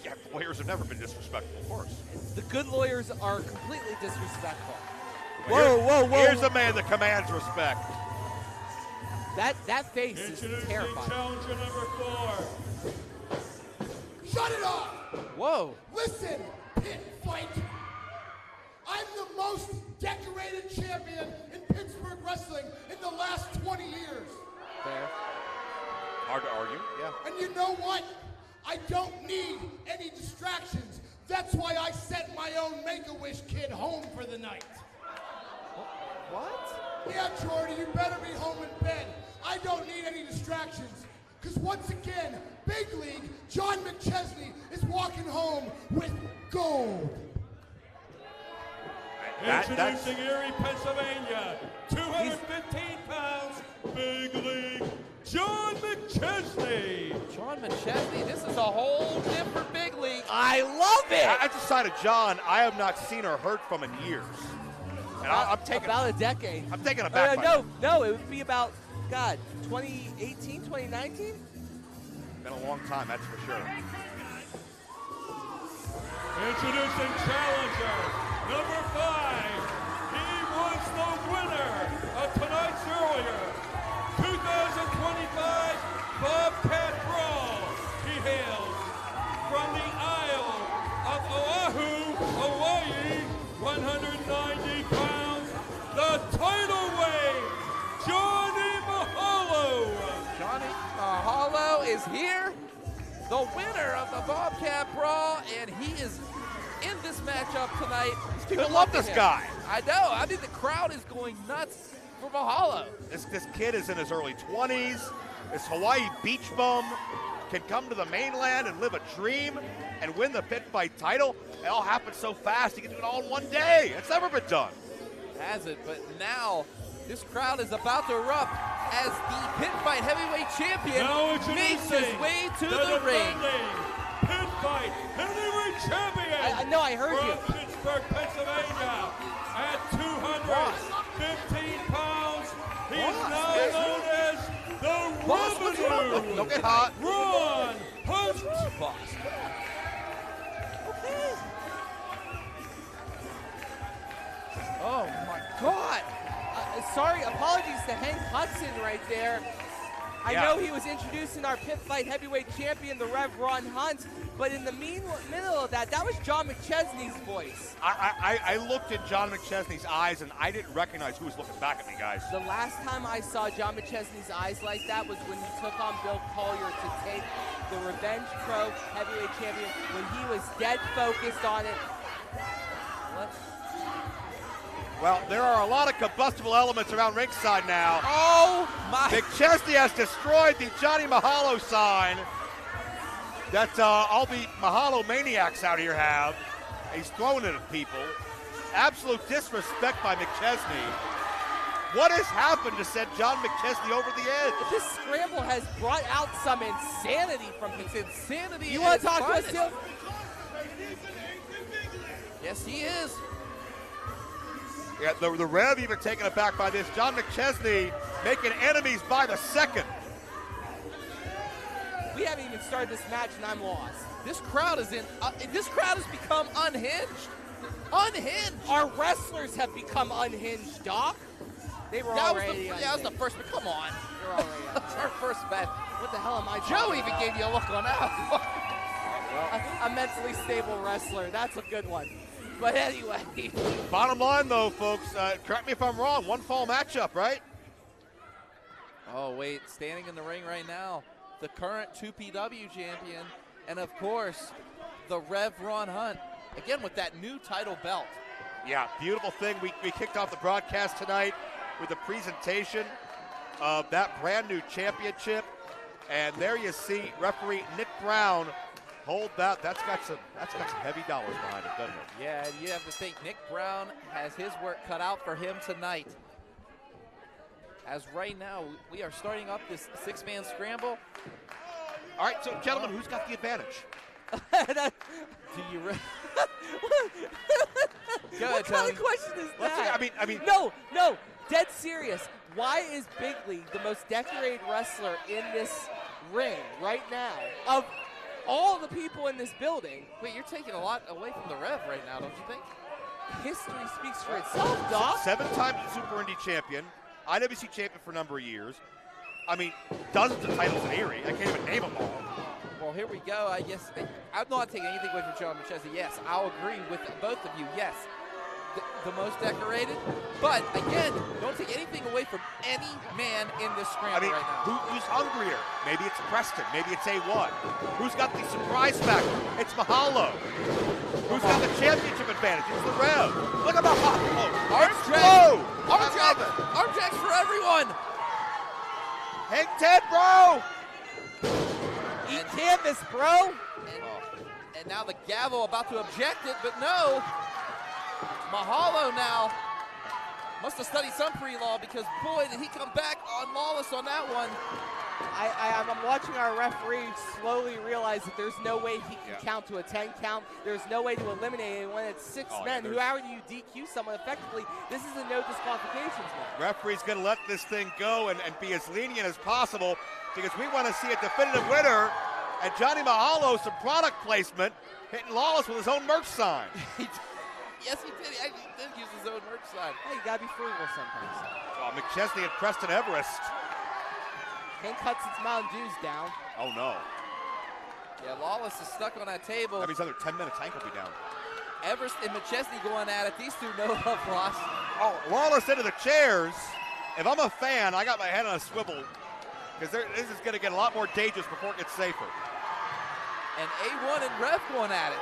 Yeah, lawyers have never been disrespectful, of course. The good lawyers are completely disrespectful. Whoa. Here's a man that commands respect. That face is terrifying. Challenger number 4. Shut it off! Whoa. Listen, Pitt Fight. I'm the most decorated champion in Pittsburgh wrestling in the last 20 years. Fair. Hard to argue, yeah. And you know what? I don't need any distractions. That's why I sent my own Make-A-Wish kid home for the night. What? Yeah, Jordy, you better be home in bed. I don't need any distractions. Because once again, Big League, John McChesney is walking home with gold. Introducing Erie, Pennsylvania, 215 pounds, Big League, John McChesney. John McChesney, this is a whole different Big League. I love it. I decided John, I have not seen or heard from in years. And I'm taking about a decade. I'm taking it back. No, it would be about 2018, 2019. Been a long time, that's for sure. Introducing challenger number 5. He was the winner of tonight's earlier 2025 BOBCAT Brawl. He hails from the Isle of Oahu, Hawaii, 190 pounds, the title weight, Johnny Mahalo. Johnny Mahalo is here, the winner of the BOBCAT Brawl, and he is in this matchup tonight. People love this guy. I know. I think the crowd is going nuts for Mahalo. This kid is in his early 20s. This Hawaii beach bum can come to the mainland and live a dream and win the Pitt Fight title. It all happened so fast. He can do it all in one day. It's never been done. Has it, but now this crowd is about to erupt as the Pitt Fight heavyweight champion makes his way to the ring. Pitt Fight heavyweight champion. I heard you. From Pittsburgh, Pennsylvania, at 215 pounds. He's now known as the Revenue. Don't get hot. Ron Hunt. Oh my God! Sorry, apologies to Hank Hudson right there. I know he was introducing our Pitt Fight heavyweight champion, the Rev Ron Hunt, but in the middle of that was John McChesney's voice. I looked at John McChesney's eyes and I didn't recognize who was looking back at me, guys. The last time I saw John McChesney's eyes like that was when he took on Bill Collier to take the Revenge Pro heavyweight champion, when he was dead focused on it. Well, there are a lot of combustible elements around ringside now. Oh, my. McChesney has destroyed the Johnny Mahalo sign that all the Mahalo maniacs out here have. He's throwing it at people. Absolute disrespect by McChesney. What has happened to send John McChesney over the edge? This scramble has brought out some insanity from him. It's insanity. You want to talk to us, Tim? Yes, he is. Yeah, the Rev even taken aback by this. John McChesney making enemies by the second. We haven't even started this match and I'm lost. This crowd is this crowd has become unhinged. Unhinged. Our wrestlers have become unhinged, Doc. They were already that was the first, but come on. They're already That's our first match. What the hell am I Joe talking even about? gave you a look on that. A mentally stable wrestler. That's a good one. But anyway. Bottom line, though, folks, correct me if I'm wrong, one fall matchup, right? Oh, wait, standing in the ring right now, the current 2PW champion, and of course, the Rev Ron Hunt, again with that new title belt. Yeah, beautiful thing. We kicked off the broadcast tonight with a presentation of that brand new championship. And there you see referee Nick Brown hold that. That's got some heavy dollars behind it, doesn't it? Yeah, and you have to think Nick Brown has his work cut out for him tonight. As right now, we are starting up this six-man scramble. All right, so gentlemen, who's got the advantage? Do you What kind of question is that? I mean, no, dead serious. Why is Big League the most decorated wrestler in this ring right now of all the people in this building. Wait, you're taking a lot away from the Rev right now, don't you think? History speaks for itself, Doc. 7-time Super Indy champion, IWC champion for a number of years. I mean, dozens of titles in Erie. I can't even name them all. Well, here we go. I guess I'm not taking anything away from John McChesney. Yes, I'll agree with both of you. Yes, the most decorated. But again, don't take anything away from any man in this scramble right now. Who's hungrier? Maybe it's Preston. Maybe it's A1. Who's got the surprise factor? It's Mahalo. Who's got the championship advantage? It's the Rev. Look at Mahalo. Arm jacks for everyone. Hang 10, bro. Eat canvas, bro. And now the gavel about to object it, but no. Mahalo now must have studied some pre-law because, boy, did he come back on Lawless on that one. I'm watching our referee slowly realize that there's no way he can count to a 10 count. There's no way to eliminate it. When it's 6 men, how do you DQ someone effectively? This is a no disqualifications match. Referee's going to let this thing go and be as lenient as possible because we want to see a definitive winner. And Johnny Mahalo, some product placement, hitting Lawless with his own merch sign. Yes, he did. He did use his own merch sign. Hey, you got to be frugal sometimes. Oh, McChesney and Preston Everest. Can't cut since Mountain Dew's down. Oh, no. Yeah, Lawless is stuck on that table. That means another 10 minutes, Hank will be down. Everest and McChesney going at it. These two no love lost. Oh, Lawless into the chairs. If I'm a fan, I got my head on a swivel because this is going to get a lot more dangerous before it gets safer. And A1 and Rev going at it.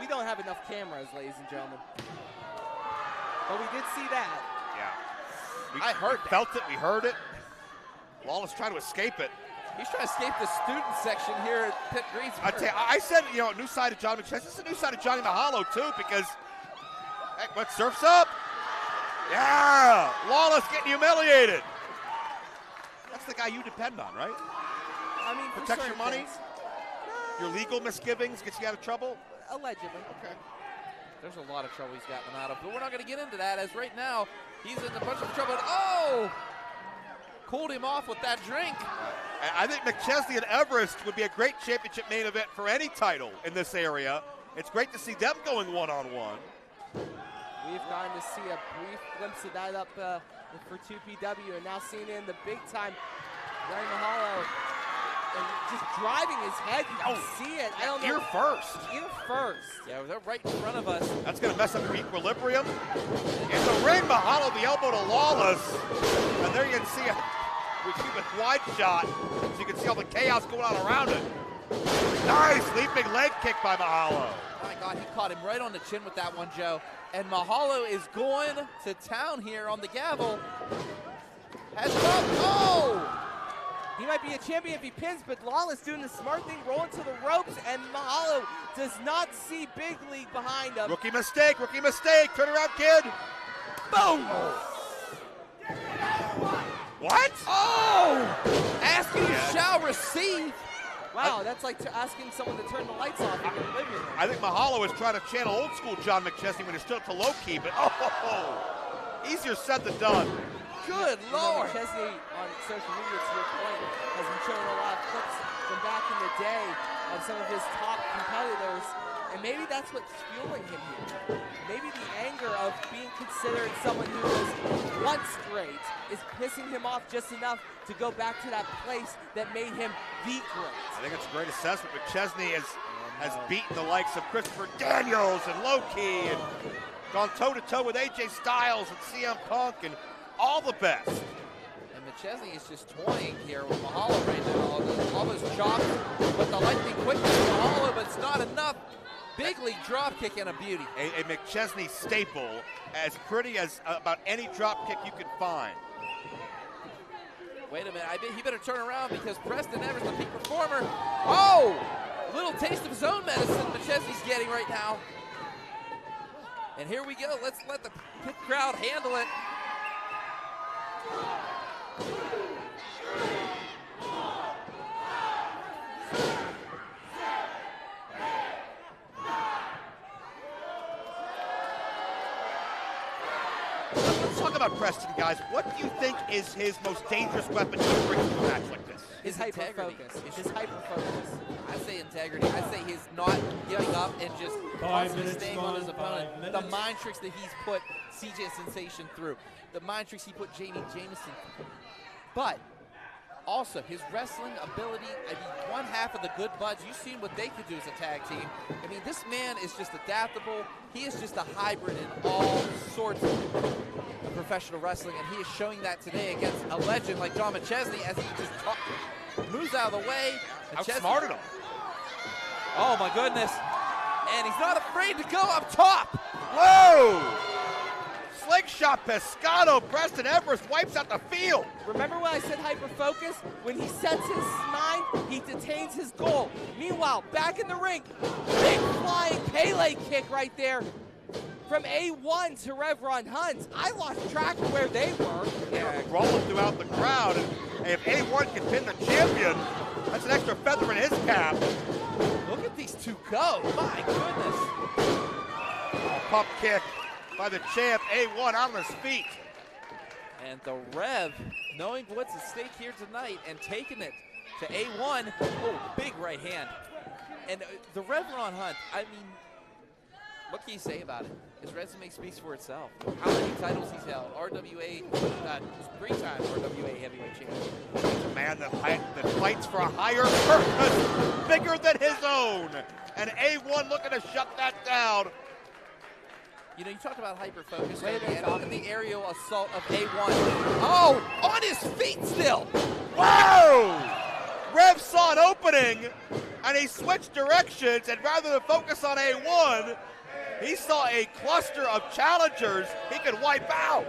We don't have enough cameras, ladies and gentlemen. But we did see that. Yeah. I heard that. Felt it. We heard it. Lawless trying to escape it. He's trying to escape the student section here at Pitt Greensburg. I tell you, I said, a new side of John McChesney. This is a new side of Johnny Mahalo, too, because, heck, what, surf's up? Yeah! Lawless getting humiliated. That's the guy you depend on, right? I mean, protect your money? Your legal misgivings gets you out of trouble? Allegedly. Okay. There's a lot of trouble he's gotten out of, but we're not going to get into that as right now he's in a bunch of trouble. Oh! Cooled him off with that drink. I think McChesney and Everest would be a great championship main event for any title in this area. It's great to see them going one-on-one. We've gotten to see a brief glimpse of that up for 2PW, and now seeing it in the big time. Johnny Mahalo and just driving his head. You can see it. I don't know. Ear first. Ear first. Yeah, they're right in front of us. That's going to mess up your equilibrium. In the ring, Mahalo the elbow to Lawless. And there you can see we keep a wide shot so you can see all the chaos going on around it. Nice leaping leg kick by Mahalo. Oh my God, he caught him right on the chin with that one, Joe. And Mahalo is going to town here on the gavel. Has it up. Oh! He might be a champion if he pins, but Lawless doing the smart thing, rolling to the ropes, and Mahalo does not see Big League behind him. Rookie mistake. Turn around, kid. Boom! What? Oh! Asking shall receive. Wow, that's like asking someone to turn the lights off in your living room. I think Mahalo is trying to channel old school John McChesney when he's still to low key, but easier said than done. Good Lord. McChesney on social media, to your point, has been showing a lot of clips from back in the day of some of his top competitors, and maybe that's what's fueling him here. Maybe the anger of being considered someone who was once great is pissing him off just enough to go back to that place that made him the great. I think it's a great assessment. McChesney has beaten the likes of Christopher Daniels and Low-Key and gone toe-to-toe with AJ Styles and CM Punk and all the best. And McChesney is just toying here with Mahalo right now. All those chops with the lightning quickness of Mahalo, but it's not enough. Big league drop kick and a beauty. A McChesney staple, as pretty as about any drop kick you could find. Wait a minute, he better turn around because Preston Evers, the peak performer. Oh! A little taste of his own medicine McChesney's getting right now. And here we go. Let's let the Pitt crowd handle it. Let's talk about Preston, guys. What do you think is his most dangerous weapon to bring to a match like this? His hyper-focus. His hyper-focus. I say integrity. I say his not giving up and just constantly staying on his opponent. The mind tricks that he's put CJ Sensation through. The mind tricks he put Jamie Jameson through. But also, his wrestling ability, I mean, one half of the Good Buds, you've seen what they could do as a tag team. I mean, this man is just adaptable. He is just a hybrid in all sorts of professional wrestling, and he is showing that today against a legend like John McChesney as he just moves out of the way. Outsmarted him. Oh, my goodness. And he's not afraid to go up top. Whoa! Slingshot Pescado. Preston Everest wipes out the field. Remember when I said hyper-focus? When he sets his mind, he detains his goal. Meanwhile, back in the ring, big flying Pele kick right there from A1 to Reverend Hunt. I lost track of where they were. Yeah, rolling throughout the crowd. And if A1 can pin the champion, that's an extra feather in his cap. Look at these two go. My goodness. Pump kick by the champ, A1 on his feet. And the Rev, knowing what's at stake here tonight and taking it to A1. Oh, big right hand. And the Reverend Hunt, I mean, what can you say about it? His resume speaks for itself. How many titles he's held? RWA, 3-time RWA heavyweight champion. He's a man that fights for a higher purpose, bigger than his own. And A1 looking to shut that down. You know, you talked about hyper-focus. Look at the aerial assault of A1. Oh, on his feet still. Whoa! Rev saw an opening, and he switched directions, and rather than focus on A1, he saw a cluster of challengers he could wipe out.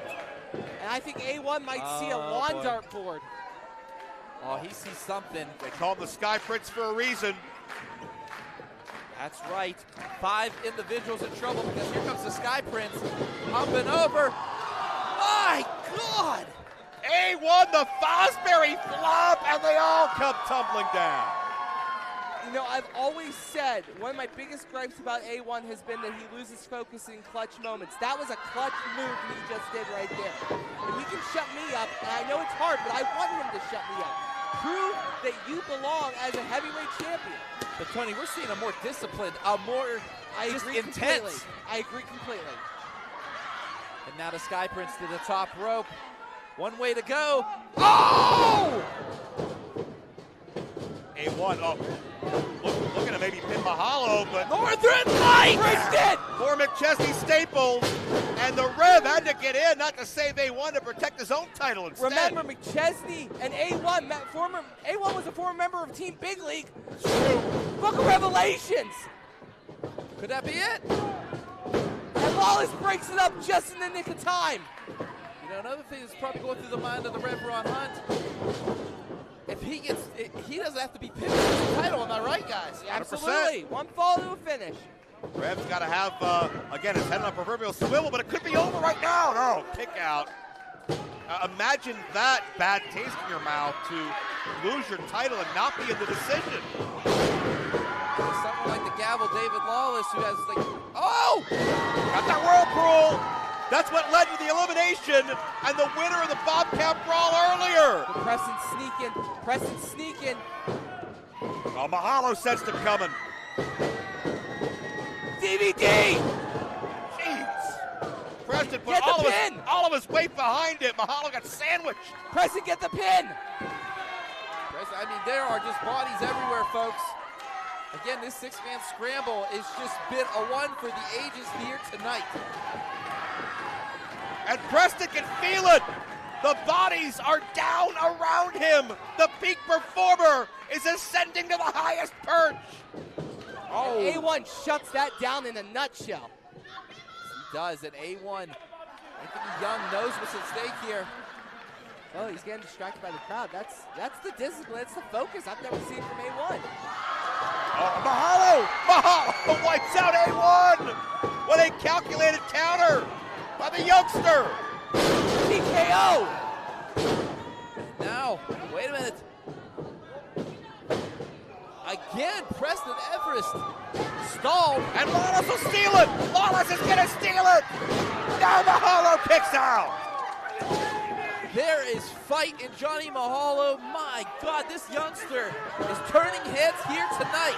And I think A1 might see a lawn dart board. Oh, he sees something. They call him the Sky Prince for a reason. That's right. 5 individuals in trouble because here comes the Sky Prince. Humping over. My God! A1, the Fosbury flop, and they all come tumbling down. You know, I've always said one of my biggest gripes about A1 has been that he loses focus in clutch moments. That was a clutch move he just did right there. If he can shut me up, and I know it's hard, but I want him to shut me up. Prove that you belong as a heavyweight champion. But Tony, we're seeing a more disciplined, a more just intense. Completely. I agree completely. And now the Sky Prince to the top rope. One way to go. Oh! A1, looking to maybe pin Mahalo, but Northern Lights! For McChesney Staples, and the Rev had to get in, not to save A1 to protect his own title instead. Remember, McChesney and A1, A1 was a former member of Team Big League. Book of Revelations. Could that be it? And Lawless breaks it up just in the nick of time. You know, another thing that's probably going through the mind of the Reverend Hunt. If he gets, he doesn't have to be pinned for the title, am I right, guys? Absolutely. 1 fall to a finish. Rev's got to have, again, his head on a proverbial swivel, but it could be over right now. No, kick out. Imagine that bad taste in your mouth to lose your title and not be in the decision. Someone like the gavel, David Lawless, who has like, oh! Got that whirlpool. That's what led to the elimination and the winner of the BOBCAT Brawl earlier. But Preston sneaking. Oh, Mahalo sensed him coming. DVD! Jeez. Preston put all of his weight behind it. Mahalo got sandwiched. Preston, get the pin! Preston, I mean, there are just bodies everywhere, folks. Again, this 6-man scramble is just been a one for the ages here tonight. And Preston can feel it. The bodies are down around him. The peak performer is ascending to the highest perch. Oh. A1 shuts that down in a nutshell. He does, and A1, Anthony Young knows what's at stake here. Oh, he's getting distracted by the crowd. That's the discipline, it's the focus I've never seen from A1. Oh, Mahalo wipes out A1 with a calculated counter by the youngster. TKO. Now, wait a minute. Again, Preston Everest stalled. And Lawless will steal it. Lawless is going to steal it. Now Mahalo kicks out. There is fight in Johnny Mahalo. My God, this youngster is turning heads here tonight.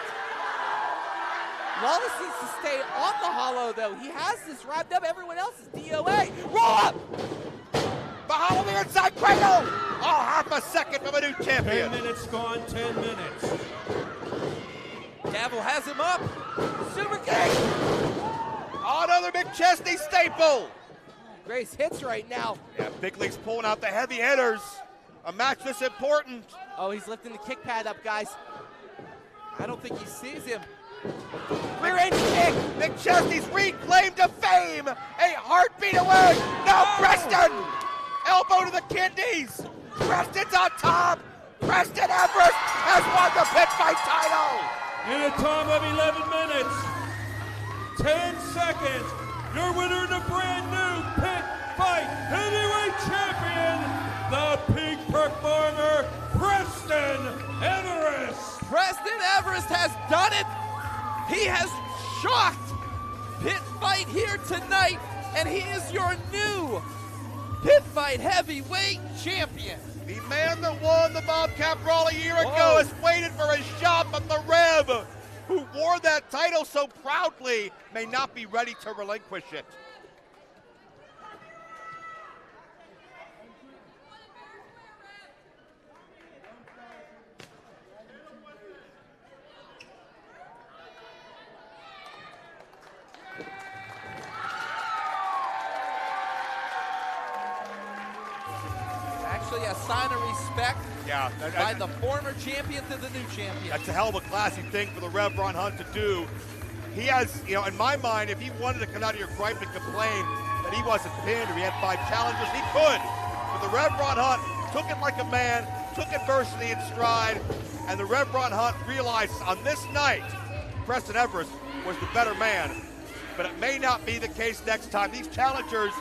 Wallace needs to stay on Mahalo, though. He has this wrapped up. Everyone else is DOA. Roll up! Mahalo the inside cradle. Oh, half a second from a new champion. 10 minutes gone, 10 minutes. Gavel has him up. Super kick. Another McChesney staple. Grace hits right now. Yeah, Big League's pulling out the heavy hitters. A match this important. Oh, he's lifting the kick pad up, guys. I don't think he sees him. Rear end kick. McChesney's reclaimed to fame. A heartbeat away. Now Preston. Elbow to the kidneys. Preston's on top. Preston Everest has won the Pitt Fight title. In a time of 11 minutes, 10 seconds, your winner and the brand new Pitt Fight Heavyweight Champion, the peak performer, Preston Everest. Preston Everest has done it. He has shocked Pitt Fight here tonight, and he is your new Pitt Fight Heavyweight Champion. The man that won the BOBCAT Brawl a year ago has waited for his shot, but the Rev, who wore that title so proudly, may not be ready to relinquish it. Actually, a sign of respect by the former champion to the new champion. That's a hell of a classy thing for the Rev Ron Hunt to do. He has, you know, in my mind, if he wanted to come out of your gripe and complain that he wasn't pinned or he had 5 challengers, he could. But the Rev Ron Hunt took it like a man, took adversity in stride, and the Rev Ron Hunt realized on this night, Preston Everest was the better man. But it may not be the case next time. These challengers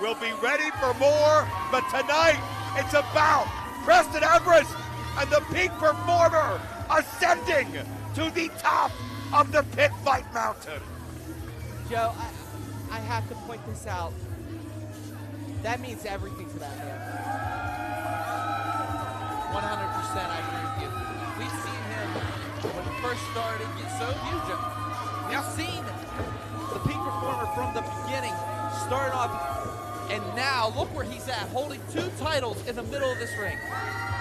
will be ready for more, but tonight it's about Preston Everest and the peak performer ascending to the top of the Pitt Fight Mountain. Joe, I have to point this out. That means everything to that man. 100% I agree with you. We've seen him when he first started, so have you, Joe. We've seen the peak performer from the beginning, start off, and now look where he's at, holding 2 titles in the middle of this ring.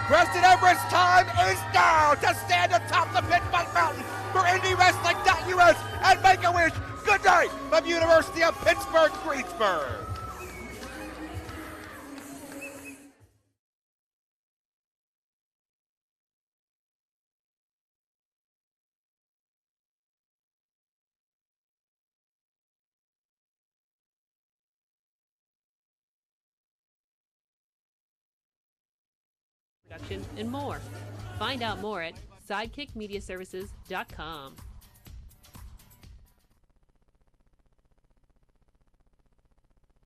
Preston Everest's time is now to stand atop the Pitt Fight Mountain for IndyWrestling.us and make a wish. Good night from University of Pittsburgh, Greensburg. And more. Find out more at sidekickmediaservices.com.